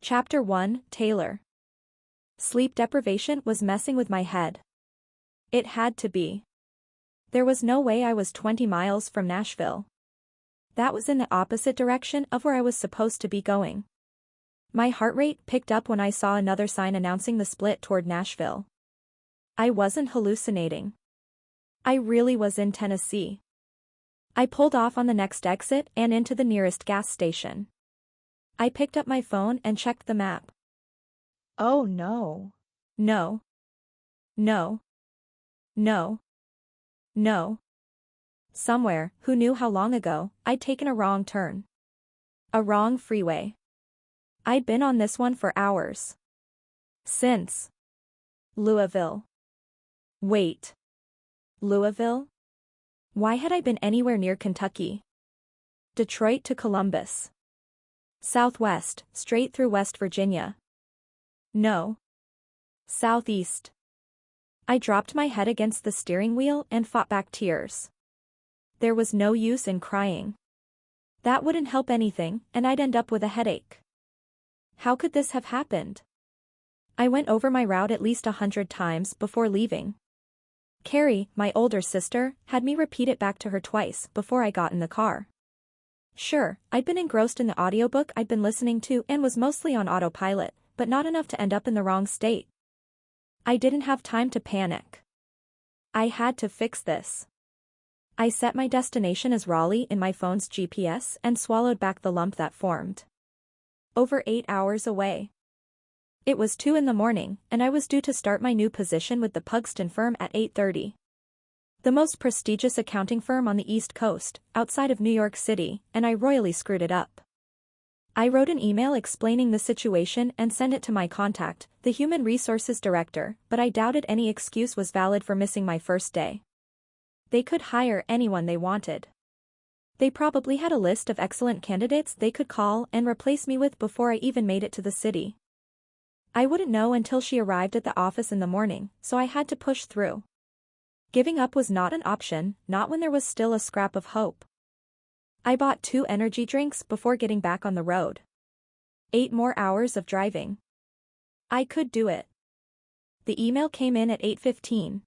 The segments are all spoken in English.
Chapter 1, Taylor. Sleep deprivation was messing with my head. It had to be. There was no way I was 20 miles from Nashville. That was in the opposite direction of where I was supposed to be going. My heart rate picked up when I saw another sign announcing the split toward Nashville. I wasn't hallucinating. I really was in Tennessee. I pulled off on the next exit and into the nearest gas station. I picked up my phone and checked the map. Oh no. No. No. No. No. Somewhere, who knew how long ago, I'd taken a wrong turn. A wrong freeway. I'd been on this one for hours. Since Louisville. Wait. Louisville? Why had I been anywhere near Kentucky? Detroit to Columbus. Southwest, straight through West Virginia. No. Southeast. I dropped my head against the steering wheel and fought back tears. There was no use in crying. That wouldn't help anything, and I'd end up with a headache. How could this have happened? I went over my route at least 100 times before leaving. Carrie, my older sister, had me repeat it back to her twice before I got in the car. Sure, I'd been engrossed in the audiobook I'd been listening to and was mostly on autopilot, but not enough to end up in the wrong state. I didn't have time to panic. I had to fix this. I set my destination as Raleigh in my phone's GPS and swallowed back the lump that formed. Over 8 hours away. It was 2 in the morning, and I was due to start my new position with the Pugston firm at 8:30. The most prestigious accounting firm on the East Coast, outside of New York City, and I royally screwed it up. I wrote an email explaining the situation and sent it to my contact, the Human Resources Director, but I doubted any excuse was valid for missing my first day. They could hire anyone they wanted. They probably had a list of excellent candidates they could call and replace me with before I even made it to the city. I wouldn't know until she arrived at the office in the morning, so I had to push through. Giving up was not an option, not when there was still a scrap of hope. I bought 2 energy drinks before getting back on the road. 8 more hours of driving. I could do it. The email came in at 8:15.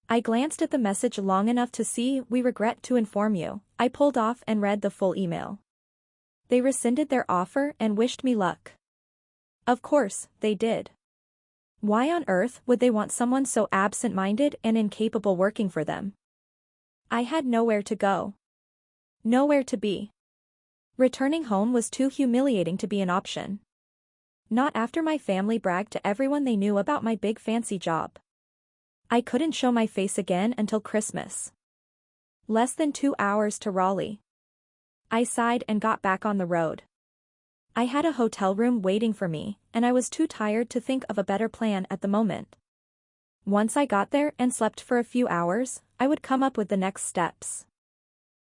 I glanced at the message long enough to see "We regret to inform you." I pulled off and read the full email. They rescinded their offer and wished me luck. Of course, they did. Why on earth would they want someone so absent-minded and incapable working for them? I had nowhere to go. Nowhere to be. Returning home was too humiliating to be an option. Not after my family bragged to everyone they knew about my big fancy job. I couldn't show my face again until Christmas. Less than 2 hours to Raleigh. I sighed and got back on the road. I had a hotel room waiting for me, and I was too tired to think of a better plan at the moment. Once I got there and slept for a few hours, I would come up with the next steps.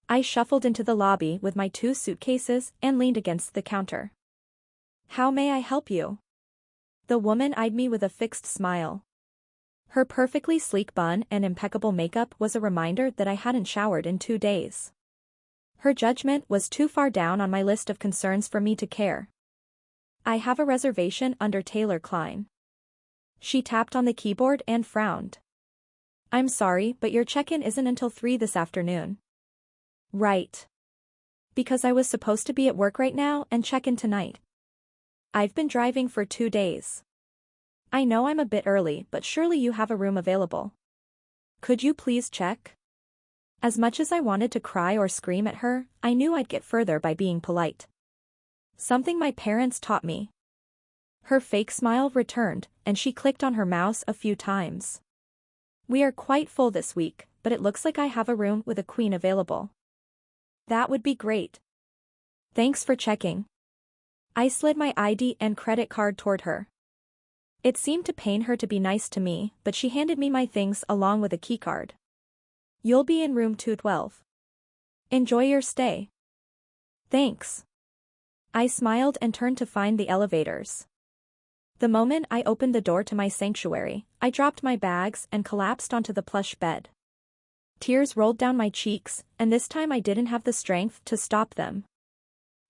I shuffled into the lobby with my 2 suitcases and leaned against the counter. "How may I help you?" The woman eyed me with a fixed smile. Her perfectly sleek bun and impeccable makeup was a reminder that I hadn't showered in 2 days. Her judgment was too far down on my list of concerns for me to care. "I have a reservation under Taylor Klein." She tapped on the keyboard and frowned. "I'm sorry, but your check-in isn't until 3 this afternoon." Right. Because I was supposed to be at work right now and check in tonight. I've been driving for 2 days. I know I'm a bit early, but surely you have a room available. Could you please check? As much as I wanted to cry or scream at her, I knew I'd get further by being polite. Something my parents taught me. Her fake smile returned, and she clicked on her mouse a few times. "We are quite full this week, but it looks like I have a room with a queen available." "That would be great. Thanks for checking." I slid my ID and credit card toward her. It seemed to pain her to be nice to me, but she handed me my things along with a keycard. "You'll be in room 212. Enjoy your stay." "Thanks." I smiled and turned to find the elevators. The moment I opened the door to my sanctuary, I dropped my bags and collapsed onto the plush bed. Tears rolled down my cheeks, and this time I didn't have the strength to stop them.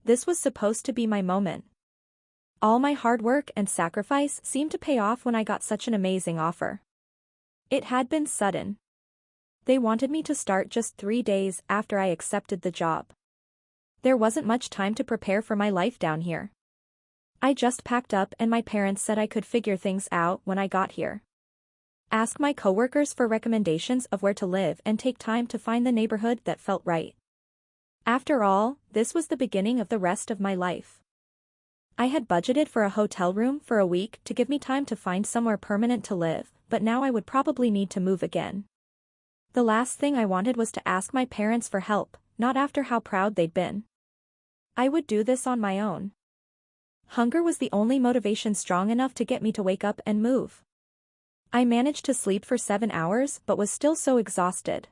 This was supposed to be my moment. All my hard work and sacrifice seemed to pay off when I got such an amazing offer. It had been sudden. They wanted me to start just 3 days after I accepted the job. There wasn't much time to prepare for my life down here. I just packed up and my parents said I could figure things out when I got here. Ask my coworkers for recommendations of where to live and take time to find the neighborhood that felt right. After all, this was the beginning of the rest of my life. I had budgeted for a hotel room for a week to give me time to find somewhere permanent to live, but now I would probably need to move again. The last thing I wanted was to ask my parents for help, not after how proud they'd been. I would do this on my own. Hunger was the only motivation strong enough to get me to wake up and move. I managed to sleep for 7 hours but was still so exhausted.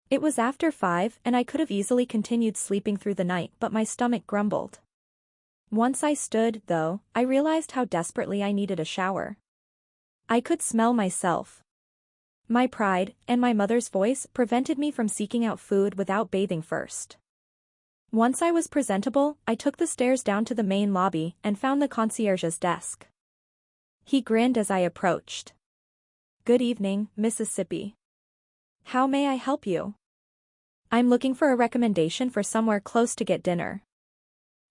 It was after 5 and I could have easily continued sleeping through the night, but my stomach grumbled. Once I stood, though, I realized how desperately I needed a shower. I could smell myself. My pride, and my mother's voice, prevented me from seeking out food without bathing first. Once I was presentable, I took the stairs down to the main lobby and found the concierge's desk. He grinned as I approached. "Good evening, Mississippi. How may I help you?" "I'm looking for a recommendation for somewhere close to get dinner."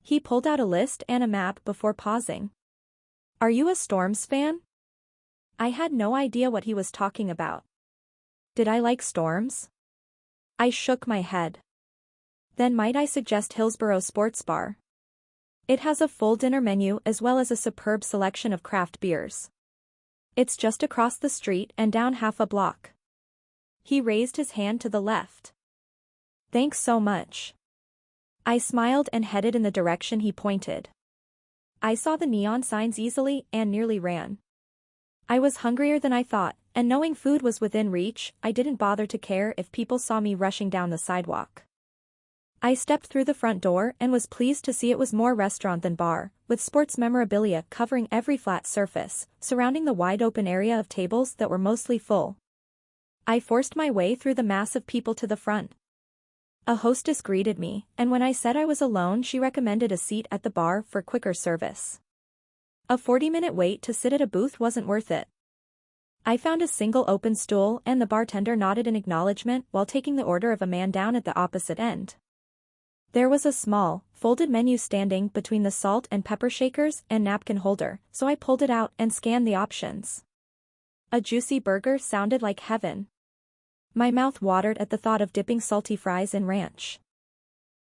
He pulled out a list and a map before pausing. "Are you a Storms fan?" I had no idea what he was talking about. Did I like storms? I shook my head. Then might I suggest Hillsborough Sports Bar? It has a full dinner menu as well as a superb selection of craft beers. It's just across the street and down half a block. He raised his hand to the left. "Thanks so much." I smiled and headed in the direction he pointed. I saw the neon signs easily and nearly ran. I was hungrier than I thought, and knowing food was within reach, I didn't bother to care if people saw me rushing down the sidewalk. I stepped through the front door and was pleased to see it was more restaurant than bar, with sports memorabilia covering every flat surface, surrounding the wide-open area of tables that were mostly full. I forced my way through the mass of people to the front. A hostess greeted me, and when I said I was alone, she recommended a seat at the bar for quicker service. A 40-minute wait to sit at a booth wasn't worth it. I found a single open stool and the bartender nodded in acknowledgement while taking the order of a man down at the opposite end. There was a small, folded menu standing between the salt and pepper shakers and napkin holder, so I pulled it out and scanned the options. A juicy burger sounded like heaven. My mouth watered at the thought of dipping salty fries in ranch.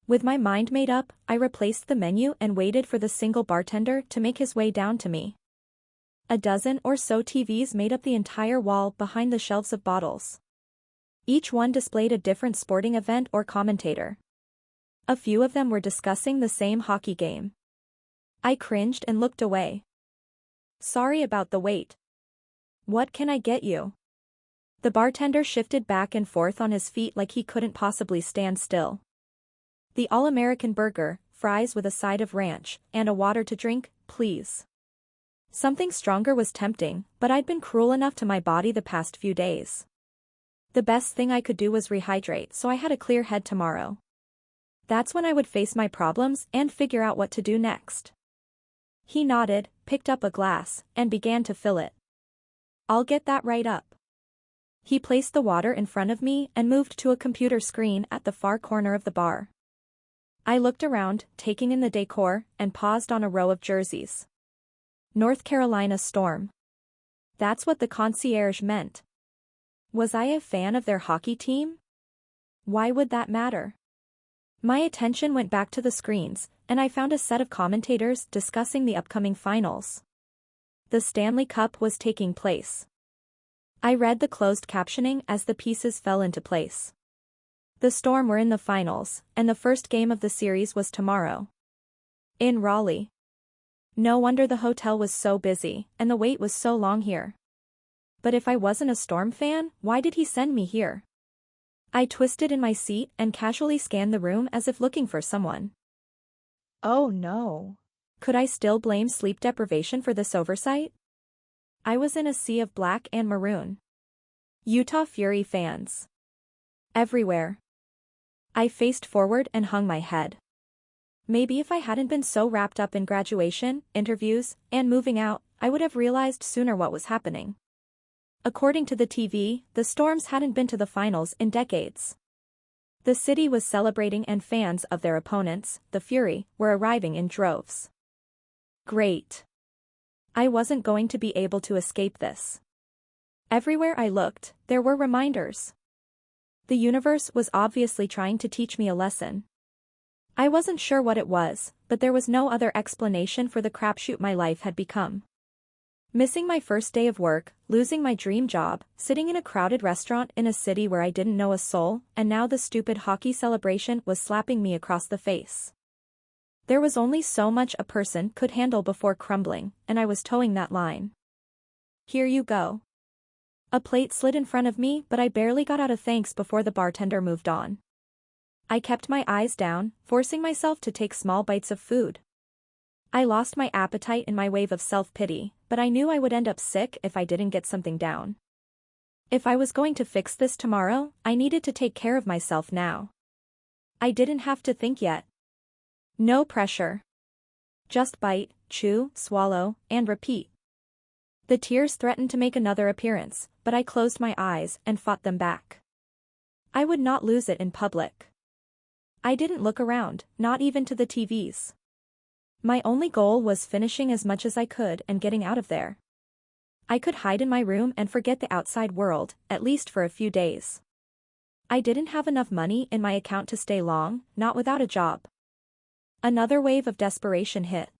With my mind made up, I replaced the menu and waited for the single bartender to make his way down to me. A dozen or so TVs made up the entire wall behind the shelves of bottles. Each one displayed a different sporting event or commentator. A few of them were discussing the same hockey game. I cringed and looked away. "Sorry about the wait. What can I get you?" The bartender shifted back and forth on his feet like he couldn't possibly stand still. "The all-American burger, fries with a side of ranch, and a water to drink, please." Something stronger was tempting, but I'd been cruel enough to my body the past few days. The best thing I could do was rehydrate, so I had a clear head tomorrow. That's when I would face my problems and figure out what to do next. He nodded, picked up a glass, and began to fill it. "I'll get that right up." He placed the water in front of me and moved to a computer screen at the far corner of the bar. I looked around, taking in the decor, and paused on a row of jerseys. North Carolina Storm. That's what the concierge meant. Was I a fan of their hockey team? Why would that matter? My attention went back to the screens, and I found a set of commentators discussing the upcoming finals. The Stanley Cup was taking place. I read the closed captioning as the pieces fell into place. The Storm were in the finals, and the first game of the series was tomorrow. In Raleigh. No wonder the hotel was so busy, and the wait was so long here. But if I wasn't a Storm fan, why did he send me here? I twisted in my seat and casually scanned the room as if looking for someone. Oh no. Could I still blame sleep deprivation for this oversight? I was in a sea of black and maroon. Utah Fury fans. Everywhere. I faced forward and hung my head. Maybe if I hadn't been so wrapped up in graduation, interviews, and moving out, I would have realized sooner what was happening. According to the TV, the Storms hadn't been to the finals in decades. The city was celebrating and fans of their opponents, the Fury, were arriving in droves. Great. I wasn't going to be able to escape this. Everywhere I looked, there were reminders. The universe was obviously trying to teach me a lesson. I wasn't sure what it was, but there was no other explanation for the crapshoot my life had become. Missing my first day of work, losing my dream job, sitting in a crowded restaurant in a city where I didn't know a soul, and now the stupid hockey celebration was slapping me across the face. There was only so much a person could handle before crumbling, and I was towing that line. Here you go. A plate slid in front of me, but I barely got out a thanks before the bartender moved on. I kept my eyes down, forcing myself to take small bites of food. I lost my appetite in my wave of self-pity, but I knew I would end up sick if I didn't get something down. If I was going to fix this tomorrow, I needed to take care of myself now. I didn't have to think yet. No pressure. Just bite, chew, swallow, and repeat. The tears threatened to make another appearance, but I closed my eyes and fought them back. I would not lose it in public. I didn't look around, not even to the TVs. My only goal was finishing as much as I could and getting out of there. I could hide in my room and forget the outside world, at least for a few days. I didn't have enough money in my account to stay long, not without a job. Another wave of desperation hit.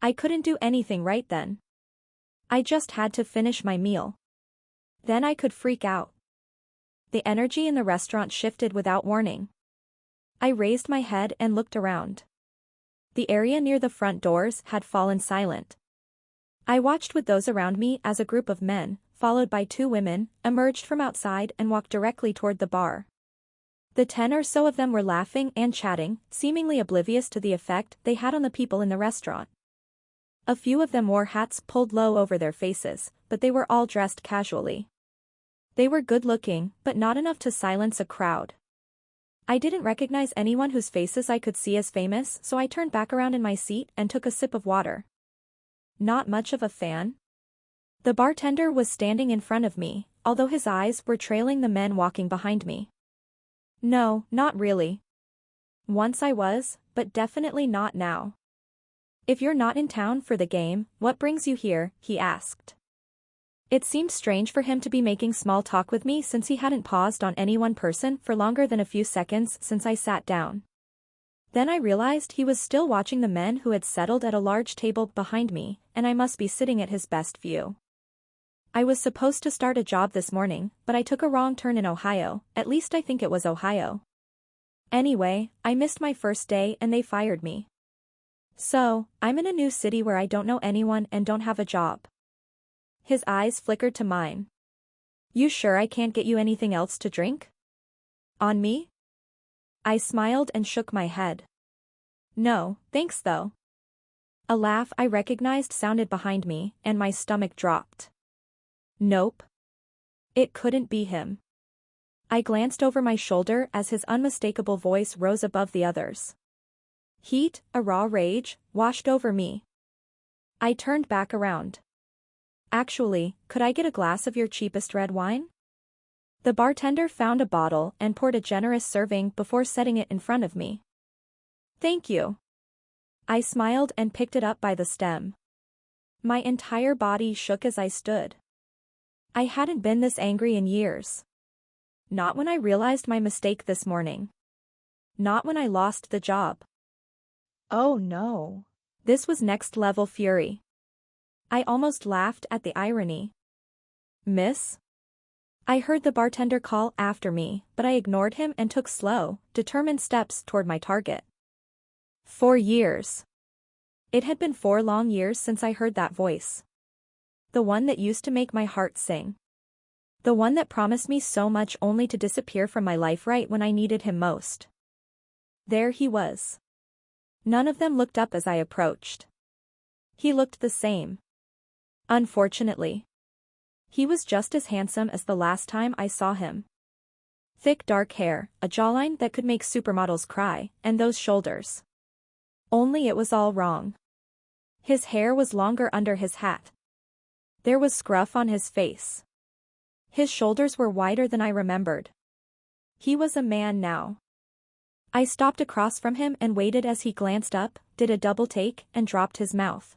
I couldn't do anything right then. I just had to finish my meal. Then I could freak out. The energy in the restaurant shifted without warning. I raised my head and looked around. The area near the front doors had fallen silent. I watched with those around me as a group of men, followed by 2 women, emerged from outside and walked directly toward the bar. The 10 or so of them were laughing and chatting, seemingly oblivious to the effect they had on the people in the restaurant. A few of them wore hats pulled low over their faces, but they were all dressed casually. They were good-looking, but not enough to silence a crowd. I didn't recognize anyone whose faces I could see as famous, so I turned back around in my seat and took a sip of water. Not much of a fan? The bartender was standing in front of me, although his eyes were trailing the men walking behind me. No, not really. Once I was, but definitely not now. If you're not in town for the game, what brings you here? He asked. It seemed strange for him to be making small talk with me since he hadn't paused on any one person for longer than a few seconds since I sat down. Then I realized he was still watching the men who had settled at a large table behind me, and I must be sitting at his best view. I was supposed to start a job this morning, but I took a wrong turn in Ohio, at least I think it was Ohio. Anyway, I missed my first day and they fired me. So, I'm in a new city where I don't know anyone and don't have a job. His eyes flickered to mine. You sure I can't get you anything else to drink? On me? I smiled and shook my head. No, thanks though. A laugh I recognized sounded behind me, and my stomach dropped. Nope. It couldn't be him. I glanced over my shoulder as his unmistakable voice rose above the others. Heat, a raw rage, washed over me. I turned back around. Actually, could I get a glass of your cheapest red wine? The bartender found a bottle and poured a generous serving before setting it in front of me. Thank you. I smiled and picked it up by the stem. My entire body shook as I stood. I hadn't been this angry in years. Not when I realized my mistake this morning. Not when I lost the job. Oh no. This was next-level fury. I almost laughed at the irony. Miss? I heard the bartender call after me, but I ignored him and took slow, determined steps toward my target. 4 years. It had been 4 long years since I heard that voice. The one that used to make my heart sing. The one that promised me so much only to disappear from my life right when I needed him most. There he was. None of them looked up as I approached. He looked the same. Unfortunately. He was just as handsome as the last time I saw him. Thick dark hair, a jawline that could make supermodels cry, and those shoulders. Only it was all wrong. His hair was longer under his hat. There was scruff on his face. His shoulders were wider than I remembered. He was a man now. I stopped across from him and waited as he glanced up, did a double take, and dropped his mouth.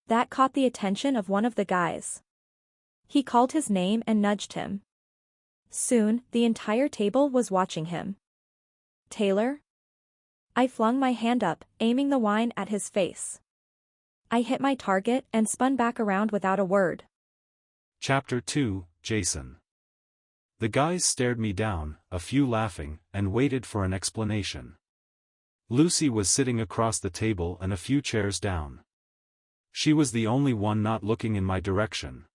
That caught the attention of one of the guys. He called his name and nudged him. Soon, the entire table was watching him. Taylor? I flung my hand up, aiming the wine at his face. I hit my target and spun back around without a word. Chapter 2, Jason. The guys stared me down, a few laughing, and waited for an explanation. Lucy was sitting across the table and a few chairs down. She was the only one not looking in my direction.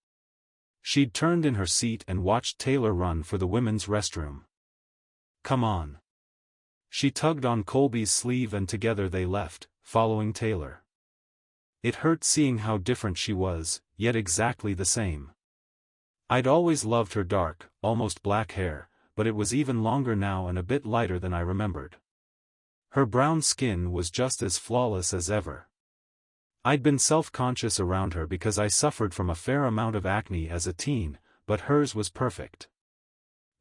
She'd turned in her seat and watched Taylor run for the women's restroom. "Come on." She tugged on Colby's sleeve and together they left, following Taylor. It hurt seeing how different she was, yet exactly the same. I'd always loved her dark, almost black hair, but it was even longer now and a bit lighter than I remembered. Her brown skin was just as flawless as ever. I'd been self-conscious around her because I suffered from a fair amount of acne as a teen, but hers was perfect.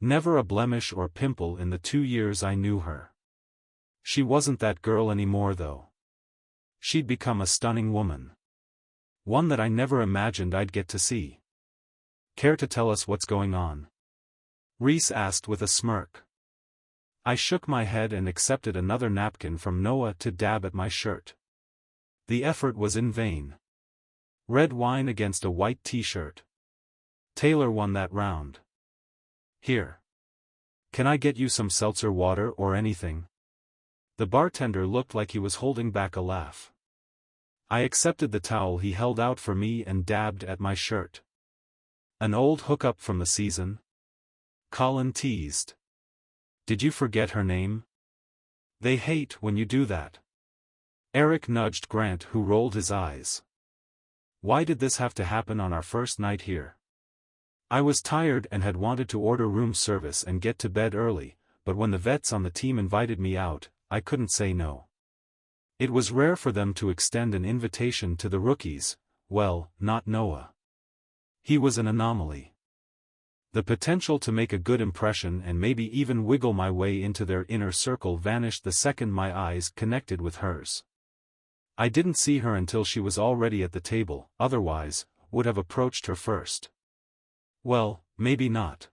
Never a blemish or pimple in the 2 years I knew her. She wasn't that girl anymore though. She'd become a stunning woman. One that I never imagined I'd get to see. "Care to tell us what's going on?" Reese asked with a smirk. I shook my head and accepted another napkin from Noah to dab at my shirt. The effort was in vain. Red wine against a white t-shirt. Taylor won that round. "Here. Can I get you some seltzer water or anything?" The bartender looked like he was holding back a laugh. I accepted the towel he held out for me and dabbed at my shirt. "An old hookup from the season?" Colin teased. "Did you forget her name?" "They hate when you do that." Eric nudged Grant, who rolled his eyes. "Why did this have to happen on our first night here?" I was tired and had wanted to order room service and get to bed early, but when the vets on the team invited me out, I couldn't say no. It was rare for them to extend an invitation to the rookies, well, not Noah. He was an anomaly. The potential to make a good impression and maybe even wiggle my way into their inner circle vanished the second my eyes connected with hers. I didn't see her until she was already at the table, otherwise, would have approached her first. Well, maybe not.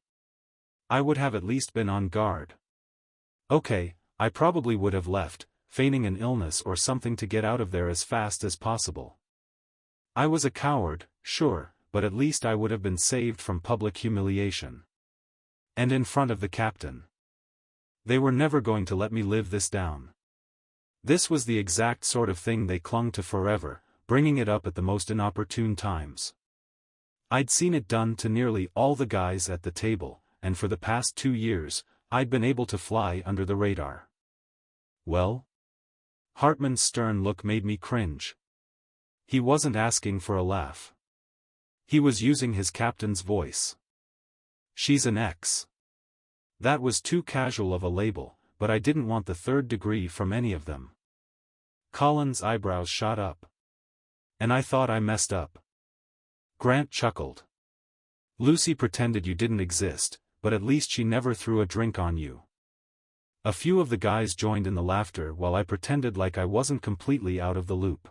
I would have at least been on guard. Okay, I probably would have left, feigning an illness or something to get out of there as fast as possible. I was a coward, sure, but at least I would have been saved from public humiliation. And in front of the captain. They were never going to let me live this down. This was the exact sort of thing they clung to forever, bringing it up at the most inopportune times. I'd seen it done to nearly all the guys at the table, and for the past 2 years, I'd been able to fly under the radar. "Well?" Hartman's stern look made me cringe. He wasn't asking for a laugh. He was using his captain's voice. "She's an ex." That was too casual of a label, but I didn't want the third degree from any of them. Colin's eyebrows shot up. "And I thought I messed up." Grant chuckled. "Lucy pretended you didn't exist, but at least she never threw a drink on you." A few of the guys joined in the laughter while I pretended like I wasn't completely out of the loop.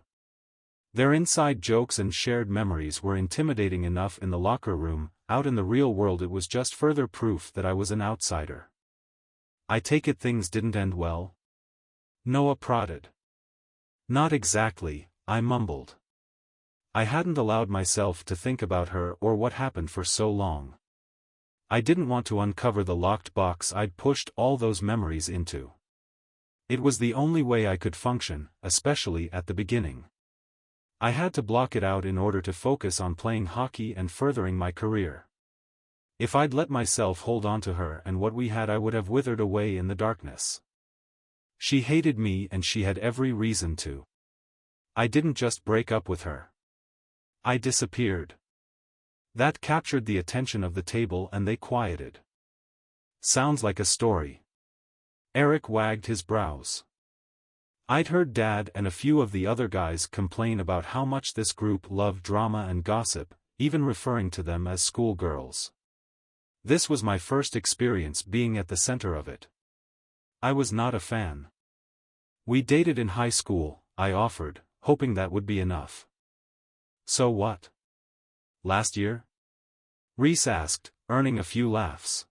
Their inside jokes and shared memories were intimidating enough in the locker room, out in the real world it was just further proof that I was an outsider. "I take it things didn't end well?" Noah prodded. "Not exactly," I mumbled. I hadn't allowed myself to think about her or what happened for so long. I didn't want to uncover the locked box I'd pushed all those memories into. It was the only way I could function, especially at the beginning. I had to block it out in order to focus on playing hockey and furthering my career. If I'd let myself hold on to her and what we had, I would have withered away in the darkness. She hated me and she had every reason to. I didn't just break up with her. I disappeared. That captured the attention of the table and they quieted. "Sounds like a story." Eric wagged his brows. I'd heard Dad and a few of the other guys complain about how much this group loved drama and gossip, even referring to them as schoolgirls. This was my first experience being at the center of it. I was not a fan. We dated in high school, I offered, hoping that would be enough. So what? Last year? Reese asked, earning a few laughs.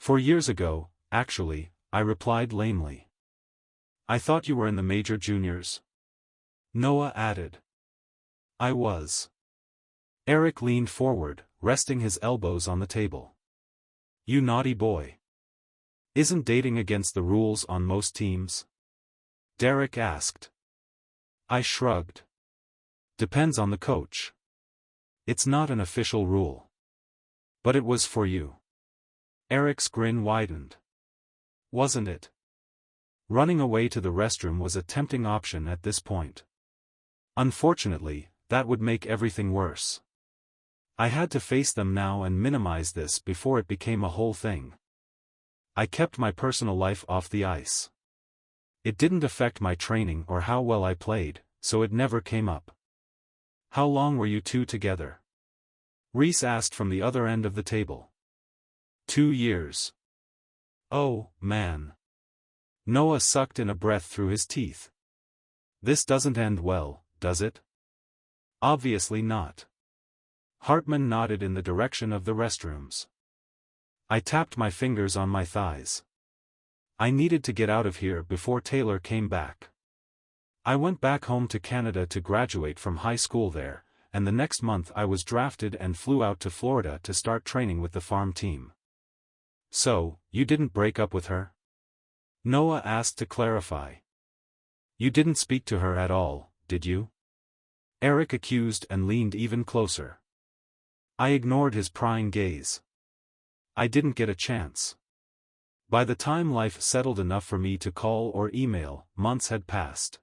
4 years ago, actually, I replied lamely. I thought you were in the major juniors. Noah added. I was. Eric leaned forward, resting his elbows on the table. You naughty boy. Isn't dating against the rules on most teams? Derek asked. I shrugged. Depends on the coach. It's not an official rule. But it was for you. Eric's grin widened. Wasn't it? Running away to the restroom was a tempting option at this point. Unfortunately, that would make everything worse. I had to face them now and minimize this before it became a whole thing. I kept my personal life off the ice. It didn't affect my training or how well I played, so it never came up. How long were you two together? Reese asked from the other end of the table. 2 years. Oh, man. Noah sucked in a breath through his teeth. This doesn't end well, does it? Obviously not. Hartman nodded in the direction of the restrooms. I tapped my fingers on my thighs. I needed to get out of here before Taylor came back. I went back home to Canada to graduate from high school there, and the next month I was drafted and flew out to Florida to start training with the farm team. So, you didn't break up with her? Noah asked to clarify. You didn't speak to her at all, did you? Eric accused and leaned even closer. I ignored his prying gaze. I didn't get a chance. By the time life settled enough for me to call or email, months had passed.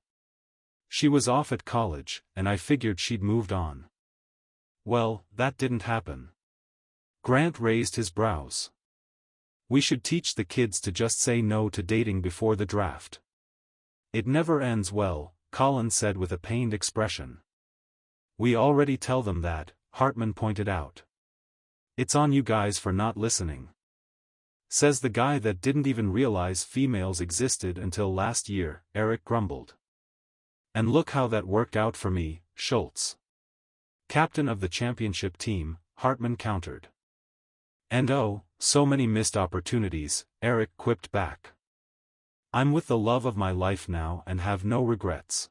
She was off at college, and I figured she'd moved on. Well, that didn't happen. Grant raised his brows. We should teach the kids to just say no to dating before the draft. It never ends well, Colin said with a pained expression. We already tell them that, Hartman pointed out. It's on you guys for not listening. Says the guy that didn't even realize females existed until last year, Eric grumbled. And look how that worked out for me, Schultz. Captain of the championship team, Hartman countered. And oh, so many missed opportunities, Eric quipped back. I'm with the love of my life now and have no regrets.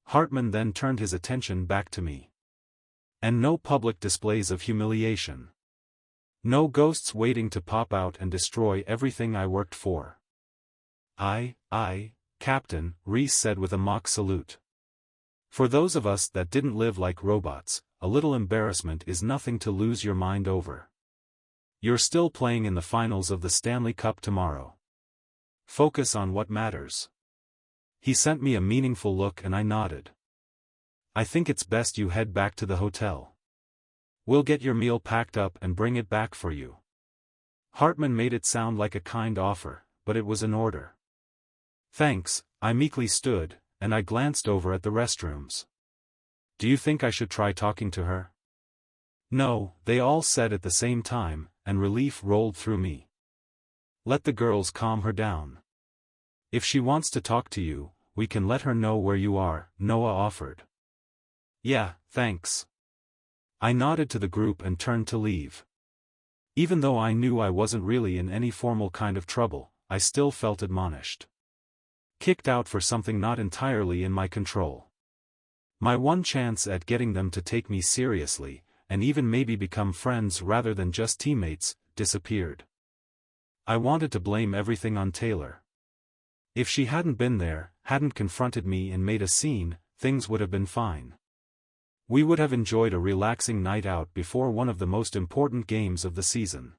Hartman then turned his attention back to me. And no public displays of humiliation. No ghosts waiting to pop out and destroy everything I worked for. Aye, Captain, Reese said with a mock salute. For those of us that didn't live like robots, a little embarrassment is nothing to lose your mind over. You're still playing in the finals of the Stanley Cup tomorrow. Focus on what matters. He sent me a meaningful look and I nodded. I think it's best you head back to the hotel. We'll get your meal packed up and bring it back for you. Hartman made it sound like a kind offer, but it was an order. Thanks, I meekly stood, and I glanced over at the restrooms. Do you think I should try talking to her? No, they all said at the same time, and relief rolled through me. Let the girls calm her down. If she wants to talk to you, we can let her know where you are, Noah offered. Yeah, thanks. I nodded to the group and turned to leave. Even though I knew I wasn't really in any formal kind of trouble, I still felt admonished. Kicked out for something not entirely in my control. My one chance at getting them to take me seriously, and even maybe become friends rather than just teammates, disappeared. I wanted to blame everything on Taylor. If she hadn't been there, hadn't confronted me and made a scene, things would have been fine. We would have enjoyed a relaxing night out before one of the most important games of the season.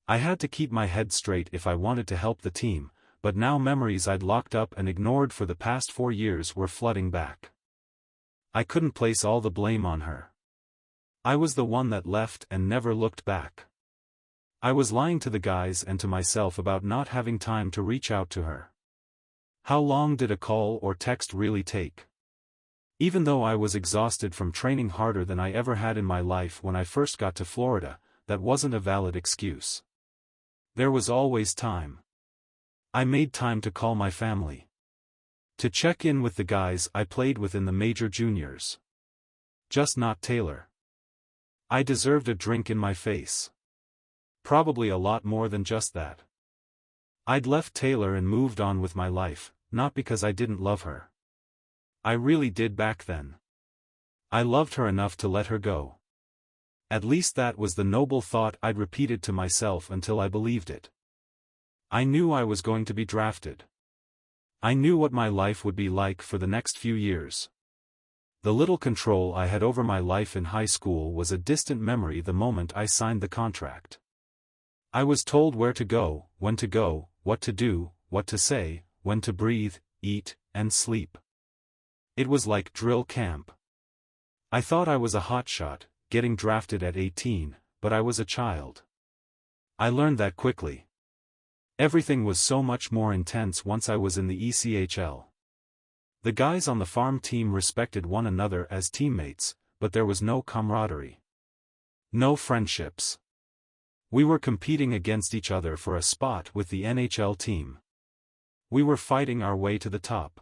I had to keep my head straight if I wanted to help the team, but now memories I'd locked up and ignored for the past 4 years were flooding back. I couldn't place all the blame on her. I was the one that left and never looked back. I was lying to the guys and to myself about not having time to reach out to her. How long did a call or text really take? Even though I was exhausted from training harder than I ever had in my life when I first got to Florida, that wasn't a valid excuse. There was always time. I made time to call my family. To check in with the guys I played with in the major juniors. Just not Taylor. I deserved a drink in my face. Probably a lot more than just that. I'd left Taylor and moved on with my life, not because I didn't love her. I really did back then. I loved her enough to let her go. At least that was the noble thought I'd repeated to myself until I believed it. I knew I was going to be drafted. I knew what my life would be like for the next few years. The little control I had over my life in high school was a distant memory the moment I signed the contract. I was told where to go, when to go, what to do, what to say, when to breathe, eat, and sleep. It was like drill camp. I thought I was a hotshot, getting drafted at 18, but I was a child. I learned that quickly. Everything was so much more intense once I was in the ECHL. The guys on the farm team respected one another as teammates, but there was no camaraderie. No friendships. We were competing against each other for a spot with the NHL team. We were fighting our way to the top.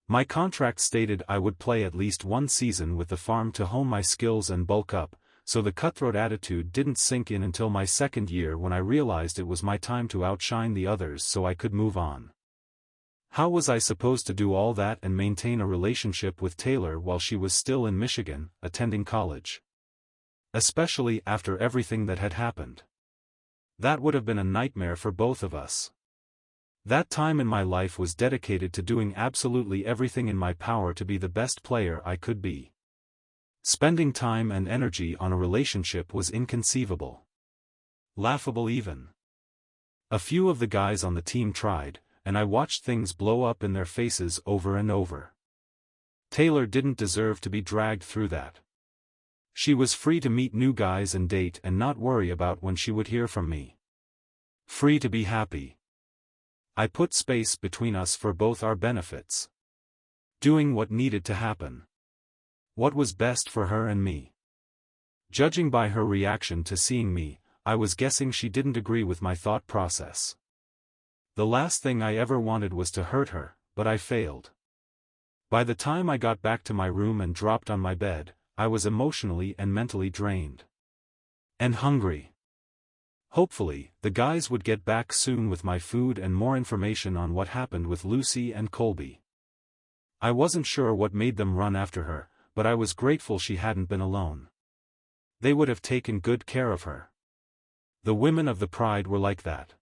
My contract stated I would play at least one season with the farm to hone my skills and bulk up, so the cutthroat attitude didn't sink in until my second year when I realized it was my time to outshine the others so I could move on. How was I supposed to do all that and maintain a relationship with Taylor while she was still in Michigan, attending college? Especially after everything that had happened. That would have been a nightmare for both of us. That time in my life was dedicated to doing absolutely everything in my power to be the best player I could be. Spending time and energy on a relationship was inconceivable. Laughable even. A few of the guys on the team tried, and I watched things blow up in their faces over and over. Taylor didn't deserve to be dragged through that. She was free to meet new guys and date and not worry about when she would hear from me. Free to be happy. I put space between us for both our benefits. Doing what needed to happen. What was best for her and me. Judging by her reaction to seeing me, I was guessing she didn't agree with my thought process. The last thing I ever wanted was to hurt her, but I failed. By the time I got back to my room and dropped on my bed, I was emotionally and mentally drained. And hungry. Hopefully, the guys would get back soon with my food and more information on what happened with Lucy and Colby. I wasn't sure what made them run after her, but I was grateful she hadn't been alone. They would have taken good care of her. The women of the Pride were like that.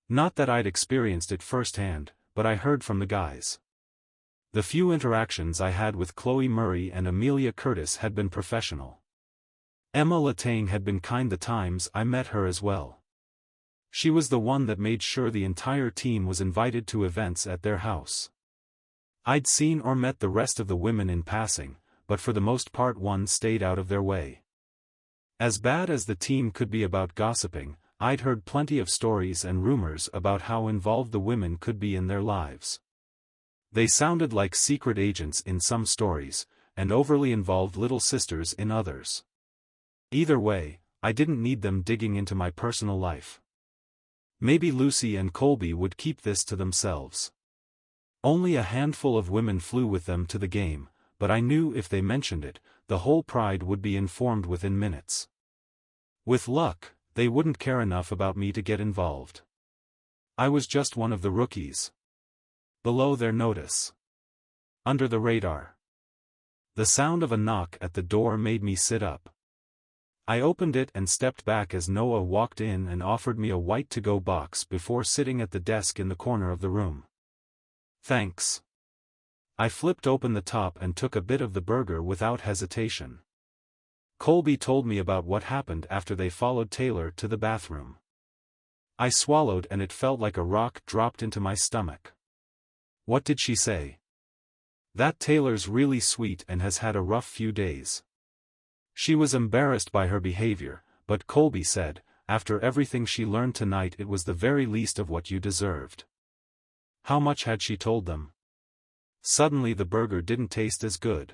Not that I'd experienced it firsthand, but I heard from the guys. The few interactions I had with Chloe Murray and Amelia Curtis had been professional. Emma Latang had been kind the times I met her as well. She was the one that made sure the entire team was invited to events at their house. I'd seen or met the rest of the women in passing, but for the most part one stayed out of their way. As bad as the team could be about gossiping, I'd heard plenty of stories and rumors about how involved the women could be in their lives. They sounded like secret agents in some stories, and overly involved little sisters in others. Either way, I didn't need them digging into my personal life. Maybe Lucy and Colby would keep this to themselves. Only a handful of women flew with them to the game, but I knew if they mentioned it, the whole Pride would be informed within minutes. With luck, they wouldn't care enough about me to get involved. I was just one of the rookies. Below their notice. Under the radar. The sound of a knock at the door made me sit up. I opened it and stepped back as Noah walked in and offered me a white to-go box before sitting at the desk in the corner of the room. Thanks. I flipped open the top and took a bit of the burger without hesitation. Colby told me about what happened after they followed Taylor to the bathroom. I swallowed and it felt like a rock dropped into my stomach. What did she say? That Taylor's really sweet and has had a rough few days. She was embarrassed by her behavior, but Colby said, after everything she learned tonight it was the very least of what you deserved. How much had she told them? Suddenly the burger didn't taste as good.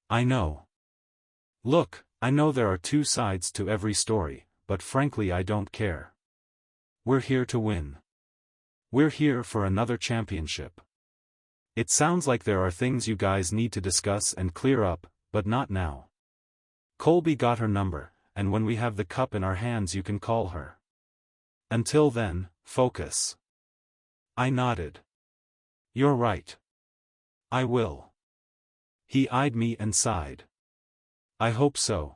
I know. Look, I know there are two sides to every story, but frankly I don't care. We're here to win. We're here for another championship. It sounds like there are things you guys need to discuss and clear up, but not now. Colby got her number, and when we have the cup in our hands you can call her. Until then, focus. I nodded. You're right. I will. He eyed me and sighed. I hope so.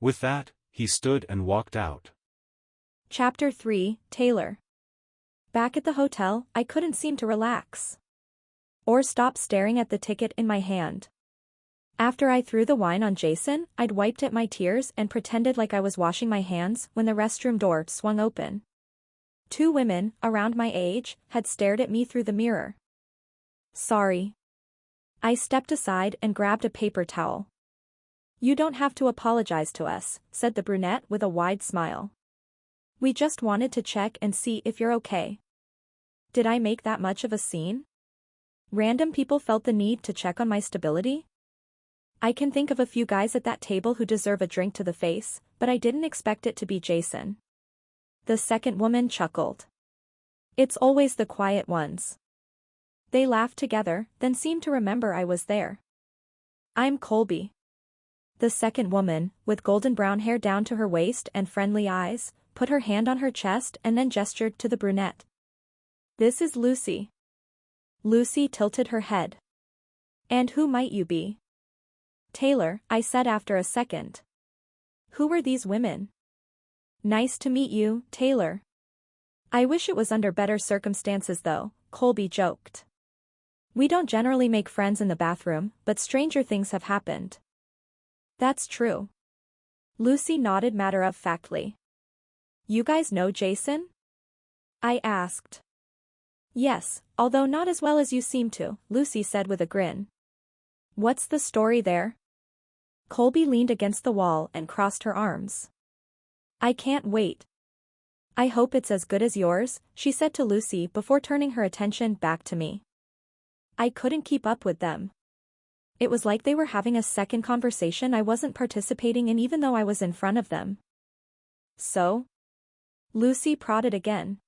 With that, he stood and walked out. Chapter 3, Taylor. Back at the hotel, I couldn't seem to relax. Or stop staring at the ticket in my hand. After I threw the wine on Jason, I'd wiped at my tears and pretended like I was washing my hands when the restroom door swung open. Two women, around my age, had stared at me through the mirror. Sorry. I stepped aside and grabbed a paper towel. You don't have to apologize to us, said the brunette with a wide smile. We just wanted to check and see if you're okay. Did I make that much of a scene? Random people felt the need to check on my stability? I can think of a few guys at that table who deserve a drink to the face, but I didn't expect it to be Jason. The second woman chuckled. It's always the quiet ones. They laughed together, then seemed to remember I was there. I'm Colby. The second woman, with golden brown hair down to her waist and friendly eyes, put her hand on her chest and then gestured to the brunette. This is Lucy. Lucy tilted her head. And who might you be? Taylor, I said after a second. Who were these women? Nice to meet you, Taylor. I wish it was under better circumstances though, Colby joked. We don't generally make friends in the bathroom, but stranger things have happened. That's true. Lucy nodded matter-of-factly. You guys know Jason? I asked. Yes, although not as well as you seem to, Lucy said with a grin. What's the story there? Colby leaned against the wall and crossed her arms. I can't wait. I hope it's as good as yours, she said to Lucy before turning her attention back to me. I couldn't keep up with them. It was like they were having a second conversation I wasn't participating in even though I was in front of them. So? Lucy prodded again.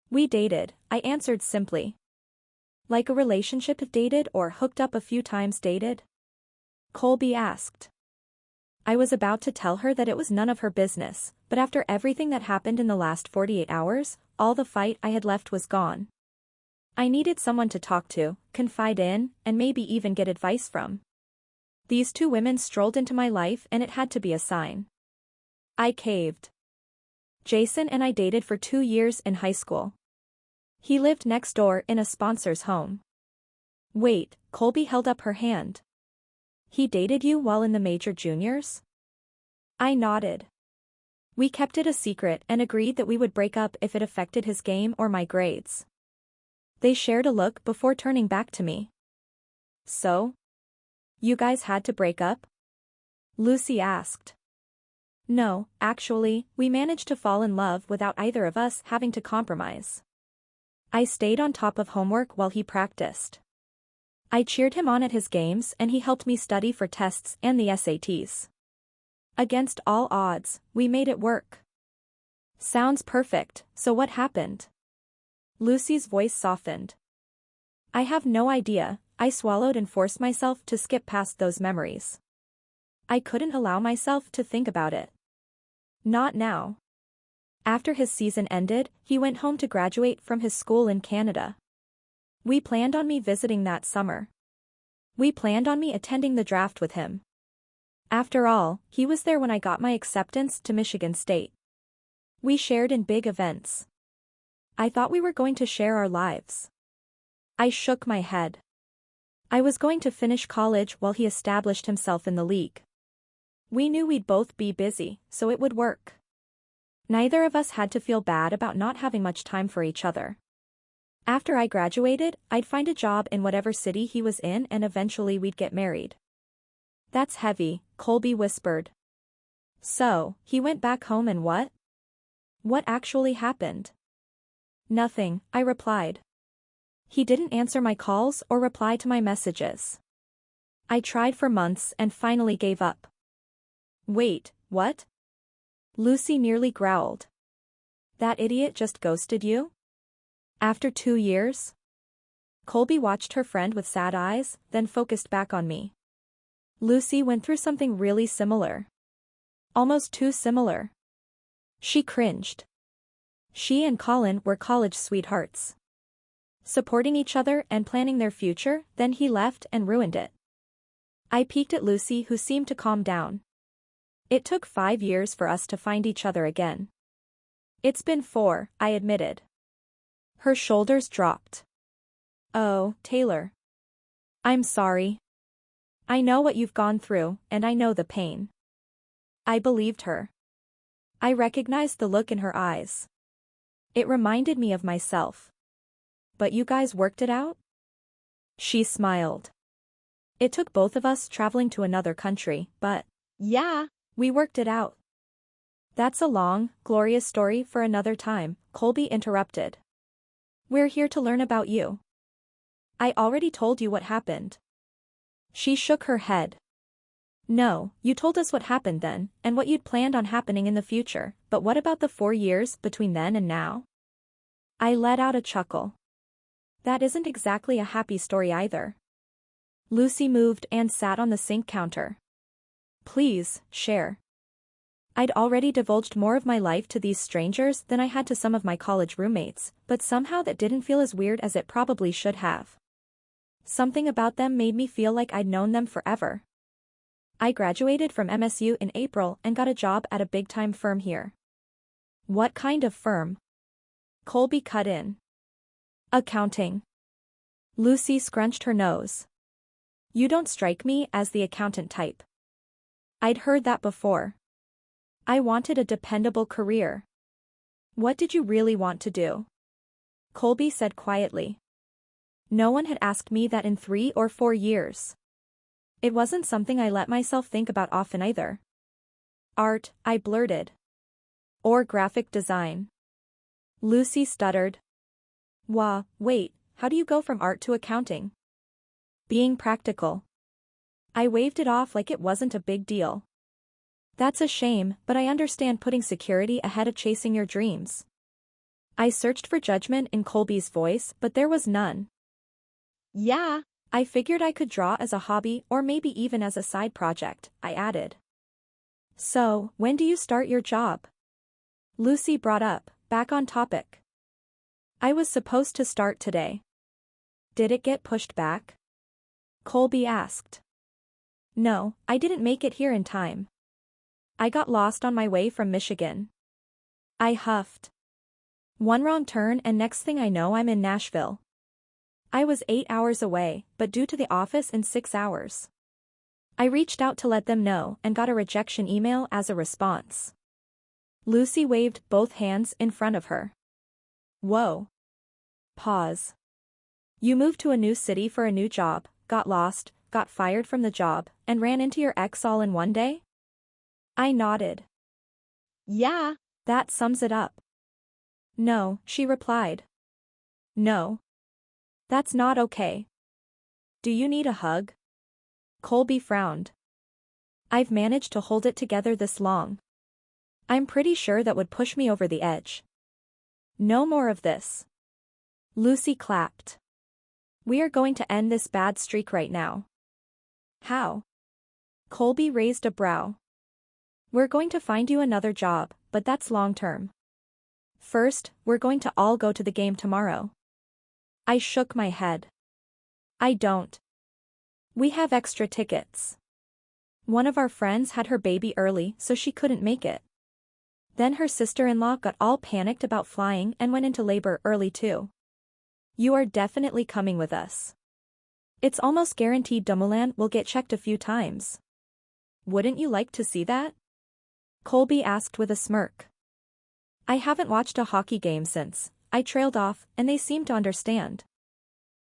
We dated, I answered simply. Like a relationship dated or hooked up a few times dated? Colby asked. I was about to tell her that it was none of her business, but after everything that happened in the last 48 hours, all the fight I had left was gone. I needed someone to talk to, confide in, and maybe even get advice from. These two women strolled into my life and it had to be a sign. I caved. Jason and I dated for 2 years in high school. He lived next door in a sponsor's home. Wait, Colby held up her hand. He dated you while in the major juniors? I nodded. We kept it a secret and agreed that we would break up if it affected his game or my grades. They shared a look before turning back to me. So? You guys had to break up? Lucy asked. No, actually, we managed to fall in love without either of us having to compromise. I stayed on top of homework while he practiced. I cheered him on at his games and he helped me study for tests and the SATs. Against all odds, we made it work. Sounds perfect, so what happened? Lucy's voice softened. I have no idea, I swallowed and forced myself to skip past those memories. I couldn't allow myself to think about it. Not now. After his season ended, he went home to graduate from his school in Canada. We planned on me visiting that summer. We planned on me attending the draft with him. After all, he was there when I got my acceptance to Michigan State. We shared in big events. I thought we were going to share our lives. I shook my head. I was going to finish college while he established himself in the league. We knew we'd both be busy, so it would work. Neither of us had to feel bad about not having much time for each other. After I graduated, I'd find a job in whatever city he was in and eventually we'd get married. That's heavy, Colby whispered. So, he went back home and what? What actually happened? Nothing, I replied. He didn't answer my calls or reply to my messages. I tried for months and finally gave up. Wait, what? Lucy nearly growled. That idiot just ghosted you? After 2 years? Colby watched her friend with sad eyes, then focused back on me. Lucy went through something really similar. Almost too similar. She cringed. She and Colin were college sweethearts. Supporting each other and planning their future, then he left and ruined it. I peeked at Lucy, who seemed to calm down. It took 5 years for us to find each other again. It's been 4, I admitted. Her shoulders dropped. Oh, Taylor. I'm sorry. I know what you've gone through, and I know the pain. I believed her. I recognized the look in her eyes. It reminded me of myself. But you guys worked it out? She smiled. It took both of us traveling to another country, but, yeah, we worked it out. That's a long, glorious story for another time, Colby interrupted. We're here to learn about you. I already told you what happened. She shook her head. No, you told us what happened then, and what you'd planned on happening in the future, but what about the 4 years between then and now? I let out a chuckle. That isn't exactly a happy story either. Lucy moved and sat on the sink counter. Please, share. I'd already divulged more of my life to these strangers than I had to some of my college roommates, but somehow that didn't feel as weird as it probably should have. Something about them made me feel like I'd known them forever. I graduated from MSU in April and got a job at a big-time firm here. What kind of firm? Colby cut in. Accounting. Lucy scrunched her nose. You don't strike me as the accountant type. I'd heard that before. I wanted a dependable career. What did you really want to do? Colby said quietly. No one had asked me that in 3 or 4 years. It wasn't something I let myself think about often either. Art, I blurted. Or graphic design. Lucy stuttered. Wait, how do you go from art to accounting? Being practical. I waved it off like it wasn't a big deal. That's a shame, but I understand putting security ahead of chasing your dreams. I searched for judgment in Colby's voice, but there was none. Yeah, I figured I could draw as a hobby or maybe even as a side project, I added. So, when do you start your job? Lucy brought up, back on topic. I was supposed to start today. Did it get pushed back? Colby asked. No, I didn't make it here in time. I got lost on my way from Michigan. I huffed. One wrong turn and next thing I know I'm in Nashville. I was 8 hours away, but due to the office in 6 hours. I reached out to let them know and got a rejection email as a response. Lucy waved both hands in front of her. Whoa. Pause. You moved to a new city for a new job, got lost, got fired from the job, and ran into your ex all in one day? I nodded. Yeah, that sums it up. No, she replied. No. That's not okay. Do you need a hug? Colby frowned. I've managed to hold it together this long. I'm pretty sure that would push me over the edge. No more of this. Lucy clapped. We are going to end this bad streak right now. How? Colby raised a brow. We're going to find you another job, but that's long-term. First, we're going to all go to the game tomorrow. I shook my head. I don't. We have extra tickets. One of our friends had her baby early, so she couldn't make it. Then her sister-in-law got all panicked about flying and went into labor early too. You are definitely coming with us. It's almost guaranteed Dumoulin will get checked a few times. Wouldn't you like to see that? Colby asked with a smirk. I haven't watched a hockey game since. I trailed off, and they seemed to understand.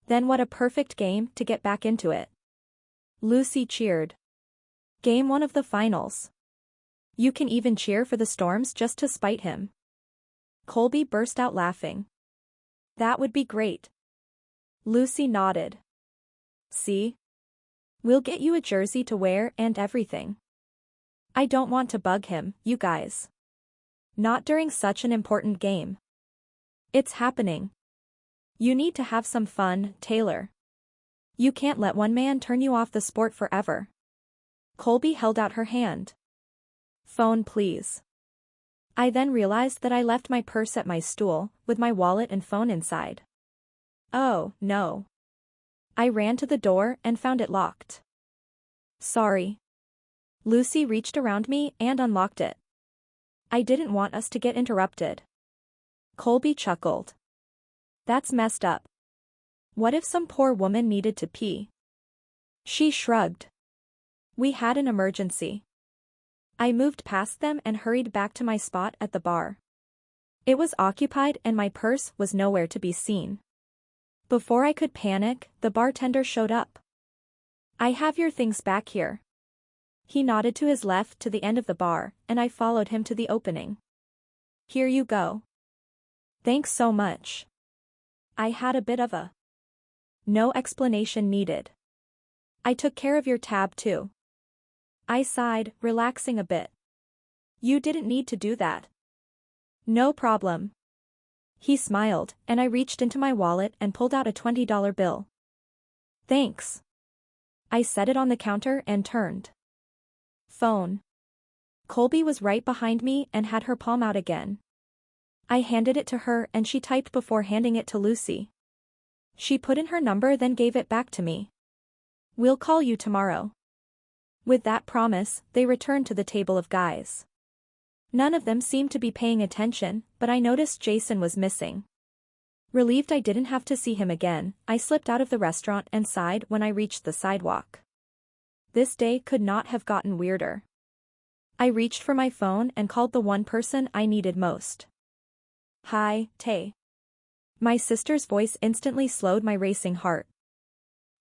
Then what a perfect game to get back into it. Lucy cheered. Game 1 of the finals. You can even cheer for the Storms just to spite him. Colby burst out laughing. That would be great. Lucy nodded. See? We'll get you a jersey to wear and everything. I don't want to bug him, you guys. Not during such an important game. It's happening. You need to have some fun, Taylor. You can't let one man turn you off the sport forever. Colby held out her hand. Phone please. I then realized that I left my purse at my stool, with my wallet and phone inside. Oh, no. I ran to the door and found it locked. Sorry. Lucy reached around me and unlocked it. I didn't want us to get interrupted. Colby chuckled. That's messed up. What if some poor woman needed to pee? She shrugged. We had an emergency. I moved past them and hurried back to my spot at the bar. It was occupied and my purse was nowhere to be seen. Before I could panic, the bartender showed up. I have your things back here. He nodded to his left to the end of the bar, and I followed him to the opening. Here you go. Thanks so much. I had a bit of a... No explanation needed. I took care of your tab too. I sighed, relaxing a bit. You didn't need to do that. No problem. He smiled, and I reached into my wallet and pulled out a $20 bill. Thanks. I set it on the counter and turned. Phone. Colby was right behind me and had her palm out again. I handed it to her and she typed before handing it to Lucy. She put in her number then gave it back to me. We'll call you tomorrow. With that promise, they returned to the table of guys. None of them seemed to be paying attention, but I noticed Jason was missing. Relieved I didn't have to see him again, I slipped out of the restaurant and sighed when I reached the sidewalk. This day could not have gotten weirder. I reached for my phone and called the one person I needed most. Hi, Tay. My sister's voice instantly slowed my racing heart.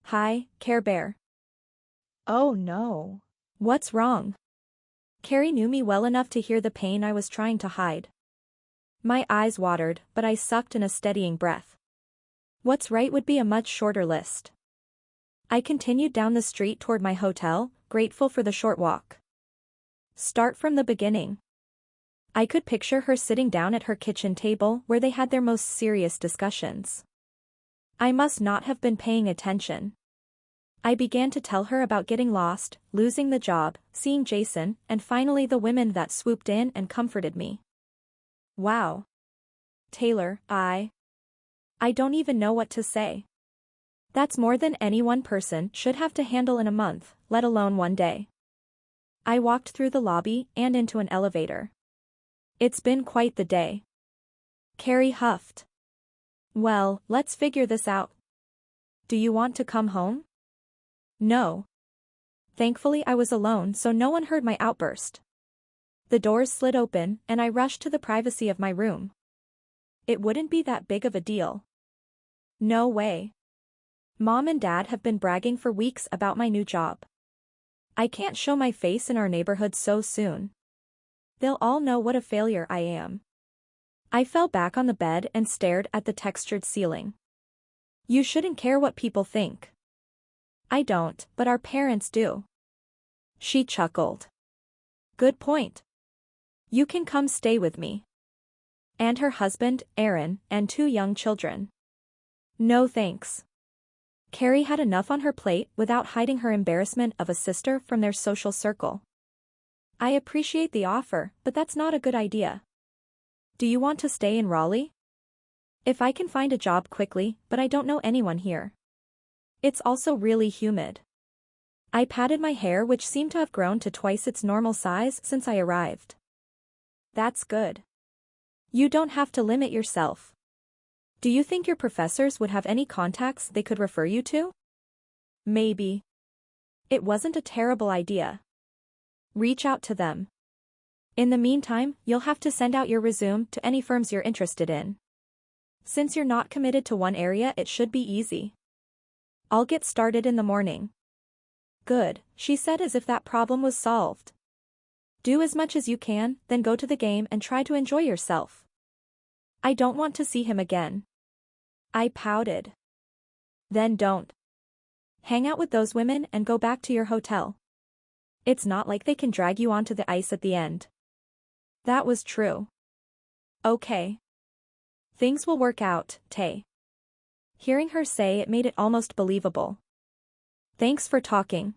Hi, Care Bear. Oh no. What's wrong? Carrie knew me well enough to hear the pain I was trying to hide. My eyes watered, but I sucked in a steadying breath. What's right would be a much shorter list. I continued down the street toward my hotel, grateful for the short walk. Start from the beginning. I could picture her sitting down at her kitchen table where they had their most serious discussions. I must not have been paying attention. I began to tell her about getting lost, losing the job, seeing Jason, and finally the women that swooped in and comforted me. Wow. Taylor, I don't even know what to say. That's more than any one person should have to handle in a month, let alone one day. I walked through the lobby and into an elevator. It's been quite the day. Carrie huffed. Well, let's figure this out. Do you want to come home? No. Thankfully I was alone so no one heard my outburst. The doors slid open and I rushed to the privacy of my room. It wouldn't be that big of a deal. No way. Mom and Dad have been bragging for weeks about my new job. I can't show my face in our neighborhood so soon. They'll all know what a failure I am. I fell back on the bed and stared at the textured ceiling. You shouldn't care what people think. I don't, but our parents do. She chuckled. Good point. You can come stay with me. And her husband, Aaron, and 2 young children. No thanks. Carrie had enough on her plate without hiding her embarrassment of a sister from their social circle. I appreciate the offer, but that's not a good idea. Do you want to stay in Raleigh? If I can find a job quickly, but I don't know anyone here. It's also really humid. I patted my hair which seemed to have grown to twice its normal size since I arrived. That's good. You don't have to limit yourself. Do you think your professors would have any contacts they could refer you to? Maybe. It wasn't a terrible idea. Reach out to them. In the meantime, you'll have to send out your resume to any firms you're interested in. Since you're not committed to one area, it should be easy. I'll get started in the morning. Good, she said as if that problem was solved. Do as much as you can, then go to the game and try to enjoy yourself. I don't want to see him again. I pouted. Then don't. Hang out with those women and go back to your hotel. It's not like they can drag you onto the ice at the end. That was true. Okay. Things will work out, Tay. Hearing her say it made it almost believable. Thanks for talking.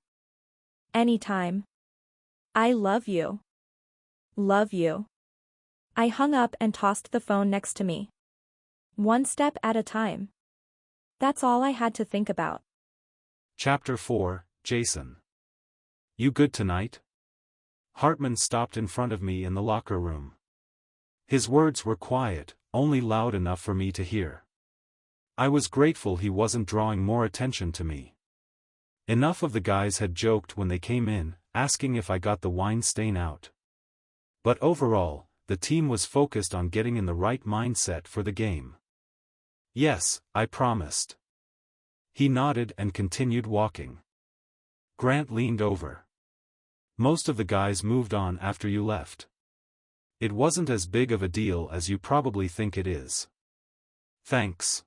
Anytime. I love you. Love you. I hung up and tossed the phone next to me. One step at a time. That's all I had to think about. Chapter 4, Jason. You good tonight? Hartman stopped in front of me in the locker room. His words were quiet, only loud enough for me to hear. I was grateful he wasn't drawing more attention to me. Enough of the guys had joked when they came in, asking if I got the wine stain out. But overall, the team was focused on getting in the right mindset for the game. Yes, I promised. He nodded and continued walking. Grant leaned over. Most of the guys moved on after you left. It wasn't as big of a deal as you probably think it is. Thanks.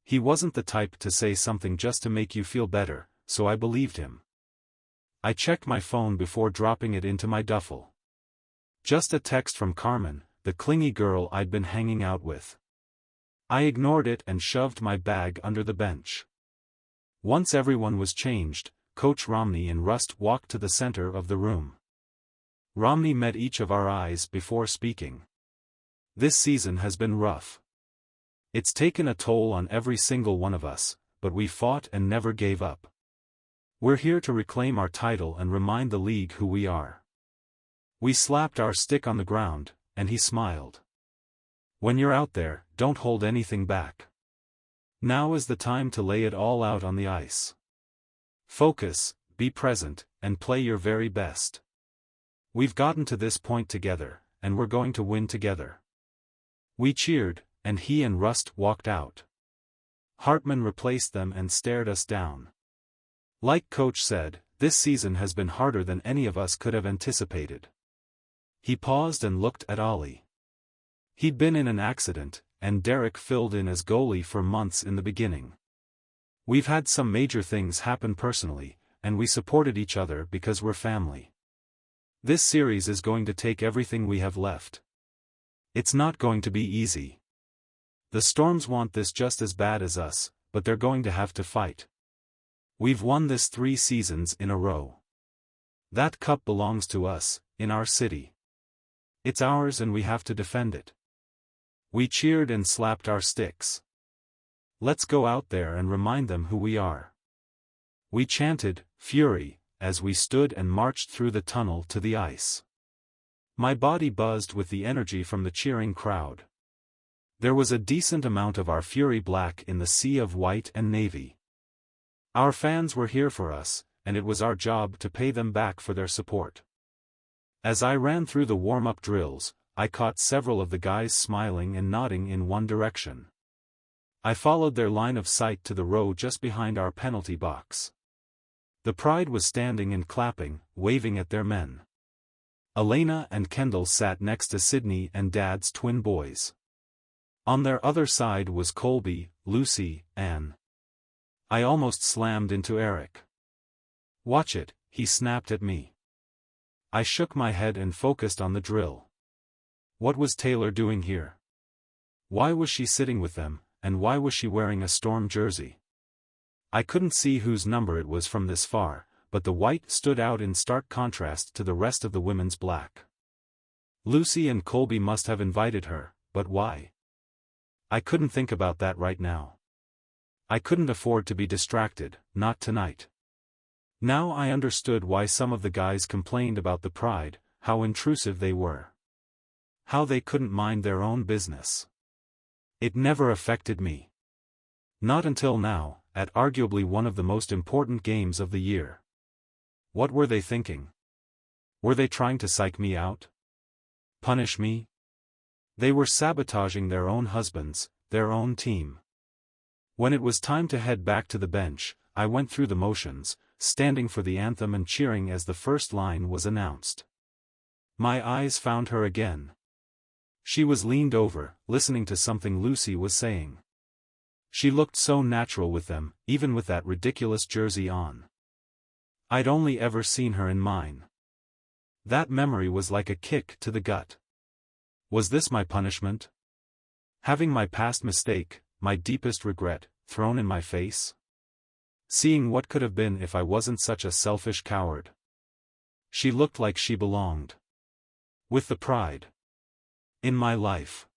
He wasn't the type to say something just to make you feel better, so I believed him. I checked my phone before dropping it into my duffel. Just a text from Carmen, the clingy girl I'd been hanging out with. I ignored it and shoved my bag under the bench. Once everyone was changed, Coach Romney and Rust walked to the center of the room. Romney met each of our eyes before speaking. This season has been rough. It's taken a toll on every single one of us, but we fought and never gave up. We're here to reclaim our title and remind the league who we are. We slapped our stick on the ground, and he smiled. When you're out there, don't hold anything back. Now is the time to lay it all out on the ice. Focus, be present, and play your very best. We've gotten to this point together, and we're going to win together. We cheered, and he and Rust walked out. Hartman replaced them and stared us down. Like Coach said, this season has been harder than any of us could have anticipated. He paused and looked at Ollie. He'd been in an accident, and Derek filled in as goalie for months in the beginning. We've had some major things happen personally, and we supported each other because we're family. This series is going to take everything we have left. It's not going to be easy. The Storms want this just as bad as us, but they're going to have to fight. We've won this 3 seasons in a row. That cup belongs to us, in our city. It's ours and we have to defend it. We cheered and slapped our sticks. Let's go out there and remind them who we are. We chanted, Fury, as we stood and marched through the tunnel to the ice. My body buzzed with the energy from the cheering crowd. There was a decent amount of our Fury black in the sea of white and navy. Our fans were here for us, and it was our job to pay them back for their support. As I ran through the warm-up drills, I caught several of the guys smiling and nodding in one direction. I followed their line of sight to the row just behind our penalty box. The Pride was standing and clapping, waving at their men. Elena and Kendall sat next to Sydney and Dad's twin boys. On their other side was Colby, Lucy, Anne. I almost slammed into Eric. Watch it, he snapped at me. I shook my head and focused on the drill. What was Taylor doing here? Why was she sitting with them, and why was she wearing a Storm jersey? I couldn't see whose number it was from this far, but the white stood out in stark contrast to the rest of the women's black. Lucy and Colby must have invited her, but why? I couldn't think about that right now. I couldn't afford to be distracted, not tonight. Now I understood why some of the guys complained about the Pride, how intrusive they were. How they couldn't mind their own business. It never affected me. Not until now, at arguably one of the most important games of the year. What were they thinking? Were they trying to psych me out? Punish me? They were sabotaging their own husbands, their own team. When it was time to head back to the bench, I went through the motions, standing for the anthem and cheering as the first line was announced. My eyes found her again. She was leaned over, listening to something Lucy was saying. She looked so natural with them, even with that ridiculous jersey on. I'd only ever seen her in mine. That memory was like a kick to the gut. Was this my punishment? Having my past mistake, my deepest regret, thrown in my face? Seeing what could have been if I wasn't such a selfish coward. She looked like she belonged. With the pride. In my life.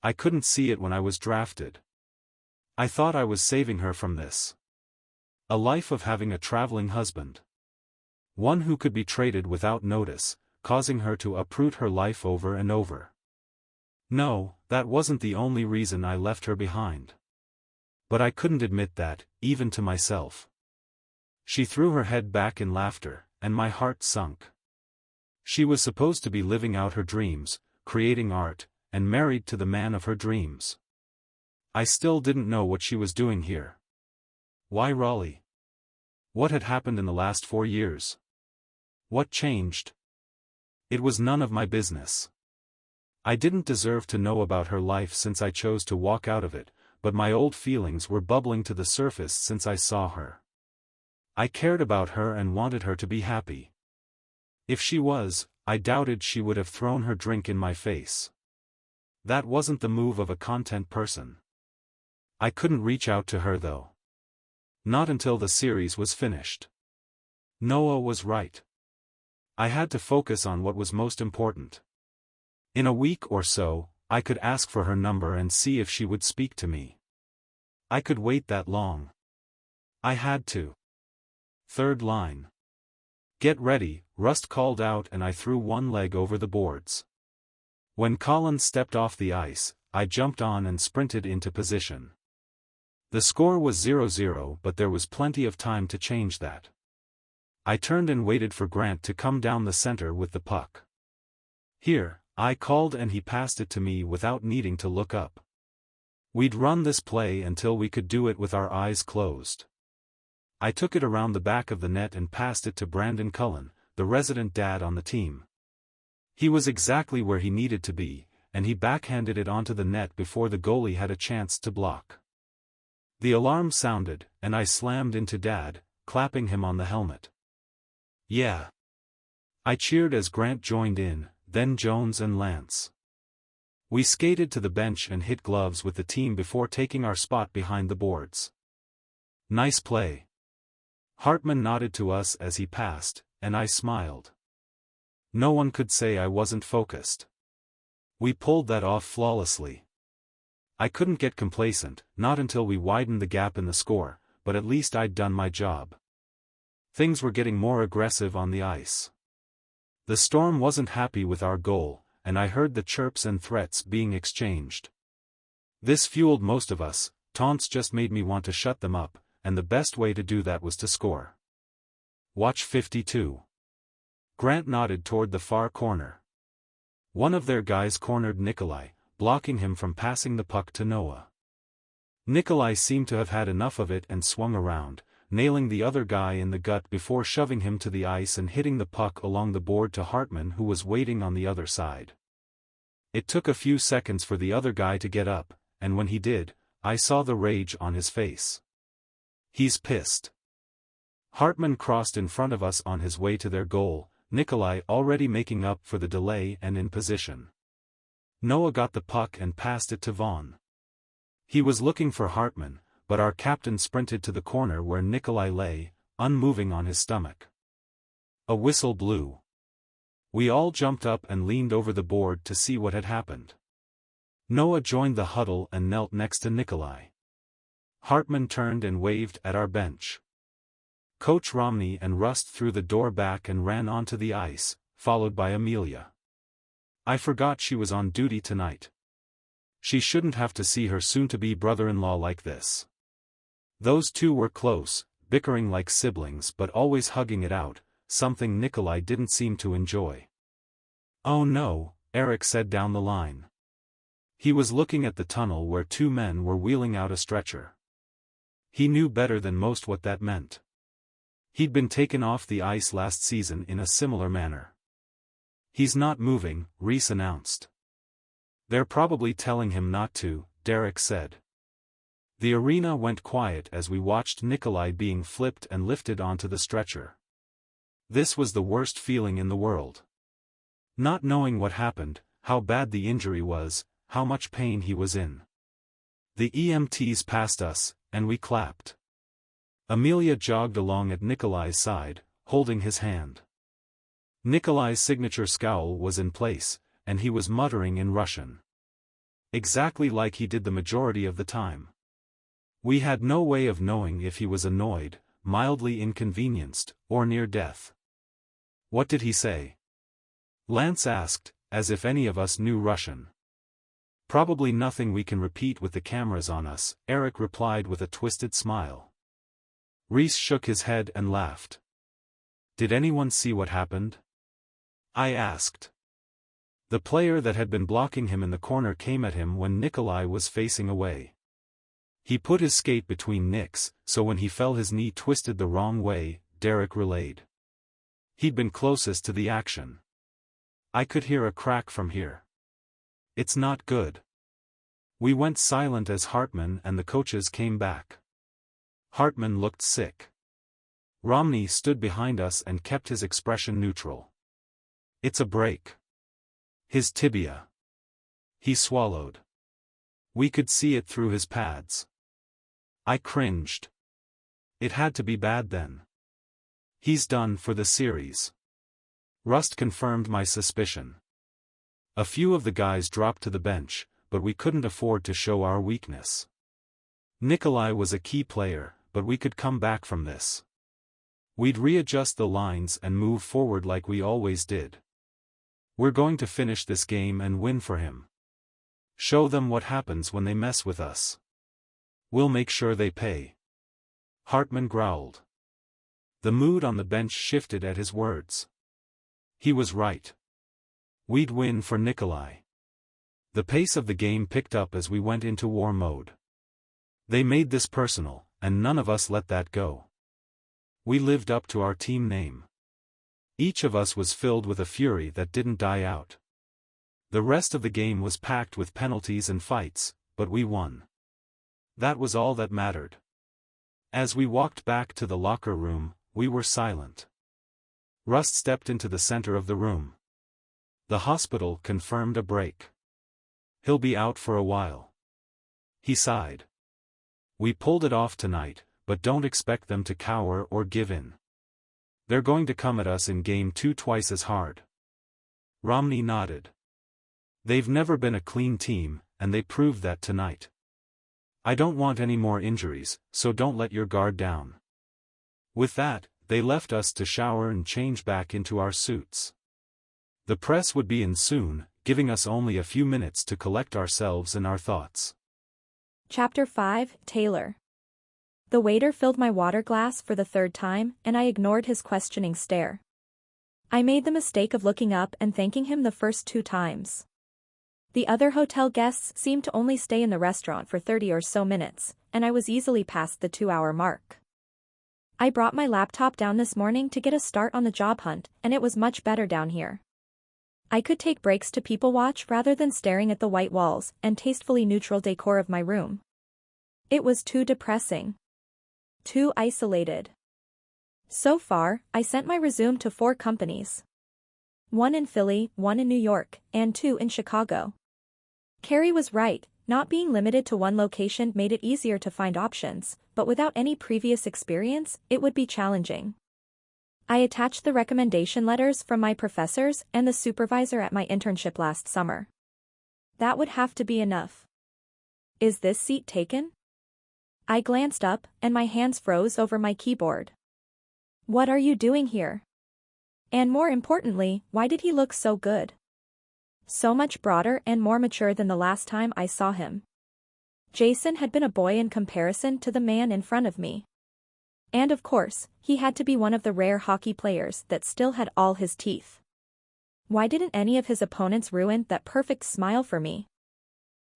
I couldn't see it when I was drafted. I thought I was saving her from this. A life of having a traveling husband. One who could be traded without notice, causing her to uproot her life over and over. No, that wasn't the only reason I left her behind. But I couldn't admit that, even to myself. She threw her head back in laughter, and my heart sunk. She was supposed to be living out her dreams, creating art, and married to the man of her dreams. I still didn't know what she was doing here. Why Raleigh? What had happened in the last 4 years? What changed? It was none of my business. I didn't deserve to know about her life since I chose to walk out of it, but my old feelings were bubbling to the surface since I saw her. I cared about her and wanted her to be happy. If she was, I doubted she would have thrown her drink in my face. That wasn't the move of a content person. I couldn't reach out to her though. Not until the series was finished. Noah was right. I had to focus on what was most important. In a week or so, I could ask for her number and see if she would speak to me. I could wait that long. I had to. Third line. Get ready, Rust called out and I threw one leg over the boards. When Colin stepped off the ice, I jumped on and sprinted into position. The score was 0-0 but there was plenty of time to change that. I turned and waited for Grant to come down the center with the puck. Here, I called and he passed it to me without needing to look up. We'd run this play until we could do it with our eyes closed. I took it around the back of the net and passed it to Brandon Cullen, the resident dad on the team. He was exactly where he needed to be, and he backhanded it onto the net before the goalie had a chance to block. The alarm sounded, and I slammed into Dad, clapping him on the helmet. Yeah. I cheered as Grant joined in, then Jones and Lance. We skated to the bench and hit gloves with the team before taking our spot behind the boards. Nice play. Hartman nodded to us as he passed, and I smiled. No one could say I wasn't focused. We pulled that off flawlessly. I couldn't get complacent, not until we widened the gap in the score, but at least I'd done my job. Things were getting more aggressive on the ice. The Storm wasn't happy with our goal, and I heard the chirps and threats being exchanged. This fueled most of us, taunts just made me want to shut them up, and the best way to do that was to score. Watch 52. Grant nodded toward the far corner. One of their guys cornered Nikolai, blocking him from passing the puck to Noah. Nikolai seemed to have had enough of it and swung around, nailing the other guy in the gut before shoving him to the ice and hitting the puck along the board to Hartman who was waiting on the other side. It took a few seconds for the other guy to get up, and when he did, I saw the rage on his face. He's pissed. Hartman crossed in front of us on his way to their goal, Nikolai already making up for the delay and in position. Noah got the puck and passed it to Vaughn. He was looking for Hartman, but our captain sprinted to the corner where Nikolai lay, unmoving on his stomach. A whistle blew. We all jumped up and leaned over the board to see what had happened. Noah joined the huddle and knelt next to Nikolai. Hartman turned and waved at our bench. Coach Romney and Rust threw the door back and ran onto the ice, followed by Amelia. I forgot she was on duty tonight. She shouldn't have to see her soon-to-be brother-in-law like this. Those two were close, bickering like siblings but always hugging it out, something Nikolai didn't seem to enjoy. Oh no, Eric said down the line. He was looking at the tunnel where two men were wheeling out a stretcher. He knew better than most what that meant. He'd been taken off the ice last season in a similar manner. He's not moving, Reese announced. They're probably telling him not to, Derek said. The arena went quiet as we watched Nikolai being flipped and lifted onto the stretcher. This was the worst feeling in the world. Not knowing what happened, how bad the injury was, how much pain he was in. The EMTs passed us, and we clapped. Amelia jogged along at Nikolai's side, holding his hand. Nikolai's signature scowl was in place, and he was muttering in Russian. Exactly like he did the majority of the time. We had no way of knowing if he was annoyed, mildly inconvenienced, or near death. What did he say? Lance asked, as if any of us knew Russian. Probably nothing we can repeat with the cameras on us, Eric replied with a twisted smile. Reese shook his head and laughed. Did anyone see what happened? I asked. The player that had been blocking him in the corner came at him when Nikolai was facing away. He put his skate between Nick's, so when he fell his knee twisted the wrong way, Derek relayed. He'd been closest to the action. I could hear a crack from here. It's not good. We went silent as Hartman and the coaches came back. Hartman looked sick. Romney stood behind us and kept his expression neutral. It's a break. His tibia. He swallowed. We could see it through his pads. I cringed. It had to be bad then. He's done for the series. Rust confirmed my suspicion. A few of the guys dropped to the bench, but we couldn't afford to show our weakness. Nikolai was a key player, but we could come back from this. We'd readjust the lines and move forward like we always did. We're going to finish this game and win for him. Show them what happens when they mess with us. We'll make sure they pay. Hartman growled. The mood on the bench shifted at his words. He was right. We'd win for Nikolai. The pace of the game picked up as we went into war mode. They made this personal, and none of us let that go. We lived up to our team name. Each of us was filled with a fury that didn't die out. The rest of the game was packed with penalties and fights, but we won. That was all that mattered. As we walked back to the locker room, we were silent. Rust stepped into the center of the room. The hospital confirmed a break. He'll be out for a while. He sighed. We pulled it off tonight, but don't expect them to cower or give in. They're going to come at us in Game 2 twice as hard. Romney nodded. They've never been a clean team, and they proved that tonight. I don't want any more injuries, so don't let your guard down. With that, they left us to shower and change back into our suits. The press would be in soon, giving us only a few minutes to collect ourselves and our thoughts. Chapter 5, Taylor. The waiter filled my water glass for the third time, and I ignored his questioning stare. I made the mistake of looking up and thanking him the first 2 times. The other hotel guests seemed to only stay in the restaurant for 30 or so minutes, and I was easily past the 2-hour mark. I brought my laptop down this morning to get a start on the job hunt, and it was much better down here. I could take breaks to people watch rather than staring at the white walls and tastefully neutral decor of my room. It was too depressing. Too isolated. So far, I sent my resume to 4 companies. 1 in Philly, 1 in New York, and 2 in Chicago. Carrie was right, not being limited to one location made it easier to find options, but without any previous experience, it would be challenging. I attached the recommendation letters from my professors and the supervisor at my internship last summer. That would have to be enough. Is this seat taken? I glanced up, and my hands froze over my keyboard. What are you doing here? And more importantly, why did he look so good? So much broader and more mature than the last time I saw him. Jason had been a boy in comparison to the man in front of me. And of course, he had to be one of the rare hockey players that still had all his teeth. Why didn't any of his opponents ruin that perfect smile for me?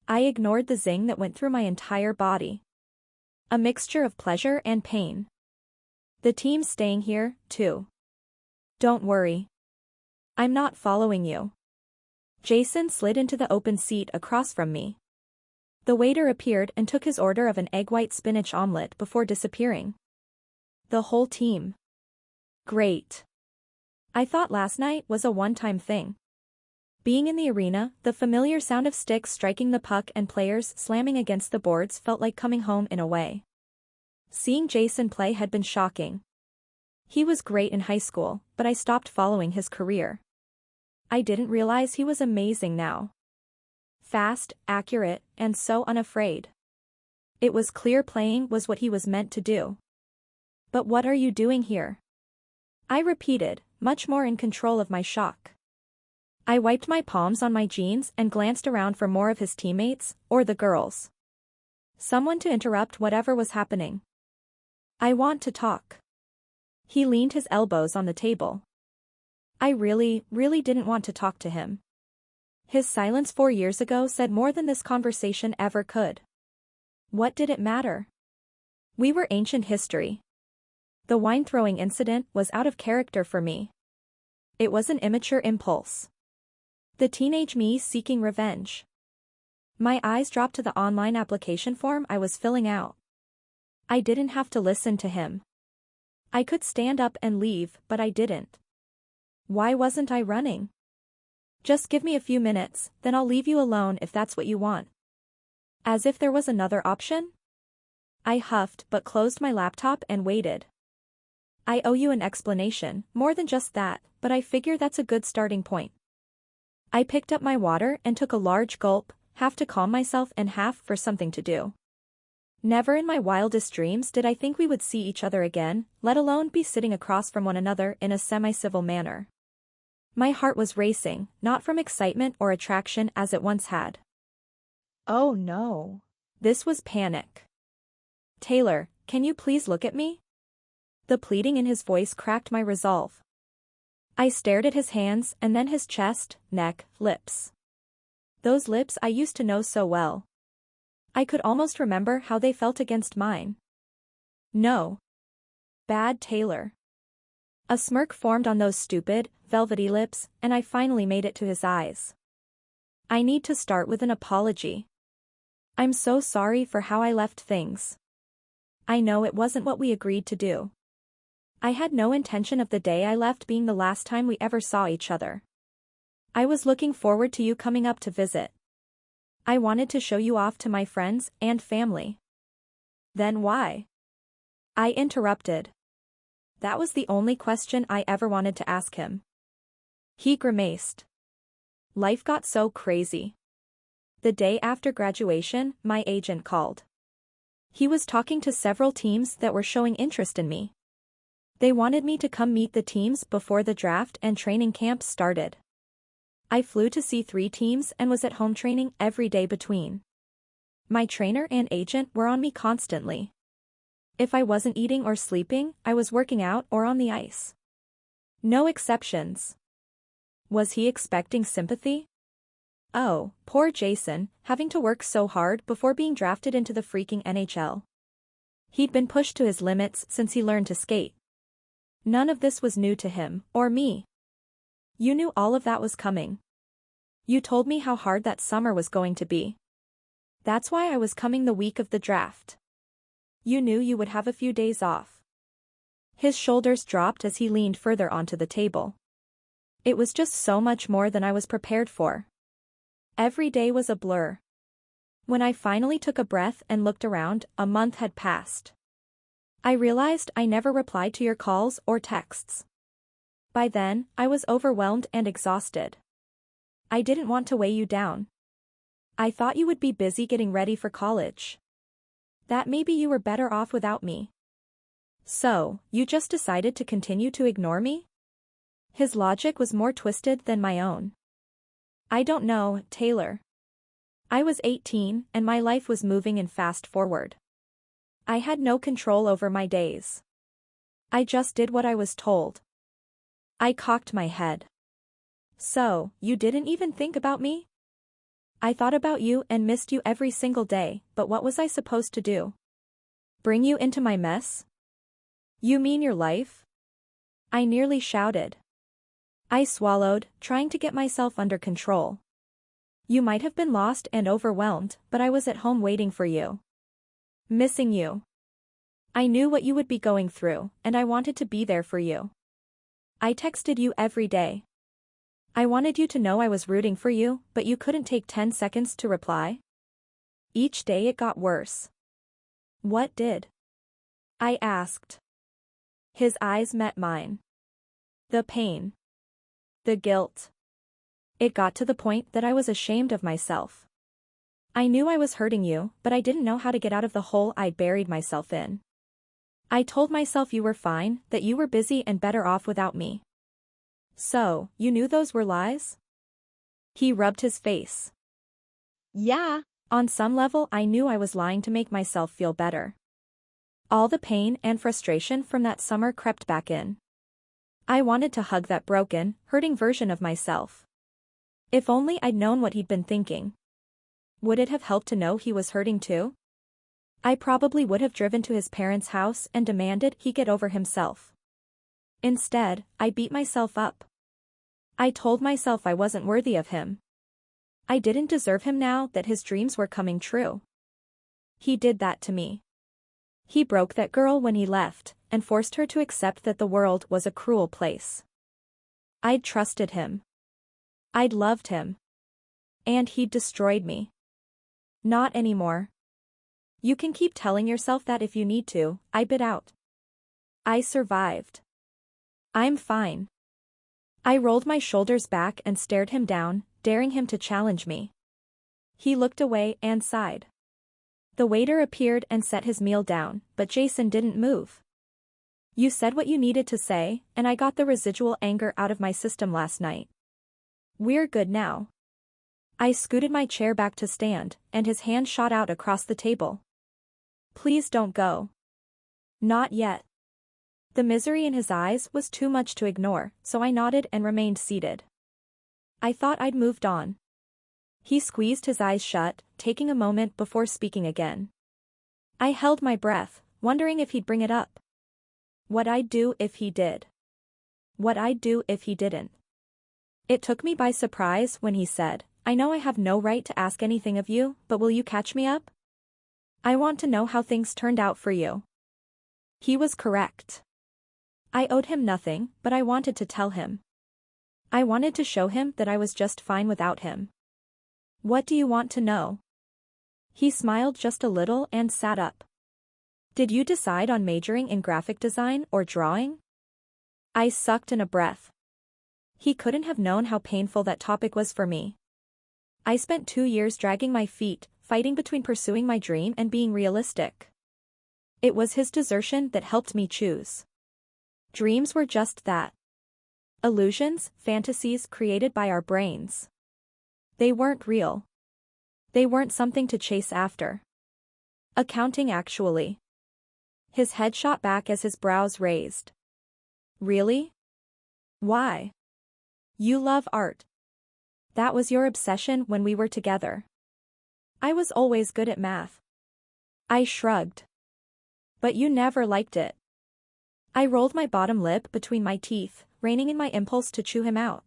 I ignored the zing that went through my entire body. A mixture of pleasure and pain. The team's staying here, too. Don't worry. I'm not following you. Jason slid into the open seat across from me. The waiter appeared and took his order of an egg white spinach omelette before disappearing. The whole team. Great. I thought last night was a one-time thing. Being in the arena, the familiar sound of sticks striking the puck and players slamming against the boards felt like coming home in a way. Seeing Jason play had been shocking. He was great in high school, but I stopped following his career. I didn't realize he was amazing now. Fast, accurate, and so unafraid. It was clear playing was what he was meant to do. But what are you doing here? I repeated, much more in control of my shock. I wiped my palms on my jeans and glanced around for more of his teammates, or the girls. Someone to interrupt whatever was happening. I want to talk. He leaned his elbows on the table. I really didn't want to talk to him. His silence 4 years ago said more than this conversation ever could. What did it matter? We were ancient history. The wine-throwing incident was out of character for me. It was an immature impulse. The teenage me seeking revenge. My eyes dropped to the online application form I was filling out. I didn't have to listen to him. I could stand up and leave, but I didn't. Why wasn't I running? Just give me a few minutes, then I'll leave you alone if that's what you want. As if there was another option? I huffed but closed my laptop and waited. I owe you an explanation, more than just that, but I figure that's a good starting point. I picked up my water and took a large gulp, half to calm myself and half for something to do. Never in my wildest dreams did I think we would see each other again, let alone be sitting across from one another in a semi-civil manner. My heart was racing, not from excitement or attraction as it once had. Oh no. This was panic. Taylor, can you please look at me? The pleading in his voice cracked my resolve. I stared at his hands and then his chest, neck, lips. Those lips I used to know so well. I could almost remember how they felt against mine. No. Bad Taylor. A smirk formed on those stupid, velvety lips, and I finally made it to his eyes. I need to start with an apology. I'm so sorry for how I left things. I know it wasn't what we agreed to do. I had no intention of the day I left being the last time we ever saw each other. I was looking forward to you coming up to visit. I wanted to show you off to my friends and family. Then why? I interrupted. That was the only question I ever wanted to ask him. He grimaced. Life got so crazy. The day after graduation, my agent called. He was talking to several teams that were showing interest in me. They wanted me to come meet the teams before the draft and training camp started. I flew to see 3 teams and was at home training every day between. My trainer and agent were on me constantly. If I wasn't eating or sleeping, I was working out or on the ice. No exceptions. Was he expecting sympathy? Oh, poor Jason, having to work so hard before being drafted into the freaking NHL. He'd been pushed to his limits since he learned to skate. None of this was new to him, or me. You knew all of that was coming. You told me how hard that summer was going to be. That's why I was coming the week of the draft. You knew you would have a few days off. His shoulders dropped as he leaned further onto the table. It was just so much more than I was prepared for. Every day was a blur. When I finally took a breath and looked around, a month had passed. I realized I never replied to your calls or texts. By then, I was overwhelmed and exhausted. I didn't want to weigh you down. I thought you would be busy getting ready for college. That maybe you were better off without me. So, you just decided to continue to ignore me? His logic was more twisted than my own. I don't know, Taylor. I was 18 and my life was moving in fast forward. I had no control over my days. I just did what I was told. I cocked my head. So, you didn't even think about me? I thought about you and missed you every single day, but what was I supposed to do? Bring you into my mess? You mean your life? I nearly shouted. I swallowed, trying to get myself under control. You might have been lost and overwhelmed, but I was at home waiting for you. Missing you. I knew what you would be going through, and I wanted to be there for you. I texted you every day. I wanted you to know I was rooting for you, but you couldn't take 10 seconds to reply. Each day it got worse. What did? I asked. His eyes met mine. The pain. The guilt. It got to the point that I was ashamed of myself. I knew I was hurting you, but I didn't know how to get out of the hole I'd buried myself in. I told myself you were fine, that you were busy and better off without me. So, you knew those were lies? He rubbed his face. Yeah. On some level I knew I was lying to make myself feel better. All the pain and frustration from that summer crept back in. I wanted to hug that broken, hurting version of myself. If only I'd known what he'd been thinking. Would it have helped to know he was hurting too? I probably would have driven to his parents' house and demanded he get over himself. Instead, I beat myself up. I told myself I wasn't worthy of him. I didn't deserve him now that his dreams were coming true. He did that to me. He broke that girl when he left, and forced her to accept that the world was a cruel place. I'd trusted him. I'd loved him. And he'd destroyed me. Not anymore. You can keep telling yourself that if you need to, I bit out. I survived. I'm fine. I rolled my shoulders back and stared him down, daring him to challenge me. He looked away and sighed. The waiter appeared and set his meal down, but Jason didn't move. You said what you needed to say, and I got the residual anger out of my system last night. We're good now. I scooted my chair back to stand, and his hand shot out across the table. Please don't go. Not yet. The misery in his eyes was too much to ignore, so I nodded and remained seated. I thought I'd moved on. He squeezed his eyes shut, taking a moment before speaking again. I held my breath, wondering if he'd bring it up. What I'd do if he did. What I'd do if he didn't. It took me by surprise when he said, I know I have no right to ask anything of you, but will you catch me up? I want to know how things turned out for you. He was correct. I owed him nothing, but I wanted to tell him. I wanted to show him that I was just fine without him. What do you want to know? He smiled just a little and sat up. Did you decide on majoring in graphic design or drawing? I sucked in a breath. He couldn't have known how painful that topic was for me. I spent 2 years dragging my feet, fighting between pursuing my dream and being realistic. It was his desertion that helped me choose. Dreams were just that. Illusions, fantasies created by our brains. They weren't real. They weren't something to chase after. Accounting actually. His head shot back as his brows raised. Really? Why? You love art. That was your obsession when we were together. I was always good at math. I shrugged. But you never liked it. I rolled my bottom lip between my teeth, reining in my impulse to chew him out.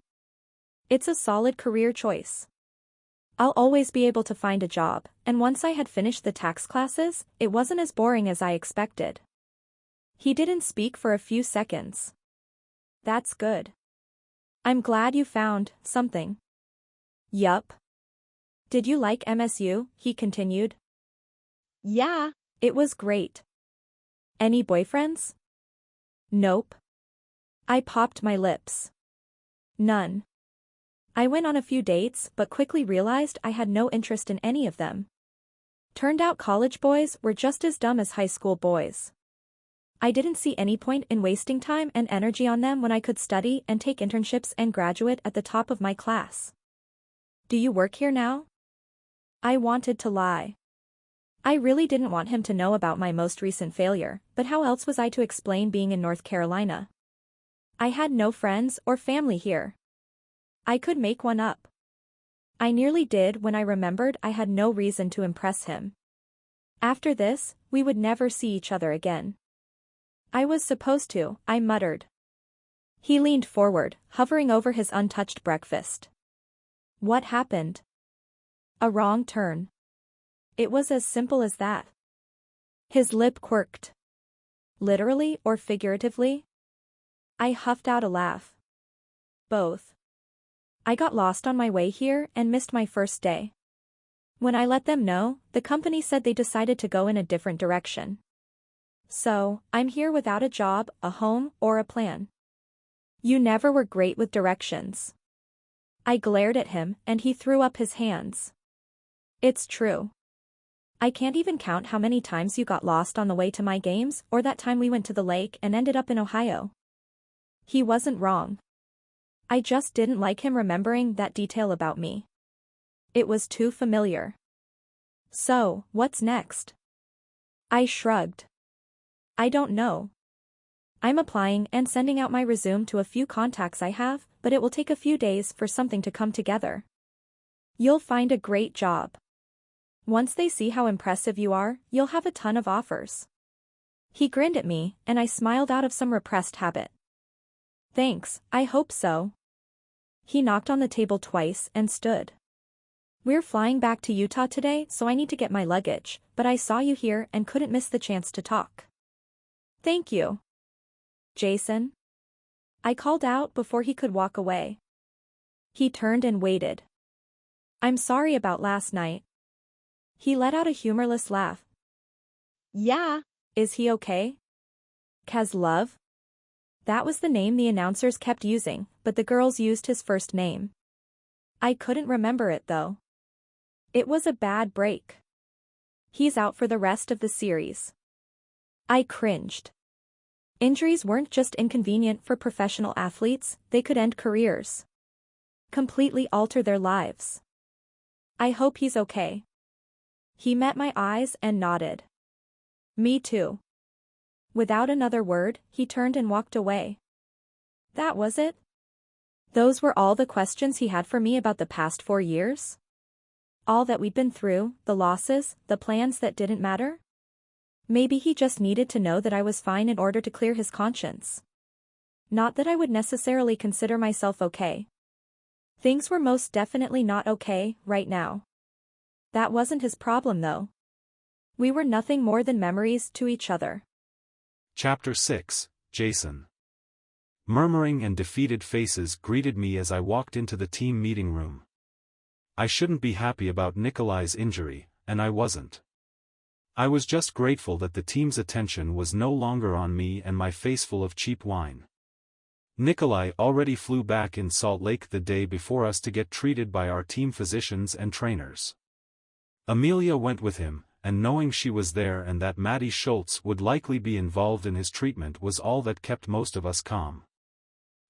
It's a solid career choice. I'll always be able to find a job, and once I had finished the tax classes, it wasn't as boring as I expected. He didn't speak for a few seconds. That's good. I'm glad you found something. Yup. Did you like MSU? He continued. Yeah, it was great. Any boyfriends? Nope. I popped my lips. None. I went on a few dates but quickly realized I had no interest in any of them. Turned out college boys were just as dumb as high school boys. I didn't see any point in wasting time and energy on them when I could study and take internships and graduate at the top of my class. Do you work here now? I wanted to lie. I really didn't want him to know about my most recent failure, but how else was I to explain being in North Carolina? I had no friends or family here. I could make one up. I nearly did when I remembered I had no reason to impress him. After this, we would never see each other again. I was supposed to, I muttered. He leaned forward, hovering over his untouched breakfast. What happened? A wrong turn. It was as simple as that. His lip quirked. Literally or figuratively? I huffed out a laugh. Both. I got lost on my way here and missed my first day. When I let them know, the company said they decided to go in a different direction. So, I'm here without a job, a home, or a plan. You never were great with directions. I glared at him, and he threw up his hands. It's true. I can't even count how many times you got lost on the way to my games, or that time we went to the lake and ended up in Ohio. He wasn't wrong. I just didn't like him remembering that detail about me. It was too familiar. So, what's next? I shrugged. I don't know. I'm applying and sending out my resume to a few contacts I have, but it will take a few days for something to come together. You'll find a great job. Once they see how impressive you are, you'll have a ton of offers. He grinned at me, and I smiled out of some repressed habit. Thanks, I hope so. He knocked on the table twice and stood. We're flying back to Utah today, so I need to get my luggage, but I saw you here and couldn't miss the chance to talk. Thank you. Jason? I called out before he could walk away. He turned and waited. I'm sorry about last night. He let out a humorless laugh. Yeah. Is he okay? Love? That was the name the announcers kept using, but the girls used his first name. I couldn't remember it though. It was a bad break. He's out for the rest of the series. I cringed. Injuries weren't just inconvenient for professional athletes, they could end careers. Completely alter their lives. I hope he's okay. He met my eyes and nodded. Me too. Without another word, he turned and walked away. That was it? Those were all the questions he had for me about the past 4 years? All that we'd been through, the losses, the plans that didn't matter? Maybe he just needed to know that I was fine in order to clear his conscience. Not that I would necessarily consider myself okay. Things were most definitely not okay, right now. That wasn't his problem though. We were nothing more than memories to each other. Chapter 6, Jason. Murmuring and defeated faces greeted me as I walked into the team meeting room. I shouldn't be happy about Nikolai's injury, and I wasn't. I was just grateful that the team's attention was no longer on me and my face full of cheap wine. Nikolai already flew back in Salt Lake the day before us to get treated by our team physicians and trainers. Amelia went with him, and knowing she was there and that Maddie Schultz would likely be involved in his treatment was all that kept most of us calm.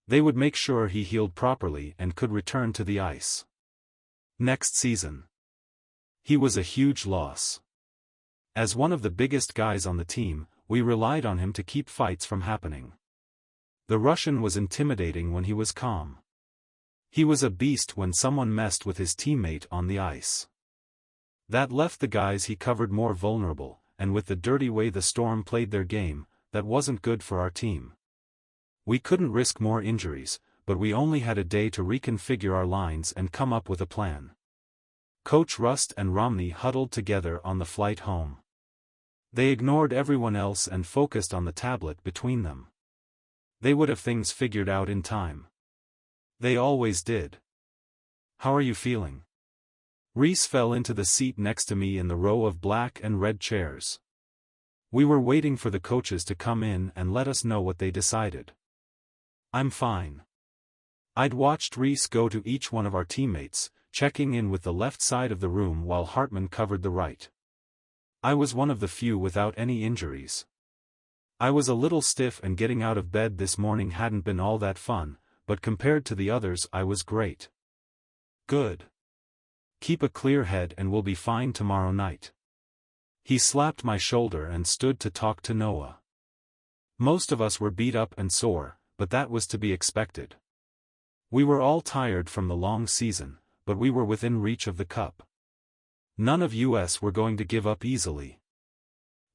They would make sure he healed properly and could return to the ice next season. He was a huge loss. As one of the biggest guys on the team, we relied on him to keep fights from happening. The Russian was intimidating when he was calm. He was a beast when someone messed with his teammate on the ice. That left the guys he covered more vulnerable, and with the dirty way the Storm played their game, that wasn't good for our team. We couldn't risk more injuries, but we only had a day to reconfigure our lines and come up with a plan. Coach Rust and Romney huddled together on the flight home. They ignored everyone else and focused on the tablet between them. They would have things figured out in time. They always did. How are you feeling? Reese fell into the seat next to me in the row of black and red chairs. We were waiting for the coaches to come in and let us know what they decided. I'm fine. I'd watched Reese go to each one of our teammates, checking in with the left side of the room while Hartman covered the right. I was one of the few without any injuries. I was a little stiff and getting out of bed this morning hadn't been all that fun, but compared to the others I was great. Good. Keep a clear head and we'll be fine tomorrow night. He slapped my shoulder and stood to talk to Noah. Most of us were beat up and sore, but that was to be expected. We were all tired from the long season, but we were within reach of the cup. None of us were going to give up easily.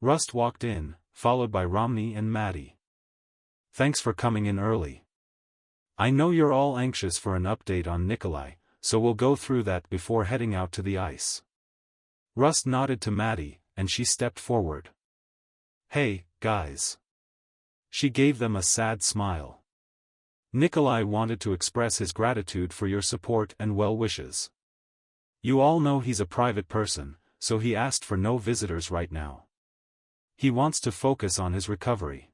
Rust walked in, followed by Romney and Maddie. Thanks for coming in early. I know you're all anxious for an update on Nikolai, so we'll go through that before heading out to the ice. Russ nodded to Maddie, and she stepped forward. Hey, guys. She gave them a sad smile. Nikolai wanted to express his gratitude for your support and well wishes. You all know he's a private person, so he asked for no visitors right now. He wants to focus on his recovery.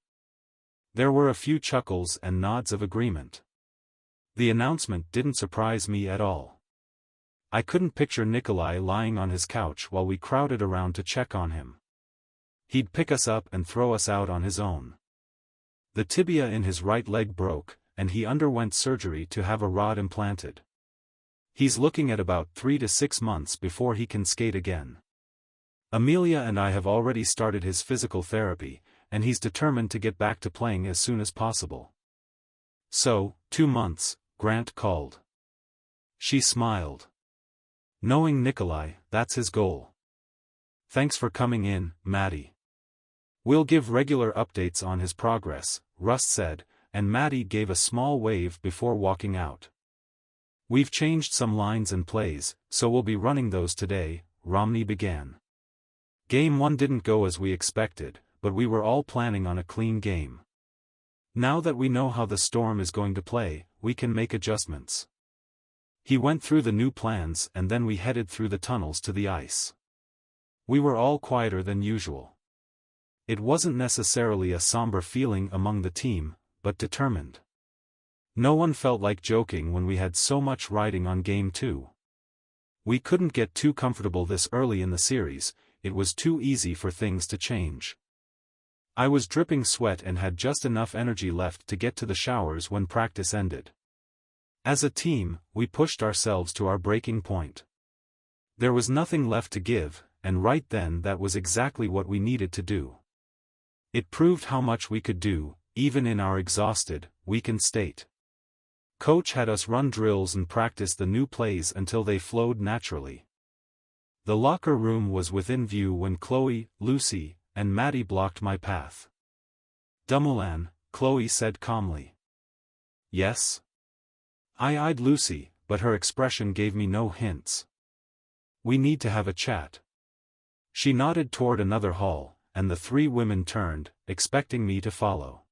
There were a few chuckles and nods of agreement. The announcement didn't surprise me at all. I couldn't picture Nikolai lying on his couch while we crowded around to check on him. He'd pick us up and throw us out on his own. The tibia in his right leg broke, and he underwent surgery to have a rod implanted. He's looking at about 3 to 6 months before he can skate again. Amelia and I have already started his physical therapy, and he's determined to get back to playing as soon as possible. So, 2 months, Grant called. She smiled. Knowing Nikolai, that's his goal. Thanks for coming in, Maddie. We'll give regular updates on his progress, Russ said, and Maddie gave a small wave before walking out. We've changed some lines and plays, so we'll be running those today, Romney began. Game 1 didn't go as we expected, but we were all planning on a clean game. Now that we know how the Storm is going to play, we can make adjustments. He went through the new plans and then we headed through the tunnels to the ice. We were all quieter than usual. It wasn't necessarily a somber feeling among the team, but determined. No one felt like joking when we had so much riding on Game 2. We couldn't get too comfortable this early in the series, it was too easy for things to change. I was dripping sweat and had just enough energy left to get to the showers when practice ended. As a team, we pushed ourselves to our breaking point. There was nothing left to give, and right then that was exactly what we needed to do. It proved how much we could do, even in our exhausted, weakened state. Coach had us run drills and practice the new plays until they flowed naturally. The locker room was within view when Chloe, Lucy, and Maddie blocked my path. Dumoulin, Chloe said calmly. Yes? I eyed Lucy, but her expression gave me no hints. We need to have a chat. She nodded toward another hall, and the 3 women turned, expecting me to follow.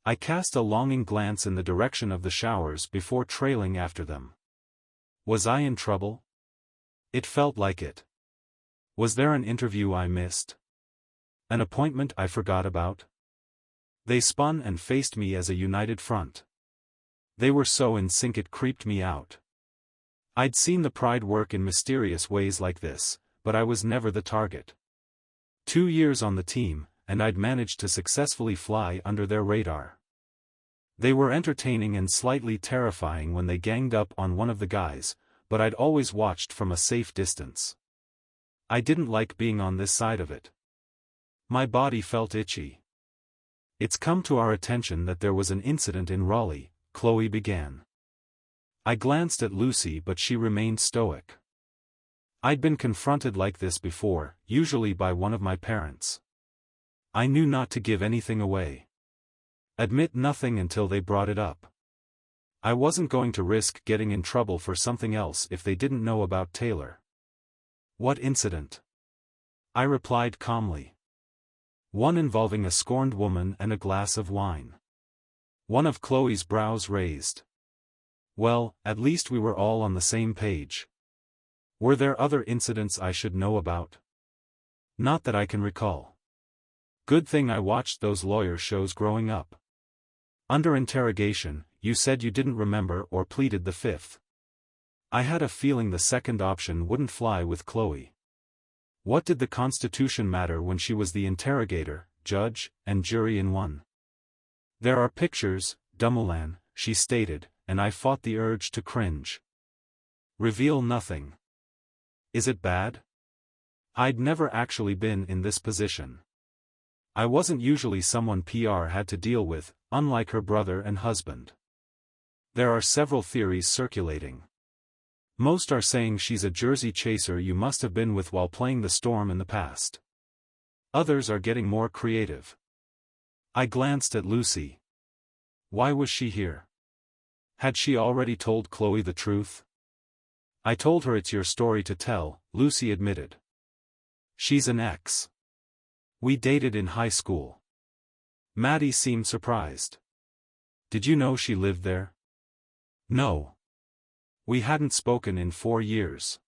I cast a longing glance in the direction of the showers before trailing after them. Was I in trouble? It felt like it. Was there an interview I missed? An appointment I forgot about? They spun and faced me as a united front. They were so in sync it creeped me out. I'd seen the Pride work in mysterious ways like this, but I was never the target. 2 years on the team, and I'd managed to successfully fly under their radar. They were entertaining and slightly terrifying when they ganged up on one of the guys, but I'd always watched from a safe distance. I didn't like being on this side of it. My body felt itchy. It's come to our attention that there was an incident in Raleigh, Chloe began. I glanced at Lucy but she remained stoic. I'd been confronted like this before, usually by one of my parents. I knew not to give anything away. Admit nothing until they brought it up. I wasn't going to risk getting in trouble for something else if they didn't know about Taylor. What incident? I replied calmly. One involving a scorned woman and a glass of wine. One of Chloe's brows raised. Well, at least we were all on the same page. Were there other incidents I should know about? Not that I can recall. Good thing I watched those lawyer shows growing up. Under interrogation, you said you didn't remember or pleaded the fifth. I had a feeling the second option wouldn't fly with Chloe. What did the Constitution matter when she was the interrogator, judge, and jury in one? There are pictures, Dumoulin, she stated, and I fought the urge to cringe. Reveal nothing. Is it bad? I'd never actually been in this position. I wasn't usually someone PR had to deal with, unlike her brother and husband. There are several theories circulating. Most are saying she's a Jersey chaser you must have been with while playing the Storm in the past. Others are getting more creative. I glanced at Lucy. Why was she here? Had she already told Chloe the truth? I told her it's your story to tell, Lucy admitted. She's an ex. We dated in high school. Maddie seemed surprised. Did you know she lived there? No. We hadn't spoken in 4 years.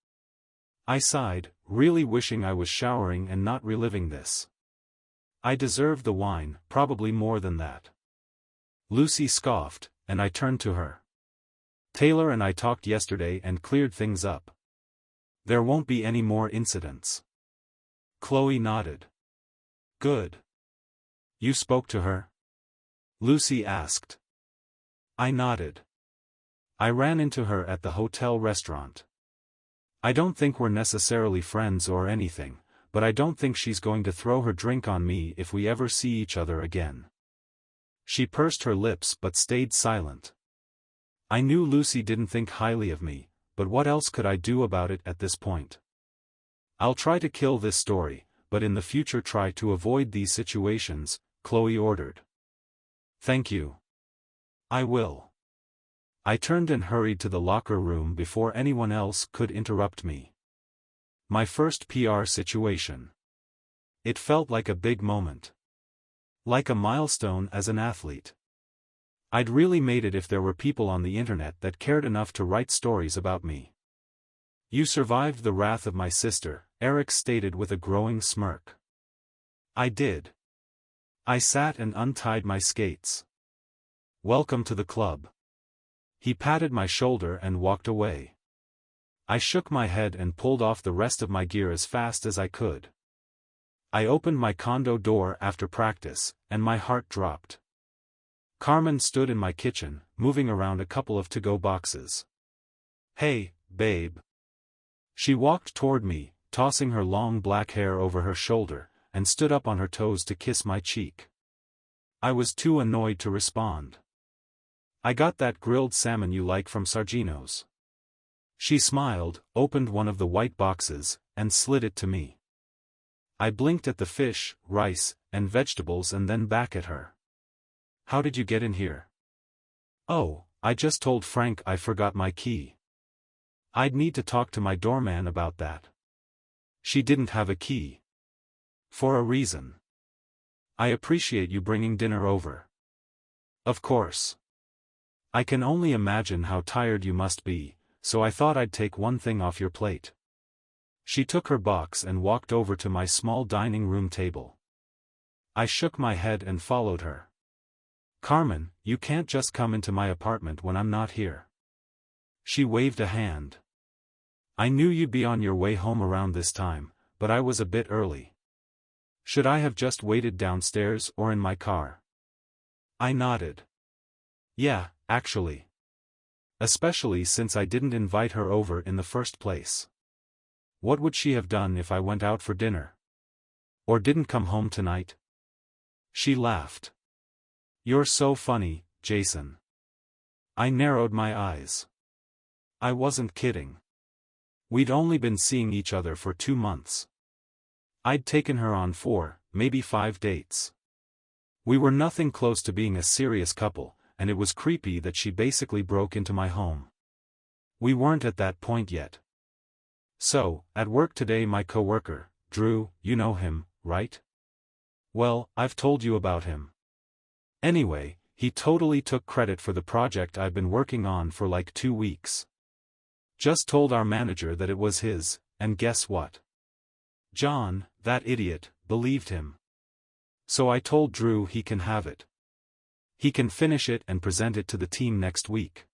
I sighed, really wishing I was showering and not reliving this. I deserved the wine, probably more than that. Lucy scoffed, and I turned to her. Taylor and I talked yesterday and cleared things up. There won't be any more incidents. Chloe nodded. Good. You spoke to her? Lucy asked. I nodded. I ran into her at the hotel restaurant. I don't think we're necessarily friends or anything, but I don't think she's going to throw her drink on me if we ever see each other again. She pursed her lips but stayed silent. I knew Lucy didn't think highly of me, but what else could I do about it at this point? I'll try to kill this story, but in the future try to avoid these situations, Chloe ordered. Thank you. I will. I turned and hurried to the locker room before anyone else could interrupt me. My first PR situation. It felt like a big moment. Like a milestone as an athlete. I'd really made it if there were people on the internet that cared enough to write stories about me. You survived the wrath of my sister, Eric stated with a growing smirk. I did. I sat and untied my skates. Welcome to the club. He patted my shoulder and walked away. I shook my head and pulled off the rest of my gear as fast as I could. I opened my condo door after practice, and my heart dropped. Carmen stood in my kitchen, moving around a couple of to-go boxes. Hey, babe. She walked toward me, tossing her long black hair over her shoulder, and stood up on her toes to kiss my cheek. I was too annoyed to respond. I got that grilled salmon you like from Sargino's. She smiled, opened one of the white boxes, and slid it to me. I blinked at the fish, rice, and vegetables and then back at her. How did you get in here? Oh, I just told Frank I forgot my key. I'd need to talk to my doorman about that. She didn't have a key. For a reason. I appreciate you bringing dinner over. Of course. I can only imagine how tired you must be, so I thought I'd take one thing off your plate. She took her box and walked over to my small dining room table. I shook my head and followed her. Carmen, you can't just come into my apartment when I'm not here. She waved a hand. I knew you'd be on your way home around this time, but I was a bit early. Should I have just waited downstairs or in my car? I nodded. Yeah, actually. Especially since I didn't invite her over in the first place. What would she have done if I went out for dinner? Or didn't come home tonight? She laughed. You're so funny, Jason. I narrowed my eyes. I wasn't kidding. We'd only been seeing each other for 2 months. I'd taken her on 4, maybe 5 dates. We were nothing close to being a serious couple, and it was creepy that she basically broke into my home. We weren't at that point yet. So, at work today my coworker, Drew, you know him, right? Well, I've told you about him. Anyway, he totally took credit for the project I've been working on for like 2 weeks. Just told our manager that it was his, and guess what? John, that idiot, believed him. So I told Drew he can have it. He can finish it and present it to the team next week.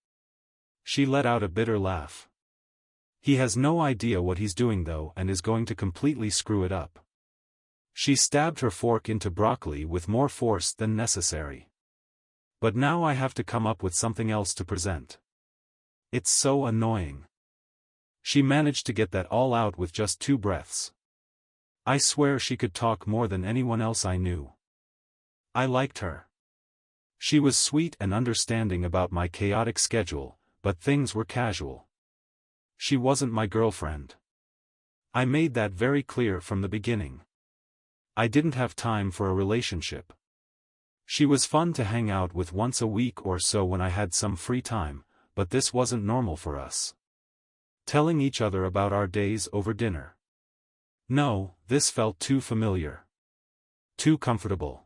She let out a bitter laugh. He has no idea what he's doing though and is going to completely screw it up. She stabbed her fork into broccoli with more force than necessary. But now I have to come up with something else to present. It's so annoying. She managed to get that all out with just 2 breaths. I swear she could talk more than anyone else I knew. I liked her. She was sweet and understanding about my chaotic schedule, but things were casual. She wasn't my girlfriend. I made that very clear from the beginning. I didn't have time for a relationship. She was fun to hang out with once a week or so when I had some free time, but this wasn't normal for us. telling each other about our days over dinner. No, this felt too familiar. Too comfortable.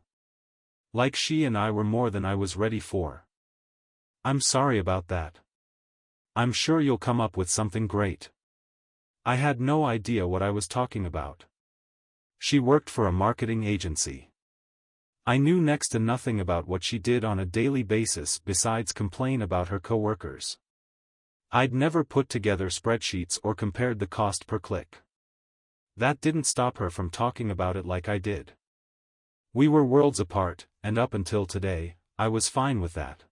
Like she and I were more than I was ready for. I'm sorry about that. I'm sure you'll come up with something great. I had no idea what I was talking about. She worked for a marketing agency. I knew next to nothing about what she did on a daily basis besides complain about her coworkers. I'd never put together spreadsheets or compared the cost per click. That didn't stop her from talking about it like I did. We were worlds apart, and up until today, I was fine with that.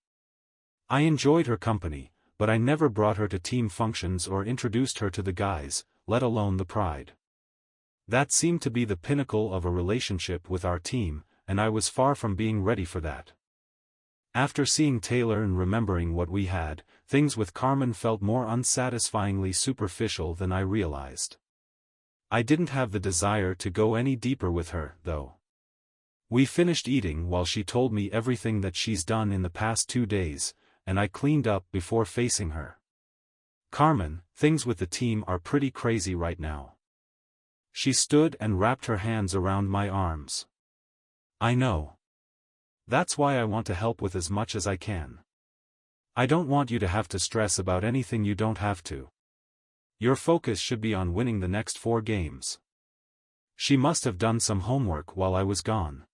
I enjoyed her company, but I never brought her to team functions or introduced her to the guys, let alone the pride. That seemed to be the pinnacle of a relationship with our team, and I was far from being ready for that. After seeing Taylor and remembering what we had, things with Carmen felt more unsatisfyingly superficial than I realized. I didn't have the desire to go any deeper with her, though. We finished eating while she told me everything that she's done in the past 2 days, and I cleaned up before facing her. Carmen, things with the team are pretty crazy right now. She stood and wrapped her hands around my arms. I know. That's why I want to help with as much as I can. I don't want you to have to stress about anything you don't have to. Your focus should be on winning the next 4 games. She must have done some homework while I was gone.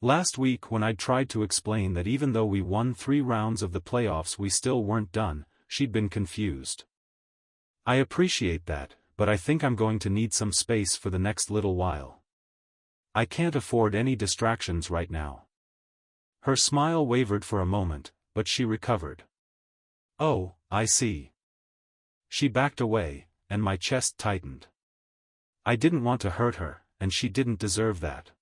Last week when I'd tried to explain that even though we won 3 rounds of the playoffs we still weren't done, she'd been confused. I appreciate that, but I think I'm going to need some space for the next little while. I can't afford any distractions right now. Her smile wavered for a moment, but she recovered. Oh, I see. She backed away, and my chest tightened. I didn't want to hurt her, and she didn't deserve that.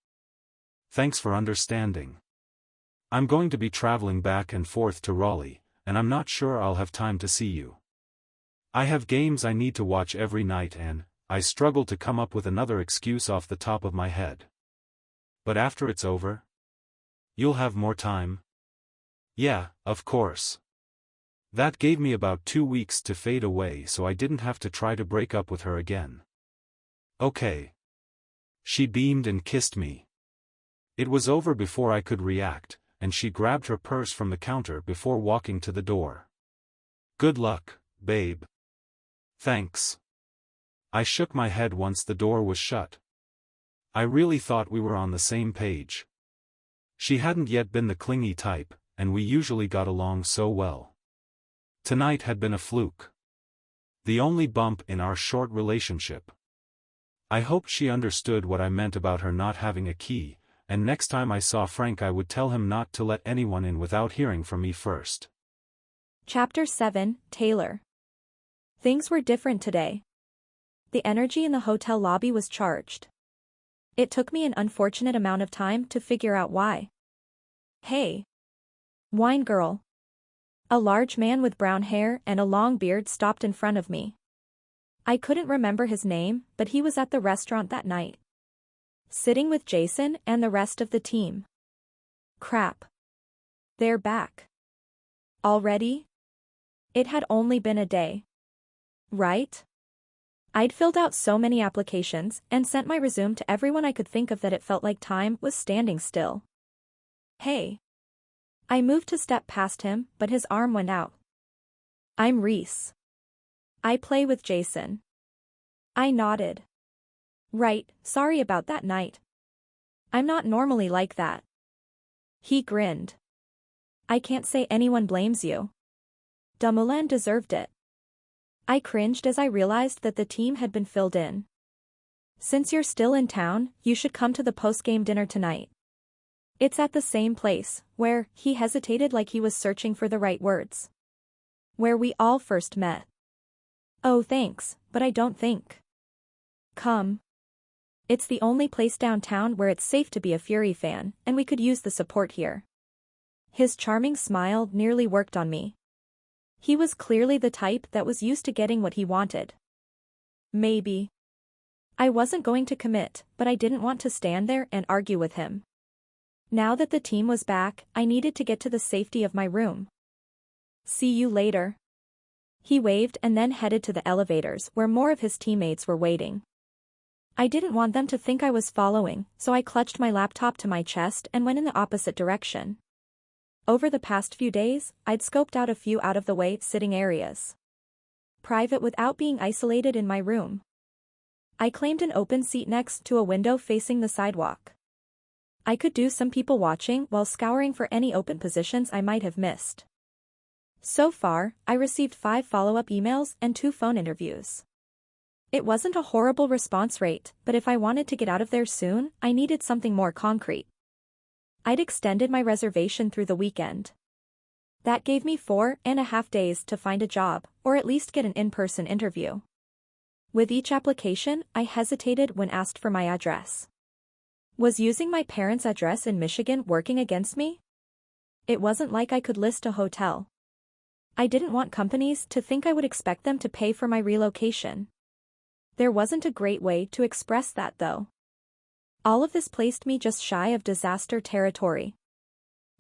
Thanks for understanding. I'm going to be traveling back and forth to Raleigh, and I'm not sure I'll have time to see you. I have games I need to watch every night and I struggle to come up with another excuse off the top of my head. But after it's over? You'll have more time? Yeah, of course. That gave me about 2 weeks to fade away so I didn't have to try to break up with her again. Okay. She beamed and kissed me. It was over before I could react, and she grabbed her purse from the counter before walking to the door. Good luck, babe. Thanks. I shook my head once the door was shut. I really thought we were on the same page. She hadn't yet been the clingy type, and we usually got along so well. Tonight had been a fluke. The only bump in our short relationship. I hoped she understood what I meant about her not having a key, and next time I saw Frank I would tell him not to let anyone in without hearing from me first. Chapter 7, Taylor. Things were different today. The energy in the hotel lobby was charged. It took me an unfortunate amount of time to figure out why. Hey. Wine girl. A large man with brown hair and a long beard stopped in front of me. I couldn't remember his name, but he was at the restaurant that night. Sitting with Jason and the rest of the team. Crap. They're back. Already? It had only been a day. Right? I'd filled out so many applications and sent my resume to everyone I could think of that it felt like time was standing still. Hey. I moved to step past him, but his arm went out. I'm Reese. I play with Jason. I nodded. Right, sorry about that night. I'm not normally like that. He grinned. I can't say anyone blames you. Dumoulin deserved it. I cringed as I realized that the team had been filled in. Since you're still in town, you should come to the post-game dinner tonight. It's at the same place, where, he hesitated like he was searching for the right words. Where we all first met. Oh thanks, but I don't think. Come. It's the only place downtown where it's safe to be a Fury fan, and we could use the support here. His charming smile nearly worked on me. He was clearly the type that was used to getting what he wanted. Maybe. I wasn't going to commit, but I didn't want to stand there and argue with him. Now that the team was back, I needed to get to the safety of my room. See you later. He waved and then headed to the elevators where more of his teammates were waiting. I didn't want them to think I was following, so I clutched my laptop to my chest and went in the opposite direction. Over the past few days, I'd scoped out a few out-of-the-way sitting areas. Private without being isolated in my room. I claimed an open seat next to a window facing the sidewalk. I could do some people watching while scouring for any open positions I might have missed. So far, I received 5 follow-up emails and 2 phone interviews. It wasn't a horrible response rate, but if I wanted to get out of there soon, I needed something more concrete. I'd extended my reservation through the weekend. That gave me 4.5 days to find a job, or at least get an in-person interview. With each application, I hesitated when asked for my address. Was using my parents' address in Michigan working against me? It wasn't like I could list a hotel. I didn't want companies to think I would expect them to pay for my relocation. There wasn't a great way to express that though. All of this placed me just shy of disaster territory.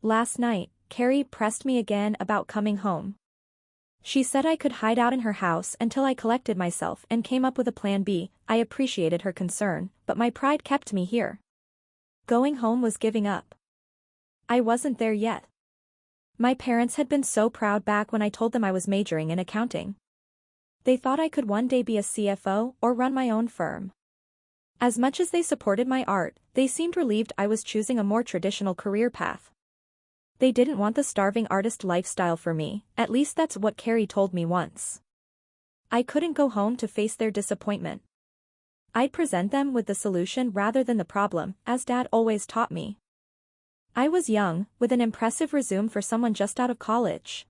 Last night, Carrie pressed me again about coming home. She said I could hide out in her house until I collected myself and came up with a plan B. I appreciated her concern, but my pride kept me here. Going home was giving up. I wasn't there yet. My parents had been so proud back when I told them I was majoring in accounting. They thought I could one day be a CFO or run my own firm. As much as they supported my art, they seemed relieved I was choosing a more traditional career path. They didn't want the starving artist lifestyle for me, at least that's what Carrie told me once. I couldn't go home to face their disappointment. I'd present them with the solution rather than the problem, as Dad always taught me. I was young, with an impressive resume for someone just out of college.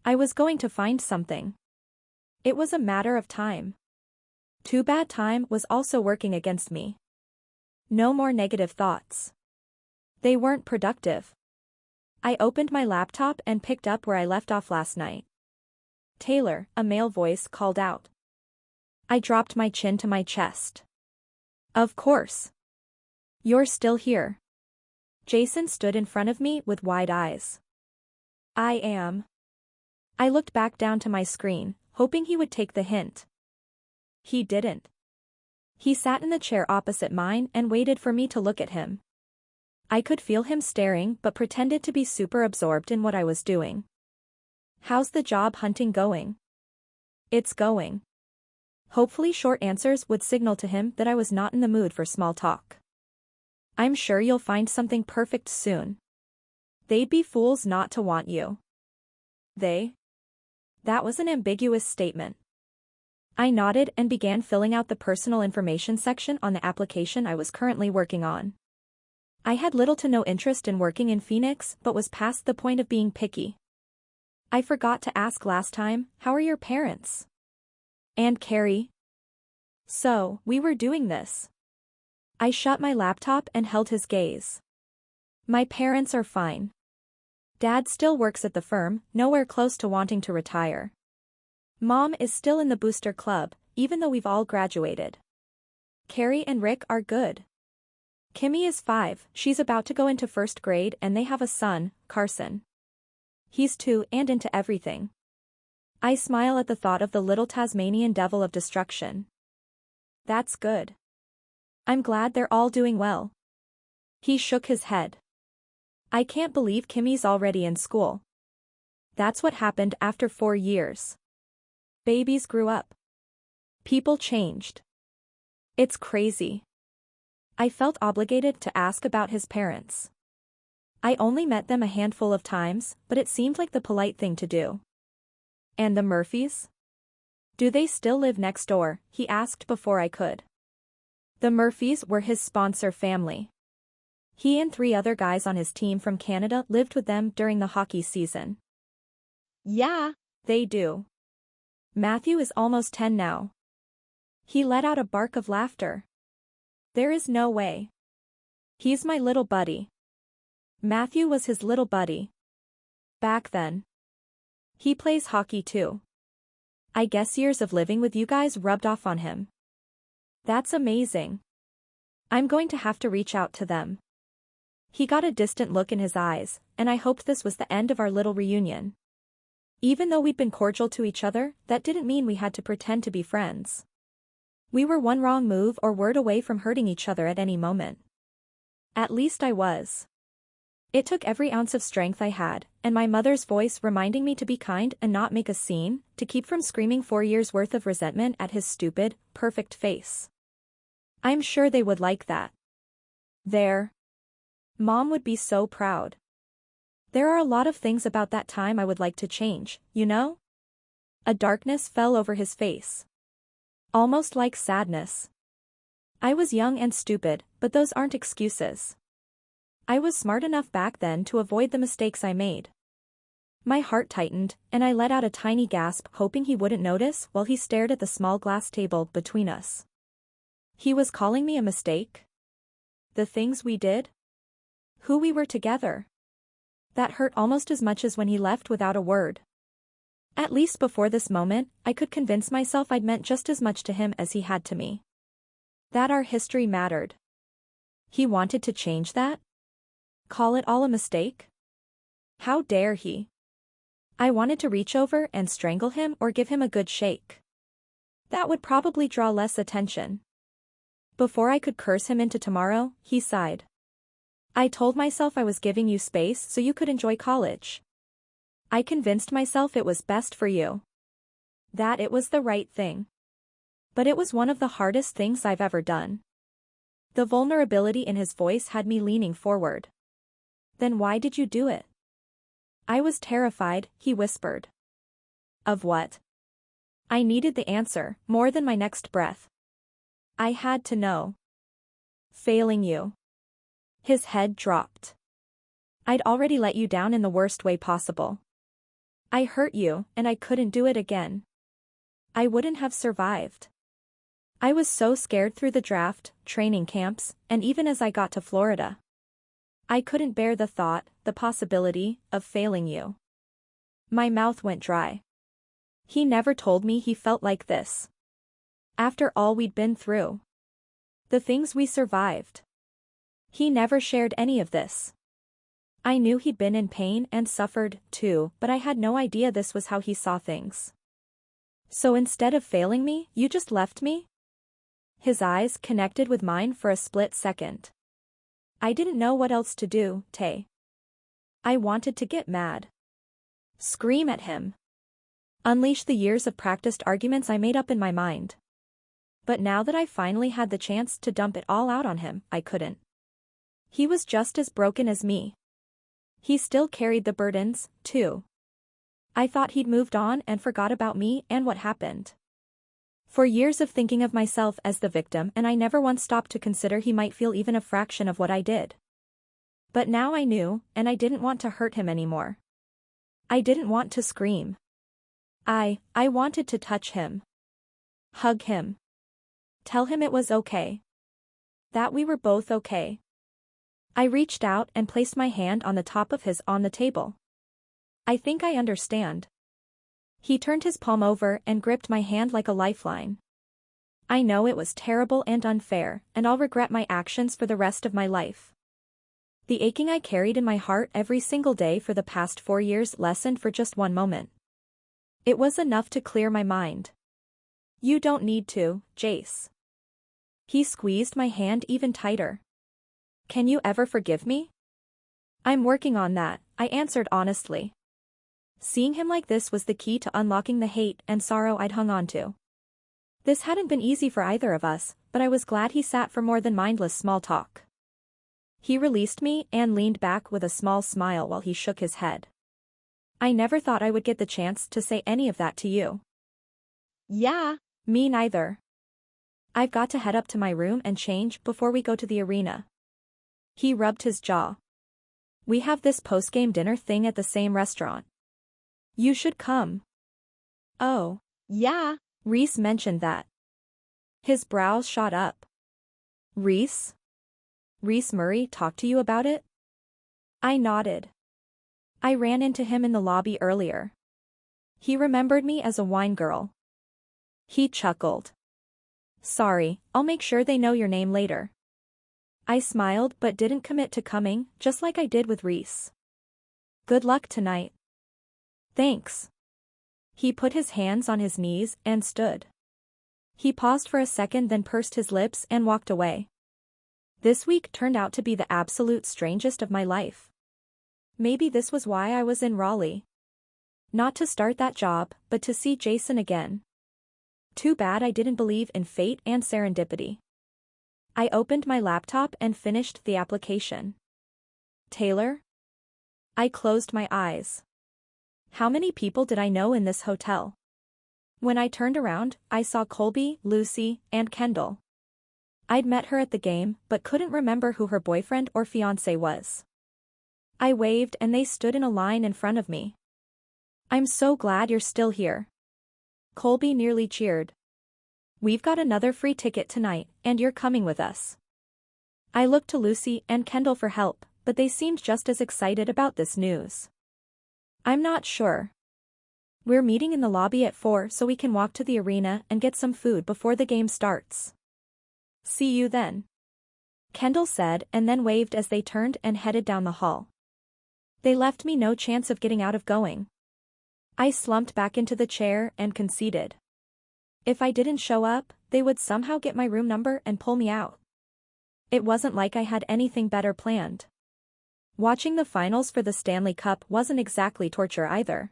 I was going to find something. It was a matter of time. Too bad time was also working against me. No more negative thoughts. They weren't productive. I opened my laptop and picked up where I left off last night. Taylor, a male voice called out. I dropped my chin to my chest. Of course. You're still here. Jason stood in front of me with wide eyes. I am. I looked back down to my screen, hoping he would take the hint. He didn't. He sat in the chair opposite mine and waited for me to look at him. I could feel him staring but pretended to be super absorbed in what I was doing. How's the job hunting going? It's going. Hopefully short answers would signal to him that I was not in the mood for small talk. I'm sure you'll find something perfect soon. They'd be fools not to want you. They? That was an ambiguous statement. I nodded and began filling out the personal information section on the application I was currently working on. I had little to no interest in working in Phoenix but was past the point of being picky. I forgot to ask last time, how are your parents? And Carrie? So, we were doing this. I shut my laptop and held his gaze. My parents are fine. Dad still works at the firm, nowhere close to wanting to retire. Mom is still in the booster club, even though we've all graduated. Carrie and Rick are good. Kimmy is 5, she's about to go into 1st grade and they have a son, Carson. He's 2 and into everything. I smile at the thought of the little Tasmanian devil of destruction. That's good. I'm glad they're all doing well. He shook his head. I can't believe Kimmy's already in school. That's what happened after 4 years. Babies grew up. People changed. It's crazy. I felt obligated to ask about his parents. I only met them a handful of times, but it seemed like the polite thing to do. And the Murphys? Do they still live next door? He asked before I could. The Murphys were his sponsor family. He and 3 other guys on his team from Canada lived with them during the hockey season. Yeah, they do. Matthew is almost 10 now. He let out a bark of laughter. There is no way. He's my little buddy. Matthew was his little buddy. Back then. He plays hockey too. I guess years of living with you guys rubbed off on him. That's amazing. I'm going to have to reach out to them. He got a distant look in his eyes, and I hoped this was the end of our little reunion. Even though we'd been cordial to each other, that didn't mean we had to pretend to be friends. We were one wrong move or word away from hurting each other at any moment. At least I was. It took every ounce of strength I had, and my mother's voice reminding me to be kind and not make a scene, to keep from screaming 4 years' worth of resentment at his stupid, perfect face. I'm sure they would like that. There. Mom would be so proud. There are a lot of things about that time I would like to change, you know? A darkness fell over his face. Almost like sadness. I was young and stupid, but those aren't excuses. I was smart enough back then to avoid the mistakes I made. My heart tightened, and I let out a tiny gasp, hoping he wouldn't notice while he stared at the small glass table between us. He was calling me a mistake? The things we did? Who we were together? That hurt almost as much as when he left without a word. At least before this moment, I could convince myself I'd meant just as much to him as he had to me. That our history mattered. He wanted to change that? Call it all a mistake? How dare he? I wanted to reach over and strangle him or give him a good shake. That would probably draw less attention. Before I could curse him into tomorrow, he sighed. I told myself I was giving you space so you could enjoy college. I convinced myself it was best for you. That it was the right thing. But it was one of the hardest things I've ever done. The vulnerability in his voice had me leaning forward. Then why did you do it? I was terrified, he whispered. Of what? I needed the answer, more than my next breath. I had to know. Failing you. His head dropped. I'd already let you down in the worst way possible. I hurt you, and I couldn't do it again. I wouldn't have survived. I was so scared through the draft, training camps, and even as I got to Florida. I couldn't bear the thought, the possibility, of failing you. My mouth went dry. He never told me he felt like this. After all we'd been through. The things we survived. He never shared any of this. I knew he'd been in pain and suffered, too, but I had no idea this was how he saw things. So instead of failing me, you just left me? His eyes connected with mine for a split second. I didn't know what else to do, Tay. I wanted to get mad. Scream at him. Unleash the years of practiced arguments I made up in my mind. But now that I finally had the chance to dump it all out on him, I couldn't. He was just as broken as me. He still carried the burdens, too. I thought he'd moved on and forgot about me and what happened. For years of thinking of myself as the victim, and I never once stopped to consider he might feel even a fraction of what I did. But now I knew, and I didn't want to hurt him anymore. I didn't want to scream. I wanted to touch him. Hug him. Tell him it was okay. That we were both okay. I reached out and placed my hand on the top of his on the table. I think I understand. He turned his palm over and gripped my hand like a lifeline. I know it was terrible and unfair, and I'll regret my actions for the rest of my life. The aching I carried in my heart every single day for the past 4 years lessened for just one moment. It was enough to clear my mind. You don't need to, Jace. He squeezed my hand even tighter. Can you ever forgive me? I'm working on that, I answered honestly. Seeing him like this was the key to unlocking the hate and sorrow I'd hung on to. This hadn't been easy for either of us, but I was glad he sat for more than mindless small talk. He released me and leaned back with a small smile while he shook his head. I never thought I would get the chance to say any of that to you. Yeah, me neither. I've got to head up to my room and change before we go to the arena. He rubbed his jaw. We have this post-game dinner thing at the same restaurant. You should come. Oh, yeah, Reese mentioned that. His brows shot up. Reese? Reese Murray talked to you about it? I nodded. I ran into him in the lobby earlier. He remembered me as a wine girl. He chuckled. Sorry, I'll make sure they know your name later. I smiled but didn't commit to coming, just like I did with Reese. Good luck tonight. Thanks. He put his hands on his knees and stood. He paused for a second, then pursed his lips and walked away. This week turned out to be the absolute strangest of my life. Maybe this was why I was in Raleigh. Not to start that job, but to see Jason again. Too bad I didn't believe in fate and serendipity. I opened my laptop and finished the application. Taylor? I closed my eyes. How many people did I know in this hotel? When I turned around, I saw Colby, Lucy, and Kendall. I'd met her at the game, but couldn't remember who her boyfriend or fiancé was. I waved and they stood in a line in front of me. I'm so glad you're still here. Colby nearly cheered. We've got another free ticket tonight, and you're coming with us. I looked to Lucy and Kendall for help, but they seemed just as excited about this news. I'm not sure. We're meeting in the lobby at 4 so we can walk to the arena and get some food before the game starts. See you then. Kendall said and then waved as they turned and headed down the hall. They left me no chance of getting out of going. I slumped back into the chair and conceded. If I didn't show up, they would somehow get my room number and pull me out. It wasn't like I had anything better planned. Watching the finals for the Stanley Cup wasn't exactly torture either.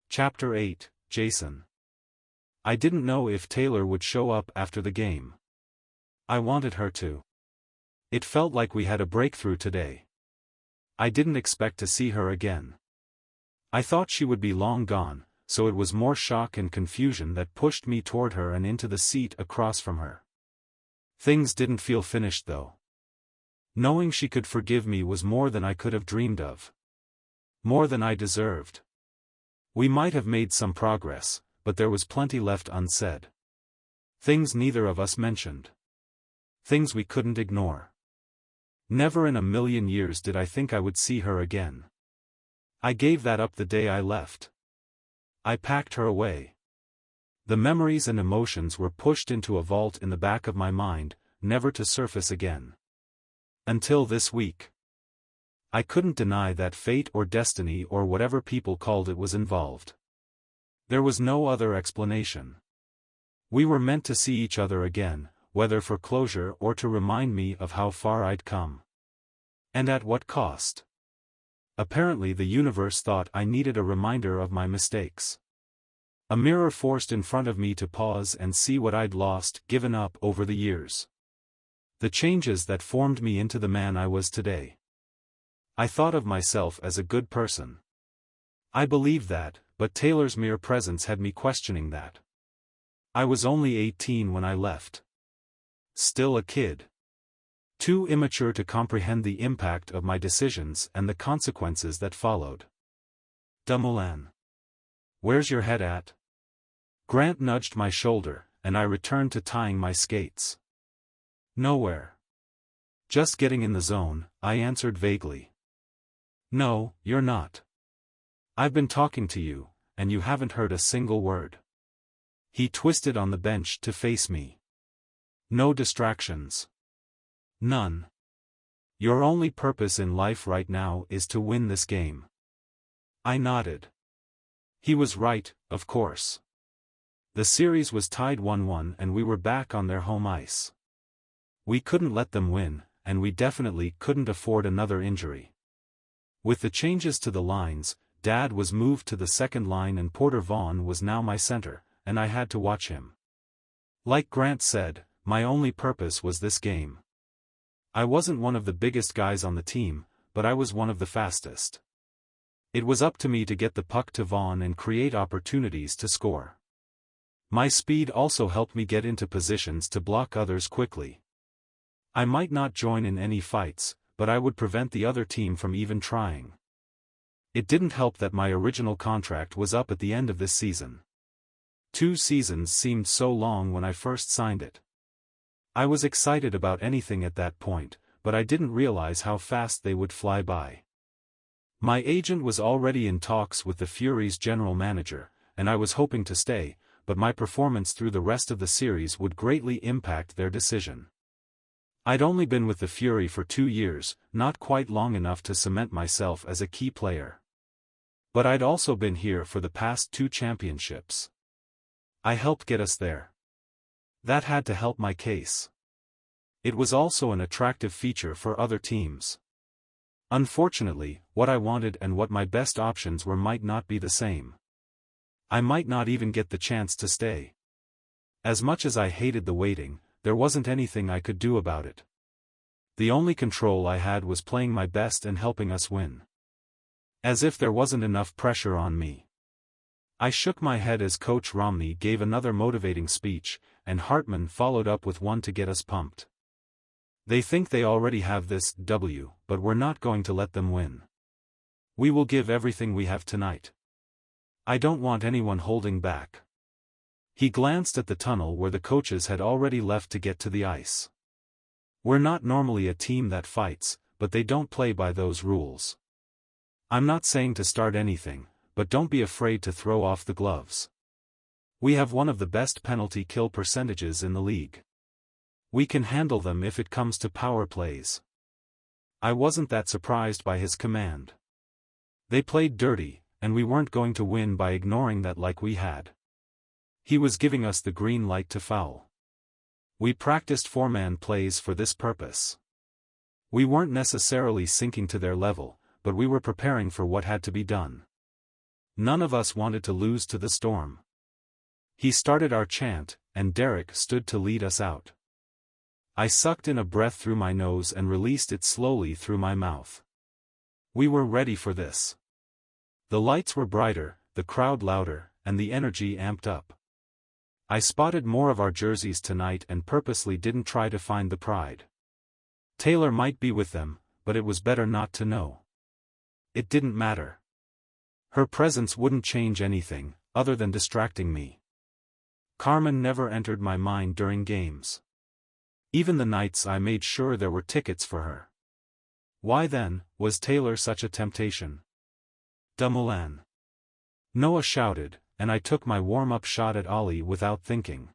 Chapter 8, Jason. I didn't know if Taylor would show up after the game. I wanted her to. It felt like we had a breakthrough today. I didn't expect to see her again. I thought she would be long gone, so it was more shock and confusion that pushed me toward her and into the seat across from her. Things didn't feel finished though. Knowing she could forgive me was more than I could have dreamed of. More than I deserved. We might have made some progress, but there was plenty left unsaid. Things neither of us mentioned. Things we couldn't ignore. Never in a million years did I think I would see her again. I gave that up the day I left. I packed her away. The memories and emotions were pushed into a vault in the back of my mind, never to surface again. Until this week. I couldn't deny that fate or destiny or whatever people called it was involved. There was no other explanation. We were meant to see each other again, whether for closure or to remind me of how far I'd come. And at what cost? Apparently the universe thought I needed a reminder of my mistakes. A mirror forced in front of me to pause and see what I'd lost, given up over the years. The changes that formed me into the man I was today. I thought of myself as a good person. I believed that, but Taylor's mere presence had me questioning that. I was only 18 when I left. Still a kid. Too immature to comprehend the impact of my decisions and the consequences that followed. Dumoulin. Where's your head at? Grant nudged my shoulder, and I returned to tying my skates. Nowhere. Just getting in the zone, I answered vaguely. No, you're not. I've been talking to you, and you haven't heard a single word. He twisted on the bench to face me. No distractions. None. Your only purpose in life right now is to win this game. I nodded. He was right, of course. The series was tied 1-1 and we were back on their home ice. We couldn't let them win, and we definitely couldn't afford another injury. With the changes to the lines, Dad was moved to the second line and Porter Vaughn was now my center, and I had to watch him. Like Grant said, my only purpose was this game. I wasn't one of the biggest guys on the team, but I was one of the fastest. It was up to me to get the puck to Vaughn and create opportunities to score. My speed also helped me get into positions to block others quickly. I might not join in any fights, but I would prevent the other team from even trying. It didn't help that my original contract was up at the end of this season. 2 seasons seemed so long when I first signed it. I was excited about anything at that point, but I didn't realize how fast they would fly by. My agent was already in talks with the Fury's general manager, and I was hoping to stay, but my performance through the rest of the series would greatly impact their decision. I'd only been with the Fury for 2 years, not quite long enough to cement myself as a key player. But I'd also been here for the past 2 championships. I helped get us there. That had to help my case. It was also an attractive feature for other teams. Unfortunately, what I wanted and what my best options were might not be the same. I might not even get the chance to stay. As much as I hated the waiting, there wasn't anything I could do about it. The only control I had was playing my best and helping us win. As if there wasn't enough pressure on me. I shook my head as Coach Romney gave another motivating speech, and Hartman followed up with one to get us pumped. They think they already have this W, but we're not going to let them win. We will give everything we have tonight. I don't want anyone holding back. He glanced at the tunnel where the coaches had already left to get to the ice. We're not normally a team that fights, but they don't play by those rules. I'm not saying to start anything, but don't be afraid to throw off the gloves. We have one of the best penalty kill percentages in the league. We can handle them if it comes to power plays. I wasn't that surprised by his command. They played dirty, and we weren't going to win by ignoring that like we had. He was giving us the green light to foul. We practiced 4-man plays for this purpose. We weren't necessarily sinking to their level, but we were preparing for what had to be done. None of us wanted to lose to the Storm. He started our chant, and Derek stood to lead us out. I sucked in a breath through my nose and released it slowly through my mouth. We were ready for this. The lights were brighter, the crowd louder, and the energy amped up. I spotted more of our jerseys tonight and purposely didn't try to find the pride. Taylor might be with them, but it was better not to know. It didn't matter. Her presence wouldn't change anything, other than distracting me. Carmen never entered my mind during games. Even the nights I made sure there were tickets for her. Why then, was Taylor such a temptation? Dumoulin. Noah shouted, and I took my warm-up shot at Ollie without thinking.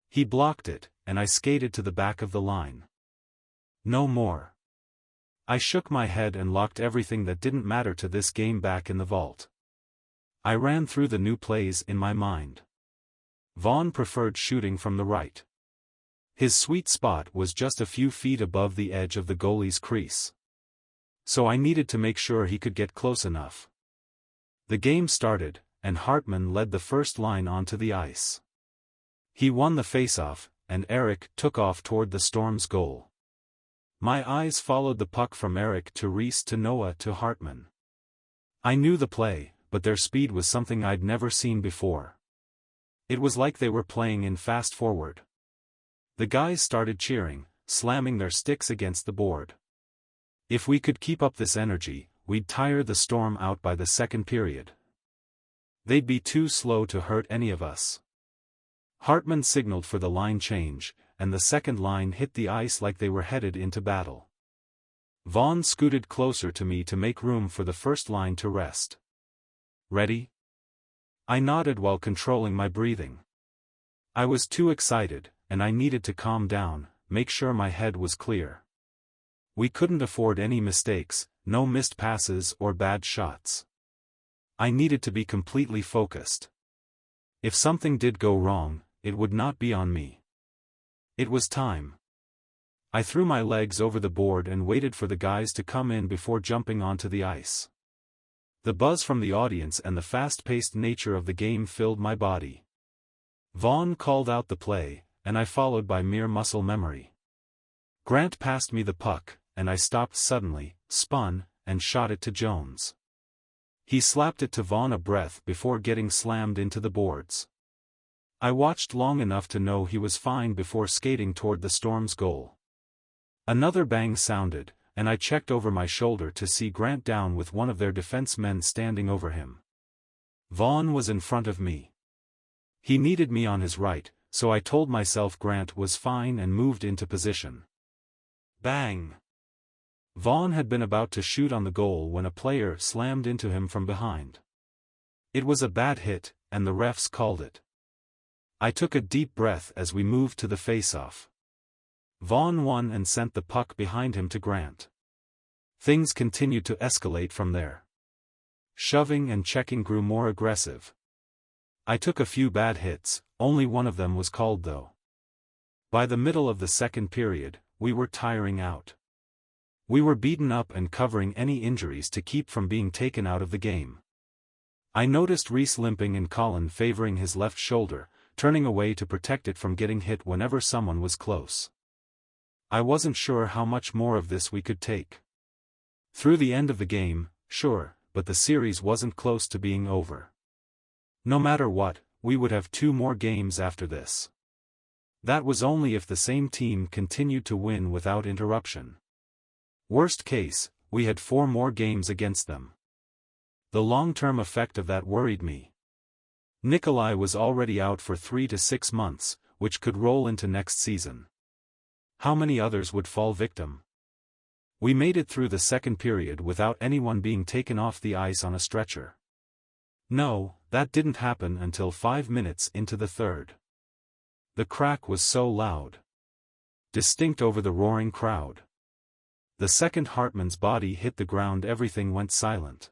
He blocked it, and I skated to the back of the line. No more. I shook my head and locked everything that didn't matter to this game back in the vault. I ran through the new plays in my mind. Vaughn preferred shooting from the right. His sweet spot was just a few feet above the edge of the goalie's crease. So I needed to make sure he could get close enough. The game started, and Hartman led the first line onto the ice. He won the faceoff, and Eric took off toward the Storm's goal. My eyes followed the puck from Eric to Reese to Noah to Hartman. I knew the play, but their speed was something I'd never seen before. It was like they were playing in fast forward. The guys started cheering, slamming their sticks against the board. If we could keep up this energy, we'd tire the Storm out by the second period. They'd be too slow to hurt any of us. Hartman signaled for the line change, and the second line hit the ice like they were headed into battle. Vaughn scooted closer to me to make room for the first line to rest. Ready? I nodded while controlling my breathing. I was too excited, and I needed to calm down, make sure my head was clear. We couldn't afford any mistakes, no missed passes or bad shots. I needed to be completely focused. If something did go wrong, it would not be on me. It was time. I threw my legs over the board and waited for the guys to come in before jumping onto the ice. The buzz from the audience and the fast-paced nature of the game filled my body. Vaughn called out the play, and I followed by mere muscle memory. Grant passed me the puck, and I stopped suddenly, spun, and shot it to Jones. He slapped it to Vaughn a breath before getting slammed into the boards. I watched long enough to know he was fine before skating toward the Storm's goal. Another bang sounded, and I checked over my shoulder to see Grant down with one of their defensemen standing over him. Vaughn was in front of me. He needed me on his right, so I told myself Grant was fine and moved into position. Bang! Vaughn had been about to shoot on the goal when a player slammed into him from behind. It was a bad hit, and the refs called it. I took a deep breath as we moved to the face-off. Vaughn won and sent the puck behind him to Grant. Things continued to escalate from there. Shoving and checking grew more aggressive. I took a few bad hits, only one of them was called though. By the middle of the second period, we were tiring out. We were beaten up and covering any injuries to keep from being taken out of the game. I noticed Reese limping and Colin favoring his left shoulder, turning away to protect it from getting hit whenever someone was close. I wasn't sure how much more of this we could take. Through the end of the game, sure, but the series wasn't close to being over. No matter what, we would have 2 more games after this. That was only if the same team continued to win without interruption. Worst case, we had 4 more games against them. The long-term effect of that worried me. Nikolai was already out for 3 to 6 months, which could roll into next season. How many others would fall victim? We made it through the second period without anyone being taken off the ice on a stretcher. No, that didn't happen until 5 minutes into the third. The crack was so loud. Distinct over the roaring crowd. The second Hartman's body hit the ground, everything went silent.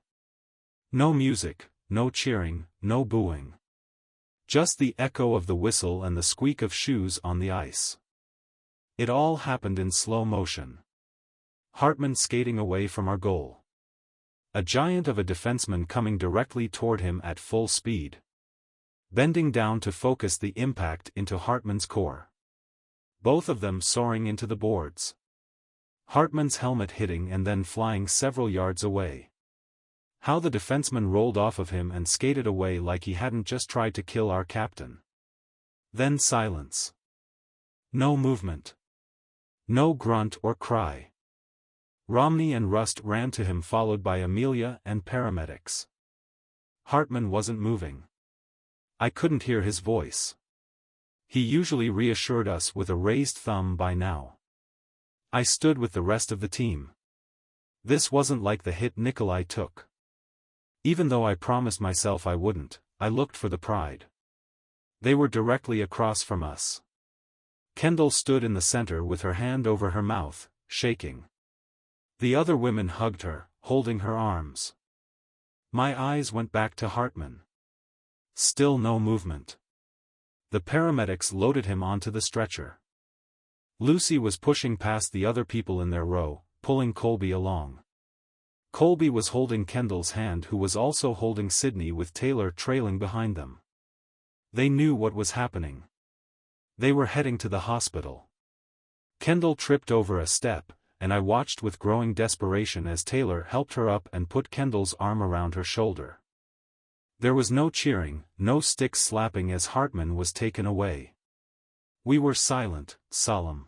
No music, no cheering, no booing. Just the echo of the whistle and the squeak of shoes on the ice. It all happened in slow motion. Hartman skating away from our goal. A giant of a defenseman coming directly toward him at full speed. Bending down to focus the impact into Hartman's core. Both of them soaring into the boards. Hartman's helmet hitting and then flying several yards away. How the defenseman rolled off of him and skated away like he hadn't just tried to kill our captain. Then silence. No movement. No grunt or cry. Romney and Rust ran to him, followed by Amelia and paramedics. Hartman wasn't moving. I couldn't hear his voice. He usually reassured us with a raised thumb by now. I stood with the rest of the team. This wasn't like the hit Nikolai took. Even though I promised myself I wouldn't, I looked for the pride. They were directly across from us. Kendall stood in the center with her hand over her mouth, shaking. The other women hugged her, holding her arms. My eyes went back to Hartman. Still no movement. The paramedics loaded him onto the stretcher. Lucy was pushing past the other people in their row, pulling Colby along. Colby was holding Kendall's hand, who was also holding Sydney, with Taylor trailing behind them. They knew what was happening. They were heading to the hospital. Kendall tripped over a step, and I watched with growing desperation as Taylor helped her up and put Kendall's arm around her shoulder. There was no cheering, no stick slapping as Hartman was taken away. We were silent, solemn.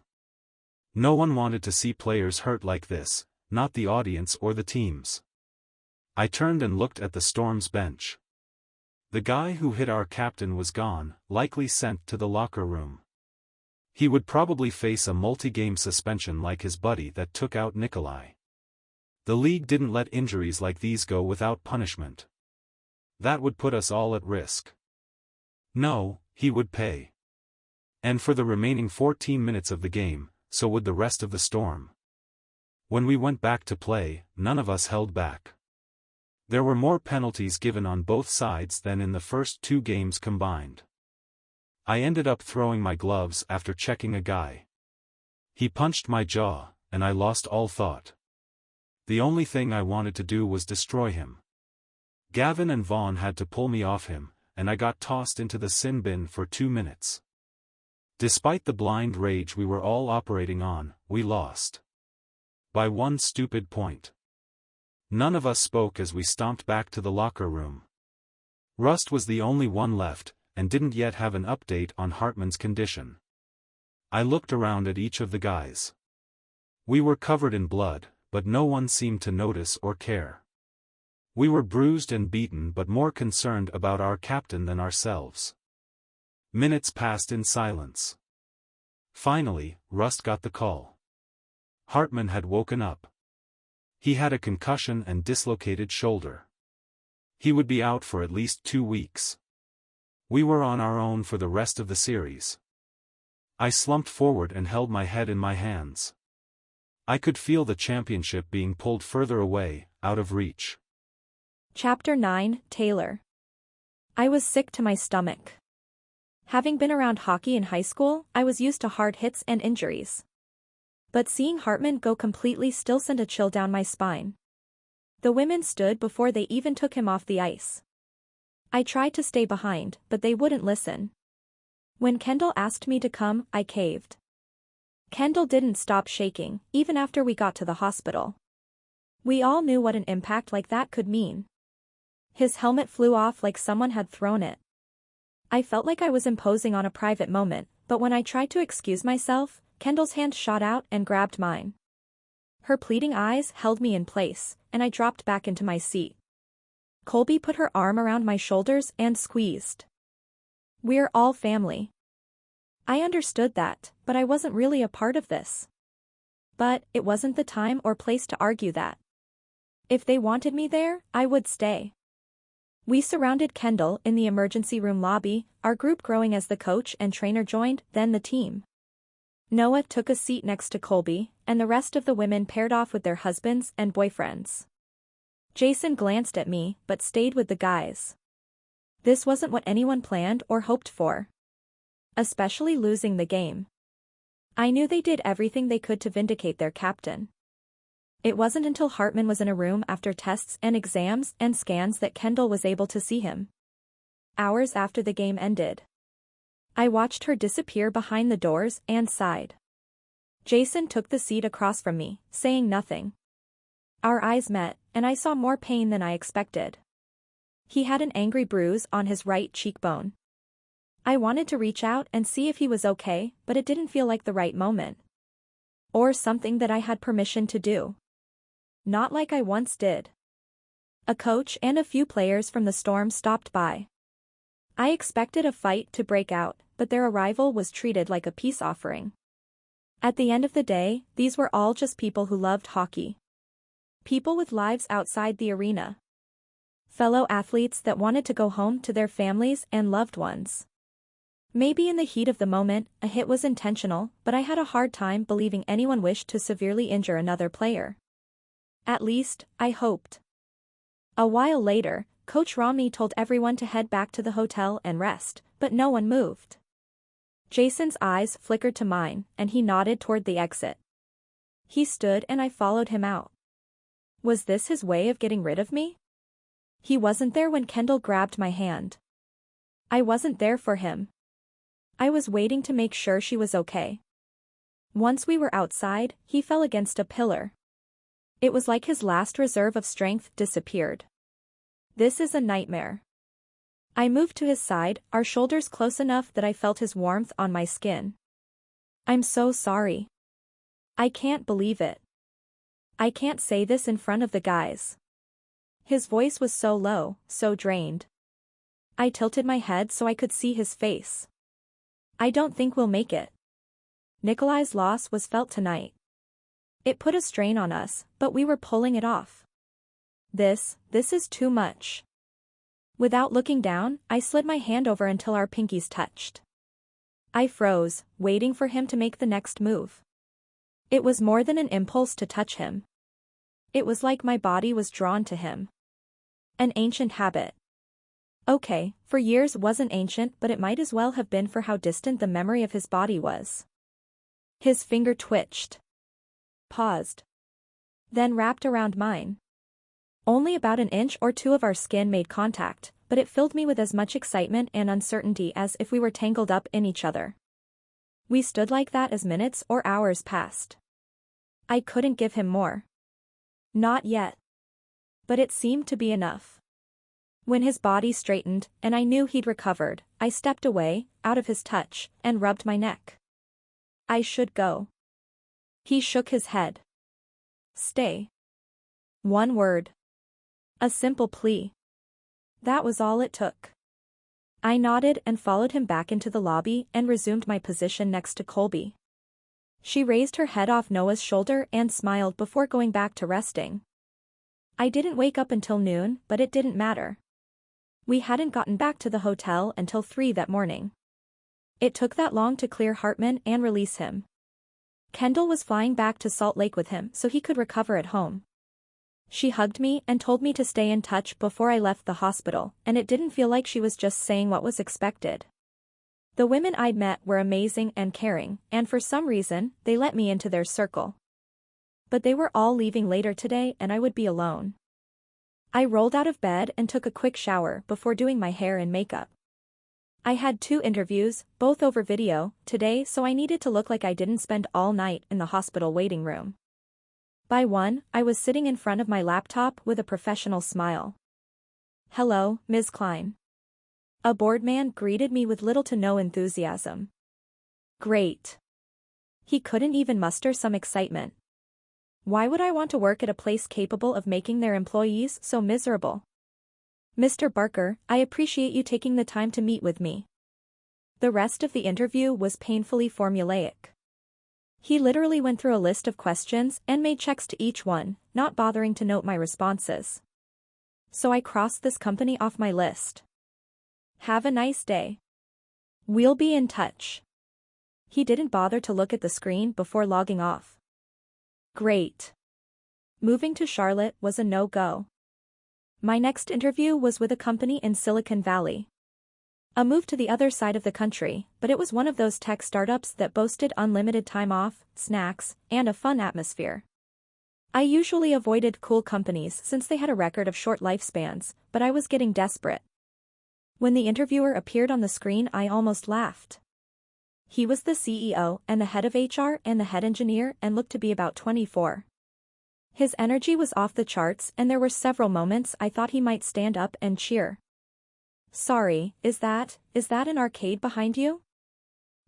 No one wanted to see players hurt like this, not the audience or the teams. I turned and looked at the Storm's bench. The guy who hit our captain was gone, likely sent to the locker room. He would probably face a multi-game suspension like his buddy that took out Nikolai. The league didn't let injuries like these go without punishment. That would put us all at risk. No, he would pay. And for the remaining 14 minutes of the game, so would the rest of the Storm. When we went back to play, none of us held back. There were more penalties given on both sides than in the first 2 games combined. I ended up throwing my gloves after checking a guy. He punched my jaw, and I lost all thought. The only thing I wanted to do was destroy him. Gavin and Vaughn had to pull me off him, and I got tossed into the sin bin for 2 minutes. Despite the blind rage we were all operating on, we lost. By 1 stupid point. None of us spoke as we stomped back to the locker room. Rust was the only one left, and didn't yet have an update on Hartman's condition. I looked around at each of the guys. We were covered in blood, but no one seemed to notice or care. We were bruised and beaten, but more concerned about our captain than ourselves. Minutes passed in silence. Finally, Rust got the call. Hartman had woken up. He had a concussion and dislocated shoulder. He would be out for at least 2 weeks. We were on our own for the rest of the series. I slumped forward and held my head in my hands. I could feel the championship being pulled further away, out of reach. Chapter 9, Taylor. I was sick to my stomach. Having been around hockey in high school, I was used to hard hits and injuries. But seeing Hartman go completely still sent a chill down my spine. The women stood before they even took him off the ice. I tried to stay behind, but they wouldn't listen. When Kendall asked me to come, I caved. Kendall didn't stop shaking, even after we got to the hospital. We all knew what an impact like that could mean. His helmet flew off like someone had thrown it. I felt like I was imposing on a private moment, but when I tried to excuse myself, Kendall's hand shot out and grabbed mine. Her pleading eyes held me in place, and I dropped back into my seat. Colby put her arm around my shoulders and squeezed. "We're all family." I understood that, but I wasn't really a part of this. But it wasn't the time or place to argue that. If they wanted me there, I would stay. We surrounded Kendall in the emergency room lobby, our group growing as the coach and trainer joined, then the team. Noah took a seat next to Colby, and the rest of the women paired off with their husbands and boyfriends. Jason glanced at me, but stayed with the guys. This wasn't what anyone planned or hoped for. Especially losing the game. I knew they did everything they could to vindicate their captain. It wasn't until Hartman was in a room after tests and exams and scans that Kendall was able to see him. Hours after the game ended. I watched her disappear behind the doors and sighed. Jason took the seat across from me, saying nothing. Our eyes met, and I saw more pain than I expected. He had an angry bruise on his right cheekbone. I wanted to reach out and see if he was okay, but it didn't feel like the right moment. Or something that I had permission to do. Not like I once did. A coach and a few players from the Storm stopped by. I expected a fight to break out, but their arrival was treated like a peace offering. At the end of the day, these were all just people who loved hockey. People with lives outside the arena. Fellow athletes that wanted to go home to their families and loved ones. Maybe in the heat of the moment, a hit was intentional, but I had a hard time believing anyone wished to severely injure another player. At least, I hoped. A while later, Coach Romney told everyone to head back to the hotel and rest, but no one moved. Jason's eyes flickered to mine, and he nodded toward the exit. He stood and I followed him out. Was this his way of getting rid of me? He wasn't there when Kendall grabbed my hand. I wasn't there for him. I was waiting to make sure she was okay. Once we were outside, he fell against a pillar. It was like his last reserve of strength disappeared. This is a nightmare. I moved to his side, our shoulders close enough that I felt his warmth on my skin. I'm so sorry. I can't believe it. I can't say this in front of the guys. His voice was so low, so drained. I tilted my head so I could see his face. I don't think we'll make it. Nikolai's loss was felt tonight. It put a strain on us, but we were pulling it off. This is too much. Without looking down, I slid my hand over until our pinkies touched. I froze, waiting for him to make the next move. It was more than an impulse to touch him. It was like my body was drawn to him. An ancient habit. Okay, for years wasn't ancient, but it might as well have been for how distant the memory of his body was. His finger twitched. Paused. Then wrapped around mine. Only about an inch or two of our skin made contact, but it filled me with as much excitement and uncertainty as if we were tangled up in each other. We stood like that as minutes or hours passed. I couldn't give him more. Not yet. But it seemed to be enough. When his body straightened, and I knew he'd recovered, I stepped away, out of his touch, and rubbed my neck. I should go. He shook his head. Stay. One word. A simple plea. That was all it took. I nodded and followed him back into the lobby and resumed my position next to Colby. She raised her head off Noah's shoulder and smiled before going back to resting. I didn't wake up until noon, but it didn't matter. We hadn't gotten back to the hotel until 3 that morning. It took that long to clear Hartman and release him. Kendall was flying back to Salt Lake with him so he could recover at home. She hugged me and told me to stay in touch before I left the hospital, and it didn't feel like she was just saying what was expected. The women I'd met were amazing and caring, and for some reason, they let me into their circle. But they were all leaving later today and I would be alone. I rolled out of bed and took a quick shower before doing my hair and makeup. I had 2 interviews, both over video, today, so I needed to look like I didn't spend all night in the hospital waiting room. By 1, I was sitting in front of my laptop with a professional smile. "Hello, Ms. Klein." A bored man greeted me with little to no enthusiasm. "Great." He couldn't even muster some excitement. Why would I want to work at a place capable of making their employees so miserable? "Mr. Barker, I appreciate you taking the time to meet with me." The rest of the interview was painfully formulaic. He literally went through a list of questions and made checks to each one, not bothering to note my responses. So I crossed this company off my list. "Have a nice day. We'll be in touch." He didn't bother to look at the screen before logging off. Great. Moving to Charlotte was a no-go. My next interview was with a company in Silicon Valley. A move to the other side of the country, but it was one of those tech startups that boasted unlimited time off, snacks, and a fun atmosphere. I usually avoided cool companies since they had a record of short lifespans, but I was getting desperate. When the interviewer appeared on the screen, I almost laughed. He was the CEO and the head of HR and the head engineer and looked to be about 24. His energy was off the charts and there were several moments I thought he might stand up and cheer. "Sorry, is that an arcade behind you?"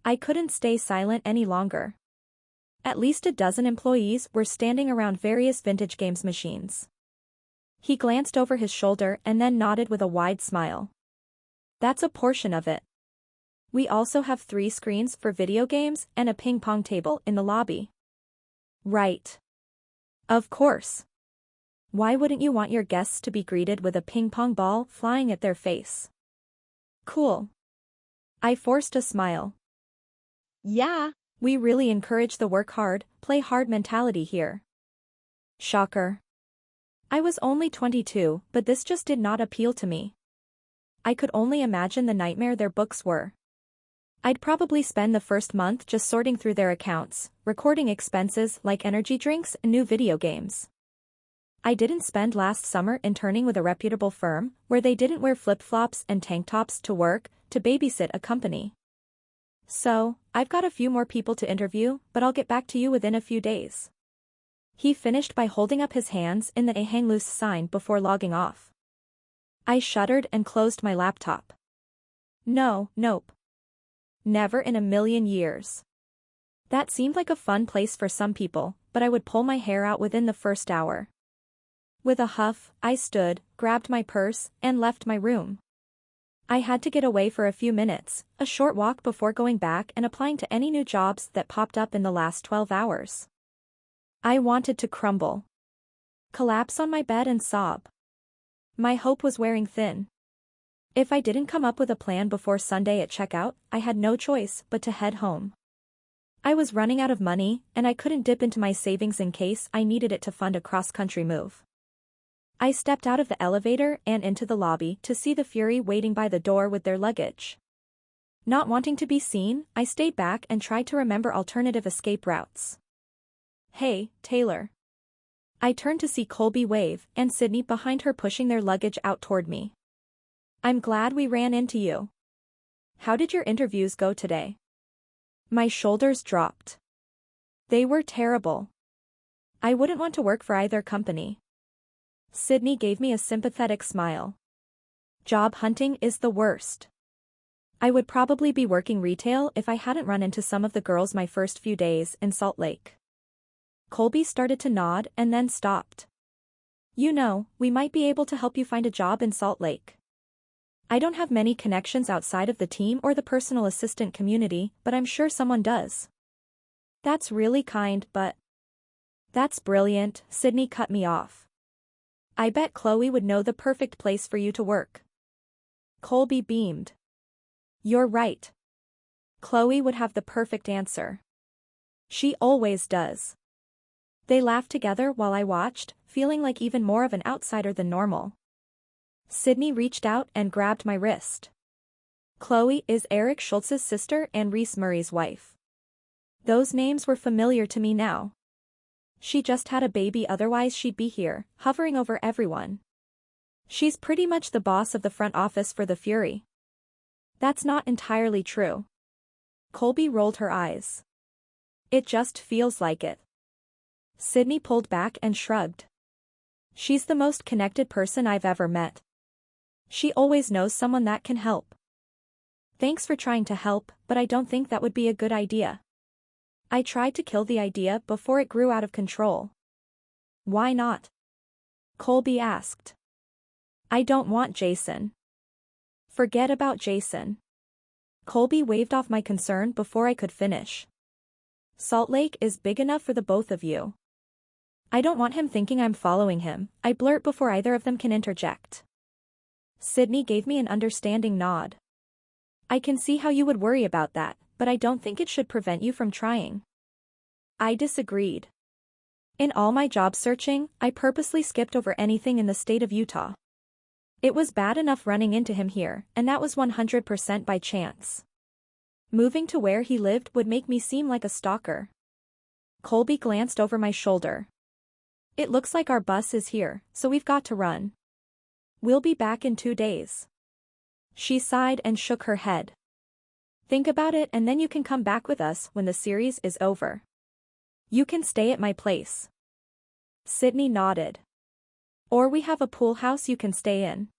I couldn't stay silent any longer. At least a dozen employees were standing around various vintage games machines. He glanced over his shoulder and then nodded with a wide smile. "That's a portion of it. We also have 3 screens for video games and a ping-pong table in the lobby." "Right. Of course. Why wouldn't you want your guests to be greeted with a ping-pong ball flying at their face?" "Cool." I forced a smile. "Yeah, we really encourage the work hard, play hard mentality here." Shocker. I was only 22, but this just did not appeal to me. I could only imagine the nightmare their books were. I'd probably spend the first month just sorting through their accounts, recording expenses like energy drinks and new video games. I didn't spend last summer interning with a reputable firm where they didn't wear flip-flops and tank tops to work to babysit a company. So, I've got a few more people to interview, but I'll get back to you within a few days. He finished by holding up his hands in the "a hang loose" sign before logging off. I shuddered and closed my laptop. Nope. Never in a million years. That seemed like a fun place for some people, but I would pull my hair out within the first hour. With a huff, I stood, grabbed my purse, and left my room. I had to get away for a few minutes, a short walk before going back and applying to any new jobs that popped up in the last 12 hours. I wanted to crumble. Collapse on my bed and sob. My hope was wearing thin. If I didn't come up with a plan before Sunday at checkout, I had no choice but to head home. I was running out of money, and I couldn't dip into my savings in case I needed it to fund a cross-country move. I stepped out of the elevator and into the lobby to see the Fury waiting by the door with their luggage. Not wanting to be seen, I stayed back and tried to remember alternative escape routes. "Hey, Taylor." I turned to see Colby wave and Sydney behind her pushing their luggage out toward me. "I'm glad we ran into you. How did your interviews go today?" My shoulders dropped. They were terrible. I wouldn't want to work for either company. Sydney gave me a sympathetic smile. "Job hunting is the worst. I would probably be working retail if I hadn't run into some of the girls my first few days in Salt Lake." Colby started to nod and then stopped. "You know, we might be able to help you find a job in Salt Lake. I don't have many connections outside of the team or the personal assistant community, but I'm sure someone does." "That's really kind, but..." "That's brilliant," Sydney cut me off. "I bet Chloe would know the perfect place for you to work." Colby beamed. "You're right. Chloe would have the perfect answer. She always does." They laughed together while I watched, feeling like even more of an outsider than normal. Sydney reached out and grabbed my wrist. Chloe is Eric Schultz's sister and Reese Murray's wife. Those names were familiar to me now. She just had a baby, otherwise she'd be here, hovering over everyone. She's pretty much the boss of the front office for the Fury. That's not entirely true. Colby rolled her eyes. It just feels like it. Sydney pulled back and shrugged. She's the most connected person I've ever met. She always knows someone that can help. Thanks for trying to help, but I don't think that would be a good idea. I tried to kill the idea before it grew out of control. Why not? Colby asked. I don't want Jason. Forget about Jason. Colby waved off my concern before I could finish. Salt Lake is big enough for the both of you. I don't want him thinking I'm following him, I blurt before either of them can interject. Sydney gave me an understanding nod. I can see how you would worry about that, but I don't think it should prevent you from trying. I disagreed. In all my job searching, I purposely skipped over anything in the state of Utah. It was bad enough running into him here, and that was 100% by chance. Moving to where he lived would make me seem like a stalker. Colby glanced over my shoulder. It looks like our bus is here, so we've got to run. We'll be back in 2 days. She sighed and shook her head. Think about it and then you can come back with us when the series is over. You can stay at my place. Sydney nodded. Or we have a pool house you can stay in.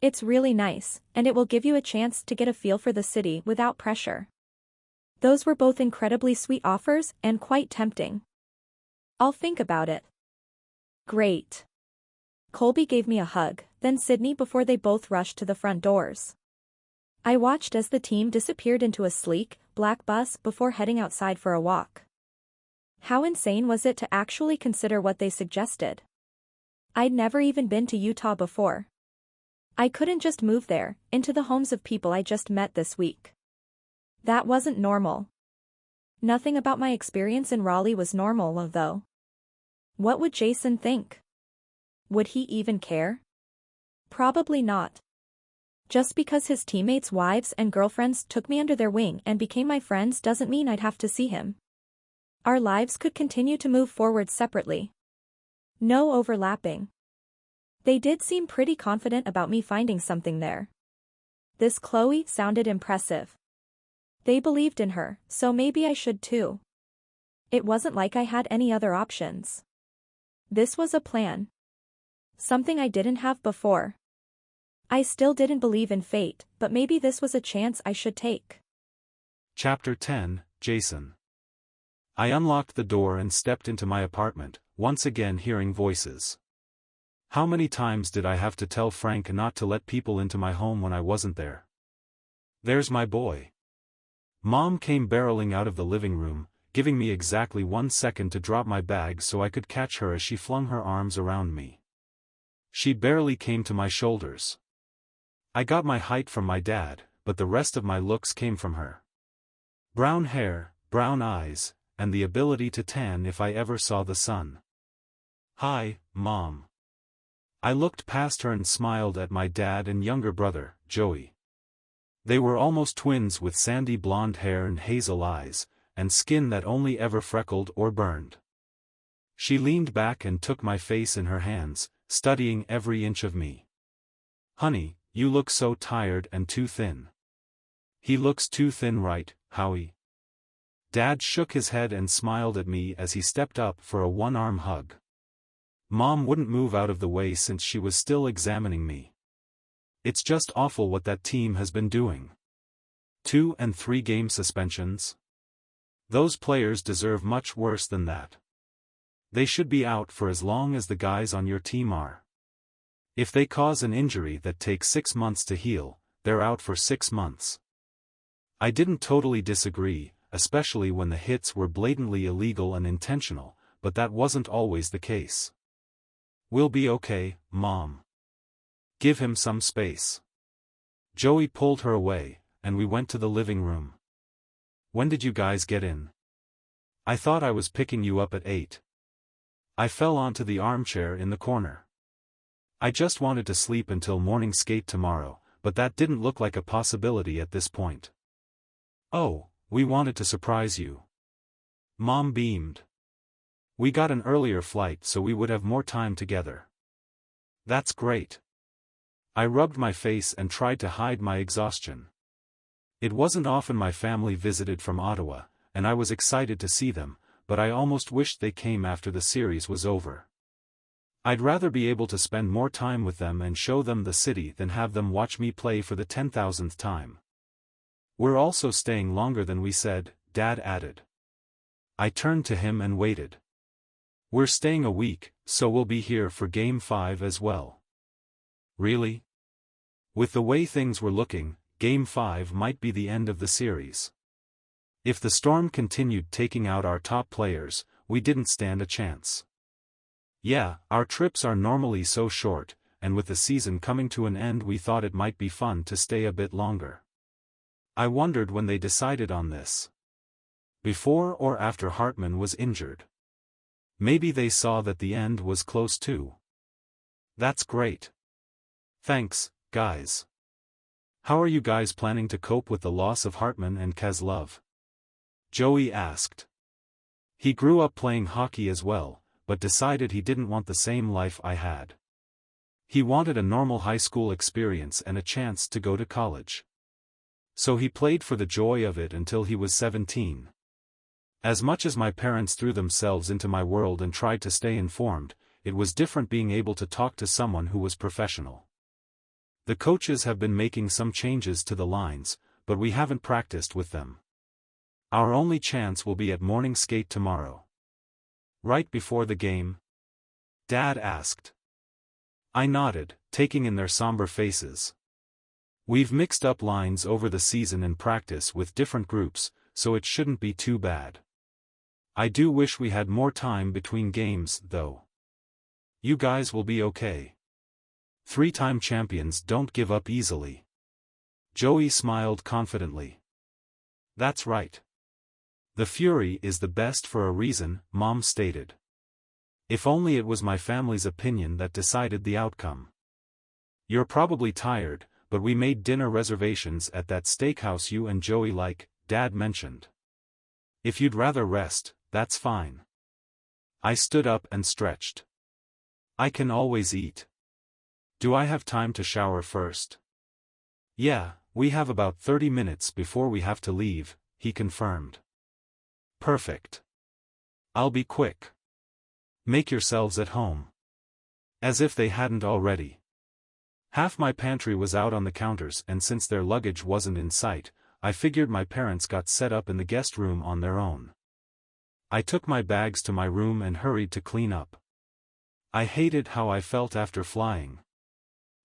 It's really nice, and it will give you a chance to get a feel for the city without pressure. Those were both incredibly sweet offers and quite tempting. I'll think about it. Great. Colby gave me a hug, then Sydney before they both rushed to the front doors. I watched as the team disappeared into a sleek, black bus before heading outside for a walk. How insane was it to actually consider what they suggested? I'd never even been to Utah before. I couldn't just move there, into the homes of people I just met this week. That wasn't normal. Nothing about my experience in Raleigh was normal, though. What would Jason think? Would he even care? Probably not. Just because his teammates' wives and girlfriends took me under their wing and became my friends doesn't mean I'd have to see him. Our lives could continue to move forward separately. No overlapping. They did seem pretty confident about me finding something there. This Chloe sounded impressive. They believed in her, so maybe I should too. It wasn't like I had any other options. This was a plan. Something I didn't have before. I still didn't believe in fate, but maybe this was a chance I should take. Chapter 10, Jason. I unlocked the door and stepped into my apartment, once again hearing voices. How many times did I have to tell Frank not to let people into my home when I wasn't there? There's my boy. Mom came barreling out of the living room, giving me exactly 1 second to drop my bag so I could catch her as she flung her arms around me. She barely came to my shoulders. I got my height from my dad, but the rest of my looks came from her. Brown hair, brown eyes, and the ability to tan if I ever saw the sun. Hi, Mom. I looked past her and smiled at my dad and younger brother, Joey. They were almost twins with sandy blonde hair and hazel eyes, and skin that only ever freckled or burned. She leaned back and took my face in her hands, studying every inch of me. Honey, you look so tired and too thin. He looks too thin, right, Howie? Dad shook his head and smiled at me as he stepped up for a one-arm hug. Mom wouldn't move out of the way since she was still examining me. It's just awful what that team has been doing. 2 and 3 game suspensions. Those players deserve much worse than that. They should be out for as long as the guys on your team are. If they cause an injury that takes 6 months to heal, they're out for 6 months. I didn't totally disagree, especially when the hits were blatantly illegal and intentional, but that wasn't always the case. We'll be okay, Mom. Give him some space. Joey pulled her away, and we went to the living room. When did you guys get in? I thought I was picking you up at 8. I fell onto the armchair in the corner. I just wanted to sleep until morning skate tomorrow, but that didn't look like a possibility at this point. "Oh, we wanted to surprise you." Mom beamed. "We got an earlier flight so we would have more time together." "That's great." I rubbed my face and tried to hide my exhaustion. It wasn't often my family visited from Ottawa, and I was excited to see them, but I almost wished they came after the series was over. I'd rather be able to spend more time with them and show them the city than have them watch me play for the 10,000th time. "We're also staying longer than we said," Dad added. I turned to him and waited. "We're staying a week, so we'll be here for Game 5 as well." "Really?" With the way things were looking, Game 5 might be the end of the series. If the storm continued taking out our top players, we didn't stand a chance. "Yeah, our trips are normally so short, and with the season coming to an end we thought it might be fun to stay a bit longer." I wondered when they decided on this. Before or after Hartman was injured. Maybe they saw that the end was close too. "That's great. Thanks, guys. How are you guys planning to cope with the loss of Hartman and Kezlov?" Joey asked. He grew up playing hockey as well, but decided he didn't want the same life I had. He wanted a normal high school experience and a chance to go to college. So he played for the joy of it until he was 17. As much as my parents threw themselves into my world and tried to stay informed, it was different being able to talk to someone who was professional. The coaches have been making some changes to the lines, but we haven't practiced with them. Our only chance will be at morning skate tomorrow. "Right before the game?" Dad asked. I nodded, taking in their somber faces. "We've mixed up lines over the season in practice with different groups, so it shouldn't be too bad. I do wish we had more time between games, though. You guys will be okay. Three-time champions don't give up easily." Joey smiled confidently. "That's right. The Fury is the best for a reason," Mom stated. "If only it was my family's opinion that decided the outcome." "You're probably tired, but we made dinner reservations at that steakhouse you and Joey like," Dad mentioned. "If you'd rather rest, that's fine." I stood up and stretched. "I can always eat. Do I have time to shower first?" "Yeah, we have about 30 minutes before we have to leave," he confirmed. "Perfect. I'll be quick. Make yourselves at home." As if they hadn't already. Half my pantry was out on the counters, and since their luggage wasn't in sight, I figured my parents got set up in the guest room on their own. I took my bags to my room and hurried to clean up. I hated how I felt after flying.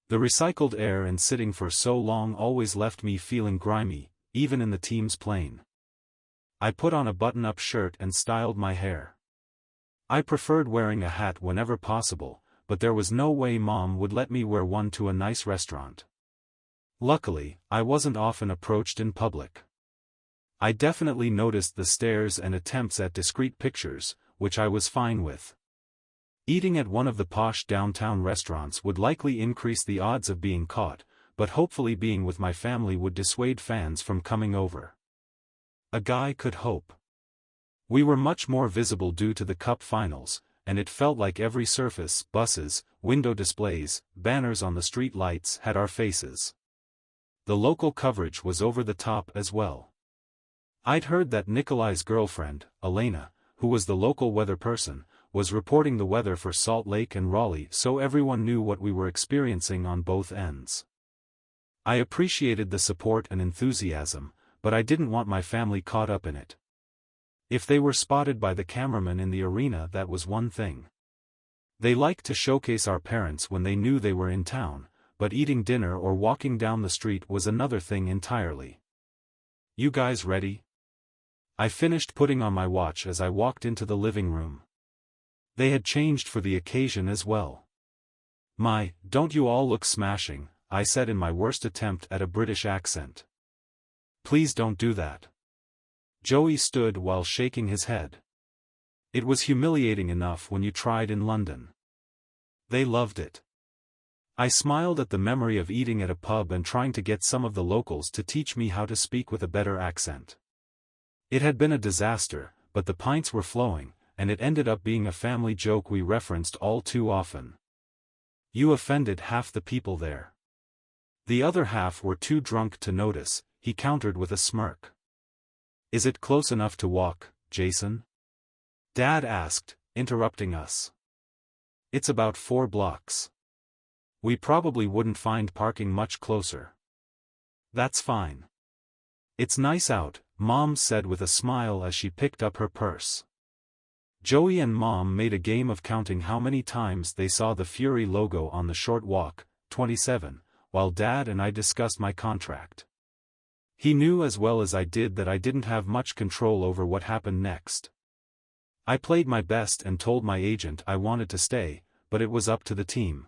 The recycled air and sitting for so long always left me feeling grimy, even in the team's plane. I put on a button-up shirt and styled my hair. I preferred wearing a hat whenever possible, but there was no way Mom would let me wear one to a nice restaurant. Luckily, I wasn't often approached in public. I definitely noticed the stares and attempts at discreet pictures, which I was fine with. Eating at one of the posh downtown restaurants would likely increase the odds of being caught, but hopefully being with my family would dissuade fans from coming over. A guy could hope. We were much more visible due to the Cup finals, and it felt like every surface, buses, window displays, banners on the street lights had our faces. The local coverage was over the top as well. I'd heard that Nikolai's girlfriend, Elena, who was the local weather person, was reporting the weather for Salt Lake and Raleigh, so everyone knew what we were experiencing on both ends. I appreciated the support and enthusiasm, but I didn't want my family caught up in it. If they were spotted by the cameraman in the arena, that was one thing. They liked to showcase our parents when they knew they were in town, but eating dinner or walking down the street was another thing entirely. "You guys ready?" I finished putting on my watch as I walked into the living room. They had changed for the occasion as well. Don't you all look smashing," I said in my worst attempt at a British accent. "Please don't do that." Joey stood while shaking his head. It was humiliating enough when you tried in London. They loved it. I smiled at the memory of eating at a pub and trying to get some of the locals to teach me how to speak with a better accent. It had been a disaster, but the pints were flowing, and it ended up being a family joke we referenced all too often. You offended half the people there. The other half were too drunk to notice, he countered with a smirk. Is it close enough to walk, Jason? Dad asked, interrupting us. It's about 4 blocks. We probably wouldn't find parking much closer. That's fine. It's nice out, Mom said with a smile as she picked up her purse. Joey and Mom made a game of counting how many times they saw the Fury logo on the short walk, 27, while Dad and I discussed my contract. He knew as well as I did that I didn't have much control over what happened next. I played my best and told my agent I wanted to stay, but it was up to the team.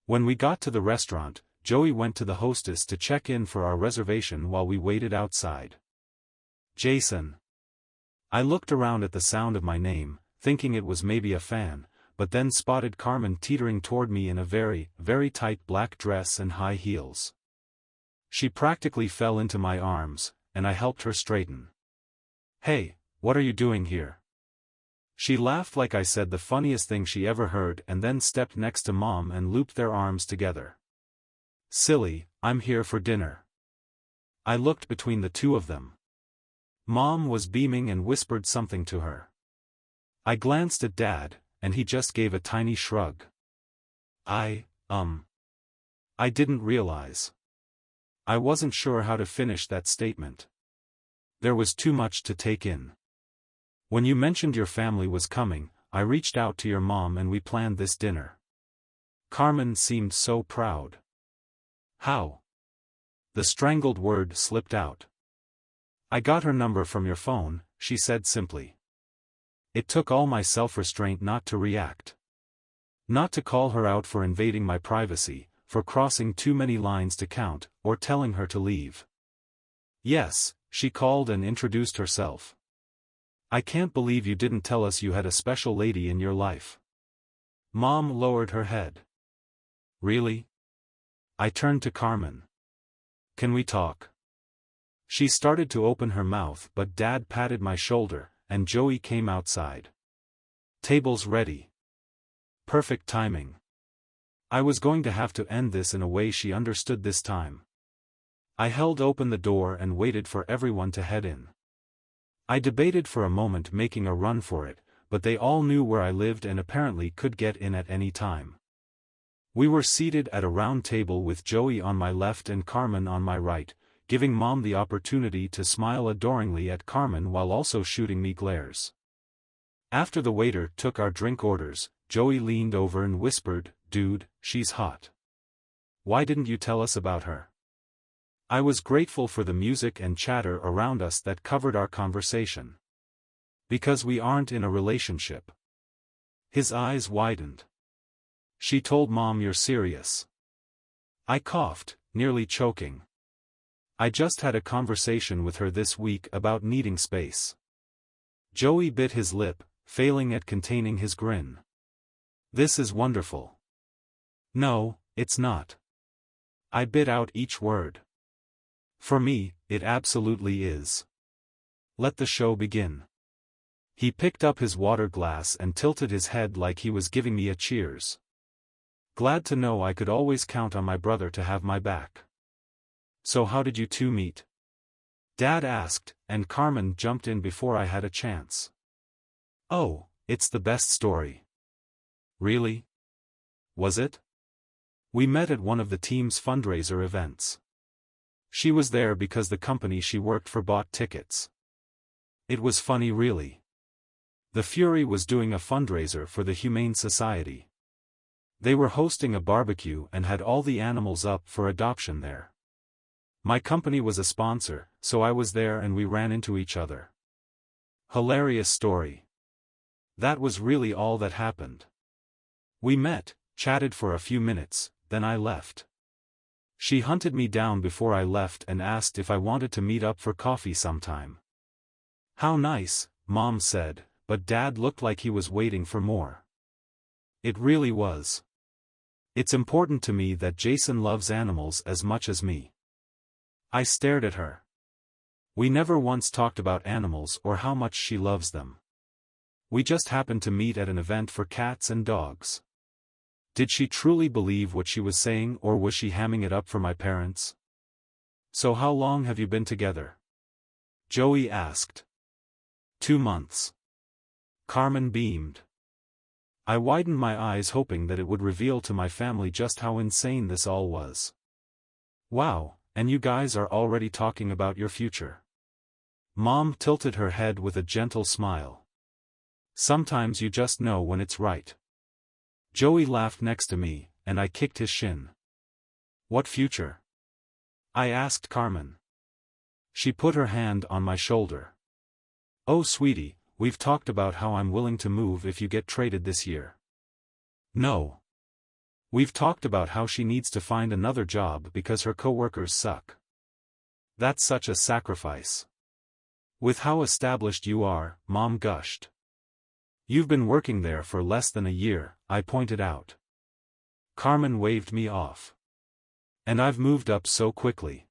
When we got to the restaurant, Joey went to the hostess to check in for our reservation while we waited outside. Jason. I looked around at the sound of my name, thinking it was maybe a fan, but then spotted Carmen teetering toward me in a very, very tight black dress and high heels. She practically fell into my arms, and I helped her straighten. Hey, what are you doing here? She laughed like I said the funniest thing she ever heard and then stepped next to Mom and looped their arms together. Silly, I'm here for dinner. I looked between the two of them. Mom was beaming and whispered something to her. I glanced at Dad, and he just gave a tiny shrug. I didn't realize. I wasn't sure how to finish that statement. There was too much to take in. When you mentioned your family was coming, I reached out to your mom and we planned this dinner. Carmen seemed so proud. How? The strangled word slipped out. I got her number from your phone, she said simply. It took all my self-restraint not to react. Not to call her out for invading my privacy, for crossing too many lines to count, or telling her to leave. Yes, she called and introduced herself. I can't believe you didn't tell us you had a special lady in your life. Mom lowered her head. Really? I turned to Carmen. Can we talk? She started to open her mouth but Dad patted my shoulder, and Joey came outside. Table's ready. Perfect timing. I was going to have to end this in a way she understood this time. I held open the door and waited for everyone to head in. I debated for a moment making a run for it, but they all knew where I lived and apparently could get in at any time. We were seated at a round table with Joey on my left and Carmen on my right, giving Mom the opportunity to smile adoringly at Carmen while also shooting me glares. After the waiter took our drink orders, Joey leaned over and whispered, "Dude, she's hot. Why didn't you tell us about her?" I was grateful for the music and chatter around us that covered our conversation. Because we aren't in a relationship. His eyes widened. She told Mom you're serious. I coughed, nearly choking. I just had a conversation with her this week about needing space. Joey bit his lip, failing at containing his grin. This is wonderful. No, it's not. I bit out each word. For me, it absolutely is. Let the show begin. He picked up his water glass and tilted his head like he was giving me a cheers. Glad to know I could always count on my brother to have my back. So how did you two meet? Dad asked, and Carmen jumped in before I had a chance. Oh, it's the best story. Really? Was it? We met at one of the team's fundraiser events. She was there because the company she worked for bought tickets. It was funny really. The Fury was doing a fundraiser for the Humane Society. They were hosting a barbecue and had all the animals up for adoption there. My company was a sponsor, so I was there and we ran into each other. Hilarious story. That was really all that happened. We met, chatted for a few minutes, then I left. She hunted me down before I left and asked if I wanted to meet up for coffee sometime. How nice, Mom said, but Dad looked like he was waiting for more. It really was. It's important to me that Jason loves animals as much as me. I stared at her. We never once talked about animals or how much she loves them. We just happened to meet at an event for cats and dogs. Did she truly believe what she was saying, or was she hamming it up for my parents? So how long have you been together? Joey asked. 2 months. Carmen beamed. I widened my eyes, hoping that it would reveal to my family just how insane this all was. Wow, and you guys are already talking about your future. Mom tilted her head with a gentle smile. Sometimes you just know when it's right. Joey laughed next to me, and I kicked his shin. What future? I asked Carmen. She put her hand on my shoulder. Oh sweetie, we've talked about how I'm willing to move if you get traded this year. No. We've talked about how she needs to find another job because her coworkers suck. That's such a sacrifice. With how established you are, Mom gushed. You've been working there for less than a year, I pointed out. Carmen waved me off. And I've moved up so quickly.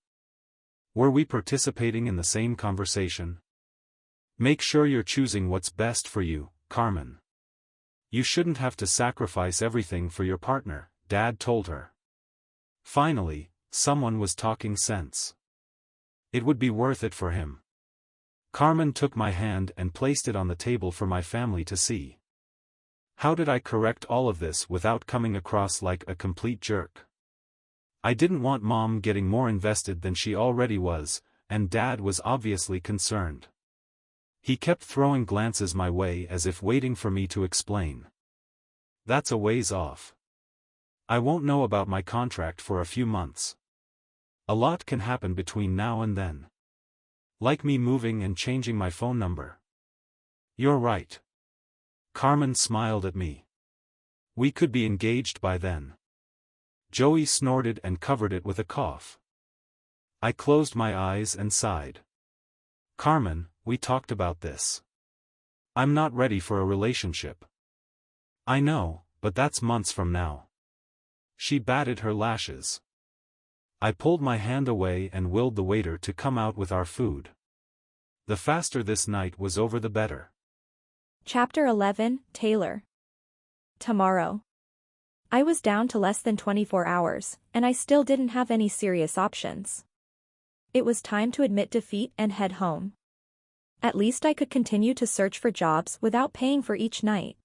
Were we participating in the same conversation? Make sure you're choosing what's best for you, Carmen. You shouldn't have to sacrifice everything for your partner, Dad told her. Finally, someone was talking sense. It would be worth it for him. Carmen took my hand and placed it on the table for my family to see. How did I correct all of this without coming across like a complete jerk? I didn't want Mom getting more invested than she already was, and Dad was obviously concerned. He kept throwing glances my way as if waiting for me to explain. That's a ways off. I won't know about my contract for a few months. A lot can happen between now and then. Like me moving and changing my phone number. You're right. Carmen smiled at me. We could be engaged by then. Joey snorted and covered it with a cough. I closed my eyes and sighed. Carmen, we talked about this. I'm not ready for a relationship. I know, but that's months from now. She batted her lashes. I pulled my hand away and willed the waiter to come out with our food. The faster this night was over the better. Chapter 11, Taylor. Tomorrow. I was down to less than 24 hours, and I still didn't have any serious options. It was time to admit defeat and head home. At least I could continue to search for jobs without paying for each night.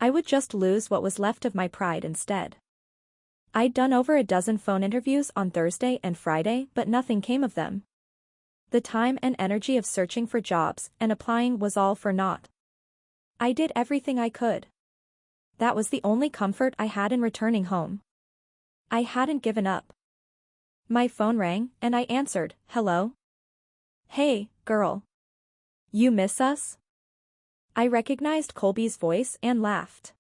I would just lose what was left of my pride instead. I'd done over a dozen phone interviews on Thursday and Friday, but nothing came of them. The time and energy of searching for jobs and applying was all for naught. I did everything I could. That was the only comfort I had in returning home. I hadn't given up. My phone rang, and I answered, "Hello? Hey, girl. You miss us?" I recognized Colby's voice and laughed.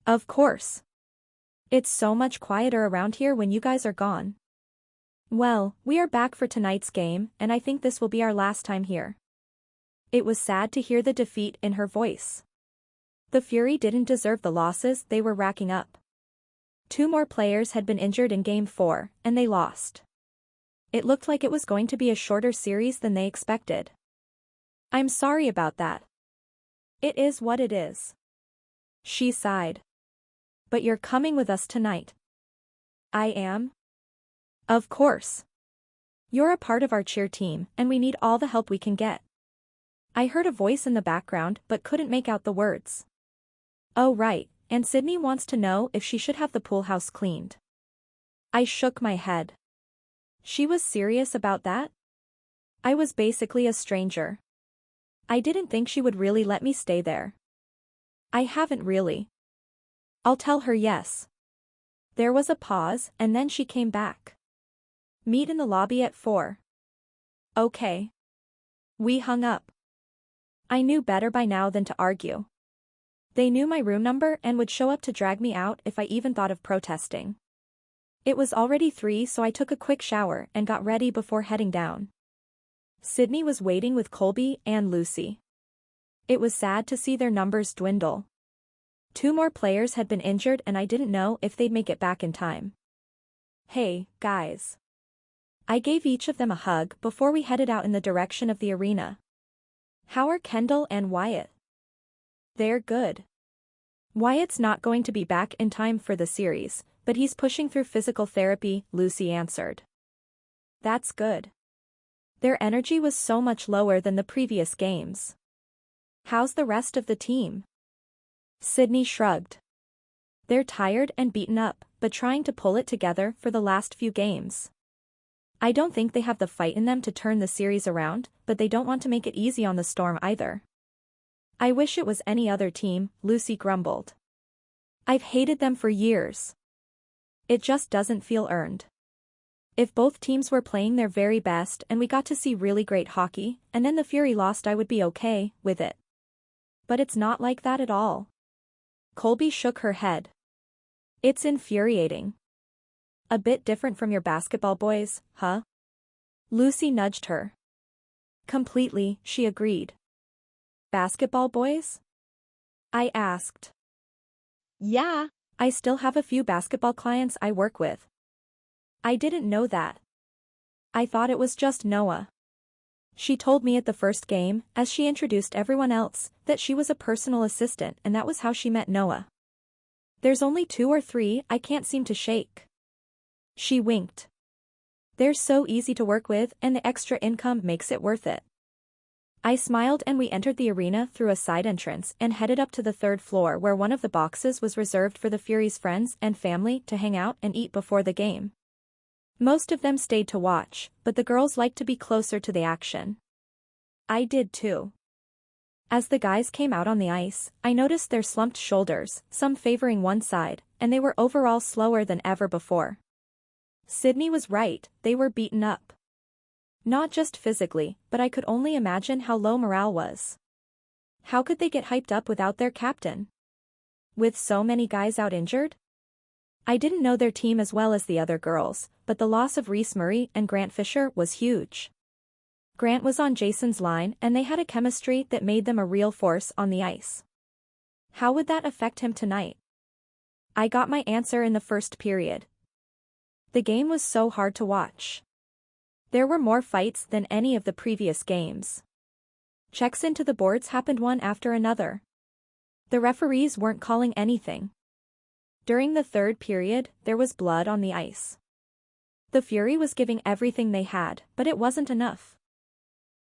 Of course. It's so much quieter around here when you guys are gone. Well, we are back for tonight's game, and I think this will be our last time here. It was sad to hear the defeat in her voice. The Fury didn't deserve the losses they were racking up. 2 more players had been injured in Game 4, and they lost. It looked like it was going to be a shorter series than they expected. I'm sorry about that. It is what it is. She sighed. But you're coming with us tonight. I am? Of course. You're a part of our cheer team, and we need all the help we can get. I heard a voice in the background but couldn't make out the words. Oh right, and Sydney wants to know if she should have the pool house cleaned. I shook my head. She was serious about that? I was basically a stranger. I didn't think she would really let me stay there. I haven't really. I'll tell her yes. There was a pause, and then she came back. Meet in the lobby at 4. Okay. We hung up. I knew better by now than to argue. They knew my room number and would show up to drag me out if I even thought of protesting. It was already 3, so I took a quick shower and got ready before heading down. Sydney was waiting with Colby and Lucy. It was sad to see their numbers dwindle. 2 more players had been injured and I didn't know if they'd make it back in time. Hey, guys. I gave each of them a hug before we headed out in the direction of the arena. How are Kendall and Wyatt? They're good. Wyatt's not going to be back in time for the series, but he's pushing through physical therapy, Lucy answered. That's good. Their energy was so much lower than the previous games. How's the rest of the team? Sydney shrugged. They're tired and beaten up, but trying to pull it together for the last few games. I don't think they have the fight in them to turn the series around, but they don't want to make it easy on the Storm either. I wish it was any other team, Lucy grumbled. I've hated them for years. It just doesn't feel earned. If both teams were playing their very best and we got to see really great hockey, and then the Fury lost, I would be okay with it. But it's not like that at all. Colby shook her head. It's infuriating. A bit different from your basketball boys, huh? Lucy nudged her. Completely, she agreed. Basketball boys? I asked. Yeah, I still have a few basketball clients I work with. I didn't know that. I thought it was just Noah. She told me at the first game, as she introduced everyone else, that she was a personal assistant and that was how she met Noah. There's only 2 or 3 I can't seem to shake. She winked. They're so easy to work with and the extra income makes it worth it. I smiled and we entered the arena through a side entrance and headed up to the 3rd floor where one of the boxes was reserved for the Fury's friends and family to hang out and eat before the game. Most of them stayed to watch, but the girls liked to be closer to the action. I did too. As the guys came out on the ice, I noticed their slumped shoulders, some favoring one side, and they were overall slower than ever before. Sydney was right, they were beaten up. Not just physically, but I could only imagine how low morale was. How could they get hyped up without their captain? With so many guys out injured? I didn't know their team as well as the other girls, but the loss of Reese Murray and Grant Fisher was huge. Grant was on Jason's line and they had a chemistry that made them a real force on the ice. How would that affect him tonight? I got my answer in the first period. The game was so hard to watch. There were more fights than any of the previous games. Checks into the boards happened one after another. The referees weren't calling anything. During the 3rd period, there was blood on the ice. The Fury was giving everything they had, but it wasn't enough.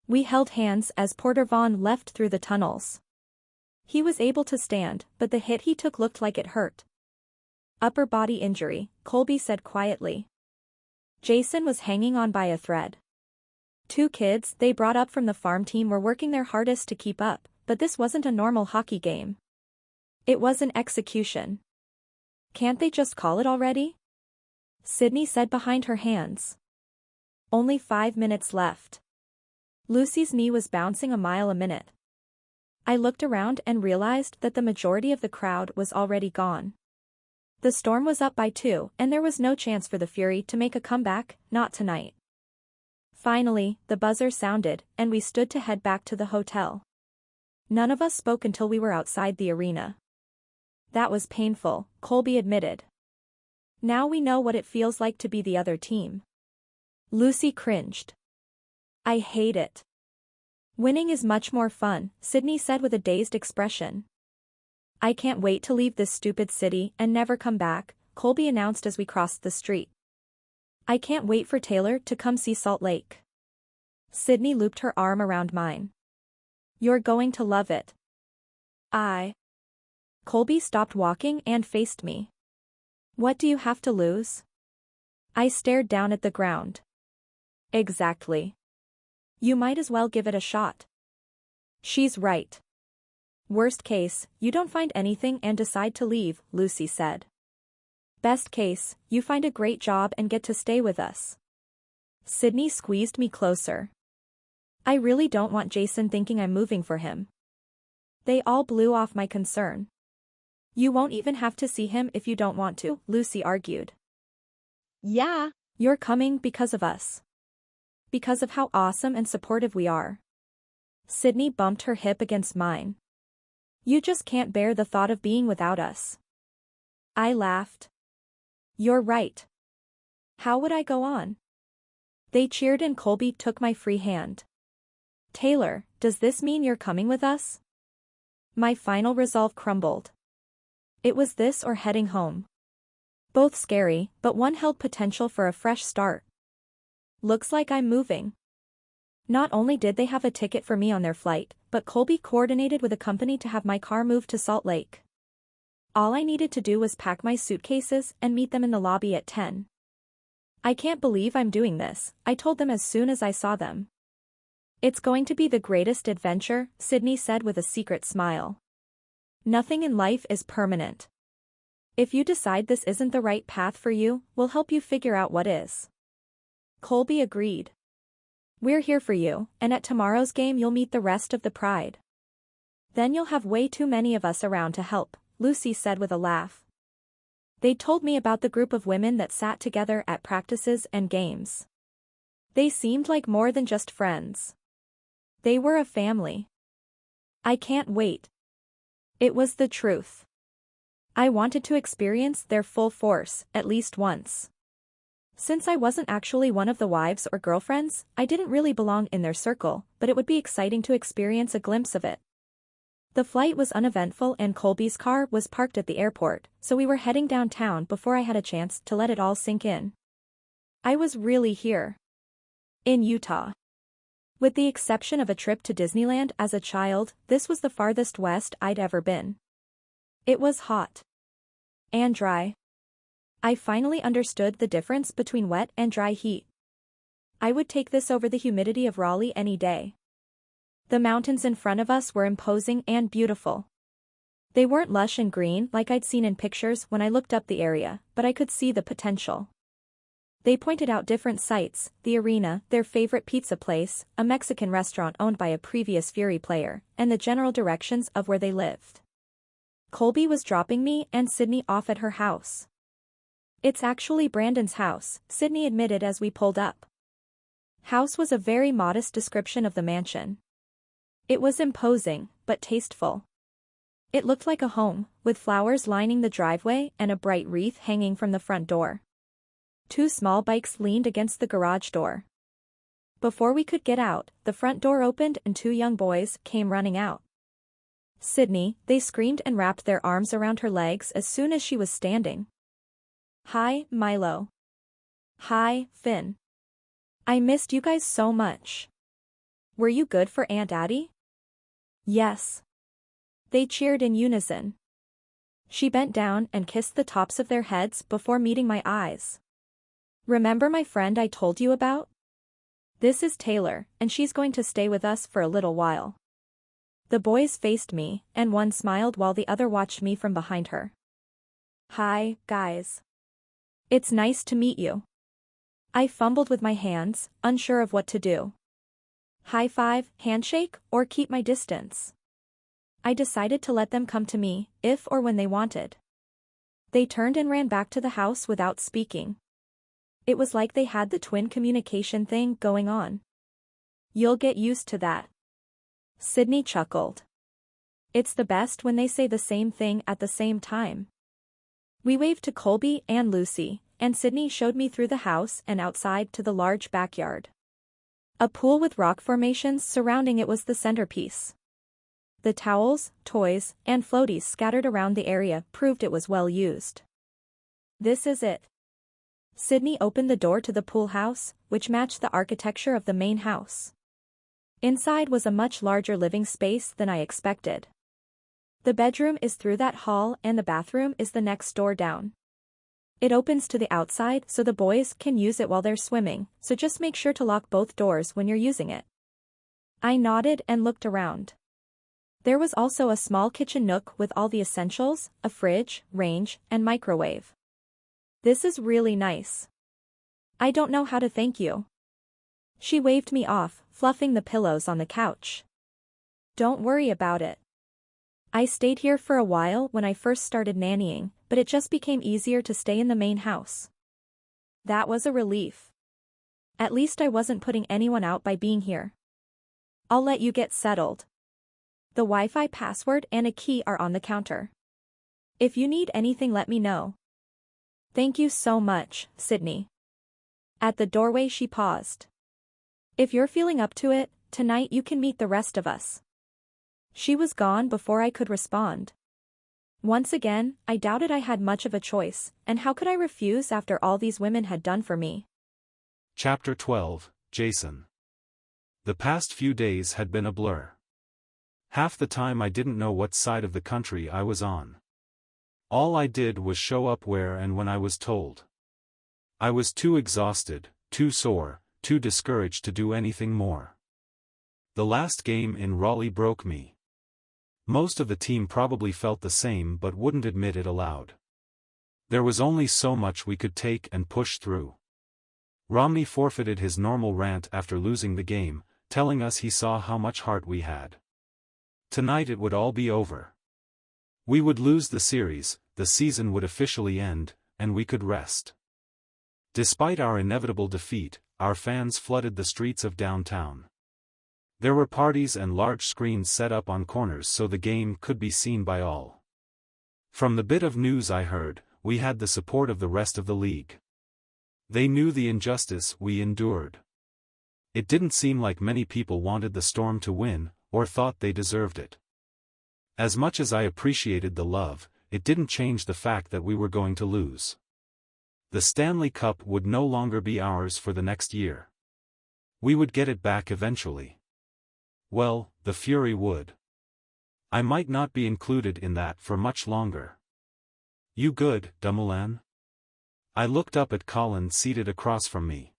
We held hands as Porter Vaughn left through the tunnels. He was able to stand, but the hit he took looked like it hurt. Upper body injury, Colby said quietly. Jason was hanging on by a thread. 2 kids they brought up from the farm team were working their hardest to keep up, but this wasn't a normal hockey game. It was an execution. Can't they just call it already? Sydney said behind her hands. Only 5 minutes left. Lucy's knee was bouncing a mile a minute. I looked around and realized that the majority of the crowd was already gone. The Storm was up by 2 and there was no chance for the Fury to make a comeback, not tonight. Finally, the buzzer sounded and we stood to head back to the hotel. None of us spoke until we were outside the arena. That was painful, Colby admitted. Now we know what it feels like to be the other team. Lucy cringed. I hate it. Winning is much more fun, Sydney said with a dazed expression. I can't wait to leave this stupid city and never come back, Colby announced as we crossed the street. I can't wait for Taylor to come see Salt Lake. Sydney looped her arm around mine. You're going to love it. Colby stopped walking and faced me. What do you have to lose? I stared down at the ground. Exactly. You might as well give it a shot. She's right. Worst case, you don't find anything and decide to leave, Lucy said. Best case, you find a great job and get to stay with us. Sydney squeezed me closer. I really don't want Jason thinking I'm moving for him. They all blew off my concern. You won't even have to see him if you don't want to, Lucy argued. Yeah, you're coming because of us. Because of how awesome and supportive we are. Sydney bumped her hip against mine. You just can't bear the thought of being without us. I laughed. You're right. How would I go on? They cheered and Colby took my free hand. Taylor, does this mean you're coming with us? My final resolve crumbled. It was this or heading home. Both scary, but one held potential for a fresh start. Looks like I'm moving. Not only did they have a ticket for me on their flight, but Colby coordinated with a company to have my car moved to Salt Lake. All I needed to do was pack my suitcases and meet them in the lobby at 10. I can't believe I'm doing this, I told them as soon as I saw them. It's going to be the greatest adventure, Sydney said with a secret smile. Nothing in life is permanent. If you decide this isn't the right path for you, we'll help you figure out what is. Colby agreed. We're here for you, and at tomorrow's game you'll meet the rest of the pride. Then you'll have way too many of us around to help, Lucy said with a laugh. They told me about the group of women that sat together at practices and games. They seemed like more than just friends. They were a family. I can't wait. It was the truth. I wanted to experience their full force, at least once. Since I wasn't actually one of the wives or girlfriends, I didn't really belong in their circle, but it would be exciting to experience a glimpse of it. The flight was uneventful and Colby's car was parked at the airport, so we were heading downtown before I had a chance to let it all sink in. I was really here. In Utah. With the exception of a trip to Disneyland as a child, this was the farthest west I'd ever been. It was hot. And dry. I finally understood the difference between wet and dry heat. I would take this over the humidity of Raleigh any day. The mountains in front of us were imposing and beautiful. They weren't lush and green like I'd seen in pictures when I looked up the area, but I could see the potential. They pointed out different sites, the arena, their favorite pizza place, a Mexican restaurant owned by a previous Fury player, and the general directions of where they lived. Colby was dropping me and Sydney off at her house. It's actually Brandon's house, Sydney admitted as we pulled up. House was a very modest description of the mansion. It was imposing, but tasteful. It looked like a home, with flowers lining the driveway and a bright wreath hanging from the front door. 2 small bikes leaned against the garage door. Before we could get out, the front door opened and 2 young boys came running out. Sydney, they screamed and wrapped their arms around her legs as soon as she was standing. Hi, Milo. Hi, Finn. I missed you guys so much. Were you good for Aunt Addie? Yes. They cheered in unison. She bent down and kissed the tops of their heads before meeting my eyes. Remember my friend I told you about? This is Taylor, and she's going to stay with us for a little while. The boys faced me, and one smiled while the other watched me from behind her. Hi, guys. It's nice to meet you. I fumbled with my hands, unsure of what to do. High five, handshake, or keep my distance. I decided to let them come to me, if or when they wanted. They turned and ran back to the house without speaking. It was like they had the twin communication thing going on. You'll get used to that. Sydney chuckled. It's the best when they say the same thing at the same time. We waved to Colby and Lucy, and Sydney showed me through the house and outside to the large backyard. A pool with rock formations surrounding it was the centerpiece. The towels, toys, and floaties scattered around the area proved it was well used. This is it. Sydney opened the door to the pool house, which matched the architecture of the main house. Inside was a much larger living space than I expected. The bedroom is through that hall and the bathroom is the next door down. It opens to the outside so the boys can use it while they're swimming, so just make sure to lock both doors when you're using it. I nodded and looked around. There was also a small kitchen nook with all the essentials, a fridge, range, and microwave. This is really nice. I don't know how to thank you. She waved me off, fluffing the pillows on the couch. Don't worry about it. I stayed here for a while when I first started nannying, but it just became easier to stay in the main house. That was a relief. At least I wasn't putting anyone out by being here. I'll let you get settled. The Wi-Fi password and a key are on the counter. If you need anything, let me know. Thank you so much, Sydney. At the doorway she paused. If you're feeling up to it, tonight you can meet the rest of us. She was gone before I could respond. Once again, I doubted I had much of a choice, and how could I refuse after all these women had done for me? Chapter 12, Jason. The past few days had been a blur. Half the time I didn't know what side of the country I was on. All I did was show up where and when I was told. I was too exhausted, too sore, too discouraged to do anything more. The last game in Raleigh broke me. Most of the team probably felt the same but wouldn't admit it aloud. There was only so much we could take and push through. Romney forfeited his normal rant after losing the game, telling us he saw how much heart we had. Tonight it would all be over. We would lose the series, the season would officially end, and we could rest. Despite our inevitable defeat, our fans flooded the streets of downtown. There were parties and large screens set up on corners so the game could be seen by all. From the bit of news I heard, we had the support of the rest of the league. They knew the injustice we endured. It didn't seem like many people wanted the Storm to win, or thought they deserved it. As much as I appreciated the love, it didn't change the fact that we were going to lose. The Stanley Cup would no longer be ours for the next year. We would get it back eventually. Well, the Fury would. I might not be included in that for much longer. You good, Dumoulin? I looked up at Colin seated across from me.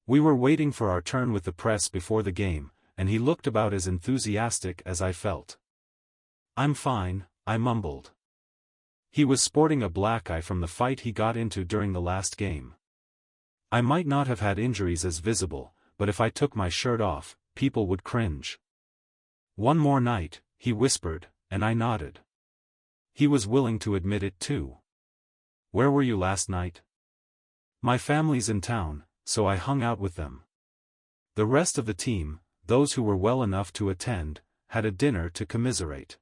We were waiting for our turn with the press before the game, and he looked about as enthusiastic as I felt. I'm fine, I mumbled. He was sporting a black eye from the fight he got into during the last game. I might not have had injuries as visible, but if I took my shirt off, people would cringe. One more night, he whispered, and I nodded. He was willing to admit it too. Where were you last night? My family's in town, so I hung out with them. The rest of the team, those who were well enough to attend, had a dinner to commiserate.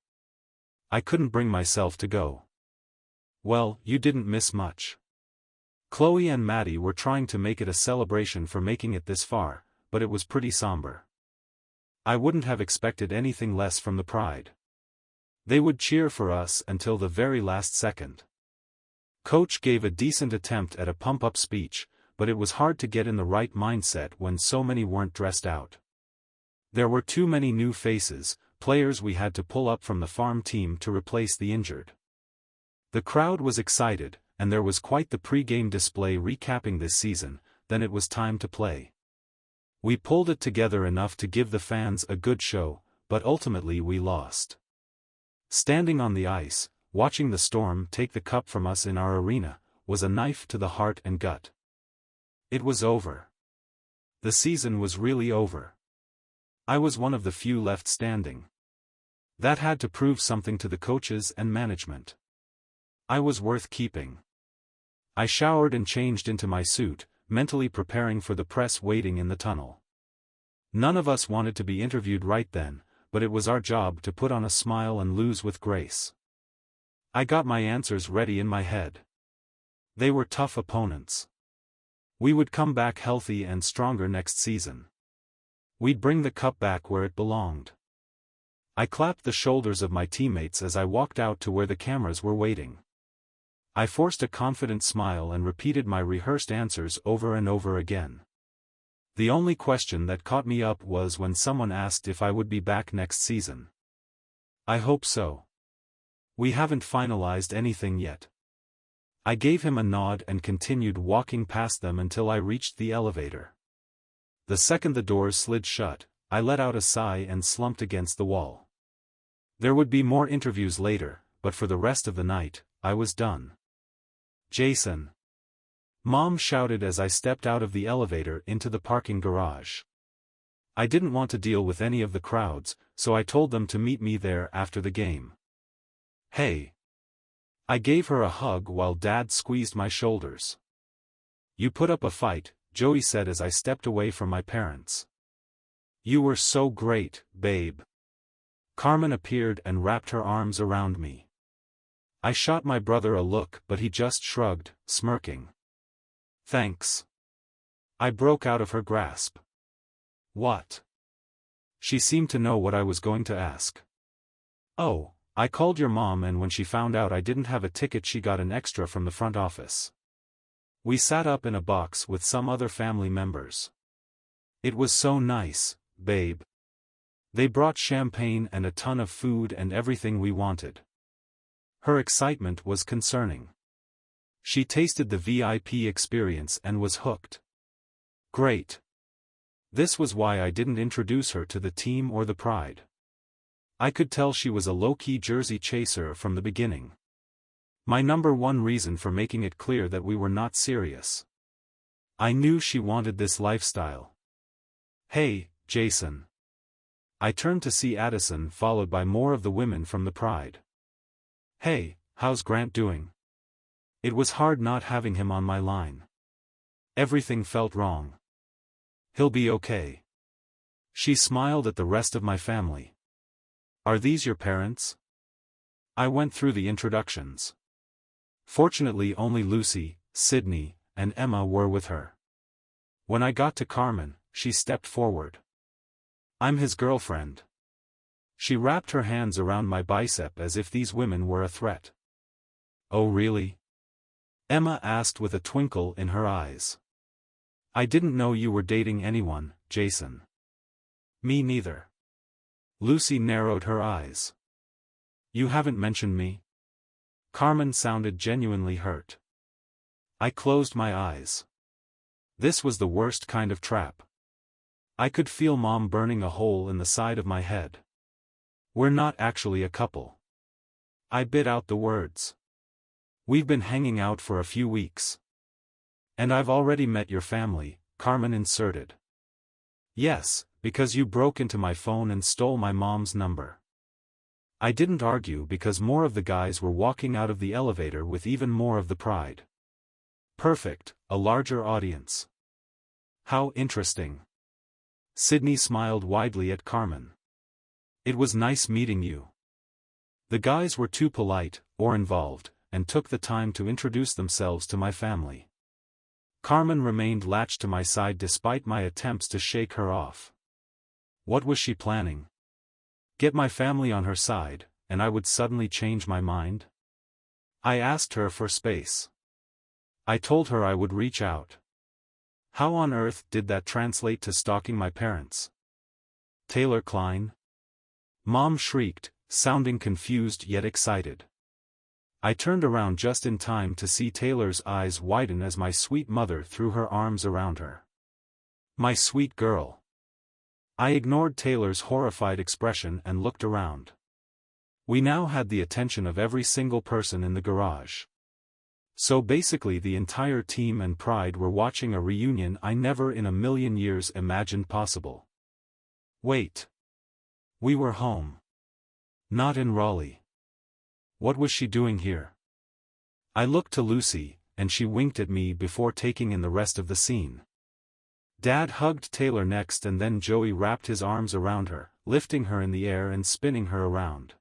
I couldn't bring myself to go. Well, you didn't miss much. Chloe and Maddie were trying to make it a celebration for making it this far, but it was pretty somber. I wouldn't have expected anything less from the Pride. They would cheer for us until the very last second. Coach gave a decent attempt at a pump-up speech, but it was hard to get in the right mindset when so many weren't dressed out. There were too many new faces, players we had to pull up from the farm team to replace the injured. The crowd was excited, and there was quite the pre-game display recapping this season. Then it was time to play. We pulled it together enough to give the fans a good show, but ultimately we lost. Standing on the ice, watching the Storm take the cup from us in our arena, was a knife to the heart and gut. It was over. The season was really over. I was one of the few left standing. That had to prove something to the coaches and management. I was worth keeping. I showered and changed into my suit, mentally preparing for the press waiting in the tunnel. None of us wanted to be interviewed right then, but it was our job to put on a smile and lose with grace. I got my answers ready in my head. They were tough opponents. We would come back healthy and stronger next season. We'd bring the cup back where it belonged. I clapped the shoulders of my teammates as I walked out to where the cameras were waiting. I forced a confident smile and repeated my rehearsed answers over and over again. The only question that caught me up was when someone asked if I would be back next season. I hope so. We haven't finalized anything yet. I gave him a nod and continued walking past them until I reached the elevator. The second the doors slid shut, I let out a sigh and slumped against the wall. There would be more interviews later, but for the rest of the night, I was done. Jason. Mom shouted as I stepped out of the elevator into the parking garage. I didn't want to deal with any of the crowds, so I told them to meet me there after the game. Hey. I gave her a hug while Dad squeezed my shoulders. You put up a fight, Joey said as I stepped away from my parents. You were so great, babe. Carmen appeared and wrapped her arms around me. I shot my brother a look, but he just shrugged, smirking. Thanks. I broke out of her grasp. What? She seemed to know what I was going to ask. Oh, I called your mom, and when she found out I didn't have a ticket, she got an extra from the front office. We sat up in a box with some other family members. It was so nice, babe. They brought champagne and a ton of food and everything we wanted. Her excitement was concerning. She tasted the VIP experience and was hooked. Great. This was why I didn't introduce her to the team or the pride. I could tell she was a low-key jersey chaser from the beginning. My number one reason for making it clear that we were not serious. I knew she wanted this lifestyle. Hey, Jason. I turned to see Addison, followed by more of the women from the pride. Hey, how's Grant doing? It was hard not having him on my line. Everything felt wrong. He'll be okay. She smiled at the rest of my family. Are these your parents? I went through the introductions. Fortunately, only Lucy, Sydney, and Emma were with her. When I got to Carmen, she stepped forward. I'm his girlfriend. She wrapped her hands around my bicep as if these women were a threat. Oh really? Emma asked with a twinkle in her eyes. I didn't know you were dating anyone, Jason. Me neither. Lucy narrowed her eyes. You haven't mentioned me? Carmen sounded genuinely hurt. I closed my eyes. This was the worst kind of trap. I could feel Mom burning a hole in the side of my head. We're not actually a couple. I bit out the words. We've been hanging out for a few weeks. And I've already met your family, Carmen inserted. Yes, because you broke into my phone and stole my mom's number. I didn't argue because more of the guys were walking out of the elevator with even more of the pride. Perfect, a larger audience. How interesting. Sydney smiled widely at Carmen. It was nice meeting you. The guys were too polite, or involved, and took the time to introduce themselves to my family. Carmen remained latched to my side despite my attempts to shake her off. What was she planning? Get my family on her side, and I would suddenly change my mind? I asked her for space. I told her I would reach out. How on earth did that translate to stalking my parents? Taylor Klein? Mom shrieked, sounding confused yet excited. I turned around just in time to see Taylor's eyes widen as my sweet mother threw her arms around her. My sweet girl. I ignored Taylor's horrified expression and looked around. We now had the attention of every single person in the garage. So basically the entire team and pride were watching a reunion I never in a million years imagined possible. Wait. We were home. Not in Raleigh. What was she doing here? I looked to Lucy, and she winked at me before taking in the rest of the scene. Dad hugged Taylor next, and then Joey wrapped his arms around her, lifting her in the air and spinning her around.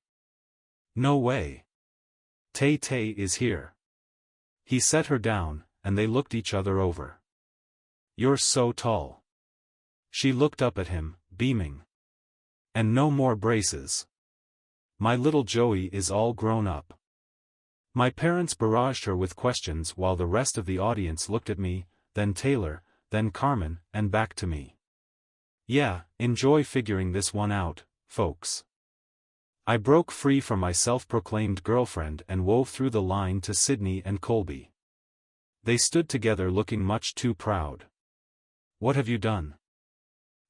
No way. Tay-Tay is here. He set her down, and they looked each other over. You're so tall. She looked up at him, beaming. And no more braces. My little Joey is all grown up. My parents barraged her with questions while the rest of the audience looked at me, then Taylor, then Carmen, and back to me. Yeah, enjoy figuring this one out, folks. I broke free from my self-proclaimed girlfriend and wove through the line to Sydney and Colby. They stood together looking much too proud. What have you done?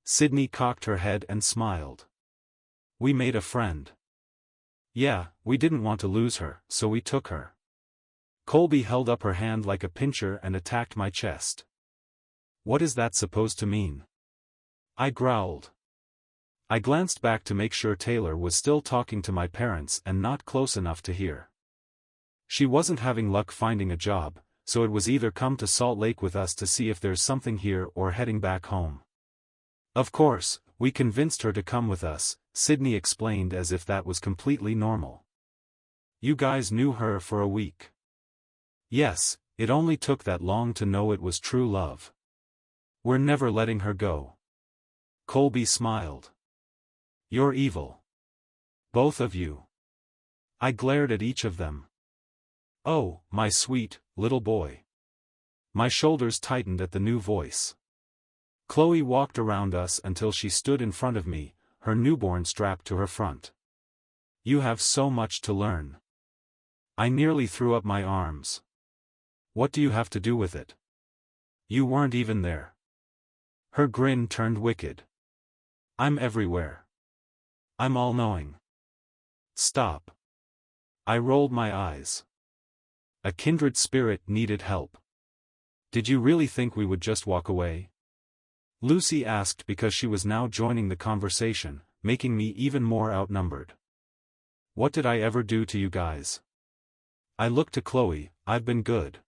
Sydney cocked her head and smiled. We made a friend. Yeah, we didn't want to lose her, so we took her. Colby held up her hand like a pincher and attacked my chest. What is that supposed to mean? I growled. I glanced back to make sure Taylor was still talking to my parents and not close enough to hear. She wasn't having luck finding a job, so it was either come to Salt Lake with us to see if there's something here or heading back home. Of course, We convinced her to come with us, Sydney explained as if that was completely normal. You guys knew her for a week. Yes, it only took that long to know it was true love. We're never letting her go. Colby smiled. You're evil. Both of you. I glared at each of them. Oh, my sweet, little boy. My shoulders tightened at the new voice. Chloe walked around us until she stood in front of me, her newborn strapped to her front. You have so much to learn. I nearly threw up my arms. What do you have to do with it? You weren't even there. Her grin turned wicked. I'm everywhere. I'm all-knowing. Stop. I rolled my eyes. A kindred spirit needed help. Did you really think we would just walk away? Lucy asked because she was now joining the conversation, making me even more outnumbered. What did I ever do to you guys? I looked to Chloe. I've been good.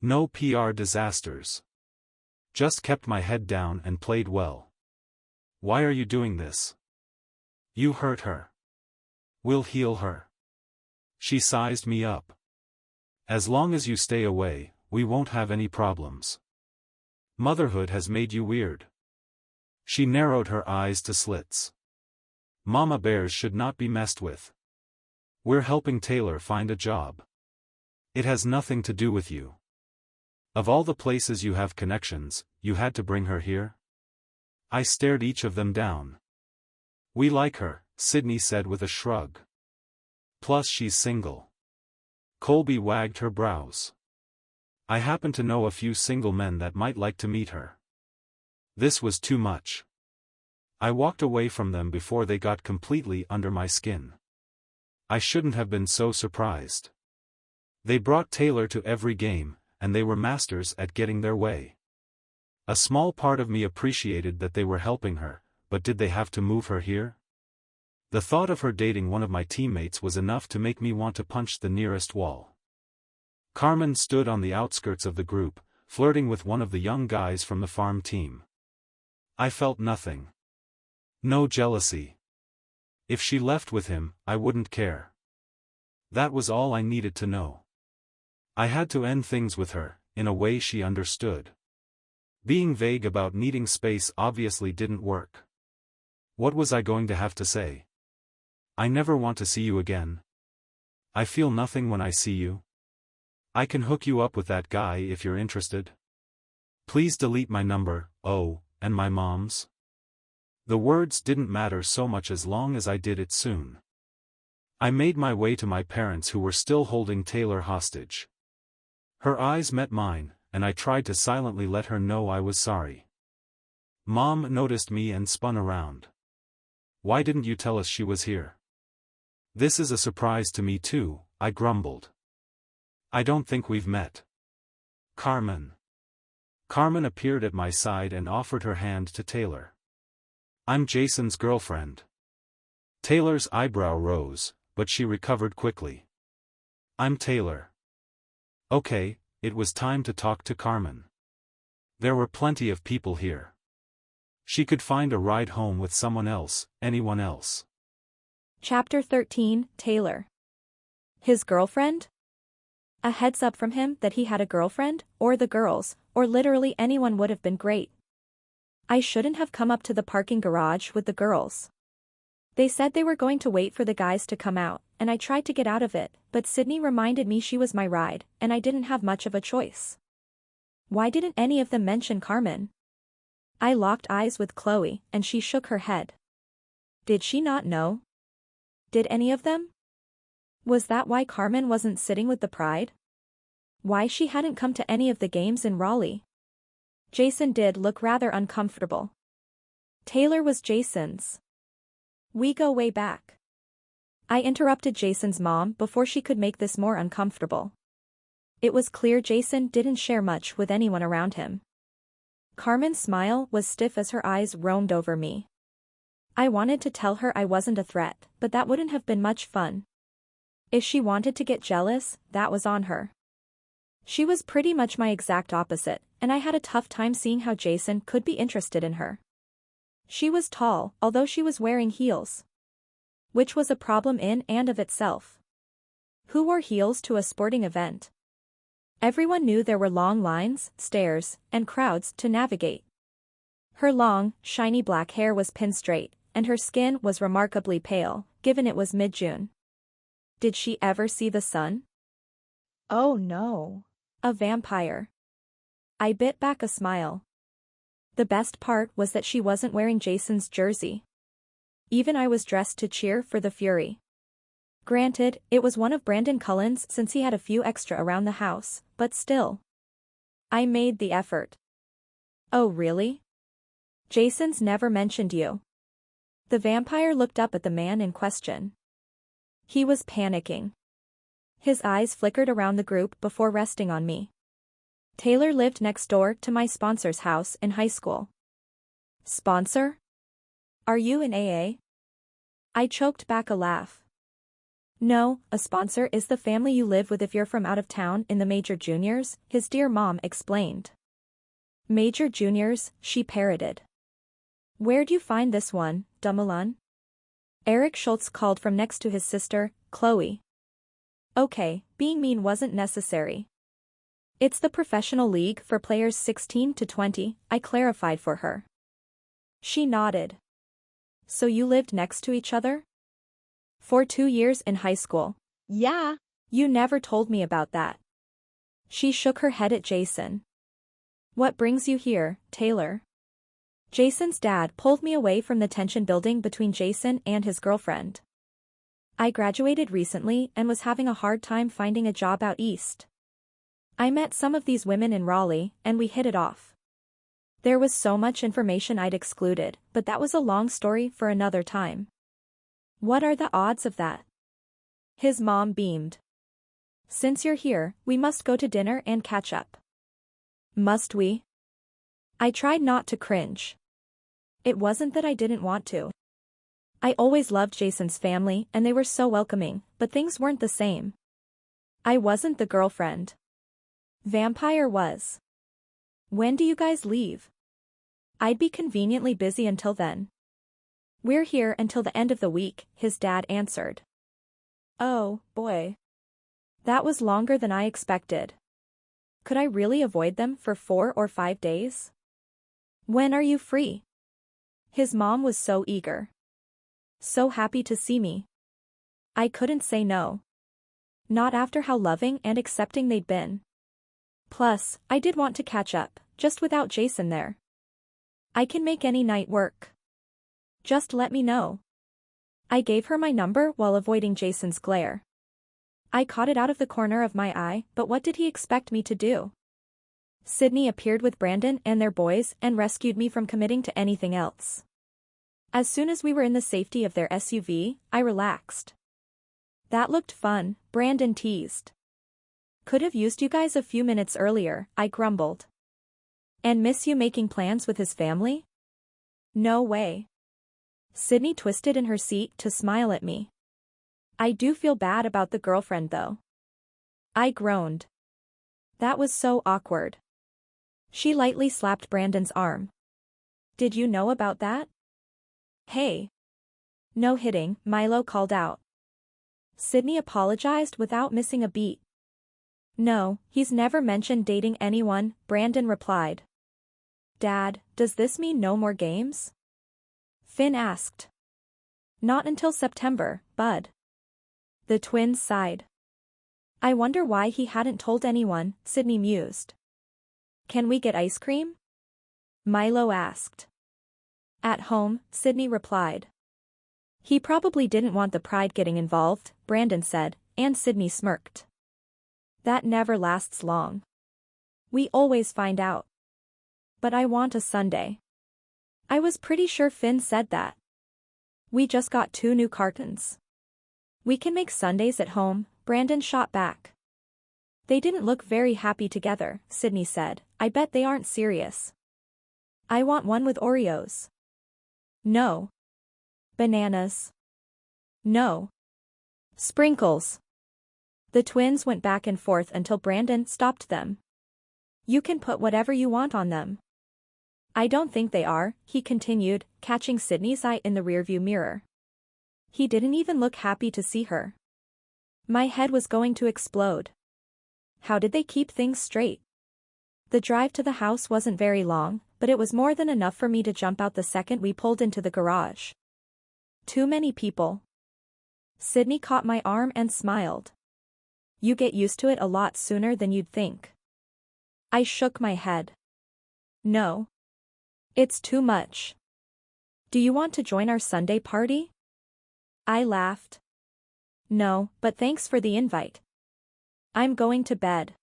No PR disasters. Just kept my head down and played well. Why are you doing this? You hurt her. We'll heal her. She sized me up. As long as you stay away, we won't have any problems. Motherhood has made you weird. She narrowed her eyes to slits. Mama bears should not be messed with. We're helping Taylor find a job. It has nothing to do with you. Of all the places you have connections, you had to bring her here? I stared each of them down. We like her, Sydney said with a shrug. Plus she's single. Colby wagged her brows. I happen to know a few single men that might like to meet her. This was too much. I walked away from them before they got completely under my skin. I shouldn't have been so surprised. They brought Taylor to every game, and they were masters at getting their way. A small part of me appreciated that they were helping her, but did they have to move her here? The thought of her dating one of my teammates was enough to make me want to punch the nearest wall. Carmen stood on the outskirts of the group, flirting with one of the young guys from the farm team. I felt nothing. No jealousy. If she left with him, I wouldn't care. That was all I needed to know. I had to end things with her, in a way she understood. Being vague about needing space obviously didn't work. What was I going to have to say? I never want to see you again. I feel nothing when I see you. I can hook you up with that guy if you're interested. Please delete my number, oh, and my mom's. The words didn't matter so much as long as I did it soon. I made my way to my parents who were still holding Taylor hostage. Her eyes met mine, and I tried to silently let her know I was sorry. Mom noticed me and spun around. Why didn't you tell us she was here? This is a surprise to me too, I grumbled. I don't think we've met. Carmen. Carmen appeared at my side and offered her hand to Taylor. I'm Jason's girlfriend. Taylor's eyebrow rose, but she recovered quickly. I'm Taylor. Okay, it was time to talk to Carmen. There were plenty of people here. She could find a ride home with someone else, anyone else. Chapter 13, Taylor. His girlfriend? A heads up from him that he had a girlfriend, or the girls, or literally anyone would have been great. I shouldn't have come up to the parking garage with the girls. They said they were going to wait for the guys to come out, and I tried to get out of it, but Sydney reminded me she was my ride, and I didn't have much of a choice. Why didn't any of them mention Carmen? I locked eyes with Chloe, and she shook her head. Did she not know? Did any of them? Was that why Carmen wasn't sitting with the Pride? Why she hadn't come to any of the games in Raleigh? Jason did look rather uncomfortable. Taylor was Jason's. We go way back. I interrupted Jason's mom before she could make this more uncomfortable. It was clear Jason didn't share much with anyone around him. Carmen's smile was stiff as her eyes roamed over me. I wanted to tell her I wasn't a threat, but that wouldn't have been much fun. If she wanted to get jealous, that was on her. She was pretty much my exact opposite, and I had a tough time seeing how Jason could be interested in her. She was tall, although she was wearing heels, which was a problem in and of itself. Who wore heels to a sporting event? Everyone knew there were long lines, stairs, and crowds to navigate. Her long, shiny black hair was pinned straight, and her skin was remarkably pale, given it was mid-June. Did she ever see the sun? Oh no. A vampire. I bit back a smile. The best part was that she wasn't wearing Jason's jersey. Even I was dressed to cheer for the Fury. Granted, it was one of Brandon Cullen's since he had a few extra around the house, but still. I made the effort. Oh really? Jason's never mentioned you. The vampire looked up at the man in question. He was panicking. His eyes flickered around the group before resting on me. Taylor lived next door to my sponsor's house in high school. Sponsor? Are you in AA? I choked back a laugh. No, a sponsor is the family you live with if you're from out of town in the major juniors, his dear mom explained. Major juniors, she parroted. Where'd you find this one, Dumoulin? Eric Schultz called from next to his sister, Chloe. Okay, being mean wasn't necessary. It's the professional league for players 16 to 20, I clarified for her. She nodded. So you lived next to each other? For 2 years in high school. Yeah. You never told me about that. She shook her head at Jason. What brings you here, Taylor? Jason's dad pulled me away from the tension building between Jason and his girlfriend. I graduated recently and was having a hard time finding a job out east. I met some of these women in Raleigh, and we hit it off. There was so much information I'd excluded, but that was a long story for another time. What are the odds of that? His mom beamed. Since you're here, we must go to dinner and catch up. Must we? I tried not to cringe. It wasn't that I didn't want to. I always loved Jason's family and they were so welcoming, but things weren't the same. I wasn't the girlfriend. Vampire was. When do you guys leave? I'd be conveniently busy until then. We're here until the end of the week, his dad answered. Oh, boy. That was longer than I expected. Could I really avoid them for 4 or 5 days? When are you free? His mom was so eager. So happy to see me. I couldn't say no. Not after how loving and accepting they'd been. Plus, I did want to catch up, just without Jason there. I can make any night work. Just let me know. I gave her my number while avoiding Jason's glare. I caught it out of the corner of my eye, but what did he expect me to do? Sydney appeared with Brandon and their boys and rescued me from committing to anything else. As soon as we were in the safety of their SUV, I relaxed. That looked fun, Brandon teased. Could have used you guys a few minutes earlier, I grumbled. And miss you making plans with his family? No way. Sydney twisted in her seat to smile at me. I do feel bad about the girlfriend though. I groaned. That was so awkward. She lightly slapped Brandon's arm. Did you know about that? Hey. No hitting, Milo called out. Sydney apologized without missing a beat. No, he's never mentioned dating anyone, Brandon replied. Dad, does this mean no more games? Finn asked. Not until September, bud. The twins sighed. I wonder why he hadn't told anyone, Sydney mused. Can we get ice cream? Milo asked. At home, Sydney replied. He probably didn't want the pride getting involved, Brandon said, and Sydney smirked. That never lasts long. We always find out. But I want a sundae. I was pretty sure Finn said that. We just got 2 new cartons. We can make sundaes at home, Brandon shot back. They didn't look very happy together, Sydney said. I bet they aren't serious. I want one with Oreos. No. Bananas. No. Sprinkles. The twins went back and forth until Brandon stopped them. You can put whatever you want on them. I don't think they are, he continued, catching Sydney's eye in the rearview mirror. He didn't even look happy to see her. My head was going to explode. How did they keep things straight? The drive to the house wasn't very long, but it was more than enough for me to jump out the second we pulled into the garage. Too many people. Sydney caught my arm and smiled. You get used to it a lot sooner than you'd think. I shook my head. No. It's too much. Do you want to join our Sunday party? I laughed. No, but thanks for the invite. I'm going to bed.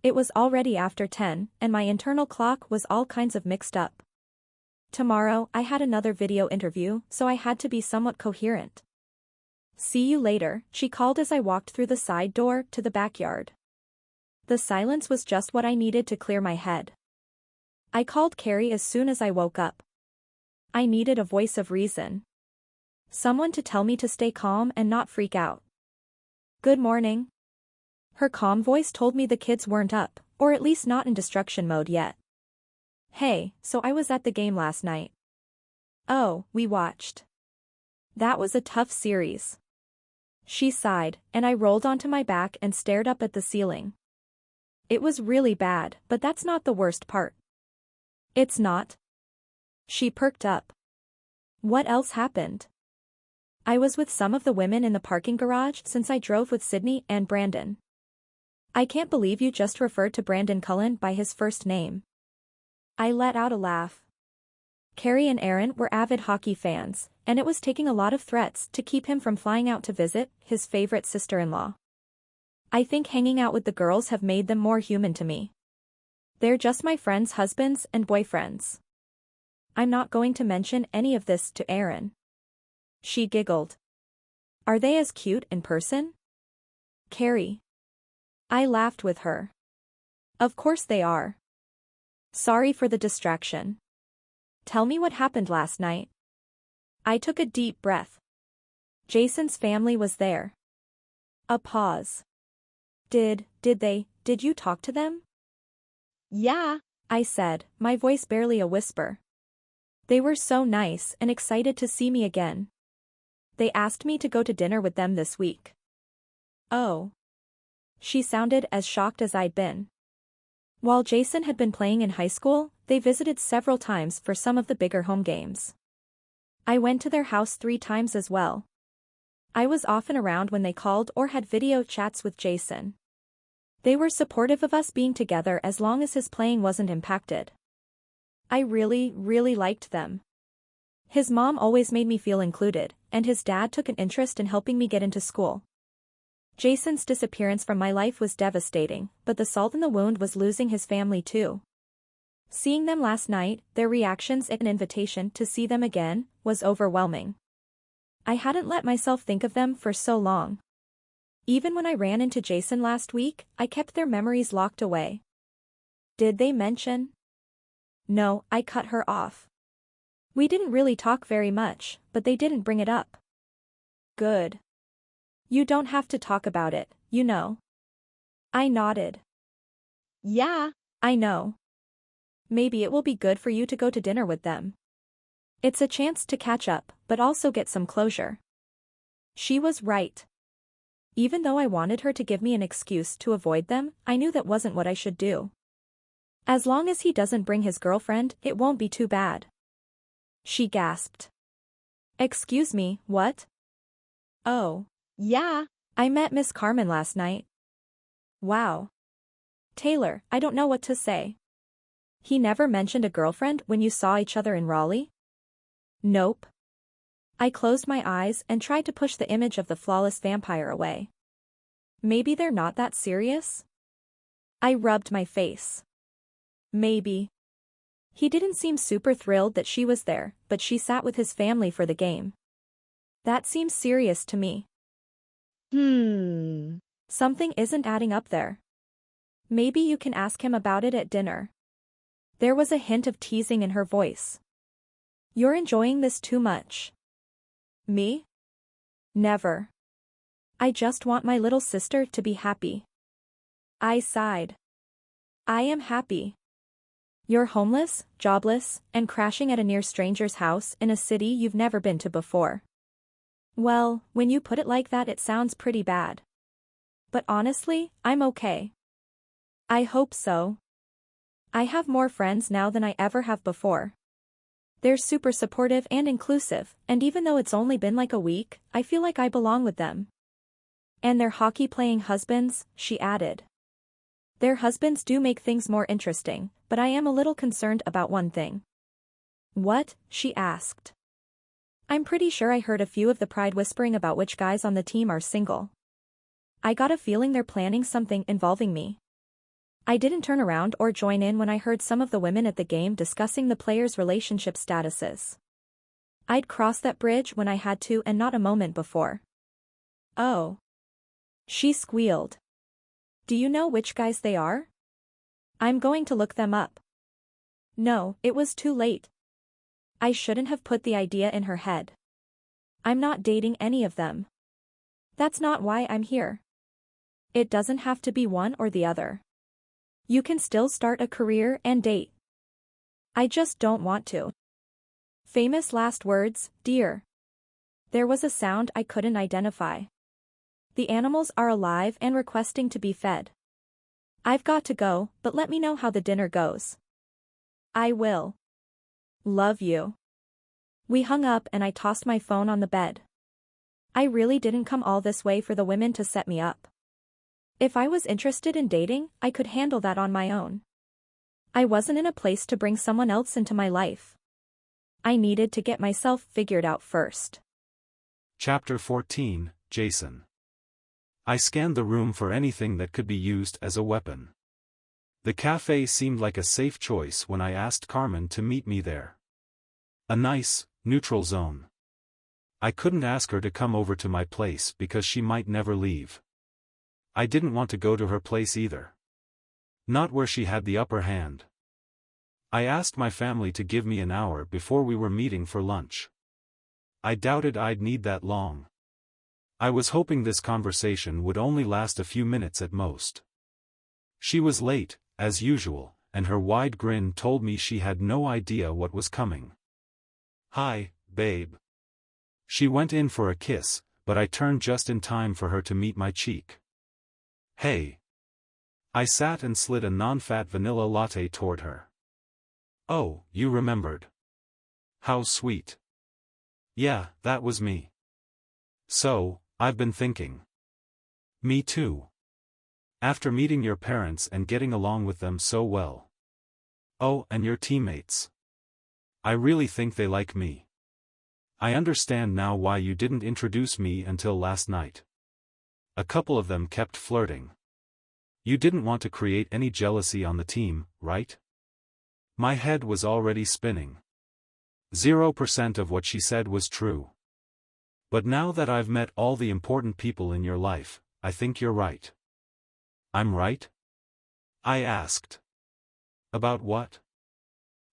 It was already after 10, and my internal clock was all kinds of mixed up. Tomorrow, I had another video interview, so I had to be somewhat coherent. See you later, she called as I walked through the side door to the backyard. The silence was just what I needed to clear my head. I called Carrie as soon as I woke up. I needed a voice of reason. Someone to tell me to stay calm and not freak out. Good morning. Her calm voice told me the kids weren't up, or at least not in destruction mode yet. Hey, so I was at the game last night. Oh, we watched. That was a tough series. She sighed, and I rolled onto my back and stared up at the ceiling. It was really bad, but that's not the worst part. It's not. She perked up. What else happened? I was with some of the women in the parking garage since I drove with Sydney and Brandon. I can't believe you just referred to Brandon Cullen by his first name. I let out a laugh. Carrie and Aaron were avid hockey fans, and it was taking a lot of threats to keep him from flying out to visit his favorite sister-in-law. I think hanging out with the girls have made them more human to me. They're just my friends' husbands and boyfriends. I'm not going to mention any of this to Aaron. She giggled. Are they as cute in person? Carrie. I laughed with her. Of course they are. Sorry for the distraction. Tell me what happened last night. I took a deep breath. Jason's family was there. A pause. Did you talk to them? Yeah, I said, my voice barely a whisper. They were so nice and excited to see me again. They asked me to go to dinner with them this week. Oh. She sounded as shocked as I'd been. While Jason had been playing in high school, they visited several times for some of the bigger home games. I went to their house 3 times as well. I was often around when they called or had video chats with Jason. They were supportive of us being together as long as his playing wasn't impacted. I really liked them. His mom always made me feel included, and his dad took an interest in helping me get into school. Jason's disappearance from my life was devastating, but the salt in the wound was losing his family too. Seeing them last night, their reactions and an invitation to see them again, was overwhelming. I hadn't let myself think of them for so long. Even when I ran into Jason last week, I kept their memories locked away. Did they mention? No, I cut her off. We didn't really talk very much, but they didn't bring it up. Good. You don't have to talk about it, you know. I nodded. yeah, I know. Maybe it will be good for you to go to dinner with them. It's a chance to catch up, but also get some closure. She was right. Even though I wanted her to give me an excuse to avoid them, I knew that wasn't what I should do. As long as he doesn't bring his girlfriend, it won't be too bad. She gasped. Excuse me, what? Oh. yeah, I met Miss Carmen last night. Wow. Taylor, I don't know what to say. He never mentioned a girlfriend when you saw each other in Raleigh? Nope. I closed my eyes and tried to push the image of the flawless vampire away. Maybe they're not that serious? I rubbed my face. Maybe. He didn't seem super thrilled that she was there, but she sat with his family for the game. That seems serious to me. Something isn't adding up there. Maybe you can ask him about it at dinner. There was a hint of teasing in her voice. You're enjoying this too much. Me? Never. I just want my little sister to be happy. I sighed. I am happy. You're homeless, jobless, and crashing at a near stranger's house in a city you've never been to before. Well, when you put it like that it sounds pretty bad. But honestly, I'm okay. I hope so. I have more friends now than I ever have before. They're super supportive and inclusive, and even though it's only been like a week, I feel like I belong with them. And their hockey-playing husbands, she added. Their husbands do make things more interesting, but I am a little concerned about one thing. What? She asked. I'm pretty sure I heard a few of the Pride whispering about which guys on the team are single. I got a feeling they're planning something involving me. I didn't turn around or join in when I heard some of the women at the game discussing the players' relationship statuses. I'd crossed that bridge when I had to and not a moment before. Oh. She squealed. Do you know which guys they are? I'm going to look them up. No, it was too late. I shouldn't have put the idea in her head. I'm not dating any of them. That's not why I'm here. It doesn't have to be one or the other. You can still start a career and date. I just don't want to. Famous last words, dear. There was a sound I couldn't identify. The animals are alive and requesting to be fed. I've got to go, but let me know how the dinner goes. I will. Love you. We hung up and I tossed my phone on the bed. I really didn't come all this way for the women to set me up. If I was interested in dating, I could handle that on my own. I wasn't in a place to bring someone else into my life. I needed to get myself figured out first. Chapter 14, Jason. I scanned the room for anything that could be used as a weapon. The cafe seemed like a safe choice when I asked Carmen to meet me there. A nice, neutral zone. I couldn't ask her to come over to my place because she might never leave. I didn't want to go to her place either. Not where she had the upper hand. I asked my family to give me an hour before we were meeting for lunch. I doubted I'd need that long. I was hoping this conversation would only last a few minutes at most. She was late, as usual, and her wide grin told me she had no idea what was coming. Hi, babe. She went in for a kiss, but I turned just in time for her to meet my cheek. Hey. I sat and slid a non-fat vanilla latte toward her. Oh, you remembered. How sweet. Yeah, that was me. So, I've been thinking. Me too. After meeting your parents and getting along with them so well. Oh, and your teammates. I really think they like me. I understand now why you didn't introduce me until last night. A couple of them kept flirting. You didn't want to create any jealousy on the team, right? My head was already spinning. 0% of what she said was true. But now that I've met all the important people in your life, I think you're right. I'm right? I asked. About what?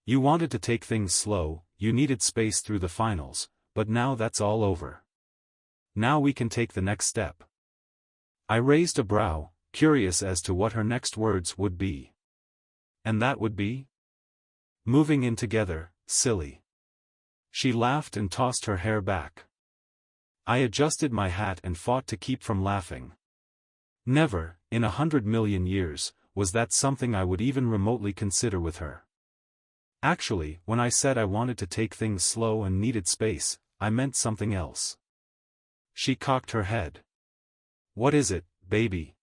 You wanted to take things slow, you needed space through the finals, but now that's all over. Now we can take the next step. I raised a brow, curious as to what her next words would be. And that would be? Moving in together, silly. She laughed and tossed her hair back. I adjusted my hat and fought to keep from laughing. Never, in 100 million years, was that something I would even remotely consider with her. Actually, when I said I wanted to take things slow and needed space, I meant something else. She cocked her head. What is it, baby?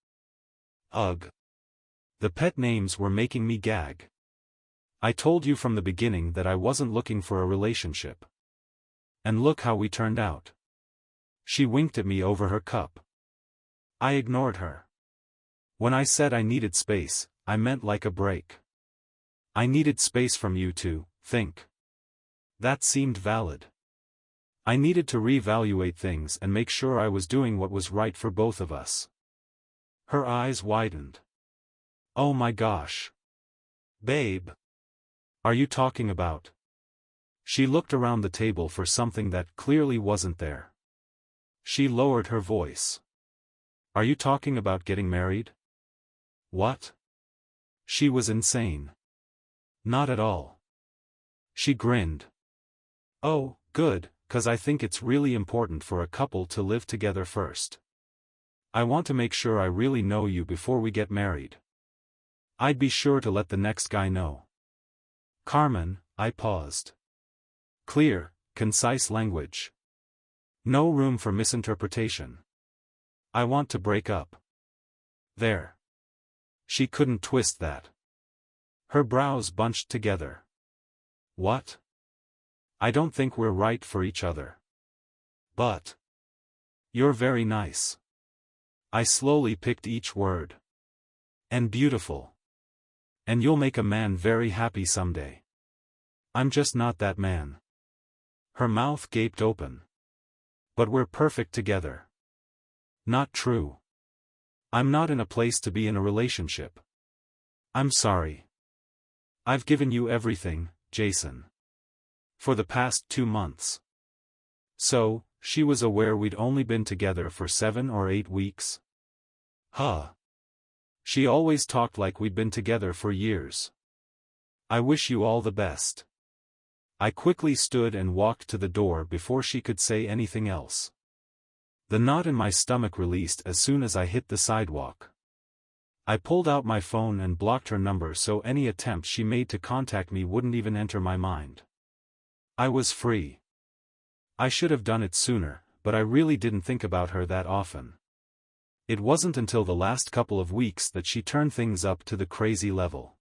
Ugh. The pet names were making me gag. I told you from the beginning that I wasn't looking for a relationship. And look how we turned out. She winked at me over her cup. I ignored her. When I said I needed space, I meant like a break. I needed space from you to think. That seemed valid. I needed to reevaluate things and make sure I was doing what was right for both of us. Her eyes widened. Oh my gosh. Babe. Are you talking about? She looked around the table for something that clearly wasn't there. She lowered her voice. Are you talking about getting married? What? She was insane. Not at all. She grinned. Oh, good, 'cause I think it's really important for a couple to live together first. I want to make sure I really know you before we get married. I'd be sure to let the next guy know. Carmen, I paused. Clear, concise language. No room for misinterpretation. I want to break up. There. She couldn't twist that. Her brows bunched together. What? I don't think we're right for each other. But. You're very nice. I slowly picked each word. And beautiful. And you'll make a man very happy someday. I'm just not that man. Her mouth gaped open. But we're perfect together. Not true. I'm not in a place to be in a relationship. I'm sorry. I've given you everything, Jason. For the past 2 months. So, she was aware we'd only been together for 7 or 8 weeks? Huh. She always talked like we'd been together for years. I wish you all the best. I quickly stood and walked to the door before she could say anything else. The knot in my stomach released as soon as I hit the sidewalk. I pulled out my phone and blocked her number so any attempt she made to contact me wouldn't even enter my mind. I was free. I should have done it sooner, but I really didn't think about her that often. It wasn't until the last couple of weeks that she turned things up to the crazy level.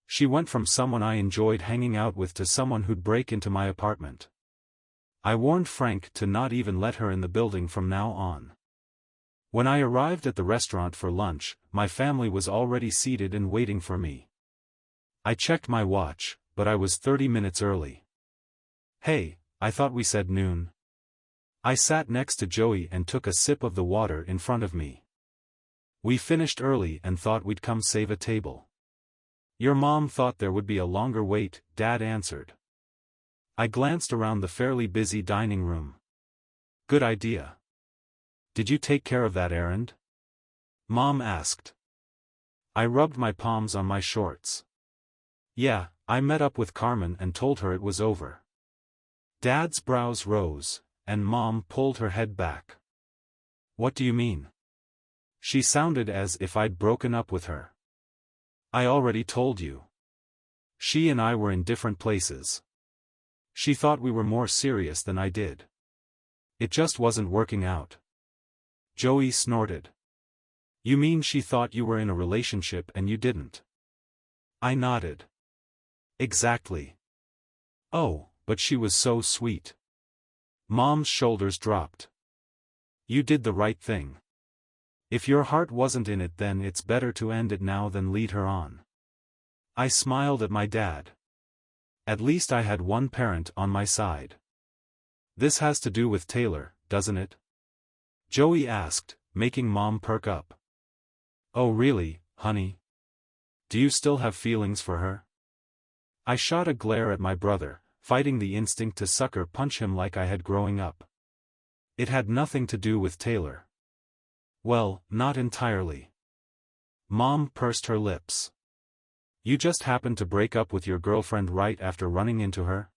She went from someone I enjoyed hanging out with to someone who'd break into my apartment. I warned Frank to not even let her in the building from now on. When I arrived at the restaurant for lunch, my family was already seated and waiting for me. I checked my watch, but I was 30 minutes early. Hey, I thought we said noon. I sat next to Joey and took a sip of the water in front of me. We finished early and thought we'd come save a table. Your mom thought there would be a longer wait, Dad answered. I glanced around the fairly busy dining room. Good idea. Did you take care of that errand? Mom asked. I rubbed my palms on my shorts. Yeah, I met up with Carmen and told her it was over. Dad's brows rose, and Mom pulled her head back. What do you mean? She sounded as if I'd broken up with her. I already told you. She and I were in different places. She thought we were more serious than I did. It just wasn't working out. Joey snorted. You mean she thought you were in a relationship and you didn't? I nodded. Exactly. Oh, but she was so sweet. Mom's shoulders dropped. You did the right thing. If your heart wasn't in it, then it's better to end it now than lead her on. I smiled at my dad. At least I had one parent on my side. This has to do with Taylor, doesn't it? Joey asked, making Mom perk up. Oh really, honey? Do you still have feelings for her? I shot a glare at my brother, fighting the instinct to sucker punch him like I had growing up. It had nothing to do with Taylor. Well, not entirely. Mom pursed her lips. You just happened to break up with your girlfriend right after running into her?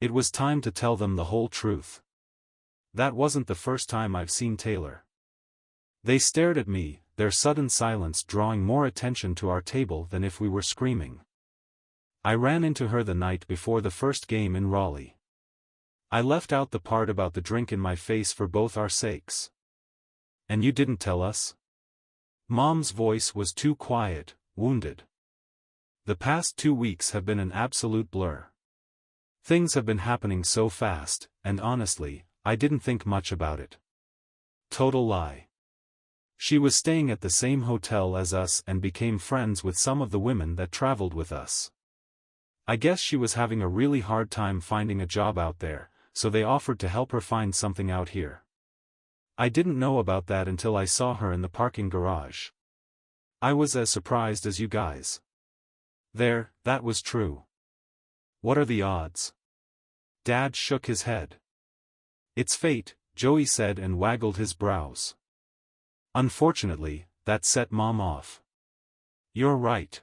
It was time to tell them the whole truth. That wasn't the first time I've seen Taylor. They stared at me, their sudden silence drawing more attention to our table than if we were screaming. I ran into her the night before the first game in Raleigh. I left out the part about the drink in my face for both our sakes. And you didn't tell us? Mom's voice was too quiet, wounded. The past 2 weeks have been an absolute blur. Things have been happening so fast, and honestly, I didn't think much about it. Total lie. She was staying at the same hotel as us and became friends with some of the women that traveled with us. I guess she was having a really hard time finding a job out there, so they offered to help her find something out here. I didn't know about that until I saw her in the parking garage. I was as surprised as you guys. There, that was true. What are the odds? Dad shook his head. It's fate, Joey said and waggled his brows. Unfortunately, that set Mom off. You're right.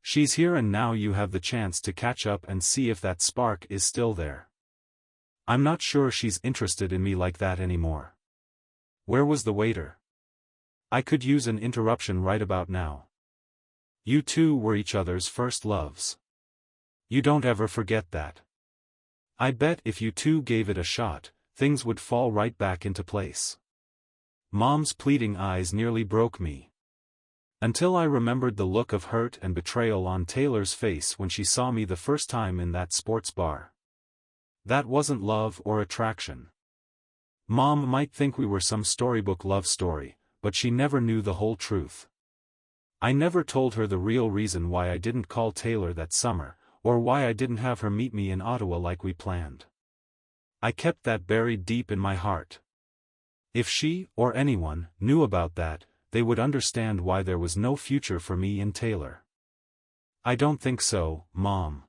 She's here and now you have the chance to catch up and see if that spark is still there. I'm not sure she's interested in me like that anymore. Where was the waiter? I could use an interruption right about now. You two were each other's first loves. You don't ever forget that. I bet if you two gave it a shot, things would fall right back into place. Mom's pleading eyes nearly broke me. Until I remembered the look of hurt and betrayal on Taylor's face when she saw me the first time in that sports bar. That wasn't love or attraction. Mom might think we were some storybook love story, but she never knew the whole truth. I never told her the real reason why I didn't call Taylor that summer, or why I didn't have her meet me in Ottawa like we planned. I kept that buried deep in my heart. If she, or anyone, knew about that, they would understand why there was no future for me in Taylor. I don't think so, Mom.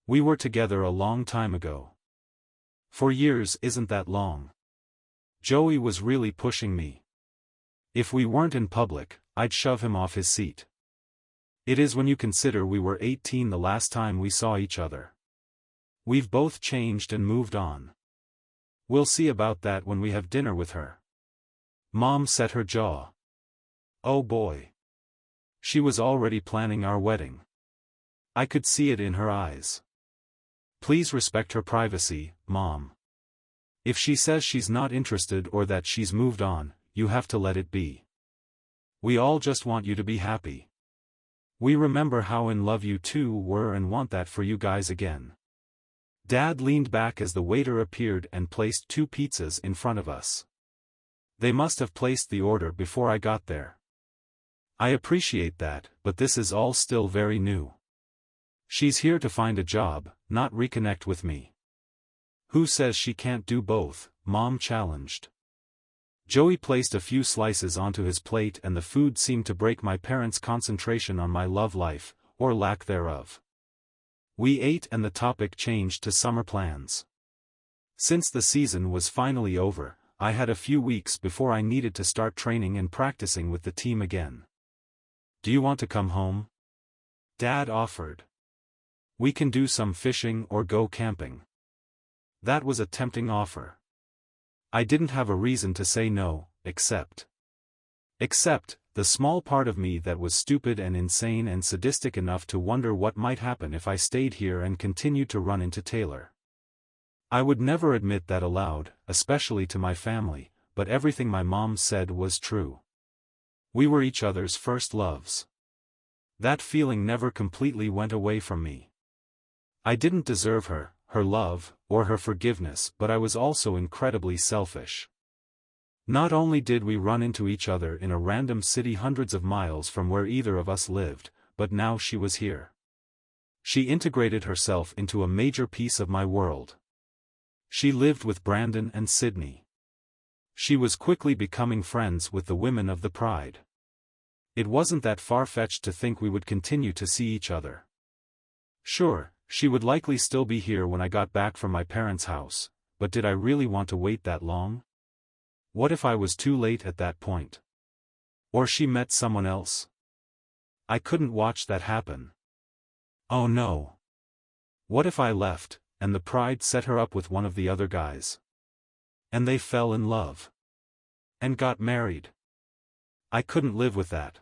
We were together a long time ago. 4 years isn't that long. Joey was really pushing me. If we weren't in public, I'd shove him off his seat. It is when you consider we were 18 the last time we saw each other. We've both changed and moved on. We'll see about that when we have dinner with her. Mom set her jaw. Oh boy. She was already planning our wedding. I could see it in her eyes. Please respect her privacy, Mom. If she says she's not interested or that she's moved on, you have to let it be. We all just want you to be happy. We remember how in love you two were and want that for you guys again. Dad leaned back as the waiter appeared and placed 2 pizzas in front of us. They must have placed the order before I got there. I appreciate that, but this is all still very new. She's here to find a job, not reconnect with me. Who says she can't do both? Mom challenged. Joey placed a few slices onto his plate and the food seemed to break my parents' concentration on my love life, or lack thereof. We ate and the topic changed to summer plans. Since the season was finally over, I had a few weeks before I needed to start training and practicing with the team again. Do you want to come home? Dad offered. We can do some fishing or go camping. That was a tempting offer. I didn't have a reason to say no, except the small part of me that was stupid and insane and sadistic enough to wonder what might happen if I stayed here and continued to run into Taylor. I would never admit that aloud, especially to my family, but everything my mom said was true. We were each other's first loves. That feeling never completely went away from me. I didn't deserve her love, or her forgiveness, but I was also incredibly selfish. Not only did we run into each other in a random city hundreds of miles from where either of us lived, but now she was here. She integrated herself into a major piece of my world. She lived with Brandon and Sydney. She was quickly becoming friends with the women of the Pride. It wasn't that far-fetched to think we would continue to see each other. Sure, she would likely still be here when I got back from my parents' house, but did I really want to wait that long? What if I was too late at that point? Or she met someone else? I couldn't watch that happen. Oh no. What if I left, and the Pride set her up with one of the other guys? And they fell in love. And got married. I couldn't live with that.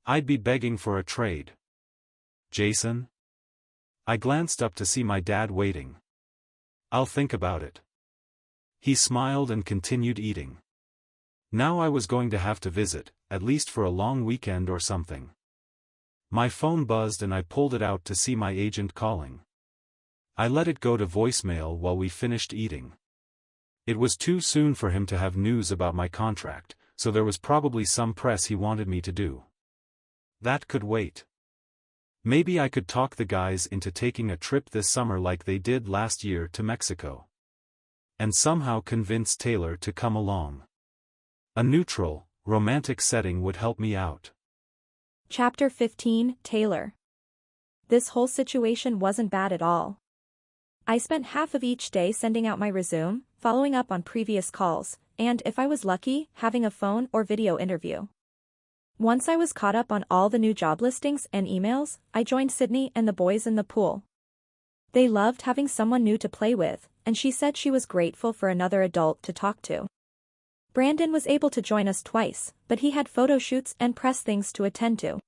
I'd be begging for a trade. Jason? I glanced up to see my dad waiting. I'll think about it. He smiled and continued eating. Now I was going to have to visit, at least for a long weekend or something. My phone buzzed and I pulled it out to see my agent calling. I let it go to voicemail while we finished eating. It was too soon for him to have news about my contract, so there was probably some press he wanted me to do. That could wait. Maybe I could talk the guys into taking a trip this summer like they did last year to Mexico. And somehow convince Taylor to come along. A neutral, romantic setting would help me out. Chapter 15, Taylor. This whole situation wasn't bad at all. I spent half of each day sending out my resume, following up on previous calls, and if I was lucky, having a phone or video interview. Once I was caught up on all the new job listings and emails, I joined Sydney and the boys in the pool. They loved having someone new to play with, and she said she was grateful for another adult to talk to. Brandon was able to join us twice, but he had photo shoots and press things to attend to.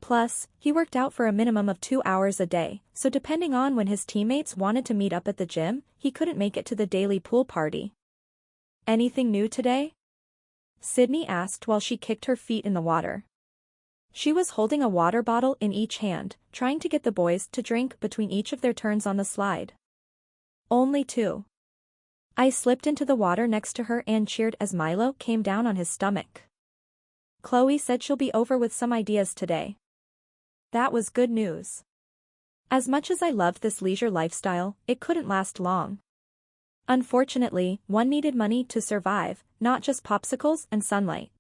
Plus, he worked out for a minimum of 2 hours a day, so depending on when his teammates wanted to meet up at the gym, he couldn't make it to the daily pool party. Anything new today? Sydney asked while she kicked her feet in the water. She was holding a water bottle in each hand, trying to get the boys to drink between each of their turns on the slide. Only 2. I slipped into the water next to her and cheered as Milo came down on his stomach. Chloe said she'll be over with some ideas today. That was good news. As much as I loved this leisure lifestyle, it couldn't last long. Unfortunately, one needed money to survive, not just popsicles and sunlight.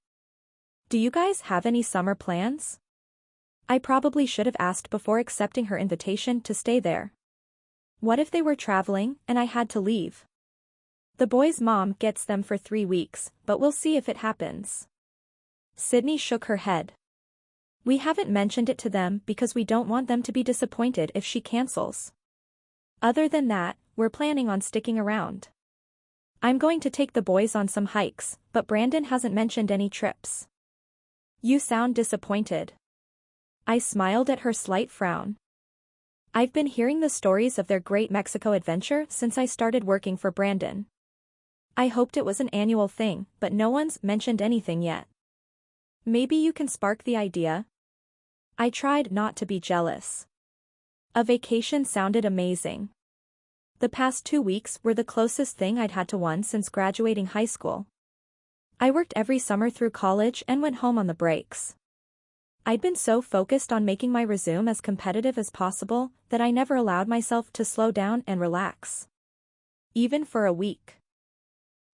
Do you guys have any summer plans? I probably should have asked before accepting her invitation to stay there. What if they were traveling and I had to leave? The boys' mom gets them for 3 weeks, but we'll see if it happens. Sydney shook her head. We haven't mentioned it to them because we don't want them to be disappointed if she cancels. Other than that, we're planning on sticking around. I'm going to take the boys on some hikes, but Brandon hasn't mentioned any trips. You sound disappointed. I smiled at her slight frown. I've been hearing the stories of their great Mexico adventure since I started working for Brandon. I hoped it was an annual thing, but no one's mentioned anything yet. Maybe you can spark the idea? I tried not to be jealous. A vacation sounded amazing. The past 2 weeks were the closest thing I'd had to one since graduating high school. I worked every summer through college and went home on the breaks. I'd been so focused on making my resume as competitive as possible that I never allowed myself to slow down and relax. Even for a week.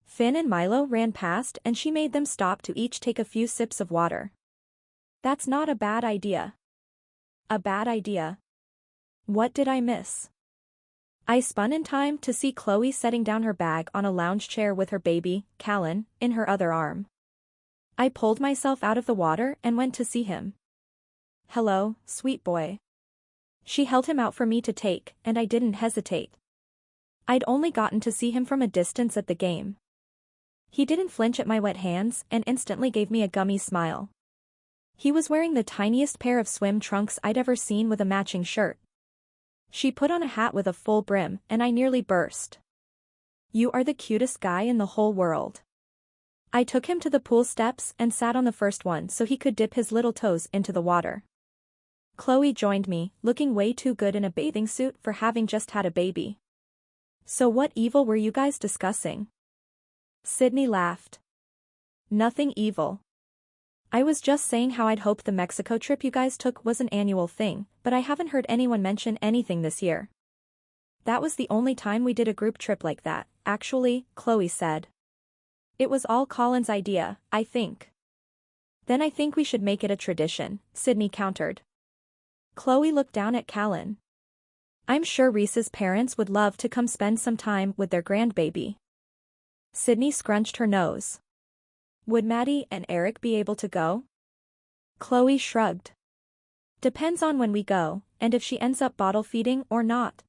Finn and Milo ran past and she made them stop to each take a few sips of water. That's not a bad idea. A bad idea. What did I miss? I spun in time to see Chloe setting down her bag on a lounge chair with her baby, Klein, in her other arm. I pulled myself out of the water and went to see him. Hello, sweet boy. She held him out for me to take, and I didn't hesitate. I'd only gotten to see him from a distance at the game. He didn't flinch at my wet hands and instantly gave me a gummy smile. He was wearing the tiniest pair of swim trunks I'd ever seen with a matching shirt. She put on a hat with a full brim, and I nearly burst. You are the cutest guy in the whole world. I took him to the pool steps and sat on the first one so he could dip his little toes into the water. Chloe joined me, looking way too good in a bathing suit for having just had a baby. So what evil were you guys discussing? Sydney laughed. Nothing evil. I was just saying how I'd hoped the Mexico trip you guys took was an annual thing, but I haven't heard anyone mention anything this year. That was the only time we did a group trip like that, actually, Chloe said. It was all Colin's idea, I think. Then I think we should make it a tradition, Sydney countered. Chloe looked down at Callan. I'm sure Reese's parents would love to come spend some time with their grandbaby. Sydney scrunched her nose. Would Maddie and Eric be able to go? Chloe shrugged. Depends on when we go, and if she ends up bottle feeding or not.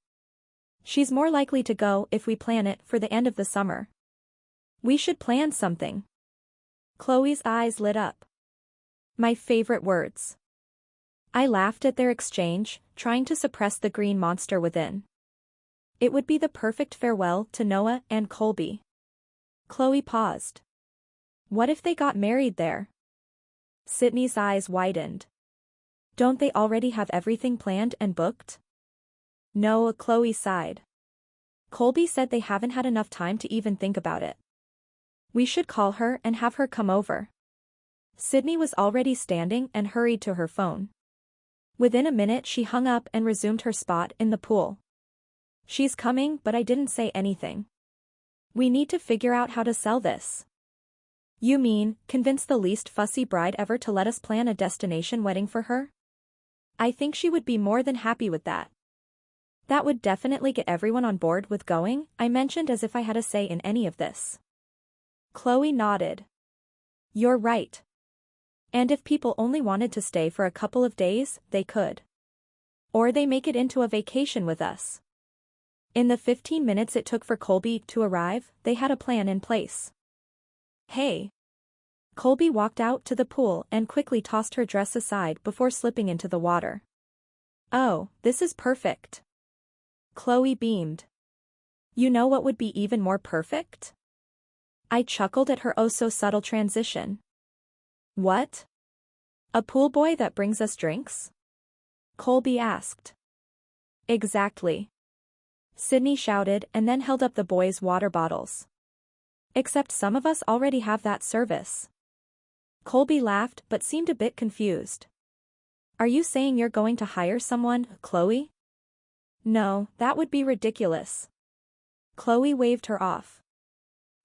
She's more likely to go if we plan it for the end of the summer. We should plan something. Chloe's eyes lit up. My favorite words. I laughed at their exchange, trying to suppress the green monster within. It would be the perfect farewell to Noah and Colby. Chloe paused. What if they got married there? Sydney's eyes widened. Don't they already have everything planned and booked? No, Chloe sighed. Colby said they haven't had enough time to even think about it. We should call her and have her come over. Sydney was already standing and hurried to her phone. Within a minute she hung up and resumed her spot in the pool. She's coming, but I didn't say anything. We need to figure out how to sell this. You mean, convince the least fussy bride ever to let us plan a destination wedding for her? I think she would be more than happy with that. That would definitely get everyone on board with going, I mentioned as if I had a say in any of this. Chloe nodded. You're right. And if people only wanted to stay for a couple of days, they could. Or they make it into a vacation with us. In the 15 minutes it took for Colby to arrive, they had a plan in place. Hey. Colby walked out to the pool and quickly tossed her dress aside before slipping into the water. Oh, this is perfect. Chloe beamed. You know what would be even more perfect? I chuckled at her oh-so-subtle transition. What? A pool boy that brings us drinks? Colby asked. Exactly. Sydney shouted and then held up the boys' water bottles. Except some of us already have that service. Colby laughed but seemed a bit confused. Are you saying you're going to hire someone, Chloe? No, that would be ridiculous. Chloe waved her off.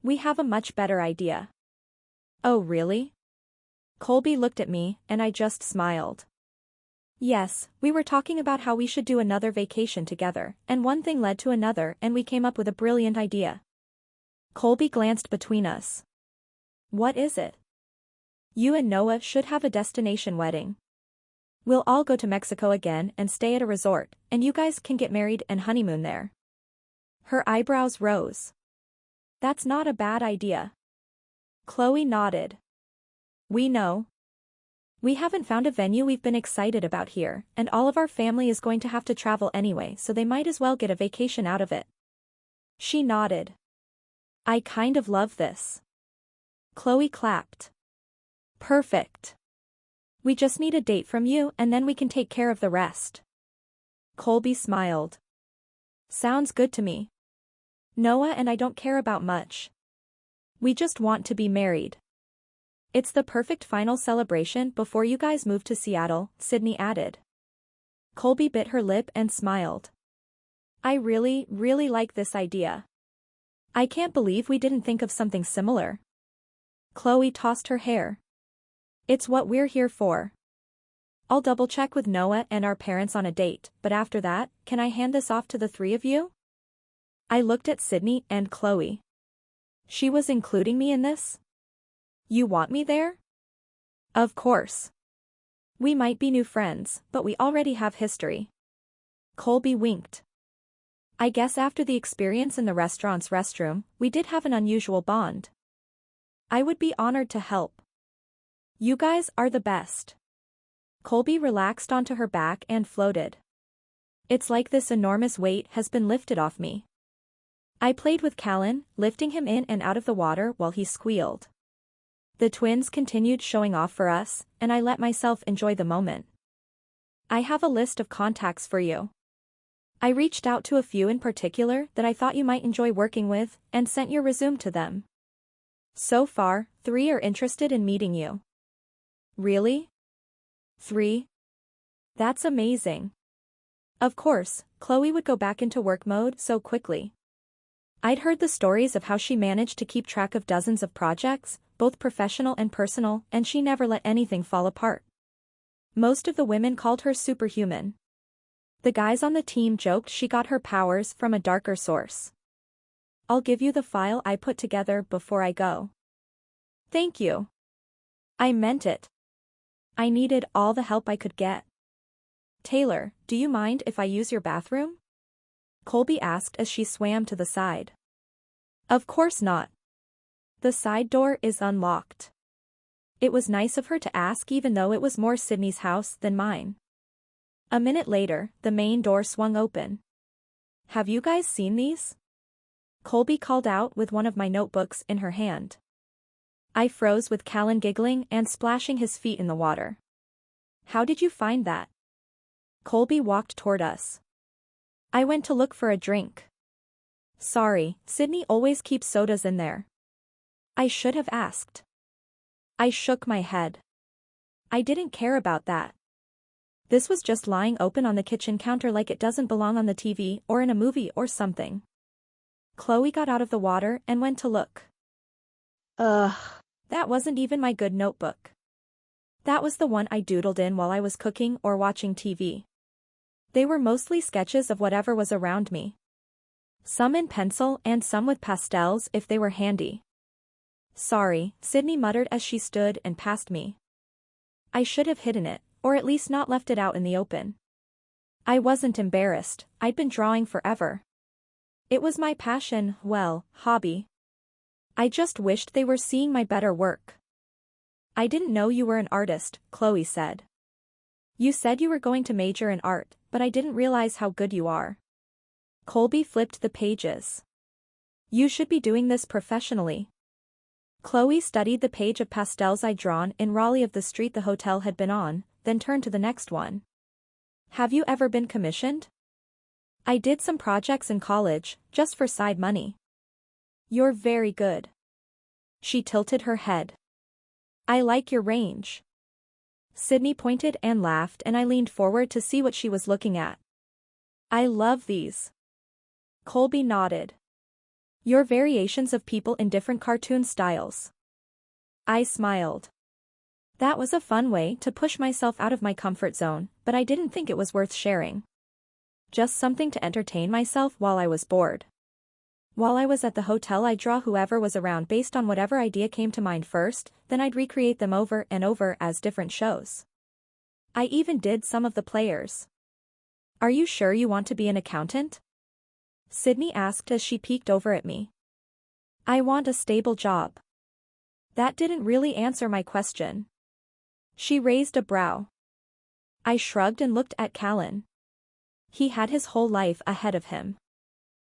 We have a much better idea. Oh really? Colby looked at me and I just smiled. Yes, we were talking about how we should do another vacation together, and one thing led to another and we came up with a brilliant idea. Colby glanced between us. What is it? You and Noah should have a destination wedding. We'll all go to Mexico again and stay at a resort, and you guys can get married and honeymoon there. Her eyebrows rose. That's not a bad idea. Chloe nodded. We know. We haven't found a venue we've been excited about here, and all of our family is going to have to travel anyway, so they might as well get a vacation out of it. She nodded. I kind of love this. Chloe clapped. Perfect. We just need a date from you and then we can take care of the rest. Colby smiled. Sounds good to me. Noah and I don't care about much. We just want to be married. It's the perfect final celebration before you guys move to Seattle, Sydney added. Colby bit her lip and smiled. I really like this idea. I can't believe we didn't think of something similar. Chloe tossed her hair. It's what we're here for. I'll double-check with Noah and our parents on a date, but after that, can I hand this off to the three of you? I looked at Sydney and Chloe. She was including me in this? You want me there? Of course. We might be new friends, but we already have history. Colby winked. I guess after the experience in the restaurant's restroom, we did have an unusual bond. I would be honored to help. You guys are the best. Colby relaxed onto her back and floated. It's like this enormous weight has been lifted off me. I played with Klein, lifting him in and out of the water while he squealed. The twins continued showing off for us, and I let myself enjoy the moment. I have a list of contacts for you. I reached out to a few in particular that I thought you might enjoy working with, and sent your resume to them. So far, 3 are interested in meeting you. Really? 3? That's amazing. Of course, Chloe would go back into work mode so quickly. I'd heard the stories of how she managed to keep track of dozens of projects, both professional and personal, and she never let anything fall apart. Most of the women called her superhuman. The guys on the team joked she got her powers from a darker source. I'll give you the file I put together before I go. Thank you. I meant it. I needed all the help I could get. Taylor, do you mind if I use your bathroom? Colby asked as she swam to the side. Of course not. The side door is unlocked. It was nice of her to ask even though it was more Sydney's house than mine. A minute later, the main door swung open. Have you guys seen these? Colby called out with one of my notebooks in her hand. I froze with Klein giggling and splashing his feet in the water. How did you find that? Colby walked toward us. I went to look for a drink. Sorry, Sydney always keeps sodas in there. I should have asked. I shook my head. I didn't care about that. This was just lying open on the kitchen counter like it doesn't belong on the TV or in a movie or something. Chloe got out of the water and went to look. Ugh. That wasn't even my good notebook. That was the one I doodled in while I was cooking or watching TV. They were mostly sketches of whatever was around me. Some in pencil and some with pastels if they were handy. Sorry, Sydney muttered as she stood and passed me. I should have hidden it, or at least not left it out in the open. I wasn't embarrassed, I'd been drawing forever. It was my passion, well, hobby. I just wished they were seeing my better work. I didn't know you were an artist, Chloe said. You said you were going to major in art, but I didn't realize how good you are. Colby flipped the pages. You should be doing this professionally. Chloe studied the page of pastels I'd drawn in Raleigh of the street the hotel had been on, then turned to the next one. Have you ever been commissioned? I did some projects in college, just for side money. You're very good. She tilted her head. I like your range. Sydney pointed and laughed, and I leaned forward to see what she was looking at. I love these. Colby nodded. Your variations of people in different cartoon styles. I smiled. That was a fun way to push myself out of my comfort zone, but I didn't think it was worth sharing. Just something to entertain myself while I was bored. While I was at the hotel, I'd draw whoever was around based on whatever idea came to mind first, then I'd recreate them over and over as different shows. I even did some of the players. Are you sure you want to be an accountant? Sydney asked as she peeked over at me. I want a stable job. That didn't really answer my question. She raised a brow. I shrugged and looked at Callan. He had his whole life ahead of him.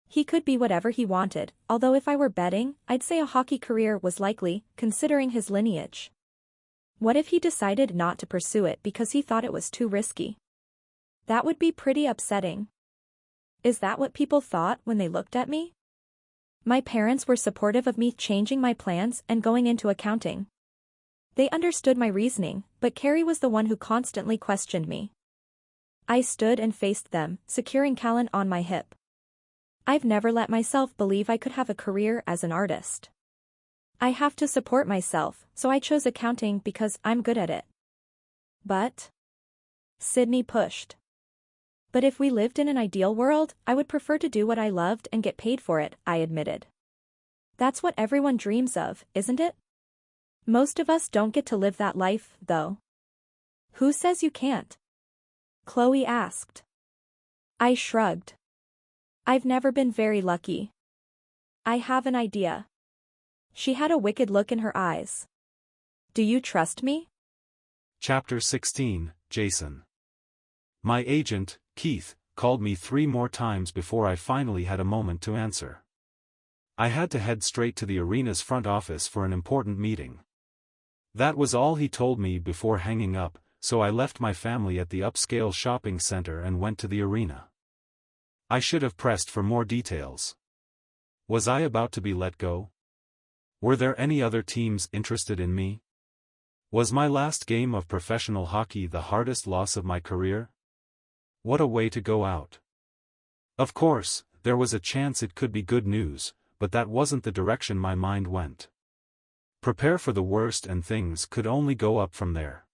He could be whatever he wanted, although if I were betting, I'd say a hockey career was likely, considering his lineage. What if he decided not to pursue it because he thought it was too risky? That would be pretty upsetting. Is that what people thought when they looked at me? My parents were supportive of me changing my plans and going into accounting. They understood my reasoning, but Carrie was the one who constantly questioned me. I stood and faced them, securing Callan on my hip. I've never let myself believe I could have a career as an artist. I have to support myself, so I chose accounting because I'm good at it. But? Sydney pushed. But if we lived in an ideal world, I would prefer to do what I loved and get paid for it, I admitted. That's what everyone dreams of, isn't it? Most of us don't get to live that life, though. Who says you can't? Chloe asked. I shrugged. I've never been very lucky. I have an idea. She had a wicked look in her eyes. Do you trust me? Chapter 16, Jason. My agent, Keith, called me 3 more times before I finally had a moment to answer. I had to head straight to the arena's front office for an important meeting. That was all he told me before hanging up, so I left my family at the upscale shopping center and went to the arena. I should have pressed for more details. Was I about to be let go? Were there any other teams interested in me? Was my last game of professional hockey the hardest loss of my career? What a way to go out. Of course, there was a chance it could be good news, but that wasn't the direction my mind went. Prepare for the worst and things could only go up from there.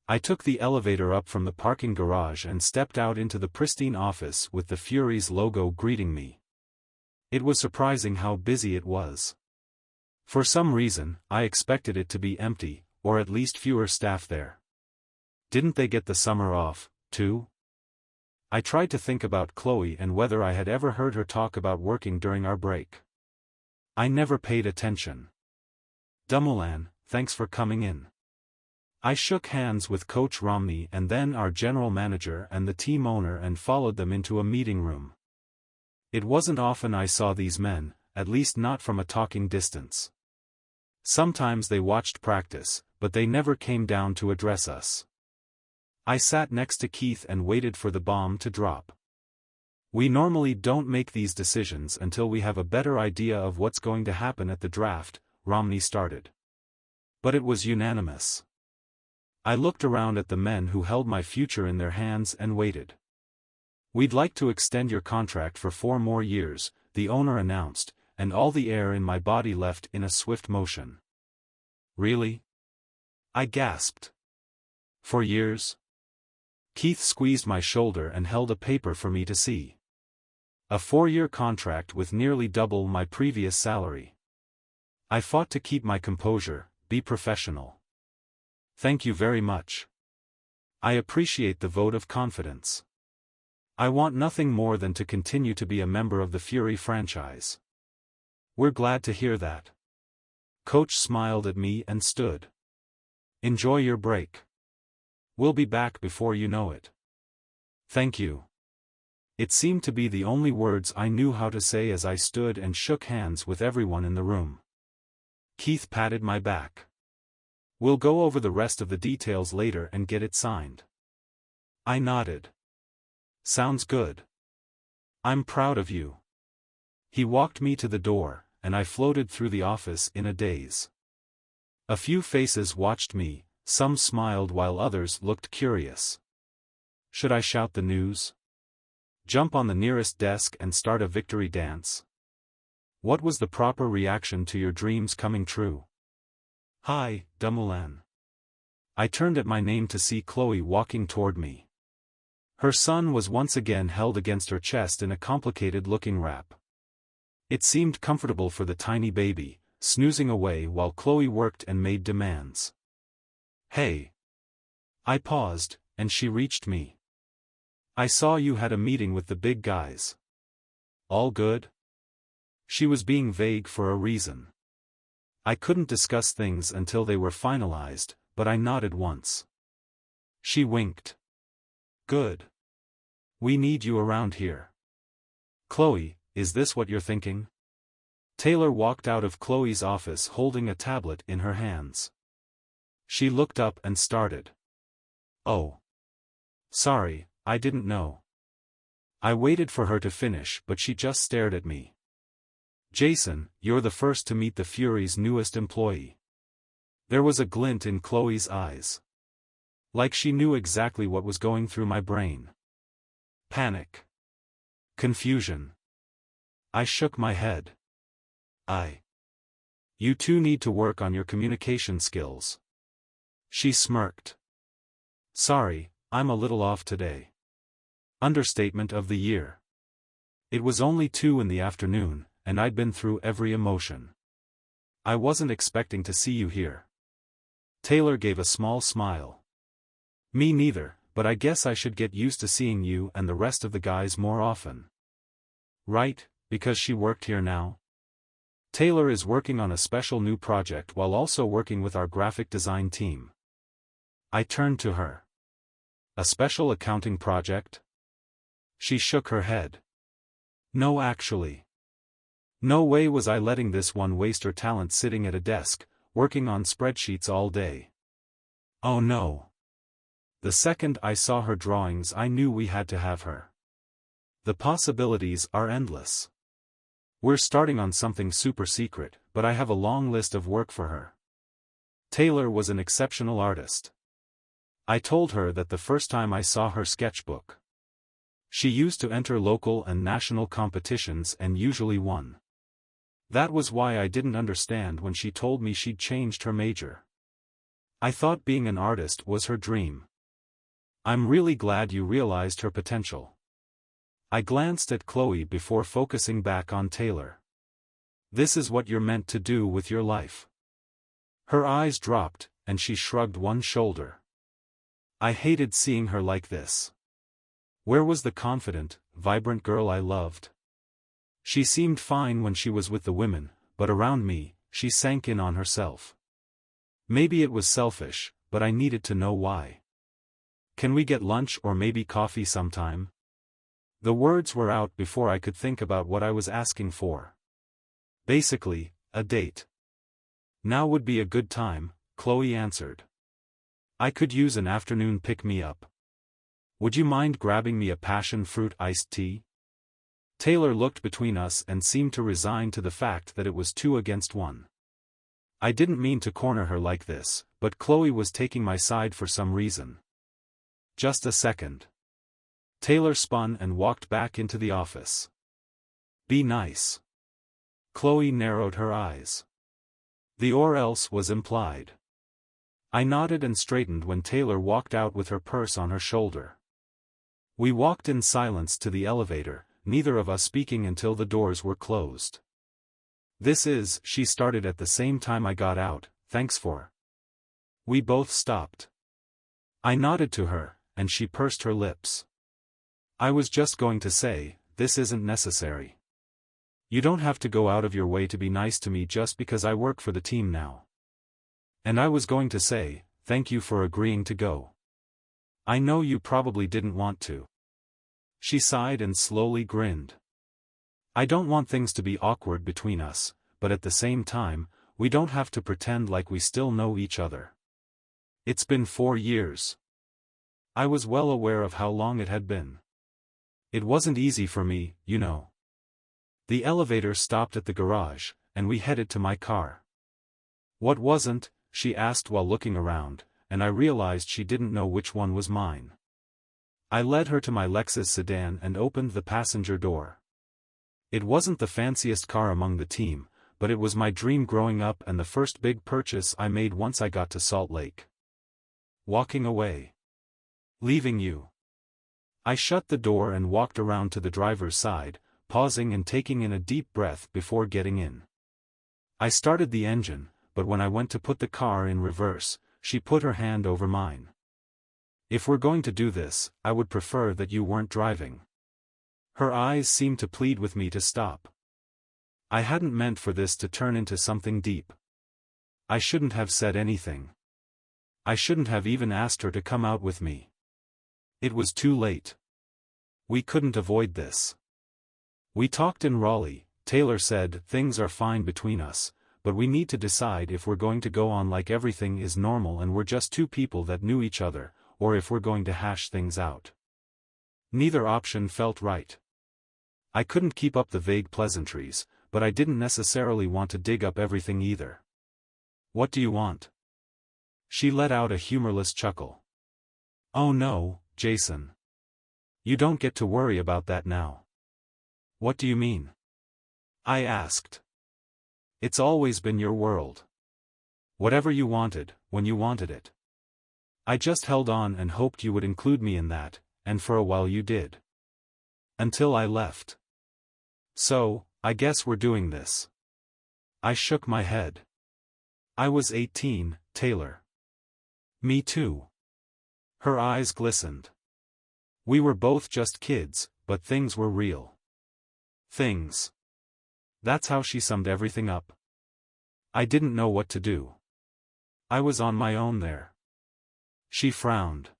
I took the elevator up from the parking garage and stepped out into the pristine office with the Furies logo greeting me. It was surprising how busy it was. For some reason, I expected it to be empty, or at least fewer staff there. Didn't they get the summer off, too? I tried to think about Chloe and whether I had ever heard her talk about working during our break. I never paid attention. Dumoulin, thanks for coming in. I shook hands with Coach Romney and then our general manager and the team owner and followed them into a meeting room. It wasn't often I saw these men, at least not from a talking distance. Sometimes they watched practice, but they never came down to address us. I sat next to Keith and waited for the bomb to drop. We normally don't make these decisions until we have a better idea of what's going to happen at the draft, Romney started. But it was unanimous. I looked around at the men who held my future in their hands and waited. We'd like to extend your contract for 4 more years, the owner announced, and all the air in my body left in a swift motion. Really? I gasped. 4 years? Keith squeezed my shoulder and held a paper for me to see. A 4-year contract with nearly double my previous salary. I fought to keep my composure, be professional. Thank you very much. I appreciate the vote of confidence. I want nothing more than to continue to be a member of the Fury franchise. We're glad to hear that. Coach smiled at me and stood. Enjoy your break. We'll be back before you know it. Thank you. It seemed to be the only words I knew how to say as I stood and shook hands with everyone in the room. Keith patted my back. We'll go over the rest of the details later and get it signed. I nodded. Sounds good. I'm proud of you. He walked me to the door, and I floated through the office in a daze. A few faces watched me, some smiled while others looked curious. Should I shout the news? Jump on the nearest desk and start a victory dance? What was the proper reaction to your dreams coming true? Hi, Dumoulin. I turned at my name to see Chloe walking toward me. Her son was once again held against her chest in a complicated-looking wrap. It seemed comfortable for the tiny baby, snoozing away while Chloe worked and made demands. Hey. I paused, and she reached me. I saw you had a meeting with the big guys. All good? She was being vague for a reason. I couldn't discuss things until they were finalized, but I nodded once. She winked. Good. We need you around here. Chloe, is this what you're thinking? Taylor walked out of Chloe's office holding a tablet in her hands. She looked up and started. Oh. Sorry, I didn't know. I waited for her to finish but she just stared at me. Jason, you're the first to meet the Fury's newest employee. There was a glint in Chloe's eyes. Like she knew exactly what was going through my brain. Panic. Confusion. I shook my head. You two need to work on your communication skills. She smirked. Sorry, I'm a little off today. Understatement of the year. It was only 2 in the afternoon, and I'd been through every emotion. I wasn't expecting to see you here. Taylor gave a small smile. Me neither, but I guess I should get used to seeing you and the rest of the guys more often. Right, because she worked here now? Taylor is working on a special new project while also working with our graphic design team. I turned to her. A special accounting project? She shook her head. No, actually. No way was I letting this one waste her talent sitting at a desk, working on spreadsheets all day. Oh no. The second I saw her drawings I knew we had to have her. The possibilities are endless. We're starting on something super secret, but I have a long list of work for her. Taylor was an exceptional artist. I told her that the first time I saw her sketchbook. She used to enter local and national competitions and usually won. That was why I didn't understand when she told me she'd changed her major. I thought being an artist was her dream. I'm really glad you realized her potential. I glanced at Chloe before focusing back on Taylor. This is what you're meant to do with your life. Her eyes dropped, and she shrugged one shoulder. I hated seeing her like this. Where was the confident, vibrant girl I loved? She seemed fine when she was with the women, but around me, she sank in on herself. Maybe it was selfish, but I needed to know why. Can we get lunch or maybe coffee sometime? The words were out before I could think about what I was asking for. Basically, a date. Now would be a good time, Chloe answered. I could use an afternoon pick-me-up. Would you mind grabbing me a passion fruit iced tea? Taylor looked between us and seemed to resign to the fact that it was 2 against 1. I didn't mean to corner her like this, but Chloe was taking my side for some reason. Just a second. Taylor spun and walked back into the office. Be nice. Chloe narrowed her eyes. The or else was implied. I nodded and straightened when Taylor walked out with her purse on her shoulder. We walked in silence to the elevator, neither of us speaking until the doors were closed. She started at the same time I got out, thanks for. We both stopped. I nodded to her, and she pursed her lips. I was just going to say, this isn't necessary. You don't have to go out of your way to be nice to me just because I work for the team now. And I was going to say, thank you for agreeing to go. I know you probably didn't want to. She sighed and slowly grinned. I don't want things to be awkward between us, but at the same time, we don't have to pretend like we still know each other. It's been 4 years. I was well aware of how long it had been. It wasn't easy for me, you know. The elevator stopped at the garage, and we headed to my car. What wasn't? She asked while looking around, and I realized she didn't know which one was mine. I led her to my Lexus sedan and opened the passenger door. It wasn't the fanciest car among the team, but it was my dream growing up and the first big purchase I made once I got to Salt Lake. Walking away. Leaving you. I shut the door and walked around to the driver's side, pausing and taking in a deep breath before getting in. I started the engine, but when I went to put the car in reverse, she put her hand over mine. If we're going to do this, I would prefer that you weren't driving. Her eyes seemed to plead with me to stop. I hadn't meant for this to turn into something deep. I shouldn't have said anything. I shouldn't have even asked her to come out with me. It was too late. We couldn't avoid this. We talked in Raleigh. Taylor said, things are fine between us, but we need to decide if we're going to go on like everything is normal and we're just two people that knew each other, or if we're going to hash things out. Neither option felt right. I couldn't keep up the vague pleasantries, but I didn't necessarily want to dig up everything either. What do you want? She let out a humorless chuckle. Oh no, Jason. You don't get to worry about that now. What do you mean? I asked. It's always been your world. Whatever you wanted, when you wanted it. I just held on and hoped you would include me in that, and for a while you did. Until I left. So, I guess we're doing this. I shook my head. I was 18, Taylor. Me too. Her eyes glistened. We were both just kids, but things were real. Things. That's how she summed everything up. I didn't know what to do. I was on my own there. She frowned.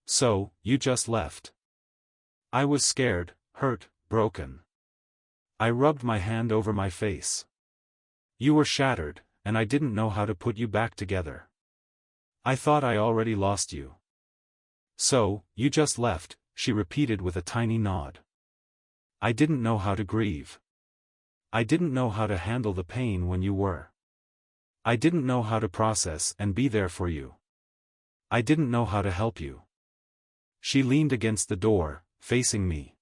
So, you just left. I was scared, hurt, broken. I rubbed my hand over my face. You were shattered, and I didn't know how to put you back together. I thought I already lost you. So, you just left, she repeated with a tiny nod. I didn't know how to grieve. I didn't know how to handle the pain when you were. I didn't know how to process and be there for you. I didn't know how to help you. She leaned against the door, facing me.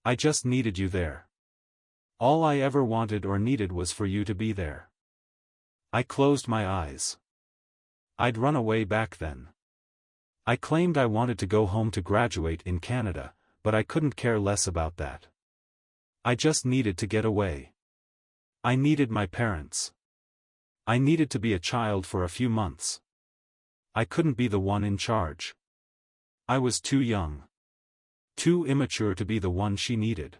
I just needed you there. All I ever wanted or needed was for you to be there. I closed my eyes. I'd run away back then. I claimed I wanted to go home to graduate in Canada, but I couldn't care less about that. I just needed to get away. I needed my parents. I needed to be a child for a few months. I couldn't be the one in charge. I was too young. Too immature to be the one she needed.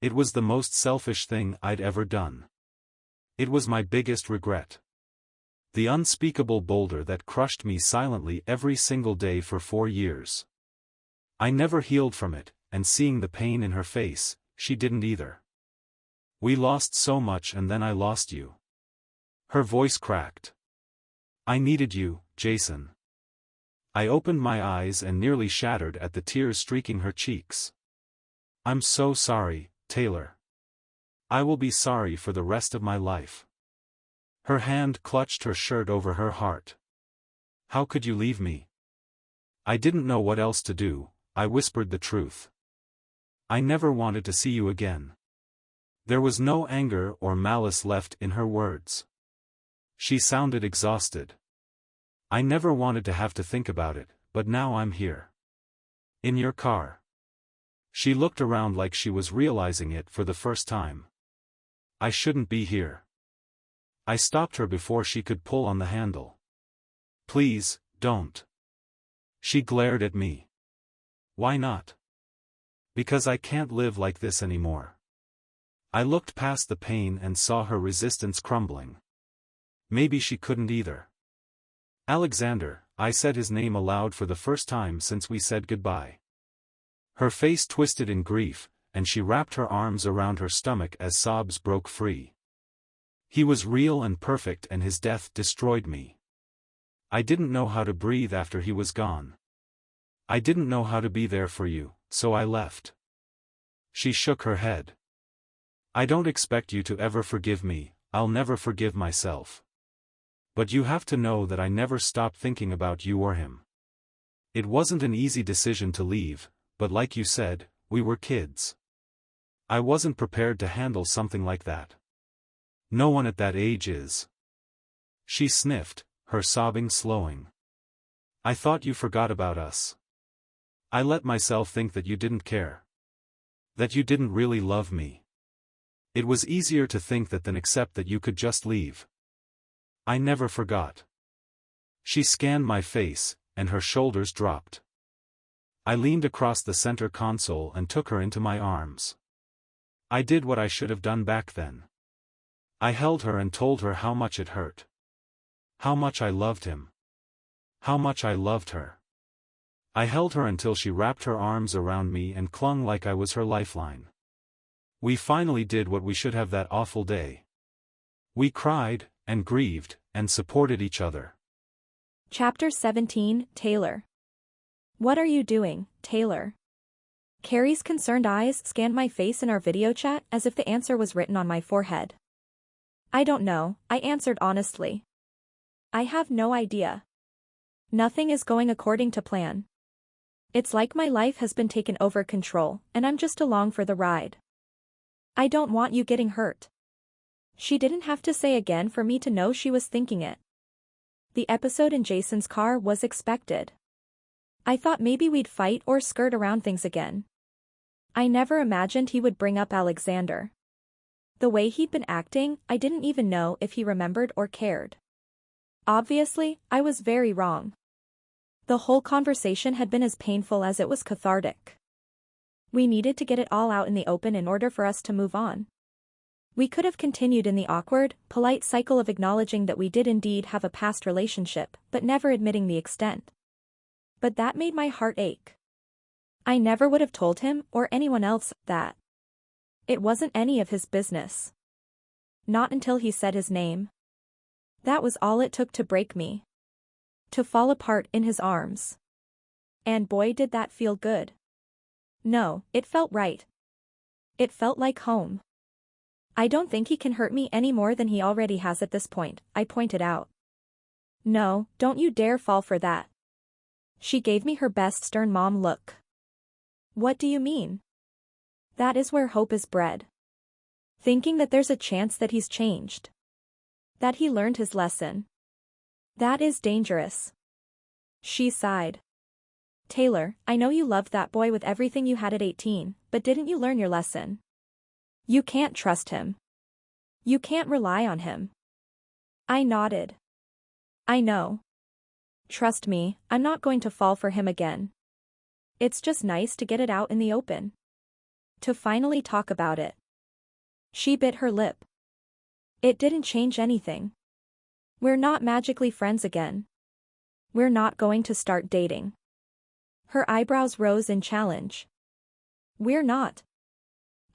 It was the most selfish thing I'd ever done. It was my biggest regret. The unspeakable boulder that crushed me silently every single day for 4 years. I never healed from it, and seeing the pain in her face, she didn't either. We lost so much and then I lost you. Her voice cracked. I needed you, Jason. I opened my eyes and nearly shattered at the tears streaking her cheeks. I'm so sorry, Taylor. I will be sorry for the rest of my life. Her hand clutched her shirt over her heart. How could you leave me? I didn't know what else to do. I whispered the truth. I never wanted to see you again. There was no anger or malice left in her words. She sounded exhausted. I never wanted to have to think about it, but now I'm here. In your car. She looked around like she was realizing it for the first time. I shouldn't be here. I stopped her before she could pull on the handle. Please, don't. She glared at me. Why not? Because I can't live like this anymore. I looked past the pain and saw her resistance crumbling. Maybe she couldn't either. Alexander, I said his name aloud for the first time since we said goodbye. Her face twisted in grief, and she wrapped her arms around her stomach as sobs broke free. He was real and perfect, and his death destroyed me. I didn't know how to breathe after he was gone. I didn't know how to be there for you, so I left. She shook her head. I don't expect you to ever forgive me, I'll never forgive myself. But you have to know that I never stopped thinking about you or him. It wasn't an easy decision to leave, but like you said, we were kids. I wasn't prepared to handle something like that. No one at that age is. She sniffed, her sobbing slowing. I thought you forgot about us. I let myself think that you didn't care. That you didn't really love me. It was easier to think that than accept that you could just leave. I never forgot. She scanned my face, and her shoulders dropped. I leaned across the center console and took her into my arms. I did what I should have done back then. I held her and told her how much it hurt. How much I loved him. How much I loved her. I held her until she wrapped her arms around me and clung like I was her lifeline. We finally did what we should have that awful day. We cried, and grieved, and supported each other. Chapter 17, Taylor. What are you doing, Taylor? Carrie's concerned eyes scanned my face in our video chat as if the answer was written on my forehead. I don't know, I answered honestly. I have no idea. Nothing is going according to plan. It's like my life has been taken over control, and I'm just along for the ride. I don't want you getting hurt. She didn't have to say again for me to know she was thinking it. The episode in Jason's car was expected. I thought maybe we'd fight or skirt around things again. I never imagined he would bring up Alexander. The way he'd been acting, I didn't even know if he remembered or cared. Obviously, I was very wrong. The whole conversation had been as painful as it was cathartic. We needed to get it all out in the open in order for us to move on. We could have continued in the awkward, polite cycle of acknowledging that we did indeed have a past relationship, but never admitting the extent. But that made my heart ache. I never would have told him, or anyone else, that. It wasn't any of his business. Not until he said his name. That was all it took to break me. To fall apart in his arms. And boy did that feel good. No, it felt right. It felt like home. I don't think he can hurt me any more than he already has at this point, I pointed out. No, don't you dare fall for that. She gave me her best stern mom look. What do you mean? That is where hope is bred. Thinking that there's a chance that he's changed. That he learned his lesson. That is dangerous. She sighed. Taylor, I know you loved that boy with everything you had at 18, but didn't you learn your lesson? You can't trust him. You can't rely on him. I nodded. I know. Trust me, I'm not going to fall for him again. It's just nice to get it out in the open. To finally talk about it. She bit her lip. It didn't change anything. We're not magically friends again. We're not going to start dating. Her eyebrows rose in challenge. We're not.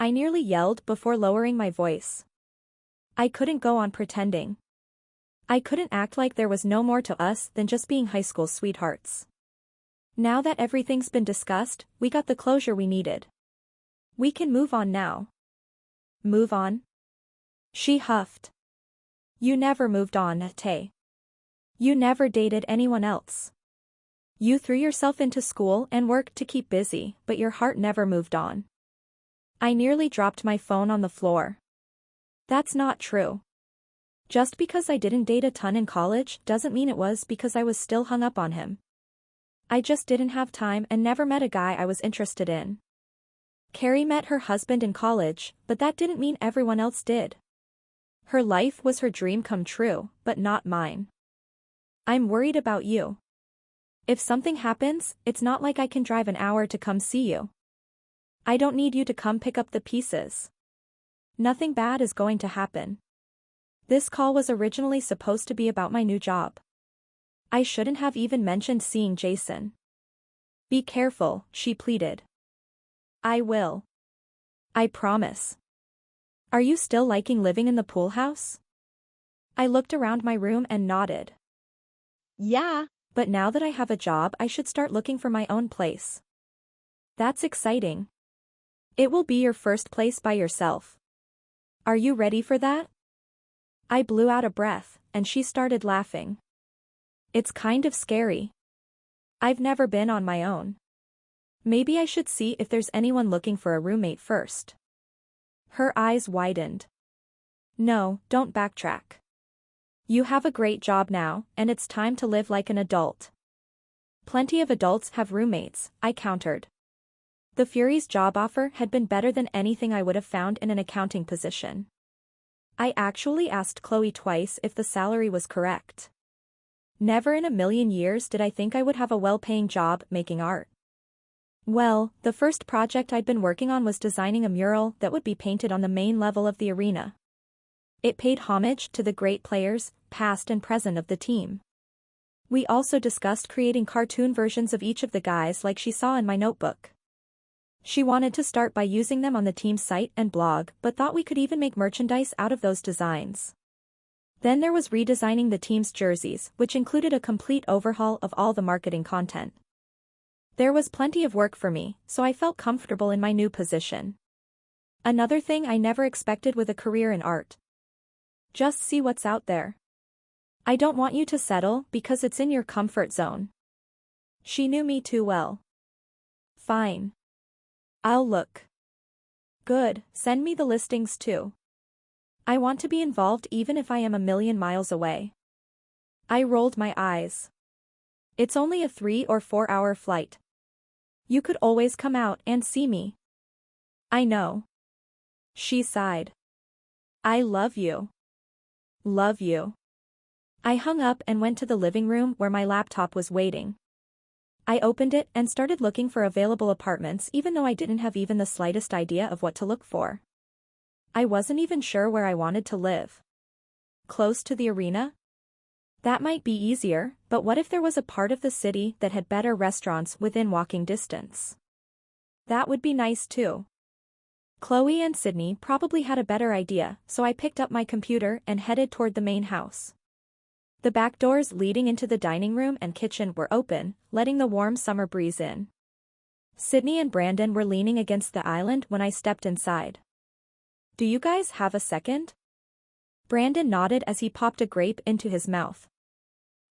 I nearly yelled before lowering my voice. I couldn't go on pretending. I couldn't act like there was no more to us than just being high school sweethearts. Now that everything's been discussed, we got the closure we needed. We can move on now. Move on? She huffed. You never moved on, Tay. You never dated anyone else. You threw yourself into school and worked to keep busy, but your heart never moved on. I nearly dropped my phone on the floor. That's not true. Just because I didn't date a ton in college doesn't mean it was because I was still hung up on him. I just didn't have time and never met a guy I was interested in. Carrie met her husband in college, but that didn't mean everyone else did. Her life was her dream come true, but not mine. I'm worried about you. If something happens, it's not like I can drive an hour to come see you. I don't need you to come pick up the pieces. Nothing bad is going to happen. This call was originally supposed to be about my new job. I shouldn't have even mentioned seeing Jason. Be careful, she pleaded. I will. I promise. Are you still liking living in the pool house? I looked around my room and nodded. Yeah. But now that I have a job, I should start looking for my own place. That's exciting. It will be your first place by yourself. Are you ready for that? I blew out a breath, and she started laughing. It's kind of scary. I've never been on my own. Maybe I should see if there's anyone looking for a roommate first. Her eyes widened. No, don't backtrack. You have a great job now, and it's time to live like an adult. Plenty of adults have roommates, I countered. The Furies' job offer had been better than anything I would have found in an accounting position. I actually asked Chloe twice if the salary was correct. Never in a million years did I think I would have a well-paying job making art. Well, the first project I'd been working on was designing a mural that would be painted on the main level of the arena. It paid homage to the great players, past and present of the team. We also discussed creating cartoon versions of each of the guys like she saw in my notebook. She wanted to start by using them on the team's site and blog, but thought we could even make merchandise out of those designs. Then there was redesigning the team's jerseys, which included a complete overhaul of all the marketing content. There was plenty of work for me, so I felt comfortable in my new position. Another thing I never expected with a career in art. Just see what's out there. I don't want you to settle because it's in your comfort zone. She knew me too well. Fine. I'll look. Good, send me the listings too. I want to be involved even if I am a million miles away. I rolled my eyes. It's only a 3 or 4 hour flight. You could always come out and see me. I know. She sighed. I love you. Love you. I hung up and went to the living room where my laptop was waiting. I opened it and started looking for available apartments even though I didn't have even the slightest idea of what to look for. I wasn't even sure where I wanted to live. Close to the arena? That might be easier, but what if there was a part of the city that had better restaurants within walking distance? That would be nice too. Chloe and Sydney probably had a better idea, so I picked up my computer and headed toward the main house. The back doors leading into the dining room and kitchen were open, letting the warm summer breeze in. Sydney and Brandon were leaning against the island when I stepped inside. Do you guys have a second? Brandon nodded as he popped a grape into his mouth.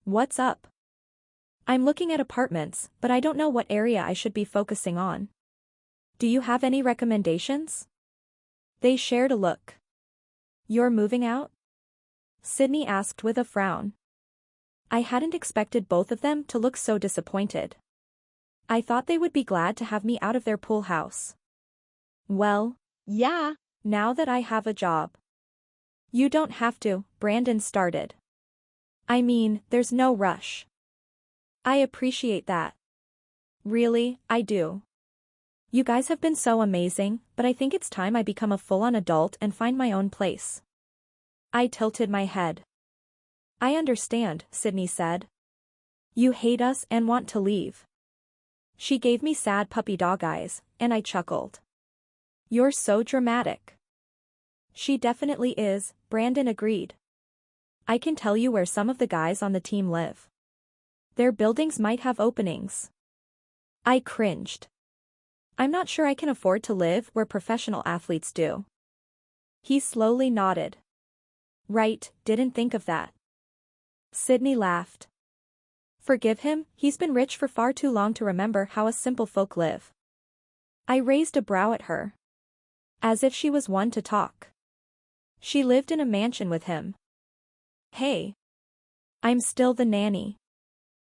What's up? I'm looking at apartments, but I don't know what area I should be focusing on. Do you have any recommendations? They shared a look. You're moving out? Sydney asked with a frown. I hadn't expected both of them to look so disappointed. I thought they would be glad to have me out of their pool house. Well, Yeah. now that I have a job. You don't have to, Brandon started. I mean, there's no rush. I appreciate that. Really, I do. You guys have been so amazing, but I think it's time I become a full-on adult and find my own place. I tilted my head. I understand, Sydney said. You hate us and want to leave. She gave me sad puppy dog eyes, and I chuckled. You're so dramatic. She definitely is, Brandon agreed. I can tell you where some of the guys on the team live. Their buildings might have openings. I cringed. I'm not sure I can afford to live where professional athletes do. He slowly nodded. Right, didn't think of that. Sydney laughed. Forgive him, he's been rich for far too long to remember how us simple folk live. I raised a brow at her. As if she was one to talk. She lived in a mansion with him. Hey. I'm still the nanny.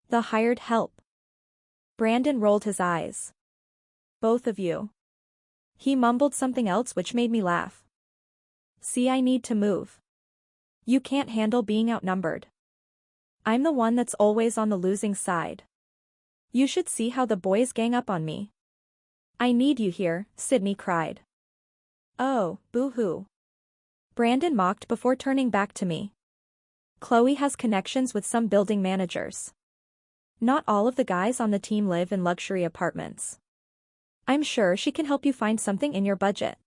The hired help. Brandon rolled his eyes. Both of you. He mumbled something else which made me laugh. See, I need to move. You can't handle being outnumbered. I'm the one that's always on the losing side. You should see how the boys gang up on me. I need you here, Sydney cried. Oh, boo-hoo. Brandon mocked before turning back to me. Chloe has connections with some building managers. Not all of the guys on the team live in luxury apartments. I'm sure she can help you find something in your budget.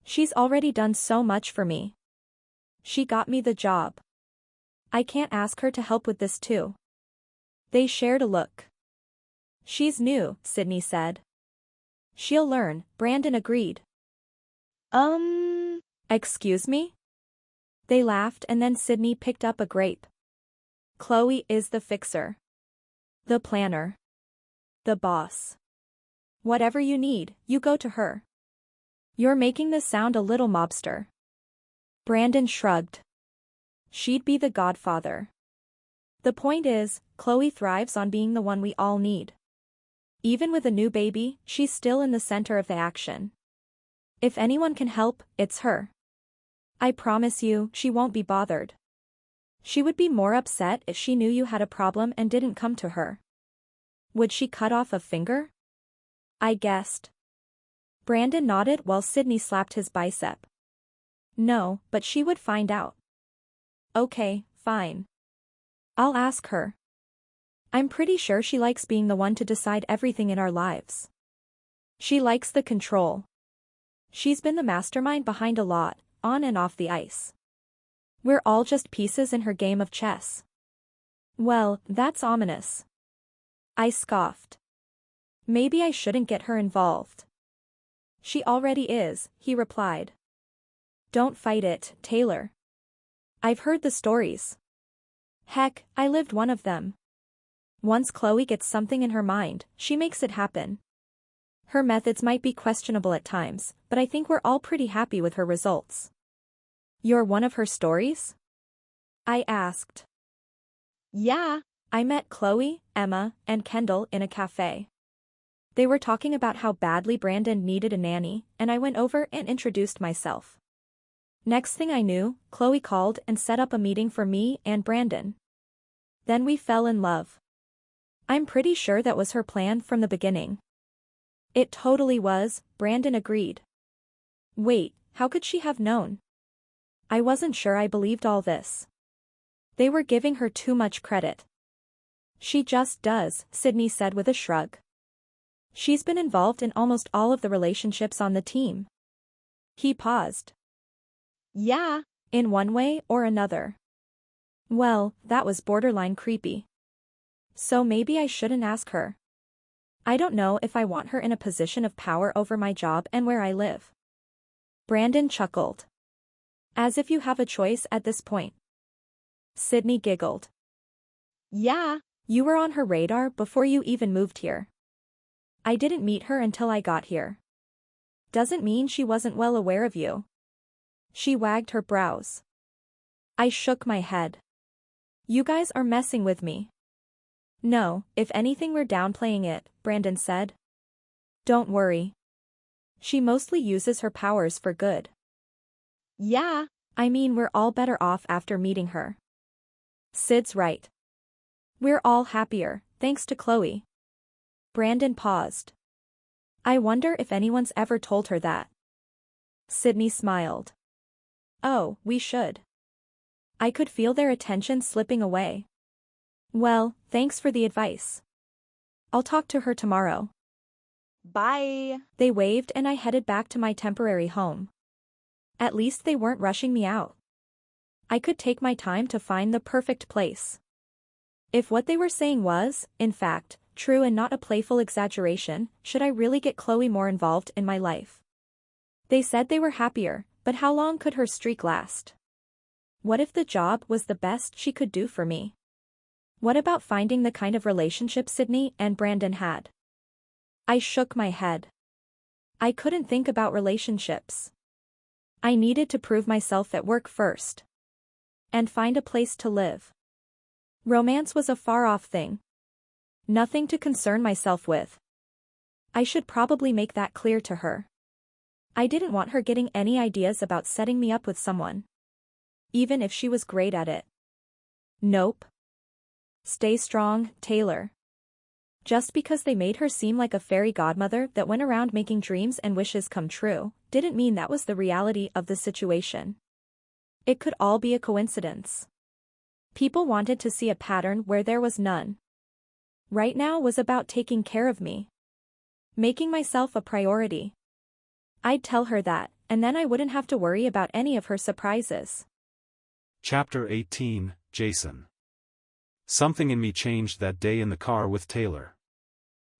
She's already done so much for me. She got me the job. I can't ask her to help with this too. They shared a look. She's new, Sydney said. She'll learn, Brandon agreed. Excuse me? They laughed and then Sydney picked up a grape. Chloe is the fixer. The planner. The boss. Whatever you need, you go to her. You're making this sound a little mobster. Brandon shrugged. She'd be the godfather. The point is, Chloe thrives on being the one we all need. Even with a new baby, she's still in the center of the action. If anyone can help, it's her. I promise you, she won't be bothered. She would be more upset if she knew you had a problem and didn't come to her. Would she cut off a finger? I guessed. Brandon nodded while Sydney slapped his bicep. No, but she would find out. Okay, fine. I'll ask her. I'm pretty sure she likes being the one to decide everything in our lives. She likes the control. She's been the mastermind behind a lot, on and off the ice. We're all just pieces in her game of chess. Well, that's ominous. I scoffed. Maybe I shouldn't get her involved. She already is, he replied. Don't fight it, Taylor. I've heard the stories. Heck, I lived one of them. Once Chloe gets something in her mind, she makes it happen. Her methods might be questionable at times, but I think we're all pretty happy with her results. You're one of her stories? I asked. Yeah. I met Chloe, Emma, and Kendall in a cafe. They were talking about how badly Brandon needed a nanny, and I went over and introduced myself. Next thing I knew, Chloe called and set up a meeting for me and Brandon. Then we fell in love. I'm pretty sure that was her plan from the beginning. It totally was, Brandon agreed. Wait, how could she have known? I wasn't sure I believed all this. They were giving her too much credit. She just does, Sydney said with a shrug. She's been involved in almost all of the relationships on the team. He paused. Yeah. In one way or another. Well, that was borderline creepy. So maybe I shouldn't ask her. I don't know if I want her in a position of power over my job and where I live. Brandon chuckled. As if you have a choice at this point. Sydney giggled. Yeah. You were on her radar before you even moved here. I didn't meet her until I got here. Doesn't mean she wasn't well aware of you. She wagged her brows. I shook my head. You guys are messing with me. No, if anything we're downplaying it, Brandon said. Don't worry. She mostly uses her powers for good. Yeah. I mean we're all better off after meeting her. Sid's right. We're all happier, thanks to Chloe. Brandon paused. I wonder if anyone's ever told her that. Sydney smiled. Oh, we should. I could feel their attention slipping away. Well, thanks for the advice. I'll talk to her tomorrow. Bye. They waved and I headed back to my temporary home. At least they weren't rushing me out. I could take my time to find the perfect place. If what they were saying was, in fact, true and not a playful exaggeration, should I really get Chloe more involved in my life? They said they were happier, but how long could her streak last? What if the job was the best she could do for me? What about finding the kind of relationship Sydney and Brandon had? I shook my head. I couldn't think about relationships. I needed to prove myself at work first. And find a place to live. Romance was a far-off thing. Nothing to concern myself with. I should probably make that clear to her. I didn't want her getting any ideas about setting me up with someone. Even if she was great at it. Nope. Stay strong, Taylor. Just because they made her seem like a fairy godmother that went around making dreams and wishes come true, didn't mean that was the reality of the situation. It could all be a coincidence. People wanted to see a pattern where there was none. Right now was about taking care of me. Making myself a priority. I'd tell her that, and then I wouldn't have to worry about any of her surprises. Chapter 18, Jason. Something in me changed that day in the car with Taylor.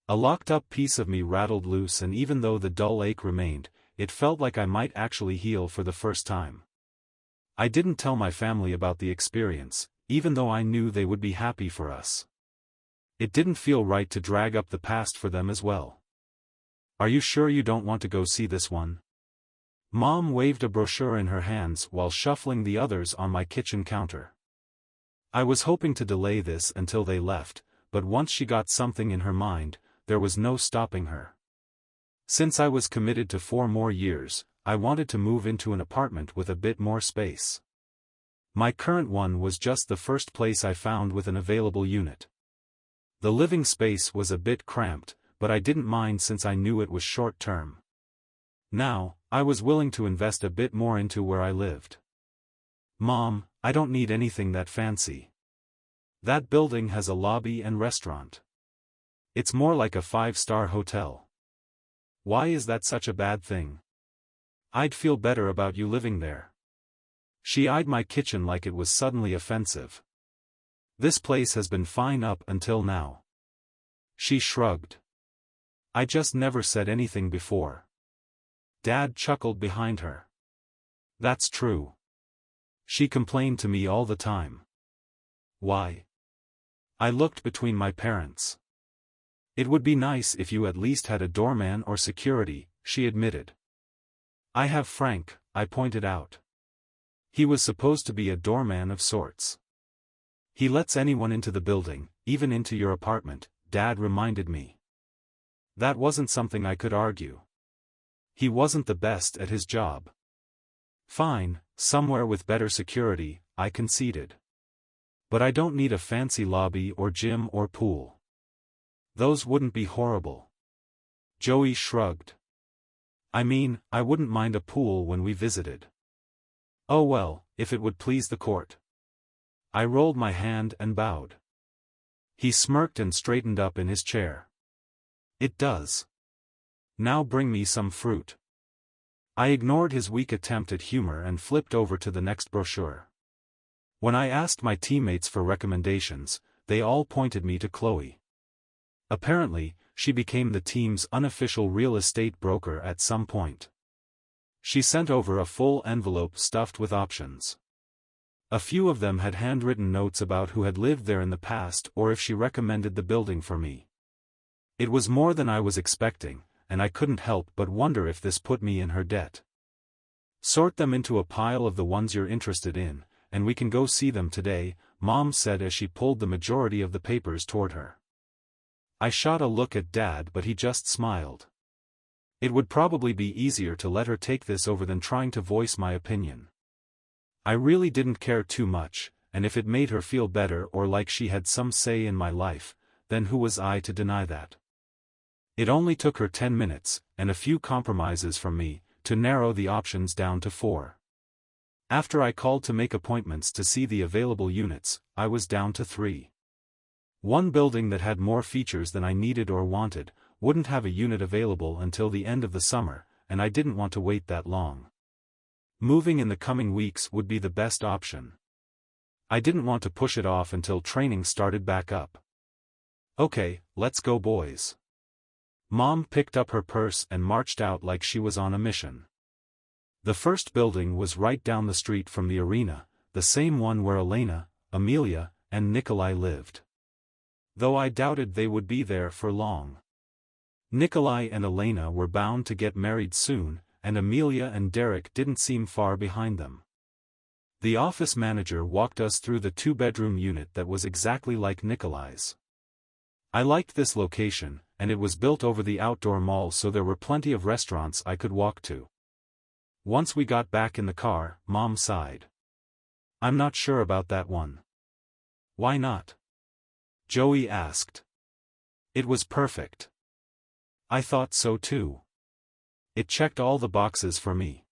A locked-up piece of me rattled loose, and even though the dull ache remained, it felt like I might actually heal for the first time. I didn't tell my family about the experience, even though I knew they would be happy for us. It didn't feel right to drag up the past for them as well. Are you sure you don't want to go see this one? Mom waved a brochure in her hands while shuffling the others on my kitchen counter. I was hoping to delay this until they left, but once she got something in her mind, there was no stopping her. Since I was committed to 4 more years, I wanted to move into an apartment with a bit more space. My current one was just the first place I found with an available unit. The living space was a bit cramped, but I didn't mind since I knew it was short-term. Now, I was willing to invest a bit more into where I lived. Mom, I don't need anything that fancy. That building has a lobby and restaurant. It's more like a 5-star hotel. Why is that such a bad thing? I'd feel better about you living there. She eyed my kitchen like it was suddenly offensive. This place has been fine up until now. She shrugged. I just never said anything before. Dad chuckled behind her. That's true. She complained to me all the time. Why? I looked between my parents. It would be nice if you at least had a doorman or security, she admitted. I have Frank, I pointed out. He was supposed to be a doorman of sorts. He lets anyone into the building, even into your apartment, Dad reminded me. That wasn't something I could argue. He wasn't the best at his job. Fine, somewhere with better security, I conceded. But I don't need a fancy lobby or gym or pool. Those wouldn't be horrible. Joey shrugged. I mean, I wouldn't mind a pool when we visited. Oh well, if it would please the court. I rolled my hand and bowed. He smirked and straightened up in his chair. It does. Now bring me some fruit. I ignored his weak attempt at humor and flipped over to the next brochure. When I asked my teammates for recommendations, they all pointed me to Chloe. Apparently, she became the team's unofficial real estate broker at some point. She sent over a full envelope stuffed with options. A few of them had handwritten notes about who had lived there in the past or if she recommended the building for me. It was more than I was expecting, and I couldn't help but wonder if this put me in her debt. Sort them into a pile of the ones you're interested in, and we can go see them today, Mom said as she pulled the majority of the papers toward her. I shot a look at Dad, but he just smiled. It would probably be easier to let her take this over than trying to voice my opinion. I really didn't care too much, and if it made her feel better or like she had some say in my life, then who was I to deny that? It only took her 10 minutes, and a few compromises from me, to narrow the options down to 4. After I called to make appointments to see the available units, I was down to 3. One building that had more features than I needed or wanted, wouldn't have a unit available until the end of the summer, and I didn't want to wait that long. Moving in the coming weeks would be the best option. I didn't want to push it off until training started back up. Okay, let's go boys. Mom picked up her purse and marched out like she was on a mission. The first building was right down the street from the arena, the same one where Elena, Amelia, and Nikolai lived. Though I doubted they would be there for long. Nikolai and Elena were bound to get married soon, and Amelia and Derek didn't seem far behind them. The office manager walked us through the 2-bedroom unit that was exactly like Nikolai's. I liked this location, and it was built over the outdoor mall, so there were plenty of restaurants I could walk to. Once we got back in the car, Mom sighed. I'm not sure about that one. Why not? Joey asked. It was perfect. I thought so too. It checked all the boxes for me.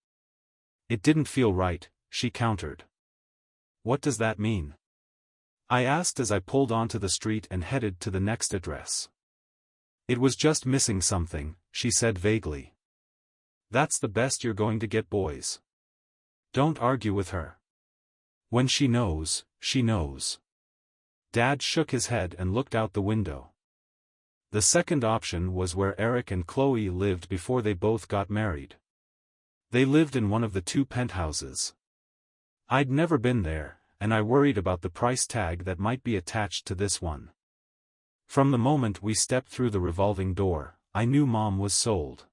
It didn't feel right, she countered. What does that mean? I asked as I pulled onto the street and headed to the next address. It was just missing something, she said vaguely. That's the best you're going to get, boys. Don't argue with her. When she knows, she knows. Dad shook his head and looked out the window. The second option was where Eric and Chloe lived before they both got married. They lived in one of the 2 penthouses. I'd never been there, and I worried about the price tag that might be attached to this one. From the moment we stepped through the revolving door, I knew Mom was sold.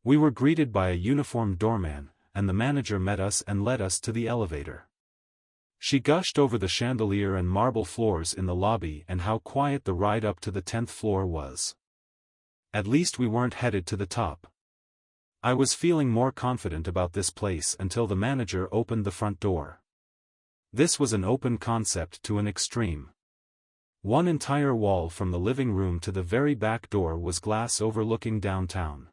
We were greeted by a uniformed doorman, and the manager met us and led us to the elevator. She gushed over the chandelier and marble floors in the lobby and how quiet the ride up to the 10th floor was. At least we weren't headed to the top. I was feeling more confident about this place until the manager opened the front door. This was an open concept to an extreme. One entire wall from the living room to the very back door was glass overlooking downtown.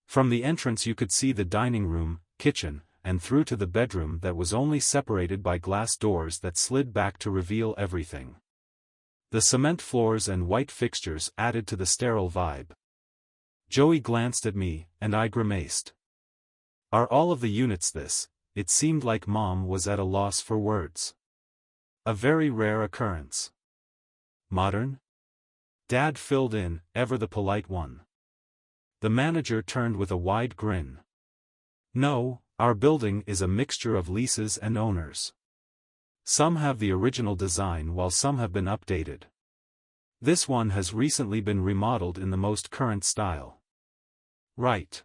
From the entrance you could see the dining room, kitchen, and through to the bedroom that was only separated by glass doors that slid back to reveal everything. The cement floors and white fixtures added to the sterile vibe. Joey glanced at me, and I grimaced. Are all of the units this? It seemed like Mom was at a loss for words. A very rare occurrence. Modern? Dad filled in, ever the polite one. The manager turned with a wide grin. No, our building is a mixture of leases and owners. Some have the original design while some have been updated. This one has recently been remodeled in the most current style. Right.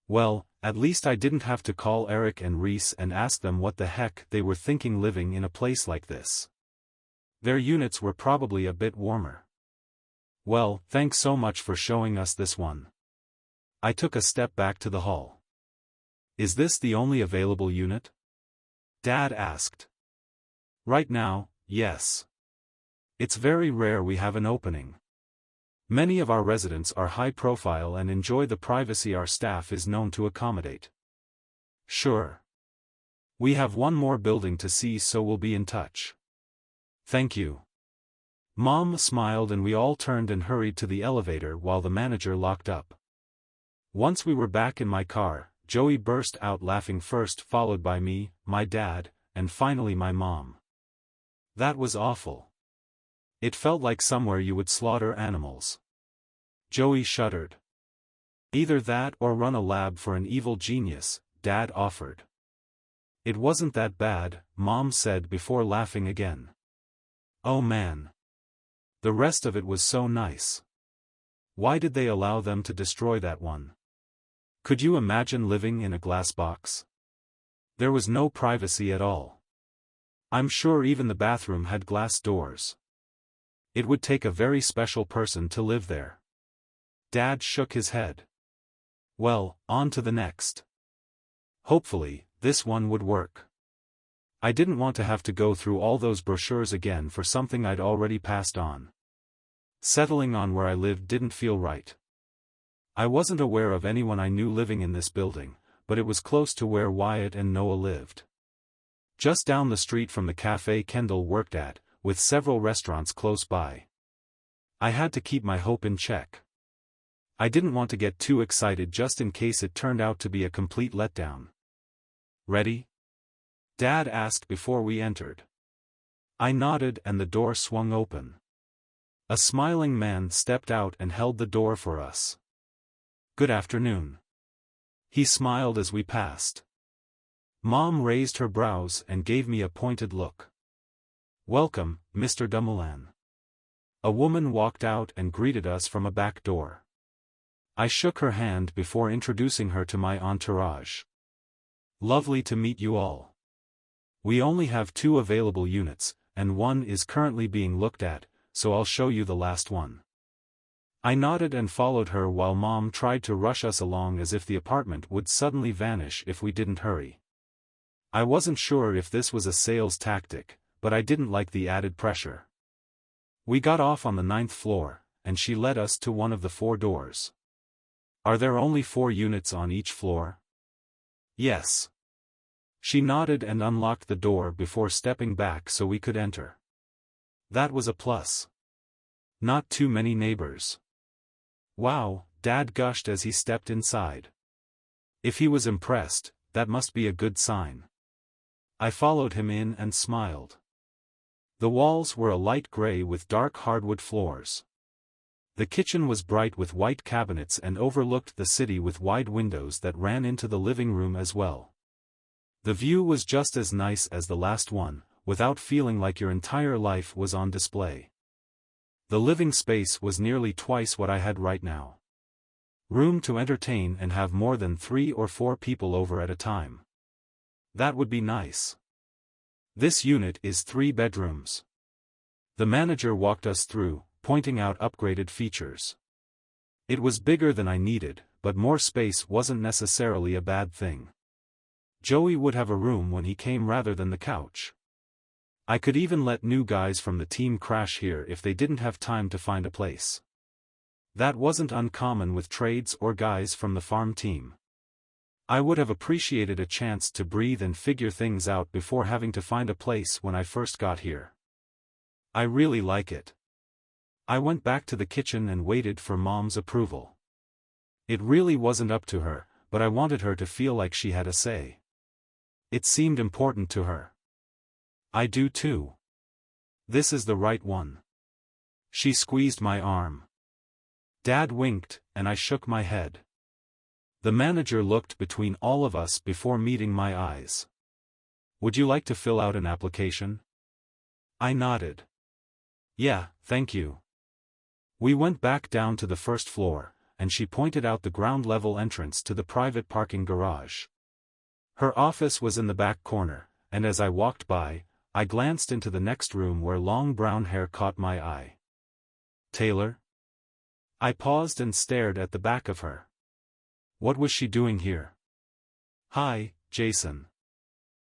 Well, at least I didn't have to call Eric and Reese and ask them what the heck they were thinking living in a place like this. Their units were probably a bit warmer. Well, thanks so much for showing us this one. I took a step back to the hall. Is this the only available unit? Dad asked. Right now, yes. It's very rare we have an opening. Many of our residents are high profile and enjoy the privacy our staff is known to accommodate. Sure. We have one more building to see, so we'll be in touch. Thank you. Mom smiled and we all turned and hurried to the elevator while the manager locked up. Once we were back in my car, Joey burst out laughing first, followed by me, my dad, and finally my mom. That was awful. It felt like somewhere you would slaughter animals. Joey shuddered. Either that or run a lab for an evil genius, Dad offered. It wasn't that bad, Mom said before laughing again. Oh man. The rest of it was so nice. Why did they allow them to destroy that one? Could you imagine living in a glass box? There was no privacy at all. I'm sure even the bathroom had glass doors. It would take a very special person to live there. Dad shook his head. Well, on to the next. Hopefully, this one would work. I didn't want to have to go through all those brochures again for something I'd already passed on. Settling on where I lived didn't feel right. I wasn't aware of anyone I knew living in this building, but it was close to where Wyatt and Noah lived. Just down the street from the cafe Kendall worked at, with several restaurants close by. I had to keep my hope in check. I didn't want to get too excited just in case it turned out to be a complete letdown. Ready? Dad asked before we entered. I nodded and the door swung open. A smiling man stepped out and held the door for us. Good afternoon. He smiled as we passed. Mom raised her brows and gave me a pointed look. Welcome, Mr. Dumoulin. A woman walked out and greeted us from a back door. I shook her hand before introducing her to my entourage. Lovely to meet you all. We only have 2 available units, and one is currently being looked at, so I'll show you the last one. I nodded and followed her while Mom tried to rush us along as if the apartment would suddenly vanish if we didn't hurry. I wasn't sure if this was a sales tactic, but I didn't like the added pressure. We got off on the 9th floor, and she led us to one of the 4 doors. Are there only 4 units on each floor? Yes. She nodded and unlocked the door before stepping back so we could enter. That was a plus. Not too many neighbors. Wow, Dad gushed as he stepped inside. If he was impressed, that must be a good sign. I followed him in and smiled. The walls were a light gray with dark hardwood floors. The kitchen was bright with white cabinets and overlooked the city with wide windows that ran into the living room as well. The view was just as nice as the last one, without feeling like your entire life was on display. The living space was nearly twice what I had right now. Room to entertain and have more than 3 or 4 people over at a time. That would be nice. This unit is 3 bedrooms. The manager walked us through, pointing out upgraded features. It was bigger than I needed, but more space wasn't necessarily a bad thing. Joey would have a room when he came rather than the couch. I could even let new guys from the team crash here if they didn't have time to find a place. That wasn't uncommon with trades or guys from the farm team. I would have appreciated a chance to breathe and figure things out before having to find a place when I first got here. I really like it. I went back to the kitchen and waited for Mom's approval. It really wasn't up to her, but I wanted her to feel like she had a say. It seemed important to her. I do too. This is the right one. She squeezed my arm. Dad winked, and I shook my head. The manager looked between all of us before meeting my eyes. Would you like to fill out an application? I nodded. Yeah, thank you. We went back down to the first floor, and she pointed out the ground-level entrance to the private parking garage. Her office was in the back corner, and as I walked by, I glanced into the next room where long brown hair caught my eye. Taylor? I paused and stared at the back of her. What was she doing here? Hi, Jason.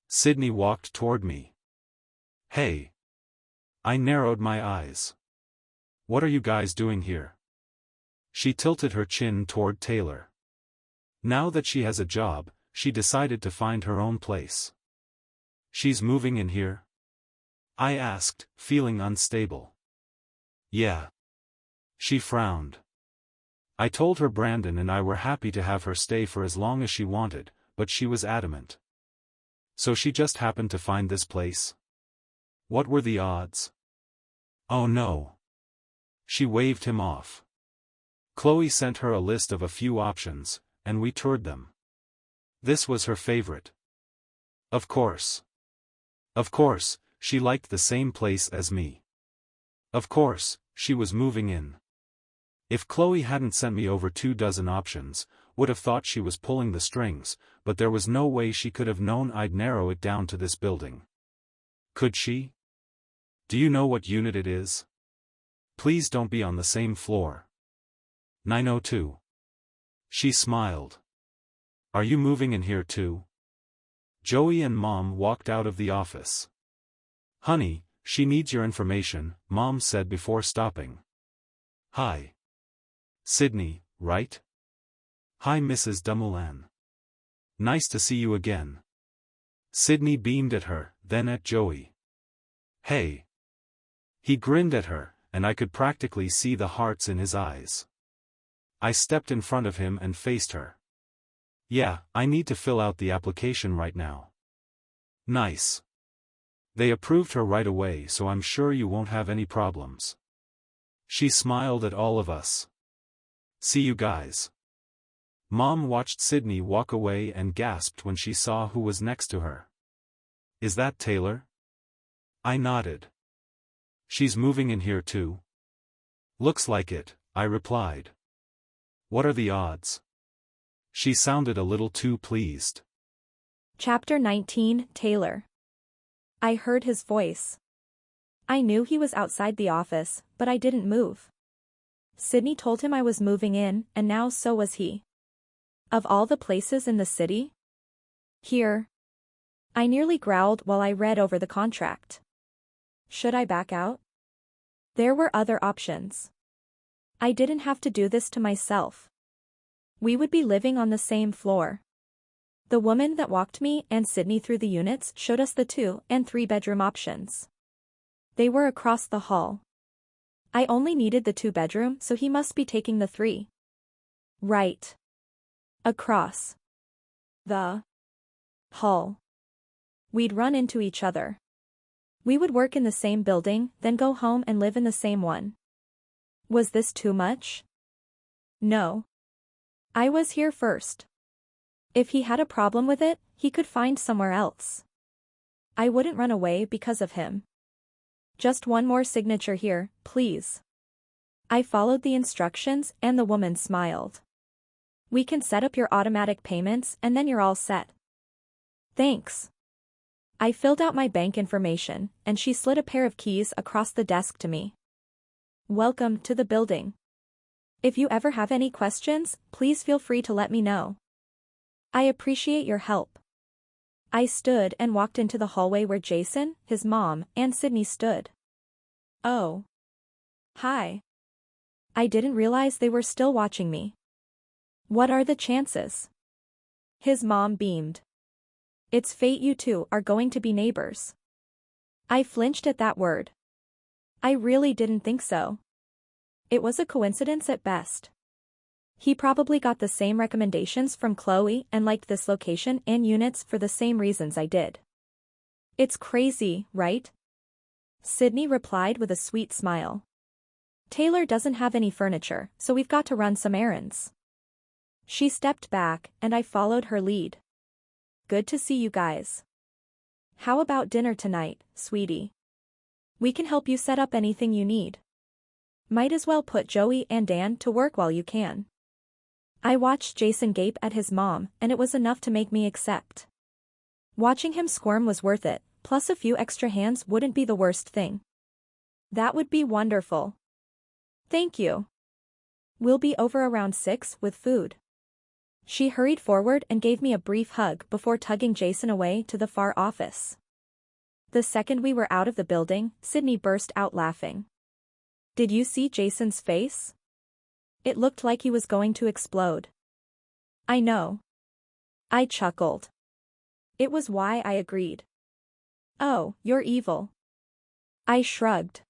Sydney walked toward me. Hey. I narrowed my eyes. What are you guys doing here? She tilted her chin toward Taylor. Now that she has a job, she decided to find her own place. She's moving in here? I asked, feeling unstable. Yeah. She frowned. I told her Brandon and I were happy to have her stay for as long as she wanted, but she was adamant. So she just happened to find this place? What were the odds? Oh no. She waved him off. Chloe sent her a list of a few options, and we toured them. This was her favorite. Of course. Of course, she liked the same place as me. Of course, she was moving in. If Chloe hadn't sent me over 24 options, would have thought she was pulling the strings, but there was no way she could have known I'd narrow it down to this building. Could she? Do you know what unit it is? Please don't be on the same floor. 902. She smiled. Are you moving in here too? Joey and Mom walked out of the office. Honey, she needs your information, Mom said before stopping. Hi. Sydney, right? Hi Mrs. Dumoulin. Nice to see you again. Sydney beamed at her, then at Joey. Hey. He grinned at her, and I could practically see the hearts in his eyes. I stepped in front of him and faced her. Yeah, I need to fill out the application right now. Nice. They approved her right away, so I'm sure you won't have any problems. She smiled at all of us. See you guys. Mom watched Sydney walk away and gasped when she saw who was next to her. Is that Taylor? I nodded. She's moving in here too? Looks like it, I replied. What are the odds? She sounded a little too pleased. Chapter 19, Taylor. I heard his voice. I knew he was outside the office, but I didn't move. Sydney told him I was moving in, and now so was he. Of all the places in the city? Here. I nearly growled while I read over the contract. Should I back out? There were other options. I didn't have to do this to myself. We would be living on the same floor. The woman that walked me and Sydney through the units showed us the 2- and 3-bedroom options. They were across the hall. I only needed the 2-bedroom, so he must be taking the 3. Right. Across the hall. We'd run into each other. We would work in the same building, then go home and live in the same one. Was this too much? No. I was here first. If he had a problem with it, he could find somewhere else. I wouldn't run away because of him. Just one more signature here, please. I followed the instructions and the woman smiled. We can set up your automatic payments and then you're all set. Thanks. I filled out my bank information, and she slid a pair of keys across the desk to me. Welcome to the building. If you ever have any questions, please feel free to let me know. I appreciate your help. I stood and walked into the hallway where Jason, his mom, and Sydney stood. Oh. Hi. I didn't realize they were still watching me. What are the chances? His mom beamed. It's fate, you two are going to be neighbors. I flinched at that word. I really didn't think so. It was a coincidence at best. He probably got the same recommendations from Chloe and liked this location and units for the same reasons I did. It's crazy, right? Sydney replied with a sweet smile. Taylor doesn't have any furniture, so we've got to run some errands. She stepped back, and I followed her lead. Good to see you guys. How about dinner tonight, sweetie? We can help you set up anything you need. Might as well put Joey and Dan to work while you can. I watched Jason gape at his mom, and it was enough to make me accept. Watching him squirm was worth it, plus a few extra hands wouldn't be the worst thing. That would be wonderful. Thank you. We'll be over around 6 with food. She hurried forward and gave me a brief hug before tugging Jason away to the far office. The second we were out of the building, Sydney burst out laughing. Did you see Jason's face? It looked like he was going to explode. I know. I chuckled. It was why I agreed. Oh, you're evil. I shrugged.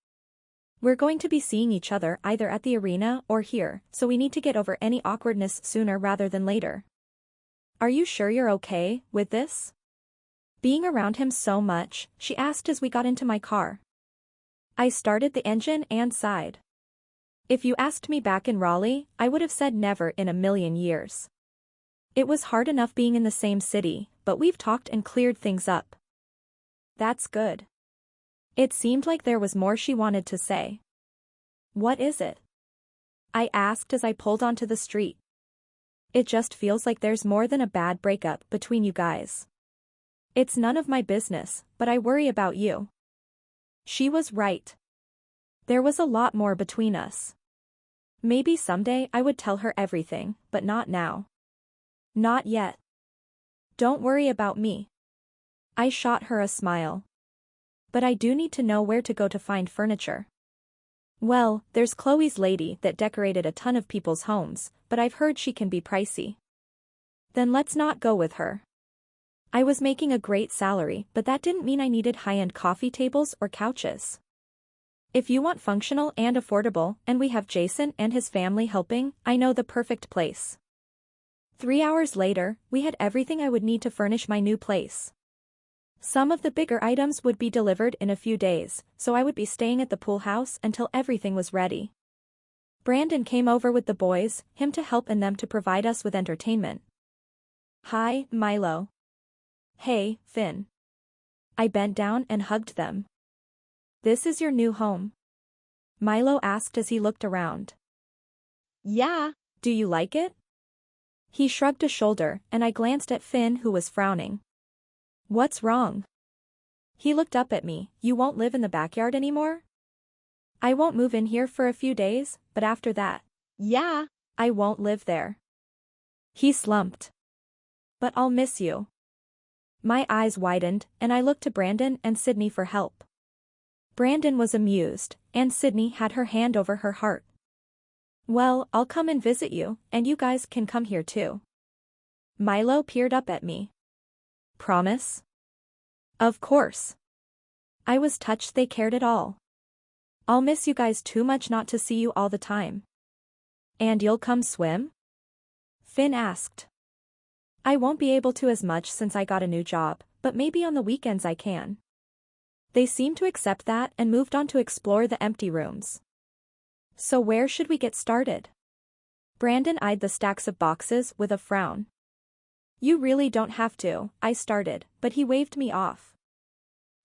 We're going to be seeing each other either at the arena or here, so we need to get over any awkwardness sooner rather than later. Are you sure you're okay with this? Being around him so much, she asked as we got into my car. I started the engine and sighed. If you asked me back in Raleigh, I would have said never in a million years. It was hard enough being in the same city, but we've talked and cleared things up. That's good. It seemed like there was more she wanted to say. What is it? I asked as I pulled onto the street. It just feels like there's more than a bad breakup between you guys. It's none of my business, but I worry about you. She was right. There was a lot more between us. Maybe someday I would tell her everything, but not now. Not yet. Don't worry about me. I shot her a smile. But I do need to know where to go to find furniture. Well, there's Chloe's lady that decorated a ton of people's homes, but I've heard she can be pricey. Then let's not go with her. I was making a great salary, but that didn't mean I needed high-end coffee tables or couches. If you want functional and affordable, and we have Jason and his family helping, I know the perfect place. 3 hours later, we had everything I would need to furnish my new place. Some of the bigger items would be delivered in a few days, so I would be staying at the pool house until everything was ready. Brandon came over with the boys, him to help and them to provide us with entertainment. Hi, Milo. Hey, Finn. I bent down and hugged them. This is your new home? Milo asked as he looked around. Yeah. Do you like it? He shrugged a shoulder, and I glanced at Finn, who was frowning. What's wrong? He looked up at me. You won't live in the backyard anymore? I won't move in here for a few days, but after that, Yeah. I won't live there. He slumped. But I'll miss you. My eyes widened, and I looked to Brandon and Sydney for help. Brandon was amused, and Sydney had her hand over her heart. Well, I'll come and visit you, and you guys can come here too. Milo peered up at me. Promise? Of course. I was touched they cared at all. I'll miss you guys too much not to see you all the time. And you'll come swim? Finn asked. I won't be able to as much since I got a new job, but maybe on the weekends I can. They seemed to accept that and moved on to explore the empty rooms. So where should we get started? Brandon eyed the stacks of boxes with a frown. You really don't have to, I started, but he waved me off.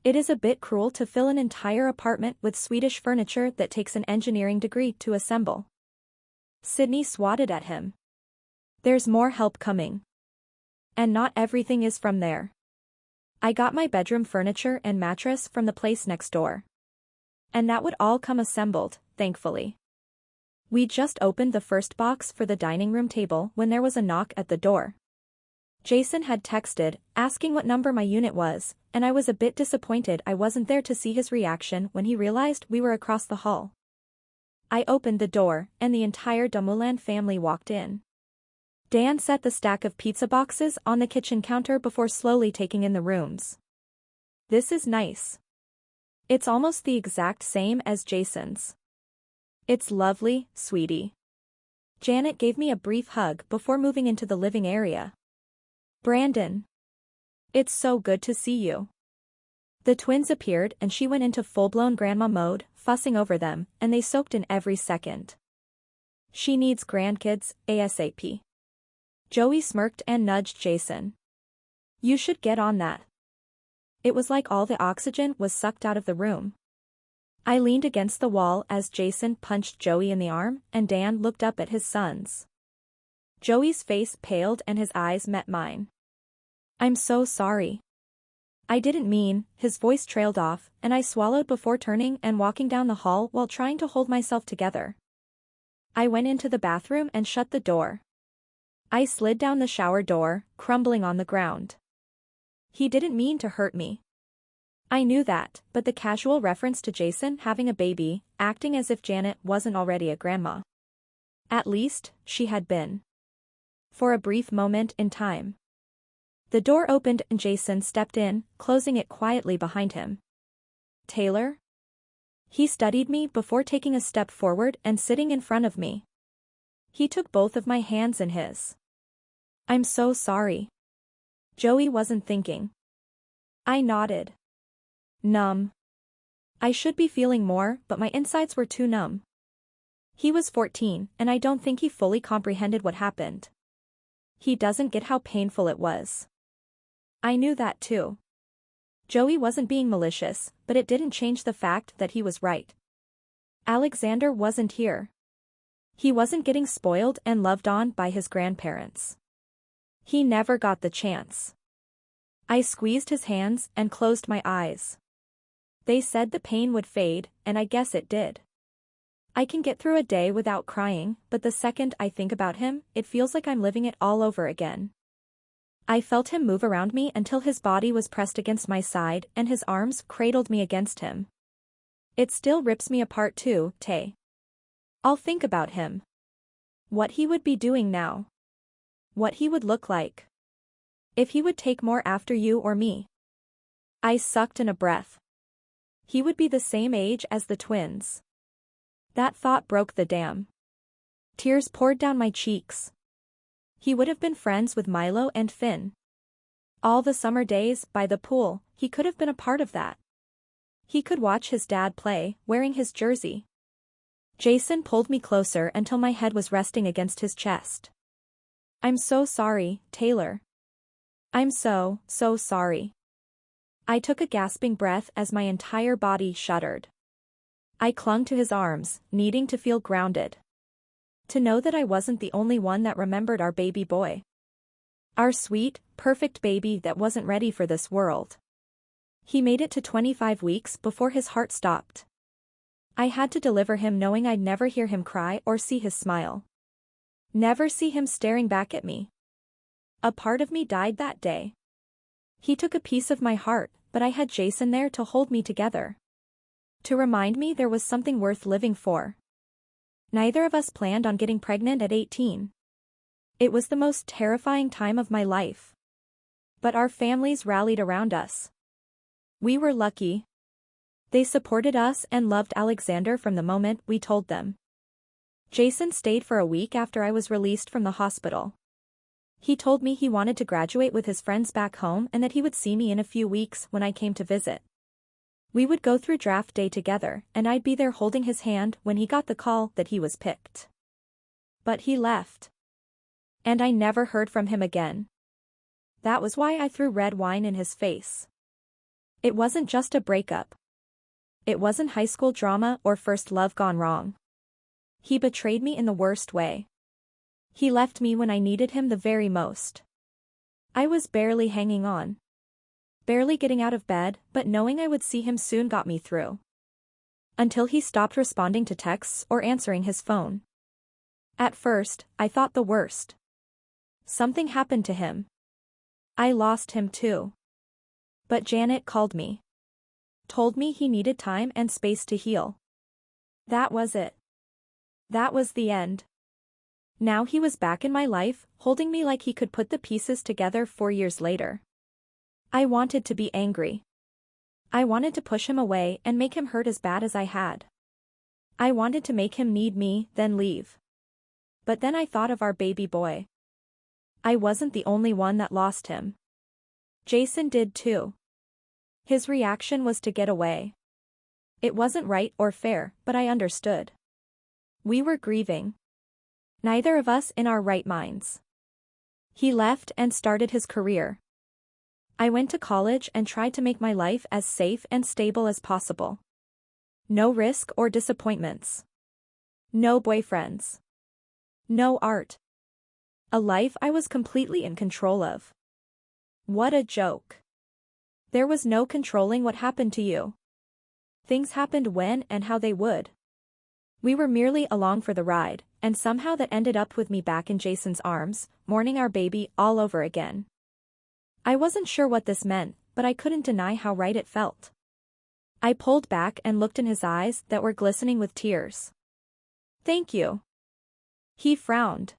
It is a bit cruel to fill an entire apartment with Swedish furniture that takes an engineering degree to assemble. Sydney swatted at him. There's more help coming. And not everything is from there. I got my bedroom furniture and mattress from the place next door. And that would all come assembled, thankfully. We just opened the first box for the dining room table when there was a knock at the door. Jason had texted, asking what number my unit was, and I was a bit disappointed I wasn't there to see his reaction when he realized we were across the hall. I opened the door, and the entire Dumoulin family walked in. Dan set the stack of pizza boxes on the kitchen counter before slowly taking in the rooms. This is nice. It's almost the exact same as Jason's. It's lovely, sweetie. Janet gave me a brief hug before moving into the living area. Brandon. It's so good to see you. The twins appeared and she went into full-blown grandma mode, fussing over them, and they soaked in every second. She needs grandkids, ASAP. Joey smirked and nudged Jason. You should get on that. It was like all the oxygen was sucked out of the room. I leaned against the wall as Jason punched Joey in the arm, and Dan looked up at his sons. Joey's face paled and his eyes met mine. I'm so sorry. I didn't mean, his voice trailed off, and I swallowed before turning and walking down the hall while trying to hold myself together. I went into the bathroom and shut the door. I slid down the shower door, crumbling on the ground. He didn't mean to hurt me. I knew that, but the casual reference to Jason having a baby, acting as if Janet wasn't already a grandma. At least, she had been. For a brief moment in time. The door opened and Jason stepped in, closing it quietly behind him. Taylor? He studied me before taking a step forward and sitting in front of me. He took both of my hands in his. I'm so sorry. Joey wasn't thinking. I nodded. Numb. I should be feeling more, but my insides were too numb. He was 14, and I don't think he fully comprehended what happened. He doesn't get how painful it was. I knew that too. Joey wasn't being malicious, but it didn't change the fact that he was right. Alexander wasn't here. He wasn't getting spoiled and loved on by his grandparents. He never got the chance. I squeezed his hands and closed my eyes. They said the pain would fade, and I guess it did. I can get through a day without crying, but the second I think about him, it feels like I'm living it all over again. I felt him move around me until his body was pressed against my side and his arms cradled me against him. It still rips me apart too, Tay. I'll think about him. What he would be doing now. What he would look like. If he would take more after you or me. I sucked in a breath. He would be the same age as the twins. That thought broke the dam. Tears poured down my cheeks. He would have been friends with Milo and Finn. All the summer days by the pool, he could have been a part of that. He could watch his dad play, wearing his jersey. Jason pulled me closer until my head was resting against his chest. I'm so sorry, Taylor. I'm so sorry. I took a gasping breath as my entire body shuddered. I clung to his arms, needing to feel grounded. To know that I wasn't the only one that remembered our baby boy. Our sweet, perfect baby that wasn't ready for this world. He made it to 25 weeks before his heart stopped. I had to deliver him knowing I'd never hear him cry or see his smile. Never see him staring back at me. A part of me died that day. He took a piece of my heart, but I had Jason there to hold me together. To remind me there was something worth living for. Neither of us planned on getting pregnant at 18. It was the most terrifying time of my life. But our families rallied around us. We were lucky. They supported us and loved Alexander from the moment we told them. Jason stayed for a week after I was released from the hospital. He told me he wanted to graduate with his friends back home and that he would see me in a few weeks when I came to visit. We would go through draft day together and I'd be there holding his hand when he got the call that he was picked. But he left. And I never heard from him again. That was why I threw red wine in his face. It wasn't just a breakup. It wasn't high school drama or first love gone wrong. He betrayed me in the worst way. He left me when I needed him the very most. I was barely hanging on. Barely getting out of bed, but knowing I would see him soon got me through. Until he stopped responding to texts or answering his phone. At first, I thought the worst. Something happened to him. I lost him too. But Janet called me. Told me he needed time and space to heal. That was it. That was the end. Now he was back in my life, holding me like he could put the pieces together 4 years later. I wanted to be angry. I wanted to push him away and make him hurt as bad as I had. I wanted to make him need me, then leave. But then I thought of our baby boy. I wasn't the only one that lost him. Jason did too. His reaction was to get away. It wasn't right or fair, but I understood. We were grieving. Neither of us in our right minds. He left and started his career. I went to college and tried to make my life as safe and stable as possible. No risk or disappointments. No boyfriends. No art. A life I was completely in control of. What a joke. There was no controlling what happened to you. Things happened when and how they would. We were merely along for the ride, and somehow that ended up with me back in Jason's arms, mourning our baby all over again. I wasn't sure what this meant, but I couldn't deny how right it felt. I pulled back and looked in his eyes that were glistening with tears. Thank you. He frowned.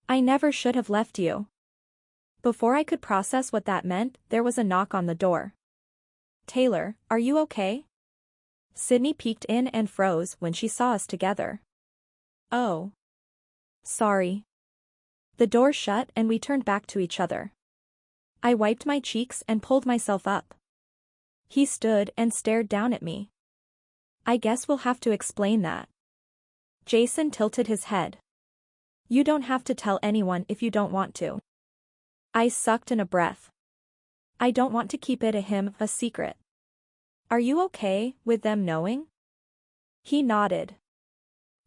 I never should have left you. Before I could process what that meant, there was a knock on the door. Taylor, are you okay? Sydney peeked in and froze when she saw us together. Oh. Sorry. The door shut and we turned back to each other. I wiped my cheeks and pulled myself up. He stood and stared down at me. I guess we'll have to explain that. Jason tilted his head. You don't have to tell anyone if you don't want to. I sucked in a breath. I don't want to keep it a secret. Are you okay with them knowing? He nodded.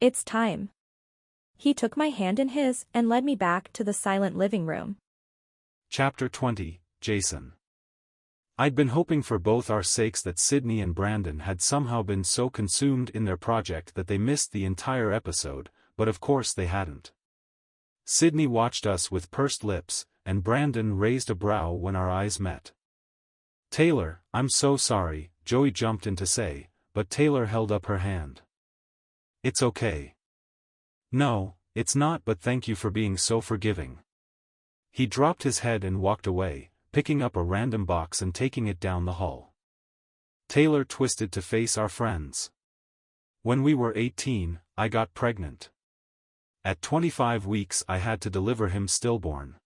It's time. He took my hand in his and led me back to the silent living room. Chapter 20, Jason. I'd been hoping for both our sakes that Sydney and Brandon had somehow been so consumed in their project that they missed the entire episode, but of course they hadn't. Sydney watched us with pursed lips, and Brandon raised a brow when our eyes met. Taylor, I'm so sorry, Joey jumped in to say, but Taylor held up her hand. It's okay. No, it's not, but thank you for being so forgiving. He dropped his head and walked away, picking up a random box and taking it down the hall. Taylor twisted to face our friends. When we were 18, I got pregnant. At 25 weeks I had to deliver him stillborn.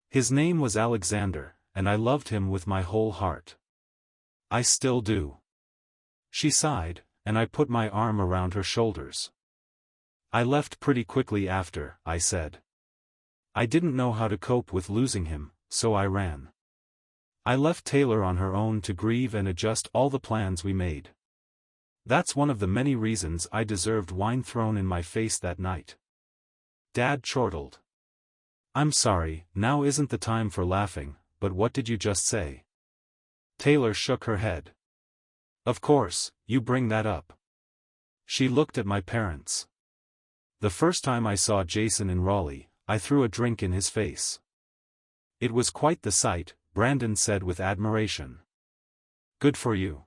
His name was Alexander, and I loved him with my whole heart. I still do. She sighed, and I put my arm around her shoulders. I left pretty quickly after, I said. I didn't know how to cope with losing him, so I ran. I left Taylor on her own to grieve and adjust all the plans we made. That's one of the many reasons I deserved wine thrown in my face that night. Dad chortled. I'm sorry, now isn't the time for laughing, but what did you just say? Taylor shook her head. Of course, you bring that up. She looked at my parents. The first time I saw Jason in Raleigh, I threw a drink in his face. It was quite the sight, Brandon said with admiration. Good for you.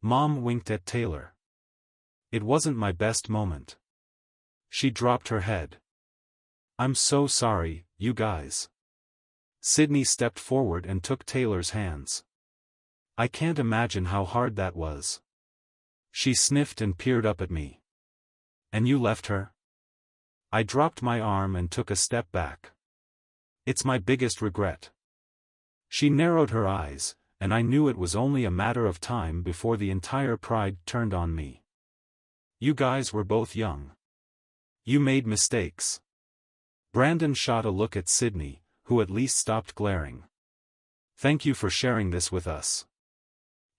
Mom winked at Taylor. It wasn't my best moment. She dropped her head. I'm so sorry, you guys. Sydney stepped forward and took Taylor's hands. I can't imagine how hard that was. She sniffed and peered up at me. And you left her? I dropped my arm and took a step back. It's my biggest regret. She narrowed her eyes, and I knew it was only a matter of time before the entire pride turned on me. You guys were both young. You made mistakes. Brandon shot a look at Sydney, who at least stopped glaring. Thank you for sharing this with us.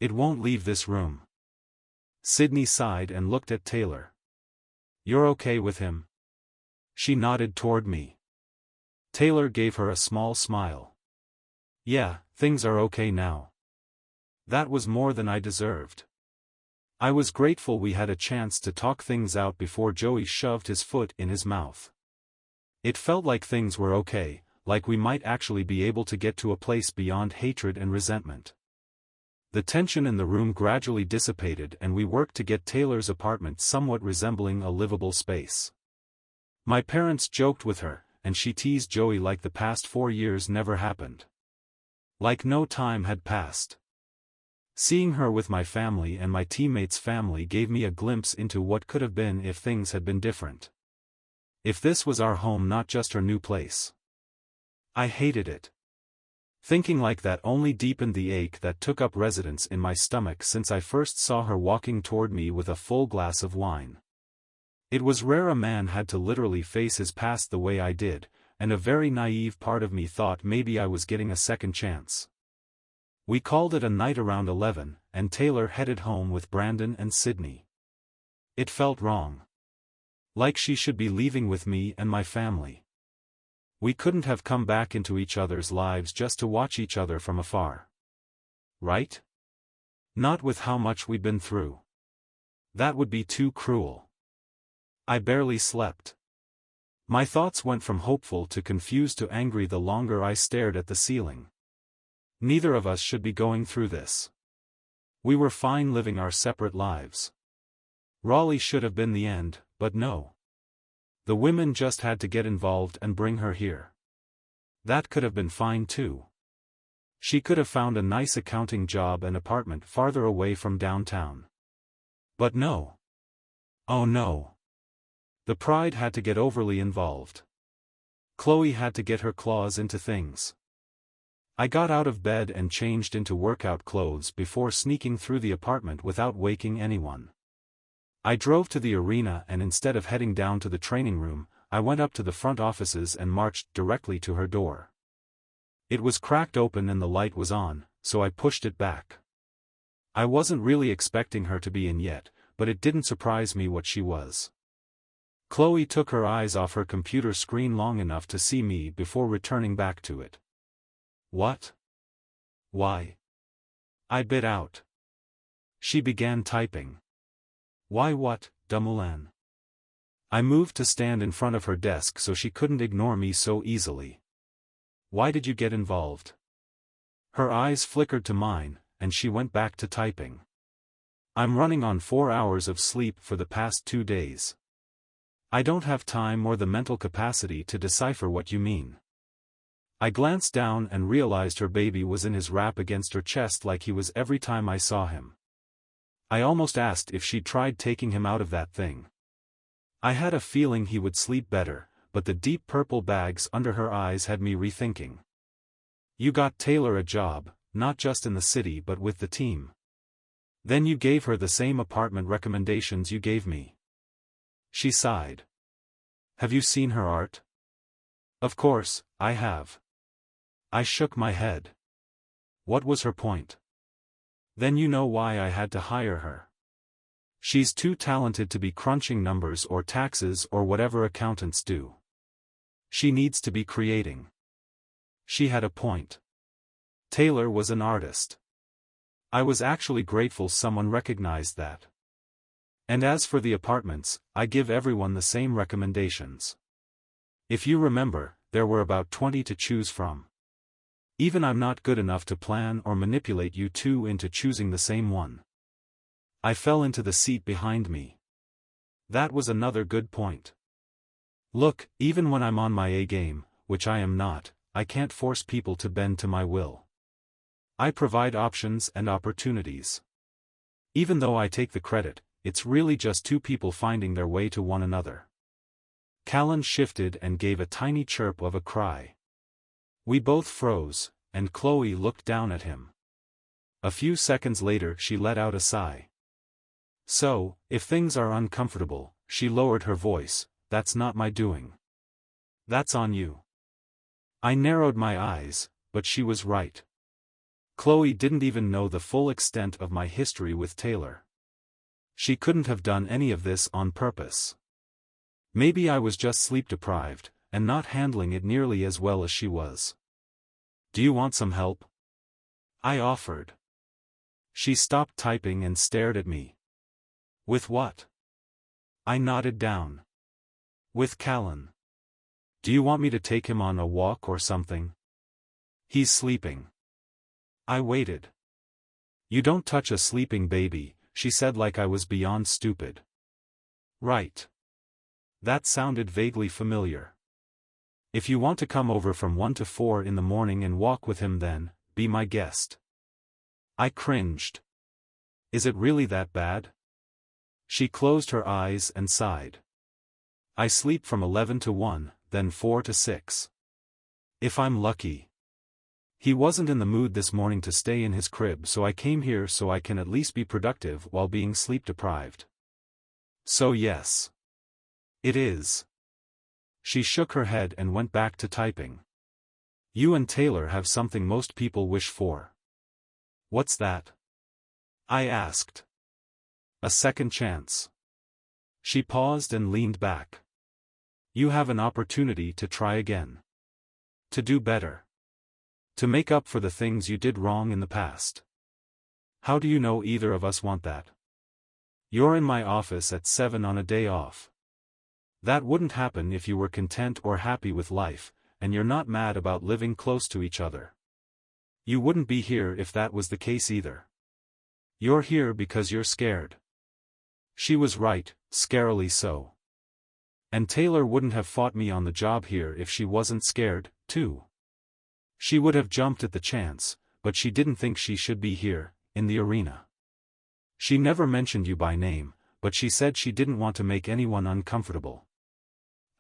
It won't leave this room. Sydney sighed and looked at Taylor. You're okay with him? She nodded toward me. Taylor gave her a small smile. Yeah, things are okay now. That was more than I deserved. I was grateful we had a chance to talk things out before Joey shoved his foot in his mouth. It felt like things were okay, like we might actually be able to get to a place beyond hatred and resentment. The tension in the room gradually dissipated and we worked to get Taylor's apartment somewhat resembling a livable space. My parents joked with her, and she teased Joey like the past 4 years never happened. Like no time had passed. Seeing her with my family and my teammates' family gave me a glimpse into what could have been if things had been different. If this was our home, not just her new place. I hated it. Thinking like that only deepened the ache that took up residence in my stomach since I first saw her walking toward me with a full glass of wine. It was rare a man had to literally face his past the way I did, and a very naive part of me thought maybe I was getting a second chance. We called it a night around 11, and Taylor headed home with Brandon and Sydney. It felt wrong. Like she should be leaving with me and my family. We couldn't have come back into each other's lives just to watch each other from afar. Right? Not with how much we'd been through. That would be too cruel. I barely slept. My thoughts went from hopeful to confused to angry the longer I stared at the ceiling. Neither of us should be going through this. We were fine living our separate lives. Raleigh should have been the end, but no. The women just had to get involved and bring her here. That could have been fine too. She could have found a nice accounting job and apartment farther away from downtown. But no. Oh no. The pride had to get overly involved. Chloe had to get her claws into things. I got out of bed and changed into workout clothes before sneaking through the apartment without waking anyone. I drove to the arena and instead of heading down to the training room, I went up to the front offices and marched directly to her door. It was cracked open and the light was on, so I pushed it back. I wasn't really expecting her to be in yet, but it didn't surprise me what she was. Chloe took her eyes off her computer screen long enough to see me before returning back to it. What? Why? I bit out. She began typing. Why what, Dumoulin? I moved to stand in front of her desk so she couldn't ignore me so easily. Why did you get involved? Her eyes flickered to mine, and she went back to typing. I'm running on 4 hours of sleep for the past 2 days. I don't have time or the mental capacity to decipher what you mean. I glanced down and realized her baby was in his wrap against her chest like he was every time I saw him. I almost asked if she'd tried taking him out of that thing. I had a feeling he would sleep better, but the deep purple bags under her eyes had me rethinking. You got Taylor a job, not just in the city but with the team. Then you gave her the same apartment recommendations you gave me. She sighed. Have you seen her art? Of course, I have. I shook my head. What was her point? Then you know why I had to hire her. She's too talented to be crunching numbers or taxes or whatever accountants do. She needs to be creating. She had a point. Taylor was an artist. I was actually grateful someone recognized that. And as for the apartments, I give everyone the same recommendations. If you remember, there were about 20 to choose from. Even I'm not good enough to plan or manipulate you two into choosing the same one. I fell into the seat behind me. That was another good point. Look, even when I'm on my A game, which I am not, I can't force people to bend to my will. I provide options and opportunities. Even though I take the credit, it's really just two people finding their way to one another. Callan shifted and gave a tiny chirp of a cry. We both froze, and Chloe looked down at him. A few seconds later she let out a sigh. So, if things are uncomfortable, she lowered her voice, that's not my doing. That's on you. I narrowed my eyes, but she was right. Chloe didn't even know the full extent of my history with Taylor. She couldn't have done any of this on purpose. Maybe I was just sleep-deprived, and not handling it nearly as well as she was. Do you want some help? I offered. She stopped typing and stared at me. With what? I nodded down. With Callan. Do you want me to take him on a walk or something? He's sleeping. I waited. You don't touch a sleeping baby, she said like I was beyond stupid. Right. That sounded vaguely familiar. If you want to come over from 1 to 4 in the morning and walk with him then, be my guest. I cringed. Is it really that bad? She closed her eyes and sighed. I sleep from 11 to 1, then 4 to 6. If I'm lucky. He wasn't in the mood this morning to stay in his crib, so I came here so I can at least be productive while being sleep-deprived. So yes. It is. She shook her head and went back to typing. You and Taylor have something most people wish for. What's that? I asked. A second chance. She paused and leaned back. You have an opportunity to try again. To do better. To make up for the things you did wrong in the past. How do you know either of us want that? You're in my office at 7 on a day off. That wouldn't happen if you were content or happy with life, and you're not mad about living close to each other. You wouldn't be here if that was the case either. You're here because you're scared. She was right, scarily so. And Taylor wouldn't have fought me on the job here if she wasn't scared, too. She would have jumped at the chance, but she didn't think she should be here, in the arena. She never mentioned you by name, but she said she didn't want to make anyone uncomfortable.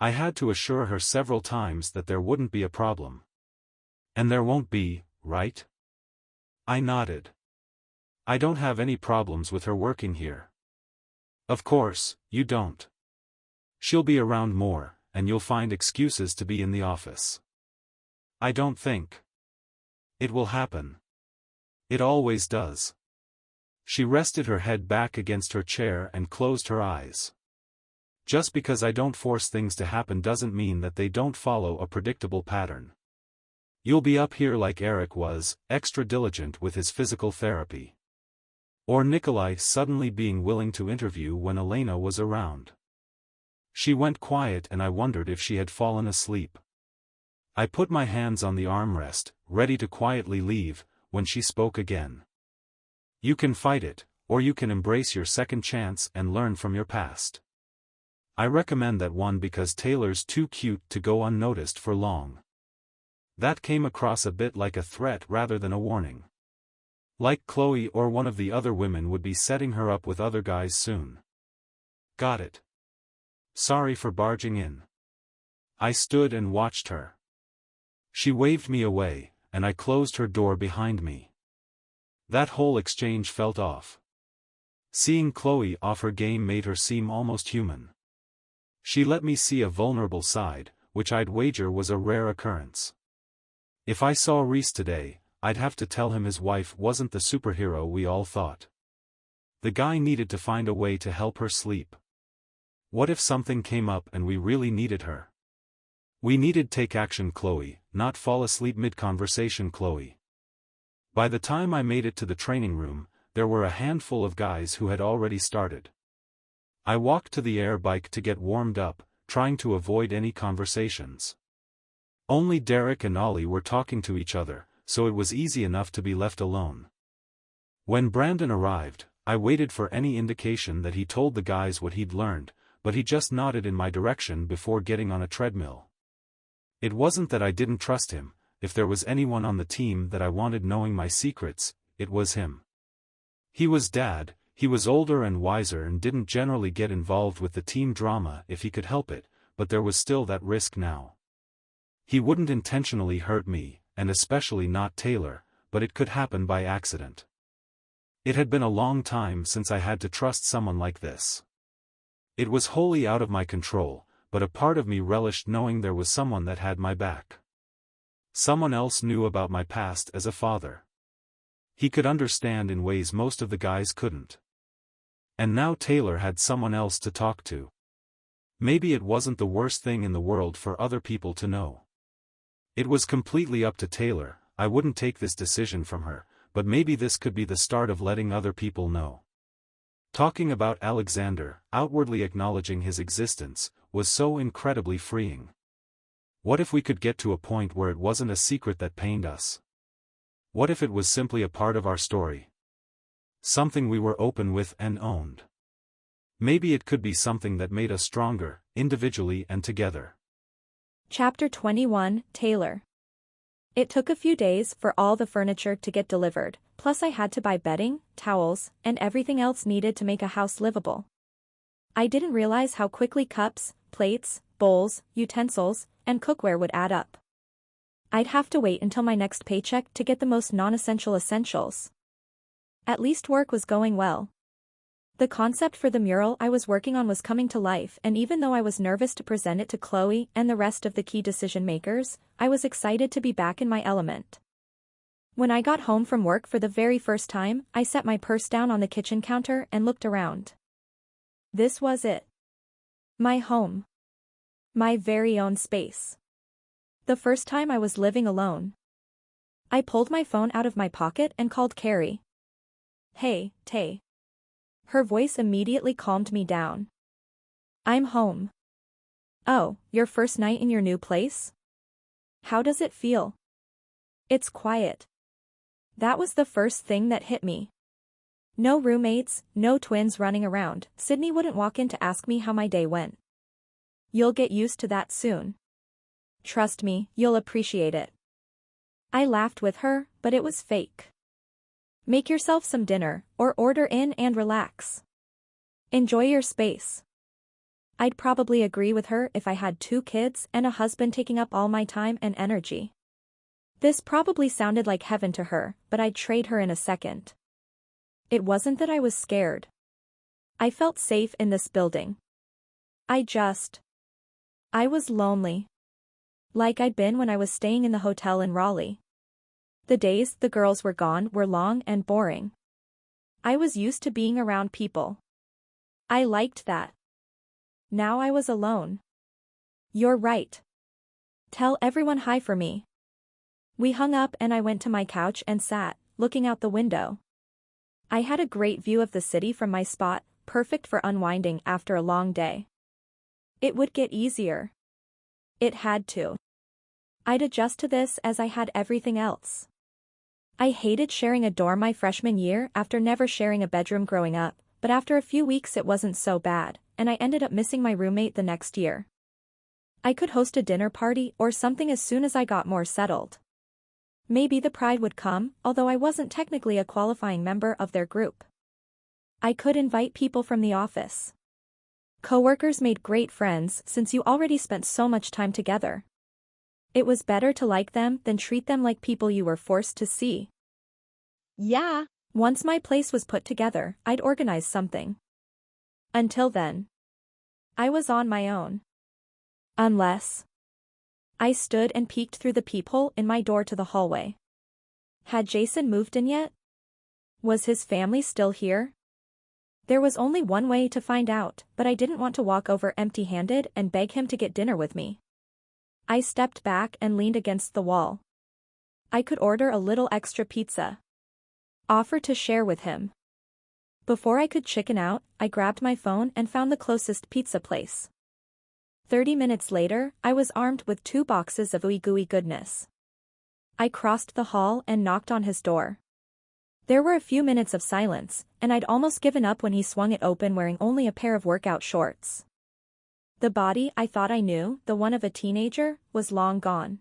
I had to assure her several times that there wouldn't be a problem. And there won't be, right? I nodded. I don't have any problems with her working here. Of course, you don't. She'll be around more, and you'll find excuses to be in the office. I don't think. It will happen. It always does. She rested her head back against her chair and closed her eyes. Just because I don't force things to happen doesn't mean that they don't follow a predictable pattern. You'll be up here like Eric was, extra diligent with his physical therapy. Or Nikolai suddenly being willing to interview when Elena was around. She went quiet and I wondered if she had fallen asleep. I put my hands on the armrest, ready to quietly leave, when she spoke again. You can fight it, or you can embrace your second chance and learn from your past. I recommend that one because Taylor's too cute to go unnoticed for long. That came across a bit like a threat rather than a warning. Like Chloe or one of the other women would be setting her up with other guys soon. Got it. Sorry for barging in. I stood and watched her. She waved me away, and I closed her door behind me. That whole exchange felt off. Seeing Chloe off her game made her seem almost human. She let me see a vulnerable side, which I'd wager was a rare occurrence. If I saw Reese today, I'd have to tell him his wife wasn't the superhero we all thought. The guy needed to find a way to help her sleep. What if something came up and we really needed her? We needed take action Chloe, not fall asleep mid-conversation Chloe. By the time I made it to the training room, there were a handful of guys who had already started. I walked to the air bike to get warmed up, trying to avoid any conversations. Only Derek and Ollie were talking to each other, so it was easy enough to be left alone. When Brandon arrived, I waited for any indication that he told the guys what he'd learned, but he just nodded in my direction before getting on a treadmill. It wasn't that I didn't trust him. If there was anyone on the team that I wanted knowing my secrets, it was him. He was Dad. He was older and wiser and didn't generally get involved with the team drama if he could help it, but there was still that risk now. He wouldn't intentionally hurt me, and especially not Taylor, but it could happen by accident. It had been a long time since I had to trust someone like this. It was wholly out of my control, but a part of me relished knowing there was someone that had my back. Someone else knew about my past as a father. He could understand in ways most of the guys couldn't. And now Taylor had someone else to talk to. Maybe it wasn't the worst thing in the world for other people to know. It was completely up to Taylor. I wouldn't take this decision from her, but maybe this could be the start of letting other people know. Talking about Alexander, outwardly acknowledging his existence, was so incredibly freeing. What if we could get to a point where it wasn't a secret that pained us? What if it was simply a part of our story? Something we were open with and owned. Maybe it could be something that made us stronger, individually and together. Chapter 21, Taylor. It took a few days for all the furniture to get delivered, plus I had to buy bedding, towels, and everything else needed to make a house livable. I didn't realize how quickly cups, plates, bowls, utensils, and cookware would add up. I'd have to wait until my next paycheck to get the most non-essential essentials. At least work was going well. The concept for the mural I was working on was coming to life, and even though I was nervous to present it to Chloe and the rest of the key decision-makers, I was excited to be back in my element. When I got home from work for the very first time, I set my purse down on the kitchen counter and looked around. This was it. My home. My very own space. The first time I was living alone. I pulled my phone out of my pocket and called Carrie. "Hey, Tay." Her voice immediately calmed me down. "I'm home." "Oh, your first night in your new place? How does it feel?" "It's quiet." That was the first thing that hit me. No roommates, no twins running around. Sydney wouldn't walk in to ask me how my day went. "You'll get used to that soon. Trust me, you'll appreciate it." I laughed with her, but it was fake. "Make yourself some dinner, or order in and relax. Enjoy your space." I'd probably agree with her if I had 2 kids and a husband taking up all my time and energy. This probably sounded like heaven to her, but I'd trade her in a second. It wasn't that I was scared. I felt safe in this building. I was lonely. Like I'd been when I was staying in the hotel in Raleigh. The days the girls were gone were long and boring. I was used to being around people. I liked that. Now I was alone. "You're right. Tell everyone hi for me." We hung up and I went to my couch and sat, looking out the window. I had a great view of the city from my spot, perfect for unwinding after a long day. It would get easier. It had to. I'd adjust to this as I had everything else. I hated sharing a dorm my freshman year after never sharing a bedroom growing up, but after a few weeks it wasn't so bad, and I ended up missing my roommate the next year. I could host a dinner party or something as soon as I got more settled. Maybe the pride would come, although I wasn't technically a qualifying member of their group. I could invite people from the office. Coworkers made great friends since you already spent so much time together. It was better to like them than treat them like people you were forced to see. Yeah. Once my place was put together, I'd organize something. Until then, I was on my own. Unless I stood and peeked through the peephole in my door to the hallway. Had Jason moved in yet? Was his family still here? There was only one way to find out, but I didn't want to walk over empty-handed and beg him to get dinner with me. I stepped back and leaned against the wall. I could order a little extra pizza. Offer to share with him. Before I could chicken out, I grabbed my phone and found the closest pizza place. 30 minutes later, I was armed with 2 boxes of ooey gooey goodness. I crossed the hall and knocked on his door. There were a few minutes of silence, and I'd almost given up when he swung it open wearing only a pair of workout shorts. The body I thought I knew, the one of a teenager, was long gone.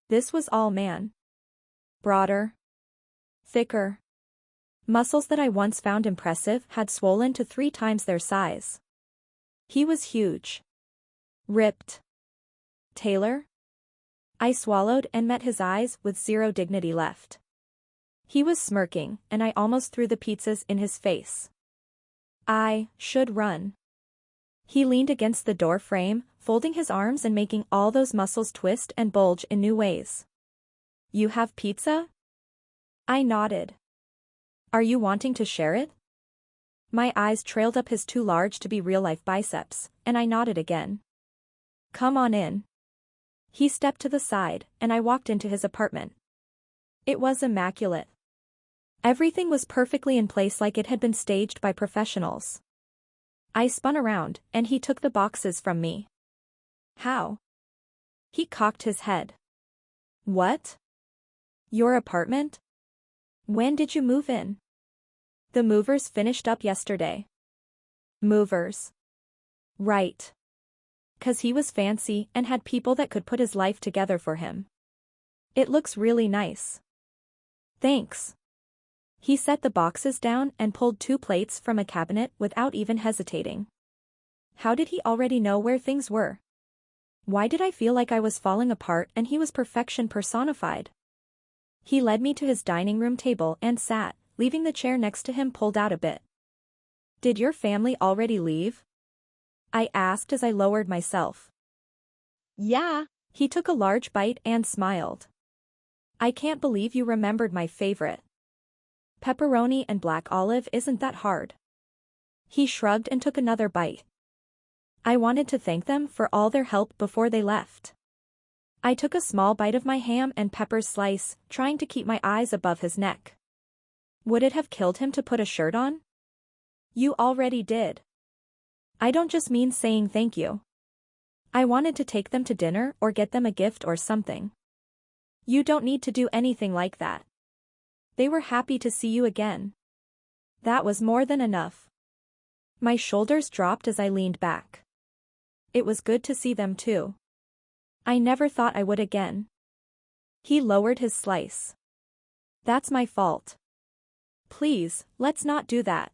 This was all man. Broader. Thicker. Muscles that I once found impressive had swollen to 3 times their size. He was huge. Ripped. Taylor? I swallowed and met his eyes with zero dignity left. He was smirking, and I almost threw the pizzas in his face. I should run. He leaned against the door frame, folding his arms and making all those muscles twist and bulge in new ways. You have pizza? I nodded. Are you wanting to share it? My eyes trailed up his too large to be real-life biceps, and I nodded again. Come on in. He stepped to the side, and I walked into his apartment. It was immaculate. Everything was perfectly in place like it had been staged by professionals. I spun around, and he took the boxes from me. How? He cocked his head. What? Your apartment? When did you move in? The movers finished up yesterday. Movers. Right. 'Cause he was fancy and had people that could put his life together for him. It looks really nice. Thanks. He set the boxes down and pulled 2 plates from a cabinet without even hesitating. How did he already know where things were? Why did I feel like I was falling apart and he was perfection personified? He led me to his dining room table and sat, leaving the chair next to him pulled out a bit. Did your family already leave? I asked as I lowered myself. Yeah. He took a large bite and smiled. I can't believe you remembered my favorite. Pepperoni and black olive isn't that hard. He shrugged and took another bite. I wanted to thank them for all their help before they left. I took a small bite of my ham and peppers slice, trying to keep my eyes above his neck. Would it have killed him to put a shirt on? You already did. I don't just mean saying thank you. I wanted to take them to dinner or get them a gift or something. You don't need to do anything like that. They were happy to see you again. That was more than enough. My shoulders dropped as I leaned back. It was good to see them too. I never thought I would again. He lowered his slice. That's my fault. Please, let's not do that.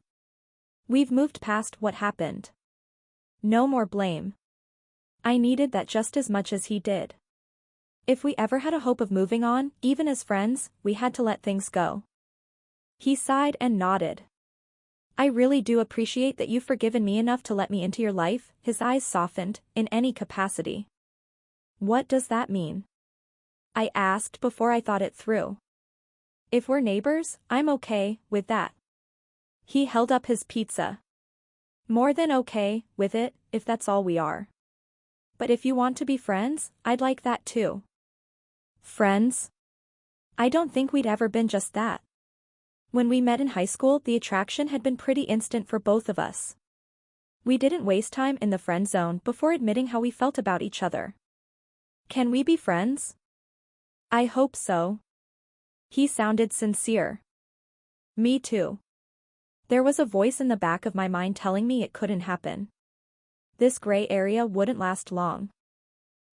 We've moved past what happened. No more blame. I needed that just as much as he did. If we ever had a hope of moving on, even as friends, we had to let things go. He sighed and nodded. I really do appreciate that you've forgiven me enough to let me into your life. His eyes softened, in any capacity. What does that mean? I asked before I thought it through. If we're neighbors, I'm okay with that. He held up his pizza. More than okay with it, if that's all we are. But if you want to be friends, I'd like that too. Friends? I don't think we'd ever been just that. When we met in high school, the attraction had been pretty instant for both of us. We didn't waste time in the friend zone before admitting how we felt about each other. Can we be friends? I hope so. He sounded sincere. Me too. There was a voice in the back of my mind telling me it couldn't happen. This gray area wouldn't last long.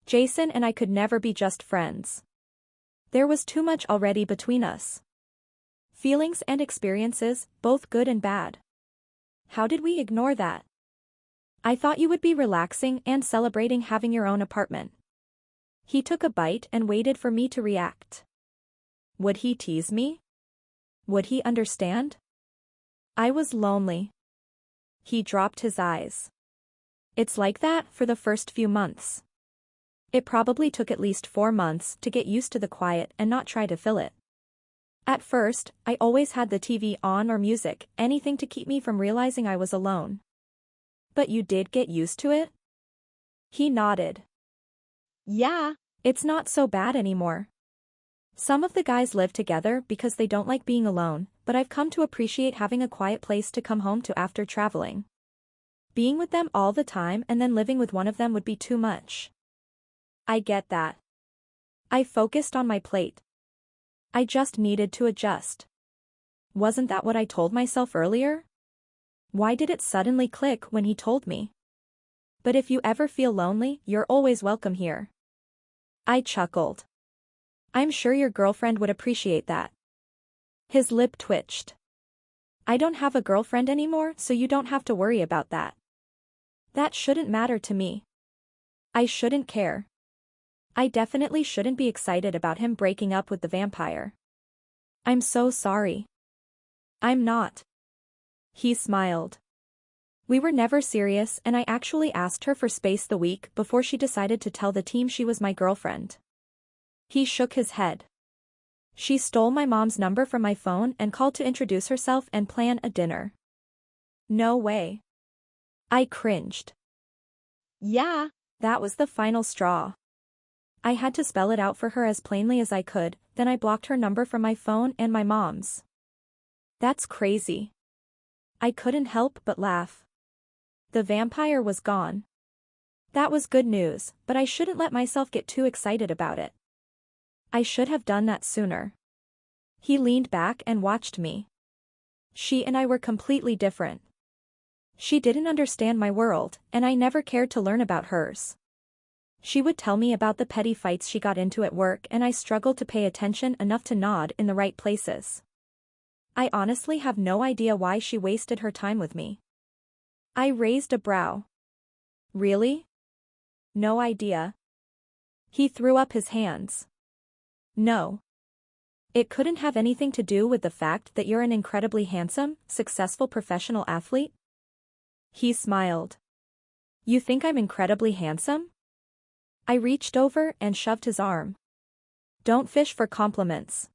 Jason and I could never be just friends. There was too much already between us. Feelings and experiences, both good and bad. How did we ignore that? I thought you would be relaxing and celebrating having your own apartment. He took a bite and waited for me to react. Would he tease me? Would he understand? I was lonely. He dropped his eyes. It's like that for the first few months. It probably took at least 4 months to get used to the quiet and not try to fill it. At first, I always had the TV on or music, anything to keep me from realizing I was alone. But you did get used to it? He nodded. Yeah. It's not so bad anymore. Some of the guys live together because they don't like being alone, but I've come to appreciate having a quiet place to come home to after traveling. Being with them all the time and then living with one of them would be too much. I get that. I focused on my plate. I just needed to adjust. Wasn't that what I told myself earlier? Why did it suddenly click when he told me? But if you ever feel lonely, you're always welcome here. I chuckled. I'm sure your girlfriend would appreciate that. His lip twitched. I don't have a girlfriend anymore, so you don't have to worry about that. That shouldn't matter to me. I shouldn't care. I definitely shouldn't be excited about him breaking up with the vampire. I'm so sorry. I'm not. He smiled. We were never serious, and I actually asked her for space the week before she decided to tell the team she was my girlfriend. He shook his head. She stole my mom's number from my phone and called to introduce herself and plan a dinner. No way. I cringed. Yeah. That was the final straw. I had to spell it out for her as plainly as I could, then I blocked her number from my phone and my mom's. That's crazy. I couldn't help but laugh. The vampire was gone. That was good news, but I shouldn't let myself get too excited about it. I should have done that sooner. He leaned back and watched me. She and I were completely different. She didn't understand my world, and I never cared to learn about hers. She would tell me about the petty fights she got into at work, and I struggled to pay attention enough to nod in the right places. I honestly have no idea why she wasted her time with me. I raised a brow. Really? No idea. He threw up his hands. No. It couldn't have anything to do with the fact that you're an incredibly handsome, successful professional athlete? He smiled. You think I'm incredibly handsome? I reached over and shoved his arm. Don't fish for compliments.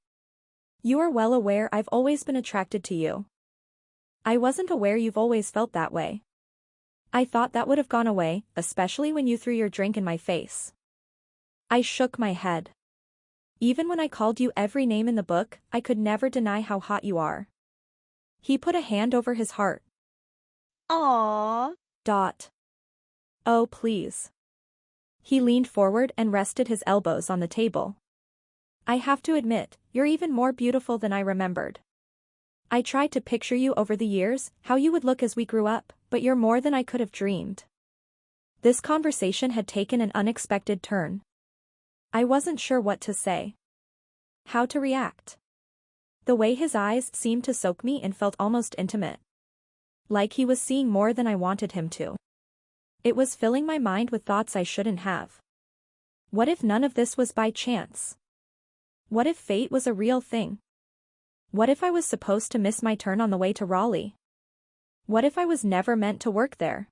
You are well aware I've always been attracted to you. I wasn't aware you've always felt that way. I thought that would have gone away, especially when you threw your drink in my face. I shook my head. Even when I called you every name in the book, I could never deny how hot you are. He put a hand over his heart. Aww. Oh please. He leaned forward and rested his elbows on the table. I have to admit, you're even more beautiful than I remembered. I tried to picture you over the years, how you would look as we grew up, but you're more than I could have dreamed. This conversation had taken an unexpected turn. I wasn't sure what to say. How to react. The way his eyes seemed to soak me and felt almost intimate. Like he was seeing more than I wanted him to. It was filling my mind with thoughts I shouldn't have. What if none of this was by chance? What if fate was a real thing? What if I was supposed to miss my turn on the way to Raleigh? What if I was never meant to work there?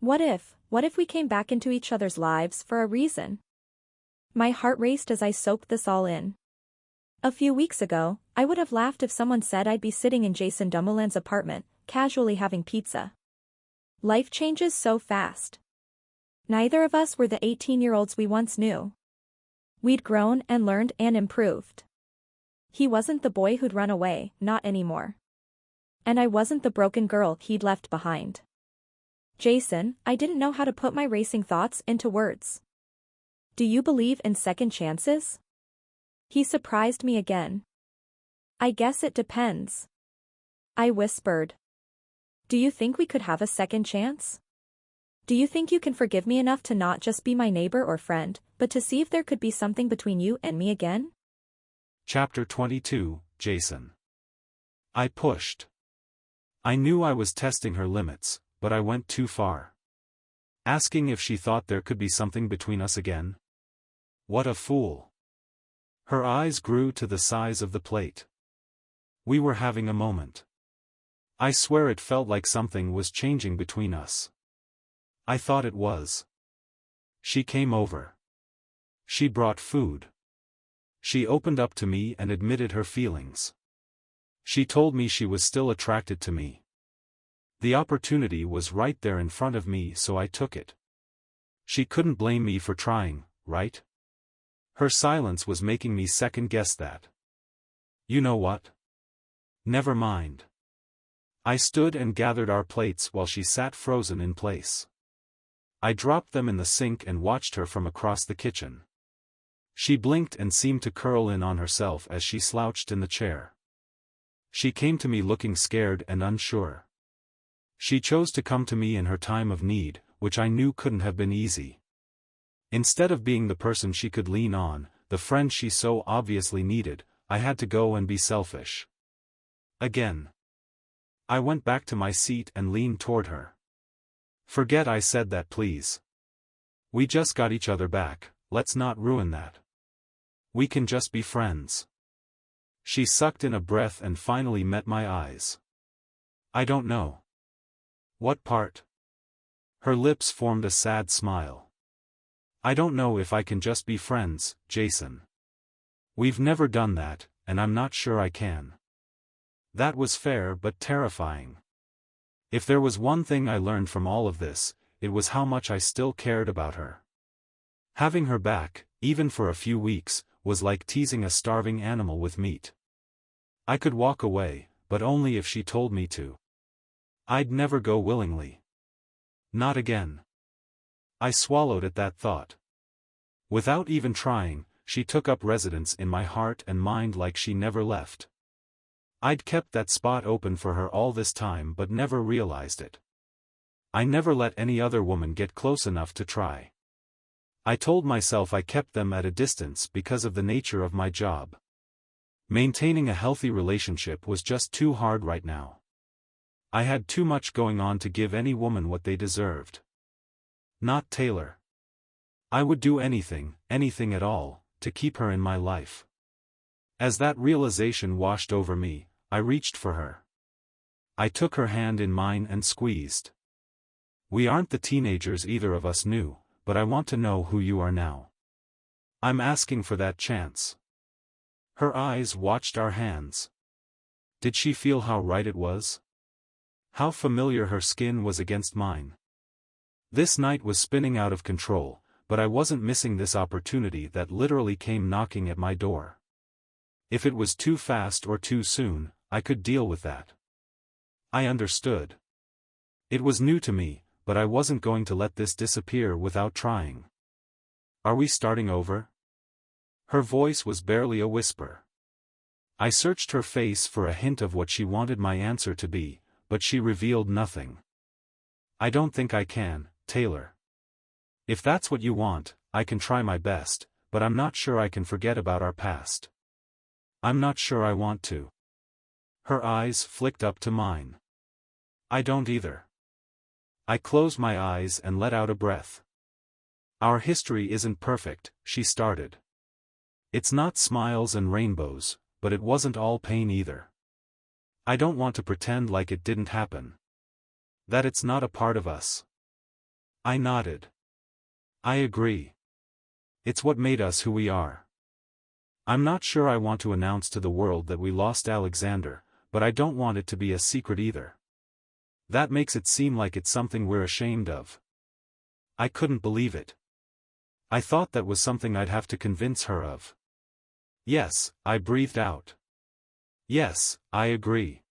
What if we came back into each other's lives for a reason? My heart raced as I soaked this all in. A few weeks ago, I would have laughed if someone said I'd be sitting in Jason Dumoulin's apartment, casually having pizza. Life changes so fast. Neither of us were the 18-year-olds we once knew. We'd grown and learned and improved. He wasn't the boy who'd run away, not anymore. And I wasn't the broken girl he'd left behind. Jason, I didn't know how to put my racing thoughts into words. Do you believe in second chances? He surprised me again. I guess it depends. I whispered. Do you think we could have a second chance? Do you think you can forgive me enough to not just be my neighbor or friend, but to see if there could be something between you and me again? Chapter 22, Jason. I pushed. I knew I was testing her limits, but I went too far. Asking if she thought there could be something between us again? What a fool. Her eyes grew to the size of the plate. We were having a moment. I swear it felt like something was changing between us. I thought it was. She came over. She brought food. She opened up to me and admitted her feelings. She told me she was still attracted to me. The opportunity was right there in front of me, so I took it. She couldn't blame me for trying, right? Her silence was making me second-guess that. You know what? Never mind. I stood and gathered our plates while she sat frozen in place. I dropped them in the sink and watched her from across the kitchen. She blinked and seemed to curl in on herself as she slouched in the chair. She came to me looking scared and unsure. She chose to come to me in her time of need, which I knew couldn't have been easy. Instead of being the person she could lean on, the friend she so obviously needed, I had to go and be selfish. Again. I went back to my seat and leaned toward her. Forget I said that, please. We just got each other back, let's not ruin that. We can just be friends. She sucked in a breath and finally met my eyes. I don't know. What part? Her lips formed a sad smile. I don't know if I can just be friends, Jason. We've never done that, and I'm not sure I can. That was fair but terrifying. If there was one thing I learned from all of this, it was how much I still cared about her. Having her back, even for a few weeks, was like teasing a starving animal with meat. I could walk away, but only if she told me to. I'd never go willingly. Not again. I swallowed at that thought. Without even trying, she took up residence in my heart and mind like she never left. I'd kept that spot open for her all this time but never realized it. I never let any other woman get close enough to try. I told myself I kept them at a distance because of the nature of my job. Maintaining a healthy relationship was just too hard right now. I had too much going on to give any woman what they deserved. Not Taylor. I would do anything at all, to keep her in my life. As that realization washed over me, I reached for her. I took her hand in mine and squeezed. We aren't the teenagers either of us knew, but I want to know who you are now. I'm asking for that chance. Her eyes watched our hands. Did she feel how right it was? How familiar her skin was against mine. This night was spinning out of control, but I wasn't missing this opportunity that literally came knocking at my door. If it was too fast or too soon, I could deal with that. I understood. It was new to me, but I wasn't going to let this disappear without trying. Are we starting over? Her voice was barely a whisper. I searched her face for a hint of what she wanted my answer to be, but she revealed nothing. I don't think I can, Taylor. If that's what you want, I can try my best, but I'm not sure I can forget about our past. I'm not sure I want to. Her eyes flicked up to mine. I don't either. I closed my eyes and let out a breath. Our history isn't perfect, she started. It's not smiles and rainbows, but it wasn't all pain either. I don't want to pretend like it didn't happen. That it's not a part of us. I nodded. I agree. It's what made us who we are. I'm not sure I want to announce to the world that we lost Alexander, but I don't want it to be a secret either. That makes it seem like it's something we're ashamed of. I couldn't believe it. I thought that was something I'd have to convince her of. Yes, I breathed out. Yes, I agree.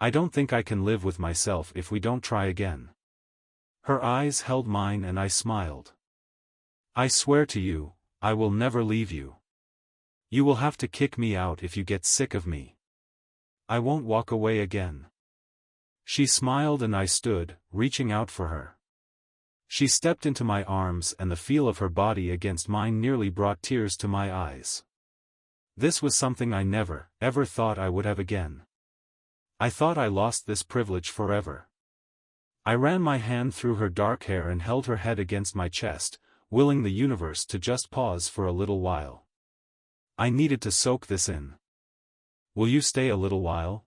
I don't think I can live with myself if we don't try again. Her eyes held mine and I smiled. I swear to you, I will never leave you. You will have to kick me out if you get sick of me. I won't walk away again. She smiled and I stood, reaching out for her. She stepped into my arms and the feel of her body against mine nearly brought tears to my eyes. This was something I never, ever thought I would have again. I thought I lost this privilege forever. I ran my hand through her dark hair and held her head against my chest, willing the universe to just pause for a little while. I needed to soak this in. Will you stay a little while?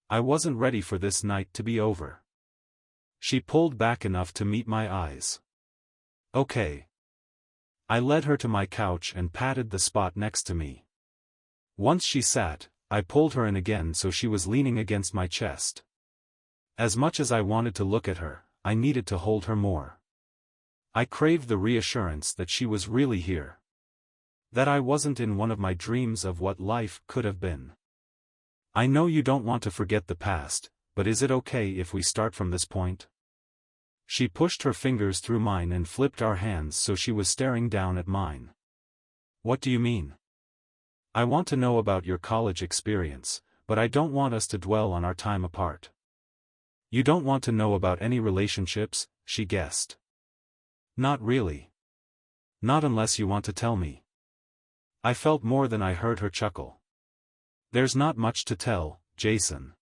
I wasn't ready for this night to be over. She pulled back enough to meet my eyes. Okay. I led her to my couch and patted the spot next to me. Once she sat, I pulled her in again so she was leaning against my chest. As much as I wanted to look at her, I needed to hold her more. I craved the reassurance that she was really here. That I wasn't in one of my dreams of what life could have been. I know you don't want to forget the past, but is it okay if we start from this point? She pushed her fingers through mine and flipped our hands so she was staring down at mine. What do you mean? I want to know about your college experience, but I don't want us to dwell on our time apart. You don't want to know about any relationships, she guessed. Not really. Not unless you want to tell me. I felt more than I heard her chuckle. There's not much to tell, Jason.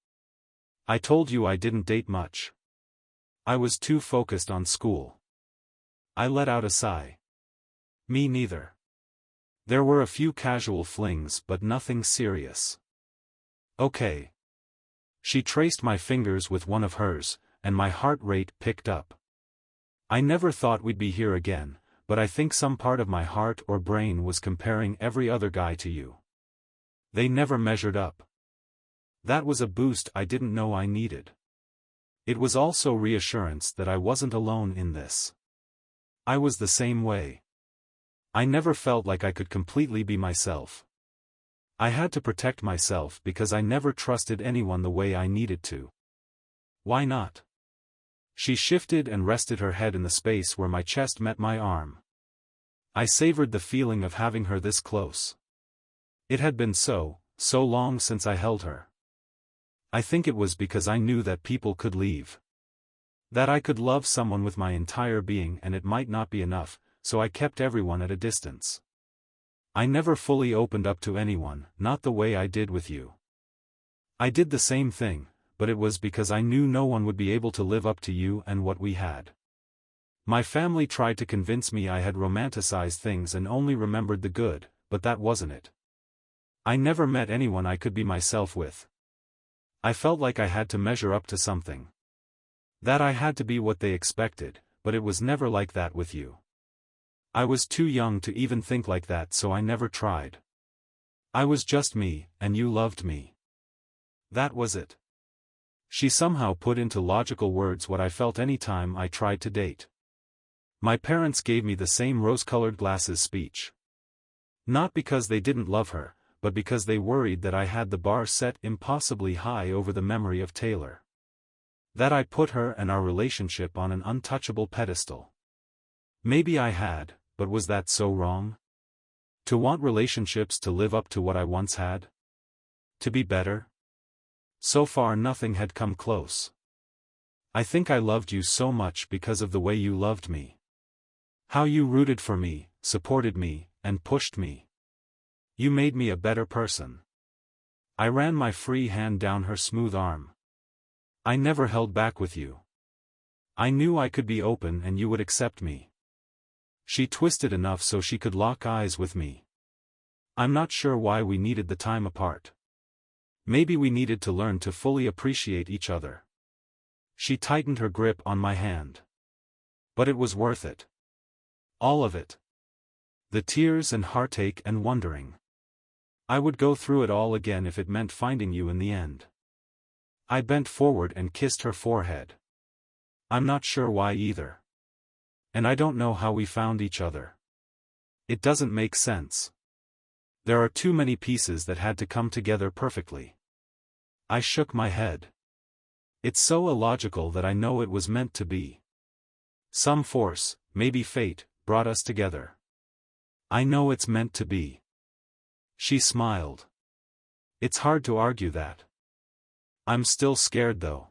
I told you I didn't date much. I was too focused on school. I let out a sigh. Me neither. There were a few casual flings but nothing serious. Okay. She traced my fingers with one of hers, and my heart rate picked up. I never thought we'd be here again, but I think some part of my heart or brain was comparing every other guy to you. They never measured up. That was a boost I didn't know I needed. It was also reassurance that I wasn't alone in this. I was the same way. I never felt like I could completely be myself. I had to protect myself because I never trusted anyone the way I needed to. Why not? She shifted and rested her head in the space where my chest met my arm. I savored the feeling of having her this close. It had been so long since I held her. I think it was because I knew that people could leave. That I could love someone with my entire being and it might not be enough, so I kept everyone at a distance. I never fully opened up to anyone, not the way I did with you. I did the same thing, but it was because I knew no one would be able to live up to you and what we had. My family tried to convince me I had romanticized things and only remembered the good, but that wasn't it. I never met anyone I could be myself with. I felt like I had to measure up to something. That I had to be what they expected, but it was never like that with you. I was too young to even think like that, so I never tried. I was just me, and you loved me. That was it. She somehow put into logical words what I felt any time I tried to date. My parents gave me the same rose-colored glasses speech. Not because they didn't love her, but because they worried that I had the bar set impossibly high over the memory of Taylor. That I put her and our relationship on an untouchable pedestal. Maybe I had, but was that so wrong? To want relationships to live up to what I once had? To be better? So far nothing had come close. I think I loved you so much because of the way you loved me. How you rooted for me, supported me, and pushed me. You made me a better person. I ran my free hand down her smooth arm. I never held back with you. I knew I could be open and you would accept me. She twisted enough so she could lock eyes with me. I'm not sure why we needed the time apart. Maybe we needed to learn to fully appreciate each other. She tightened her grip on my hand. But it was worth it. All of it. The tears and heartache and wondering. I would go through it all again if it meant finding you in the end. I bent forward and kissed her forehead. I'm not sure why either. And I don't know how we found each other. It doesn't make sense. There are too many pieces that had to come together perfectly. I shook my head. It's so illogical that I know it was meant to be. Some force, maybe fate, brought us together. I know it's meant to be. She smiled. It's hard to argue that. I'm still scared though.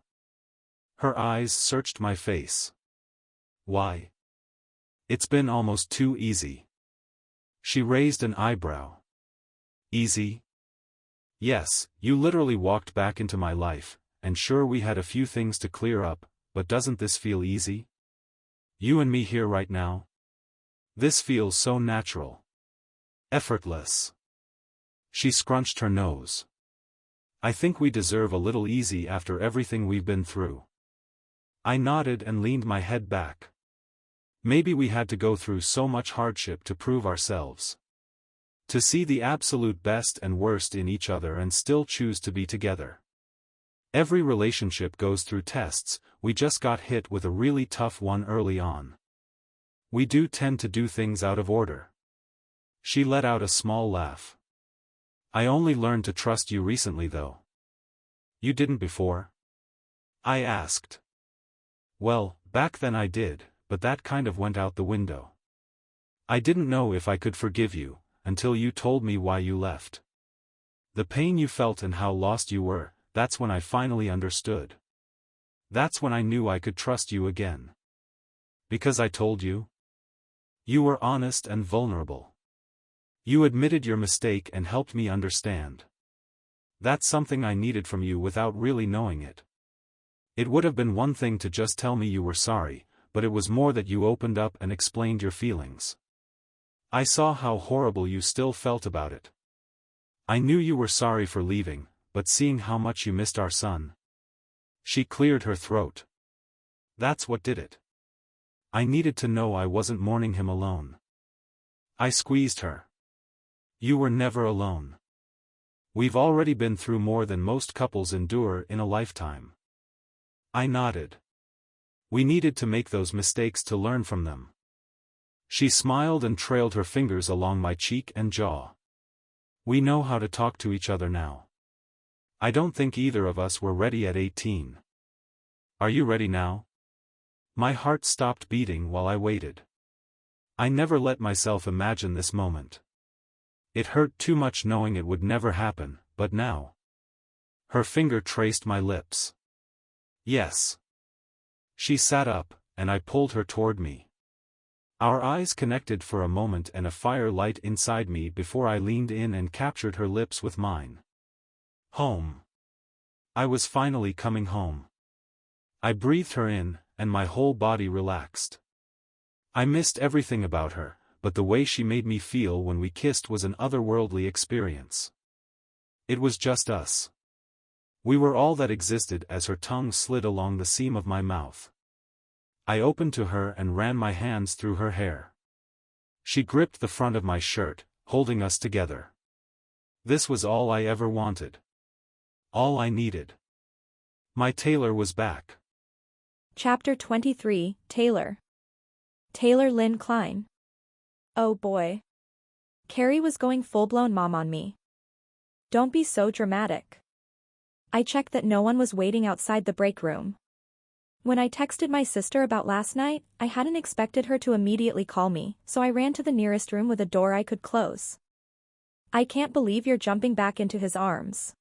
Her eyes searched my face. Why? It's been almost too easy. She raised an eyebrow. Easy? Yes, you literally walked back into my life, and sure we had a few things to clear up, but doesn't this feel easy? You and me here right now? This feels so natural. Effortless. She scrunched her nose. I think we deserve a little easy after everything we've been through. I nodded and leaned my head back. Maybe we had to go through so much hardship to prove ourselves. To see the absolute best and worst in each other and still choose to be together. Every relationship goes through tests, we just got hit with a really tough one early on. We do tend to do things out of order. She let out a small laugh. I only learned to trust you recently though. You didn't before? I asked. Well, back then I did, but that kind of went out the window. I didn't know if I could forgive you, until you told me why you left. The pain you felt and how lost you were, that's when I finally understood. That's when I knew I could trust you again. Because I told you? You were honest and vulnerable. You admitted your mistake and helped me understand. That's something I needed from you without really knowing it. It would have been one thing to just tell me you were sorry, but it was more that you opened up and explained your feelings. I saw how horrible you still felt about it. I knew you were sorry for leaving, but seeing how much you missed our son. She cleared her throat. That's what did it. I needed to know I wasn't mourning him alone. I squeezed her. You were never alone. We've already been through more than most couples endure in a lifetime. I nodded. We needed to make those mistakes to learn from them. She smiled and trailed her fingers along my cheek and jaw. We know how to talk to each other now. I don't think either of us were ready at 18. Are you ready now? My heart stopped beating while I waited. I never let myself imagine this moment. It hurt too much knowing it would never happen, but now. Her finger traced my lips. Yes. She sat up, and I pulled her toward me. Our eyes connected for a moment and a fire lit inside me before I leaned in and captured her lips with mine. Home. I was finally coming home. I breathed her in, and my whole body relaxed. I missed everything about her, but the way she made me feel when we kissed was an otherworldly experience. It was just us. We were all that existed as her tongue slid along the seam of my mouth. I opened to her and ran my hands through her hair. She gripped the front of my shirt, holding us together. This was all I ever wanted. All I needed. My tailor was back. Chapter 23, Taylor. Taylor Lynn Klein. Oh boy. Carrie was going full-blown mom on me. Don't be so dramatic. I checked that no one was waiting outside the break room. When I texted my sister about last night, I hadn't expected her to immediately call me, so I ran to the nearest room with a door I could close. I can't believe you're jumping back into his arms.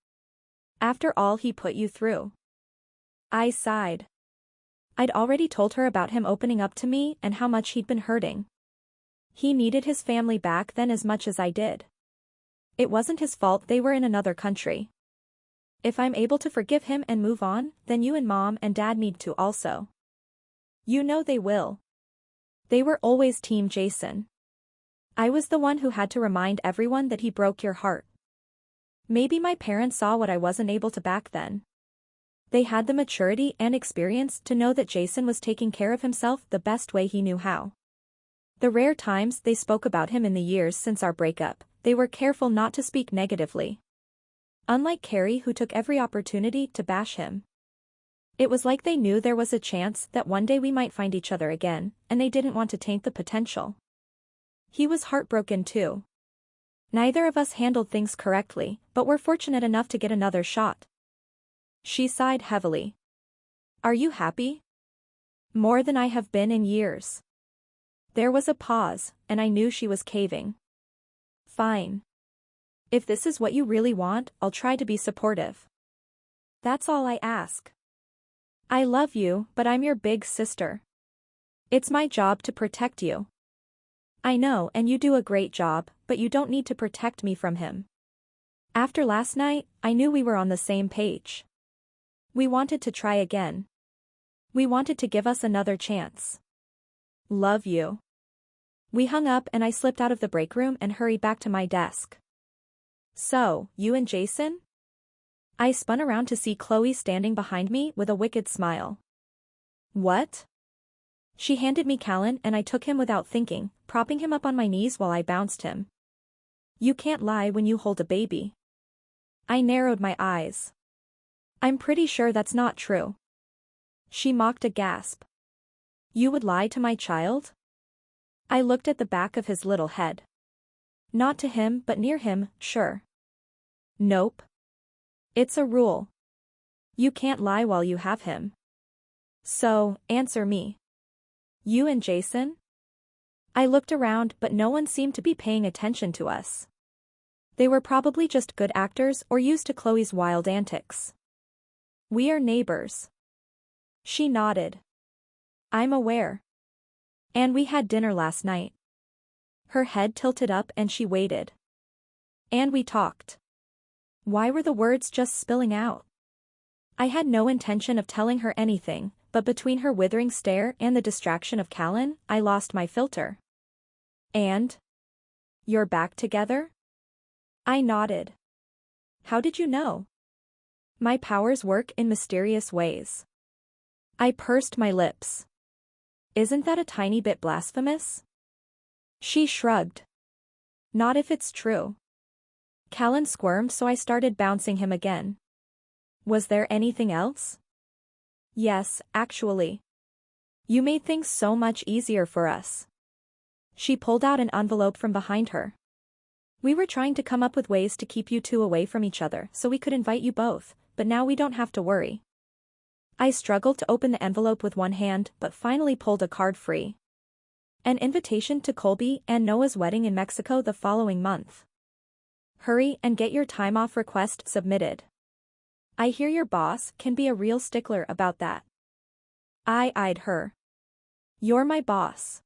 After all he put you through. I sighed. I'd already told her about him opening up to me and how much he'd been hurting. He needed his family back then as much as I did. It wasn't his fault they were in another country. If I'm able to forgive him and move on, then you and Mom and Dad need to also. You know they will. They were always Team Jason. I was the one who had to remind everyone that he broke your heart. Maybe my parents saw what I wasn't able to back then. They had the maturity and experience to know that Jason was taking care of himself the best way he knew how. The rare times they spoke about him in the years since our breakup, they were careful not to speak negatively. Unlike Carrie, who took every opportunity to bash him. It was like they knew there was a chance that one day we might find each other again, and they didn't want to taint the potential. He was heartbroken too. Neither of us handled things correctly, but we're fortunate enough to get another shot. She sighed heavily. Are you happy? More than I have been in years. There was a pause, and I knew she was caving. Fine. If this is what you really want, I'll try to be supportive. That's all I ask. I love you, but I'm your big sister. It's my job to protect you. I know, and you do a great job, but you don't need to protect me from him. After last night, I knew we were on the same page. We wanted to try again. We wanted to give us another chance. Love you. We hung up and I slipped out of the break room and hurried back to my desk. So, you and Jason? I spun around to see Chloe standing behind me with a wicked smile. What? She handed me Callan and I took him without thinking, propping him up on my knees while I bounced him. You can't lie when you hold a baby. I narrowed my eyes. I'm pretty sure that's not true. She mocked a gasp. You would lie to my child? I looked at the back of his little head. Not to him but near him, sure. Nope. It's a rule. You can't lie while you have him. So, answer me. You and Jason? I looked around but no one seemed to be paying attention to us. They were probably just good actors or used to Chloe's wild antics. We are neighbors. She nodded. I'm aware. And we had dinner last night. Her head tilted up and she waited. And we talked. Why were the words just spilling out? I had no intention of telling her anything, but between her withering stare and the distraction of Callan, I lost my filter. And? You're back together? I nodded. How did you know? My powers work in mysterious ways. I pursed my lips. Isn't that a tiny bit blasphemous? She shrugged. Not if it's true. Callan squirmed, so I started bouncing him again. Was there anything else? Yes, actually. You made things so much easier for us. She pulled out an envelope from behind her. We were trying to come up with ways to keep you two away from each other so we could invite you both, but now we don't have to worry. I struggled to open the envelope with one hand but finally pulled a card free. An invitation to Colby and Noah's wedding in Mexico the following month. Hurry and get your time off request submitted. I hear your boss can be a real stickler about that. I eyed her. You're my boss.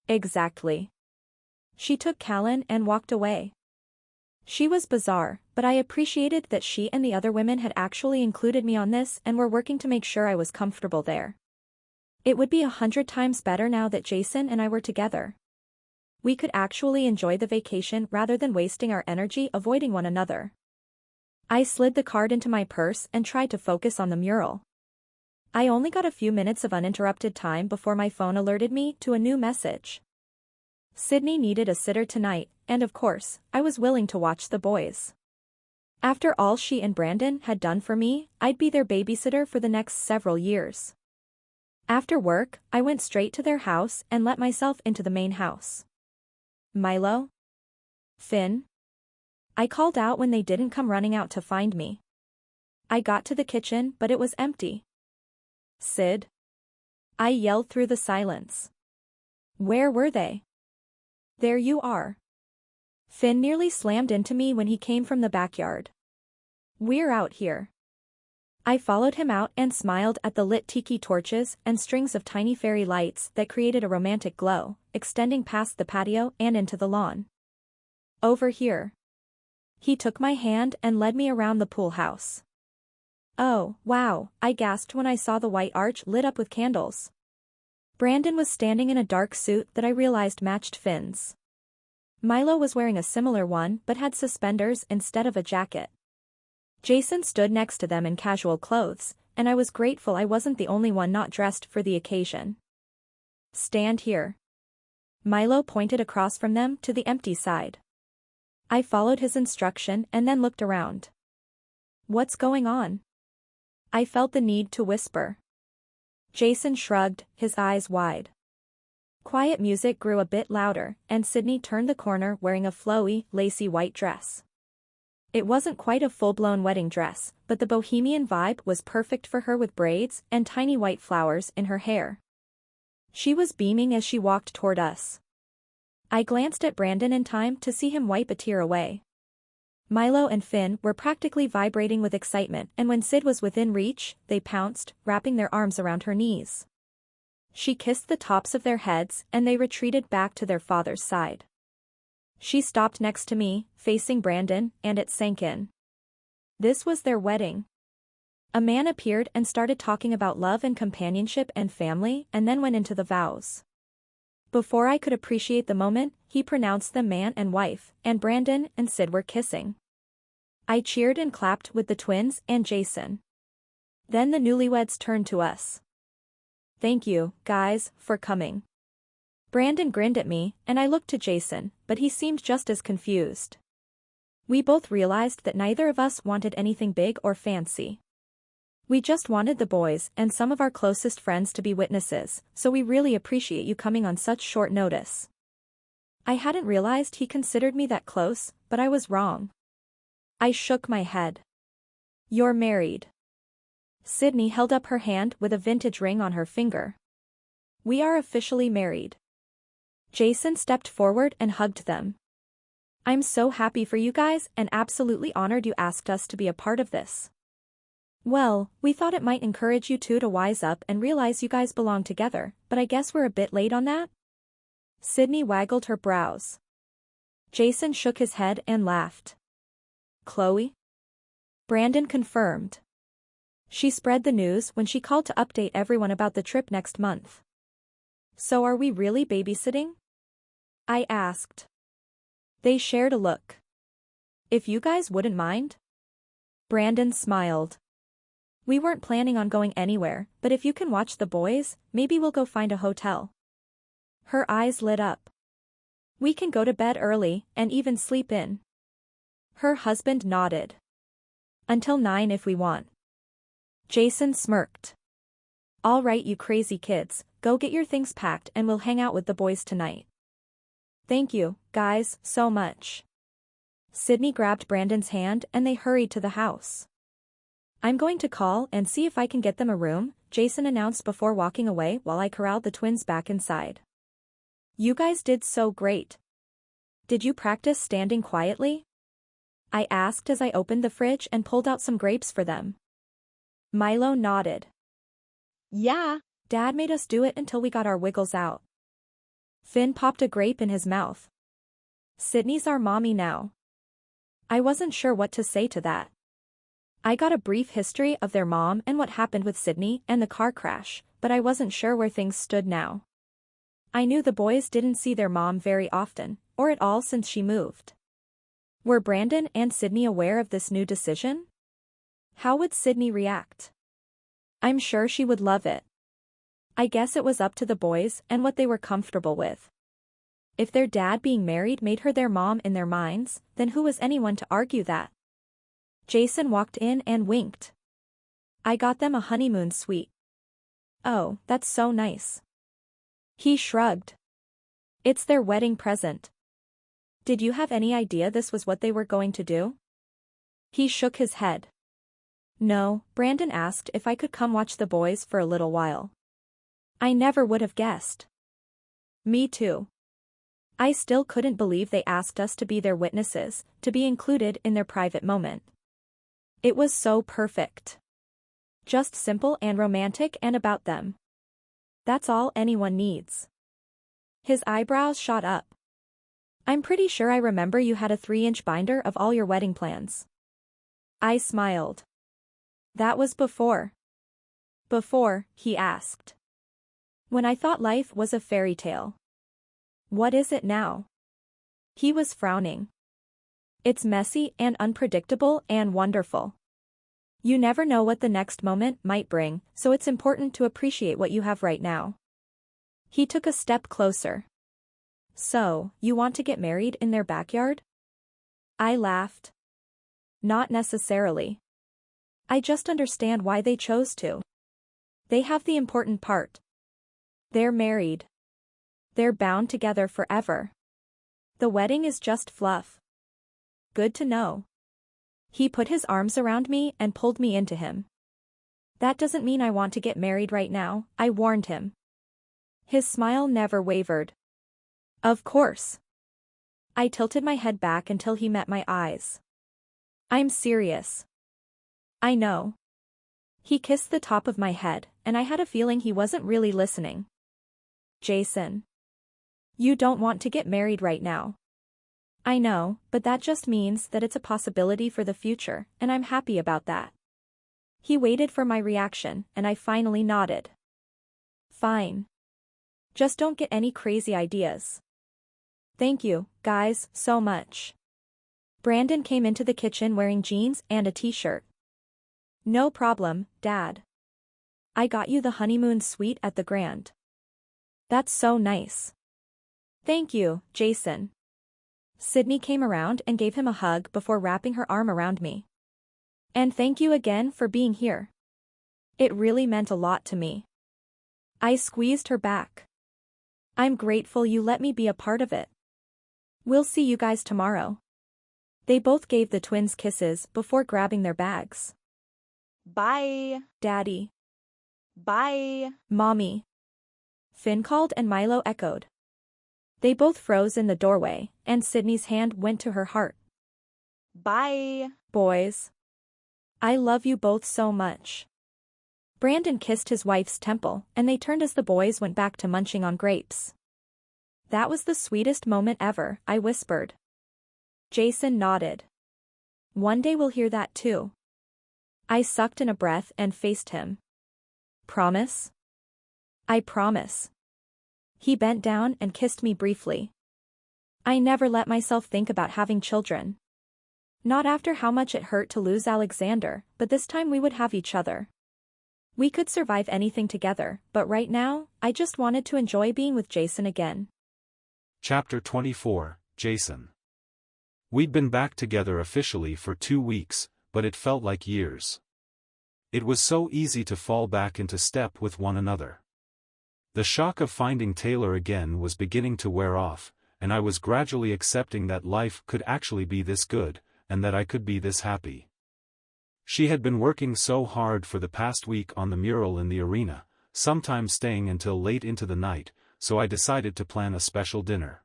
Exactly. She took Callan and walked away. She was bizarre, but I appreciated that she and the other women had actually included me on this and were working to make sure I was comfortable there. It would be 100 times better now that Jason and I were together. We could actually enjoy the vacation rather than wasting our energy avoiding one another. I slid the card into my purse and tried to focus on the mural. I only got a few minutes of uninterrupted time before my phone alerted me to a new message. Sydney needed a sitter tonight, and of course, I was willing to watch the boys. After all she and Brandon had done for me, I'd be their babysitter for the next several years. After work, I went straight to their house and let myself into the main house. Milo? Finn? I called out when they didn't come running out to find me. I got to the kitchen but it was empty. Sid? I yelled through the silence. Where were they? There you are. Finn nearly slammed into me when he came from the backyard. We're out here. I followed him out and smiled at the lit tiki torches and strings of tiny fairy lights that created a romantic glow, extending past the patio and into the lawn. Over here. He took my hand and led me around the pool house. Oh, wow, I gasped when I saw the white arch lit up with candles. Brandon was standing in a dark suit that I realized matched Finn's. Milo was wearing a similar one but had suspenders instead of a jacket. Jason stood next to them in casual clothes, and I was grateful I wasn't the only one not dressed for the occasion. Stand here. Milo pointed across from them to the empty side. I followed his instruction and then looked around. What's going on? I felt the need to whisper. Jason shrugged, his eyes wide. Quiet music grew a bit louder, and Sydney turned the corner wearing a flowy, lacy white dress. It wasn't quite a full-blown wedding dress, but the bohemian vibe was perfect for her with braids and tiny white flowers in her hair. She was beaming as she walked toward us. I glanced at Brandon in time to see him wipe a tear away. Milo and Finn were practically vibrating with excitement, and when Sid was within reach, they pounced, wrapping their arms around her knees. She kissed the tops of their heads and they retreated back to their father's side. She stopped next to me, facing Brandon, and it sank in. This was their wedding. A man appeared and started talking about love and companionship and family, and then went into the vows. Before I could appreciate the moment, he pronounced them man and wife, and Brandon and Sid were kissing. I cheered and clapped with the twins and Jason. Then the newlyweds turned to us. Thank you, guys, for coming. Brandon grinned at me, and I looked to Jason, but he seemed just as confused. We both realized that neither of us wanted anything big or fancy. We just wanted the boys and some of our closest friends to be witnesses, so we really appreciate you coming on such short notice. I hadn't realized he considered me that close, but I was wrong. I shook my head. You're married. Sydney held up her hand with a vintage ring on her finger. We are officially married. Jason stepped forward and hugged them. I'm so happy for you guys and absolutely honored you asked us to be a part of this. Well, we thought it might encourage you two to wise up and realize you guys belong together, but I guess we're a bit late on that? Sydney waggled her brows. Jason shook his head and laughed. Chloe? Brandon confirmed. She spread the news when she called to update everyone about the trip next month. So are we really babysitting? I asked. They shared a look. If you guys wouldn't mind? Brandon smiled. We weren't planning on going anywhere, but if you can watch the boys, maybe we'll go find a hotel. Her eyes lit up. We can go to bed early, and even sleep in. Her husband nodded. Until 9 if we want. Jason smirked. All right, you crazy kids, go get your things packed and we'll hang out with the boys tonight. Thank you, guys, so much. Sydney grabbed Brandon's hand and they hurried to the house. I'm going to call and see if I can get them a room, Jason announced before walking away while I corralled the twins back inside. You guys did so great. Did you practice standing quietly? I asked as I opened the fridge and pulled out some grapes for them. Milo nodded. Yeah. Dad made us do it until we got our wiggles out. Finn popped a grape in his mouth. Sydney's our mommy now. I wasn't sure what to say to that. I got a brief history of their mom and what happened with Sydney and the car crash, but I wasn't sure where things stood now. I knew the boys didn't see their mom very often, or at all since she moved. Were Brandon and Sydney aware of this new decision? How would Sydney react? I'm sure she would love it. I guess it was up to the boys and what they were comfortable with. If their dad being married made her their mom in their minds, then who was anyone to argue that? Jason walked in and winked. I got them a honeymoon suite. Oh, that's so nice. He shrugged. It's their wedding present. Did you have any idea this was what they were going to do? He shook his head. No, Brandon asked if I could come watch the boys for a little while. I never would have guessed. Me too. I still couldn't believe they asked us to be their witnesses, to be included in their private moment. It was so perfect. Just simple and romantic and about them. That's all anyone needs. His eyebrows shot up. I'm pretty sure I remember you had a 3-inch binder of all your wedding plans. I smiled. That was before. Before, he asked. When I thought life was a fairy tale. What is it now? He was frowning. It's messy and unpredictable and wonderful. You never know what the next moment might bring, so it's important to appreciate what you have right now. He took a step closer. So, you want to get married in their backyard? I laughed. Not necessarily. I just understand why they chose to. They have the important part. They're married. They're bound together forever. The wedding is just fluff. Good to know. He put his arms around me and pulled me into him. That doesn't mean I want to get married right now, I warned him. His smile never wavered. Of course. I tilted my head back until he met my eyes. I'm serious. I know. He kissed the top of my head, and I had a feeling he wasn't really listening. Jason. You don't want to get married right now. I know, but that just means that it's a possibility for the future, and I'm happy about that. He waited for my reaction, and I finally nodded. Fine. Just don't get any crazy ideas. Thank you, guys, so much. Brandon came into the kitchen wearing jeans and a t-shirt. No problem, Dad. I got you the honeymoon suite at the Grand. That's so nice. Thank you, Jason. Sydney came around and gave him a hug before wrapping her arm around me. And thank you again for being here. It really meant a lot to me. I squeezed her back. I'm grateful you let me be a part of it. We'll see you guys tomorrow. They both gave the twins kisses before grabbing their bags. Bye. Daddy. Bye. Mommy. Finn called and Milo echoed. They both froze in the doorway, and Sydney's hand went to her heart. Bye. Boys. I love you both so much. Brandon kissed his wife's temple, and they turned as the boys went back to munching on grapes. That was the sweetest moment ever, I whispered. Jason nodded. One day we'll hear that too. I sucked in a breath and faced him. Promise? I promise. He bent down and kissed me briefly. I never let myself think about having children. Not after how much it hurt to lose Alexander, but this time we would have each other. We could survive anything together, but right now, I just wanted to enjoy being with Jason again. Chapter 24, Jason. We'd been back together officially for 2 weeks, but it felt like years. It was so easy to fall back into step with one another. The shock of finding Taylor again was beginning to wear off, and I was gradually accepting that life could actually be this good, and that I could be this happy. She had been working so hard for the past week on the mural in the arena, sometimes staying until late into the night, so I decided to plan a special dinner.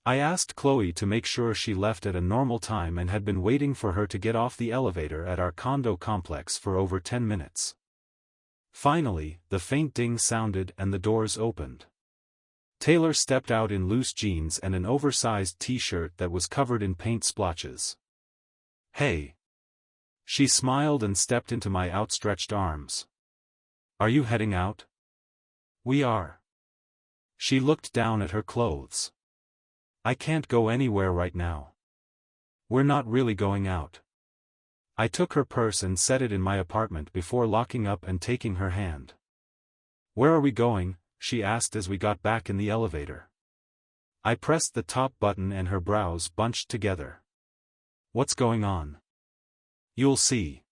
I asked Chloe to make sure she left at a normal time and had been waiting for her to get off the elevator at our condo complex for over 10 minutes. Finally, the faint ding sounded and the doors opened. Taylor stepped out in loose jeans and an oversized t-shirt that was covered in paint splotches. Hey! She smiled and stepped into my outstretched arms. Are you heading out? We are. She looked down at her clothes. I can't go anywhere right now. We're not really going out. I took her purse and set it in my apartment before locking up and taking her hand. Where are we going? She asked as we got back in the elevator. I pressed the top button and her brows bunched together. What's going on? You'll see.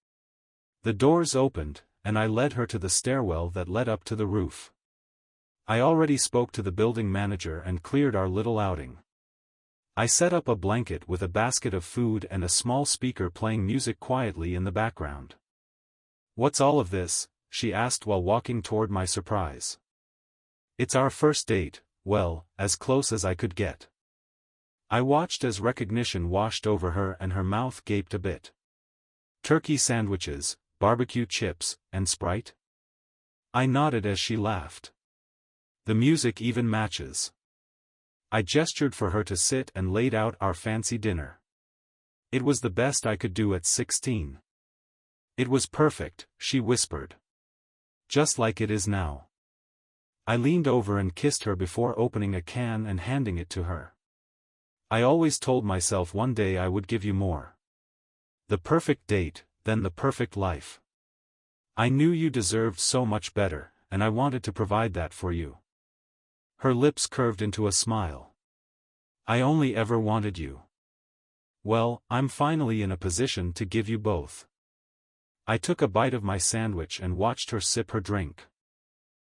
The doors opened, and I led her to the stairwell that led up to the roof. I already spoke to the building manager and cleared our little outing. I set up a blanket with a basket of food and a small speaker playing music quietly in the background. What's all of this? She asked while walking toward my surprise. It's our first date, well, as close as I could get. I watched as recognition washed over her and her mouth gaped a bit. Turkey sandwiches, barbecue chips, and Sprite? I nodded as she laughed. The music even matches. I gestured for her to sit and laid out our fancy dinner. It was the best I could do at 16. It was perfect, she whispered. Just like it is now. I leaned over and kissed her before opening a can and handing it to her. I always told myself one day I would give you more. The perfect date, then the perfect life. I knew you deserved so much better, and I wanted to provide that for you. Her lips curved into a smile. I only ever wanted you. Well, I'm finally in a position to give you both. I took a bite of my sandwich and watched her sip her drink.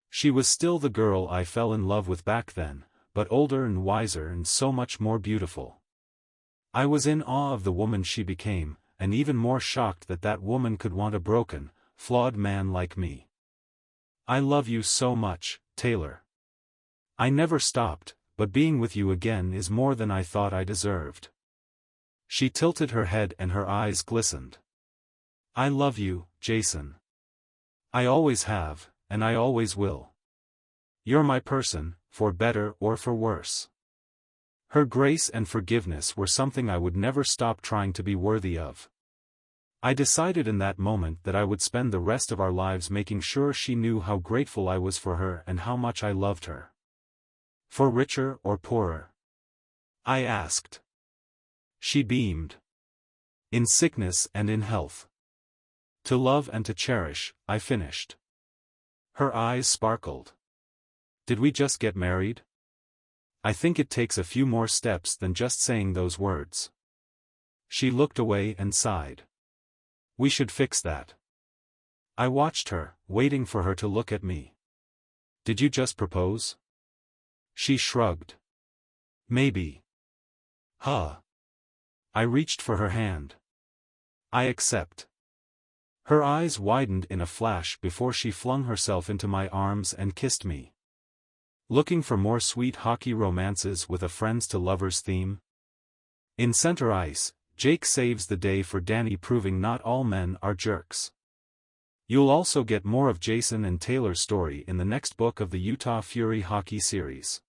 She was still the girl I fell in love with back then, but older and wiser and so much more beautiful. I was in awe of the woman she became, and even more shocked that that woman could want a broken, flawed man like me. I love you so much, Taylor. I never stopped, but being with you again is more than I thought I deserved. She tilted her head and her eyes glistened. I love you, Jason. I always have, and I always will. You're my person, for better or for worse. Her grace and forgiveness were something I would never stop trying to be worthy of. I decided in that moment that I would spend the rest of our lives making sure she knew how grateful I was for her and how much I loved her. For richer or poorer? I asked. She beamed. In sickness and in health. To love and to cherish, I finished. Her eyes sparkled. Did we just get married? I think it takes a few more steps than just saying those words. She looked away and sighed. We should fix that. I watched her, waiting for her to look at me. Did you just propose? She shrugged. Maybe. Huh. I reached for her hand. I accept. Her eyes widened in a flash before she flung herself into my arms and kissed me. Looking for more sweet hockey romances with a friends to lovers theme? In Center Ice, Jake saves the day for Danny, proving not all men are jerks. You'll also get more of Jason and Taylor's story in the next book of the Utah Fury hockey series.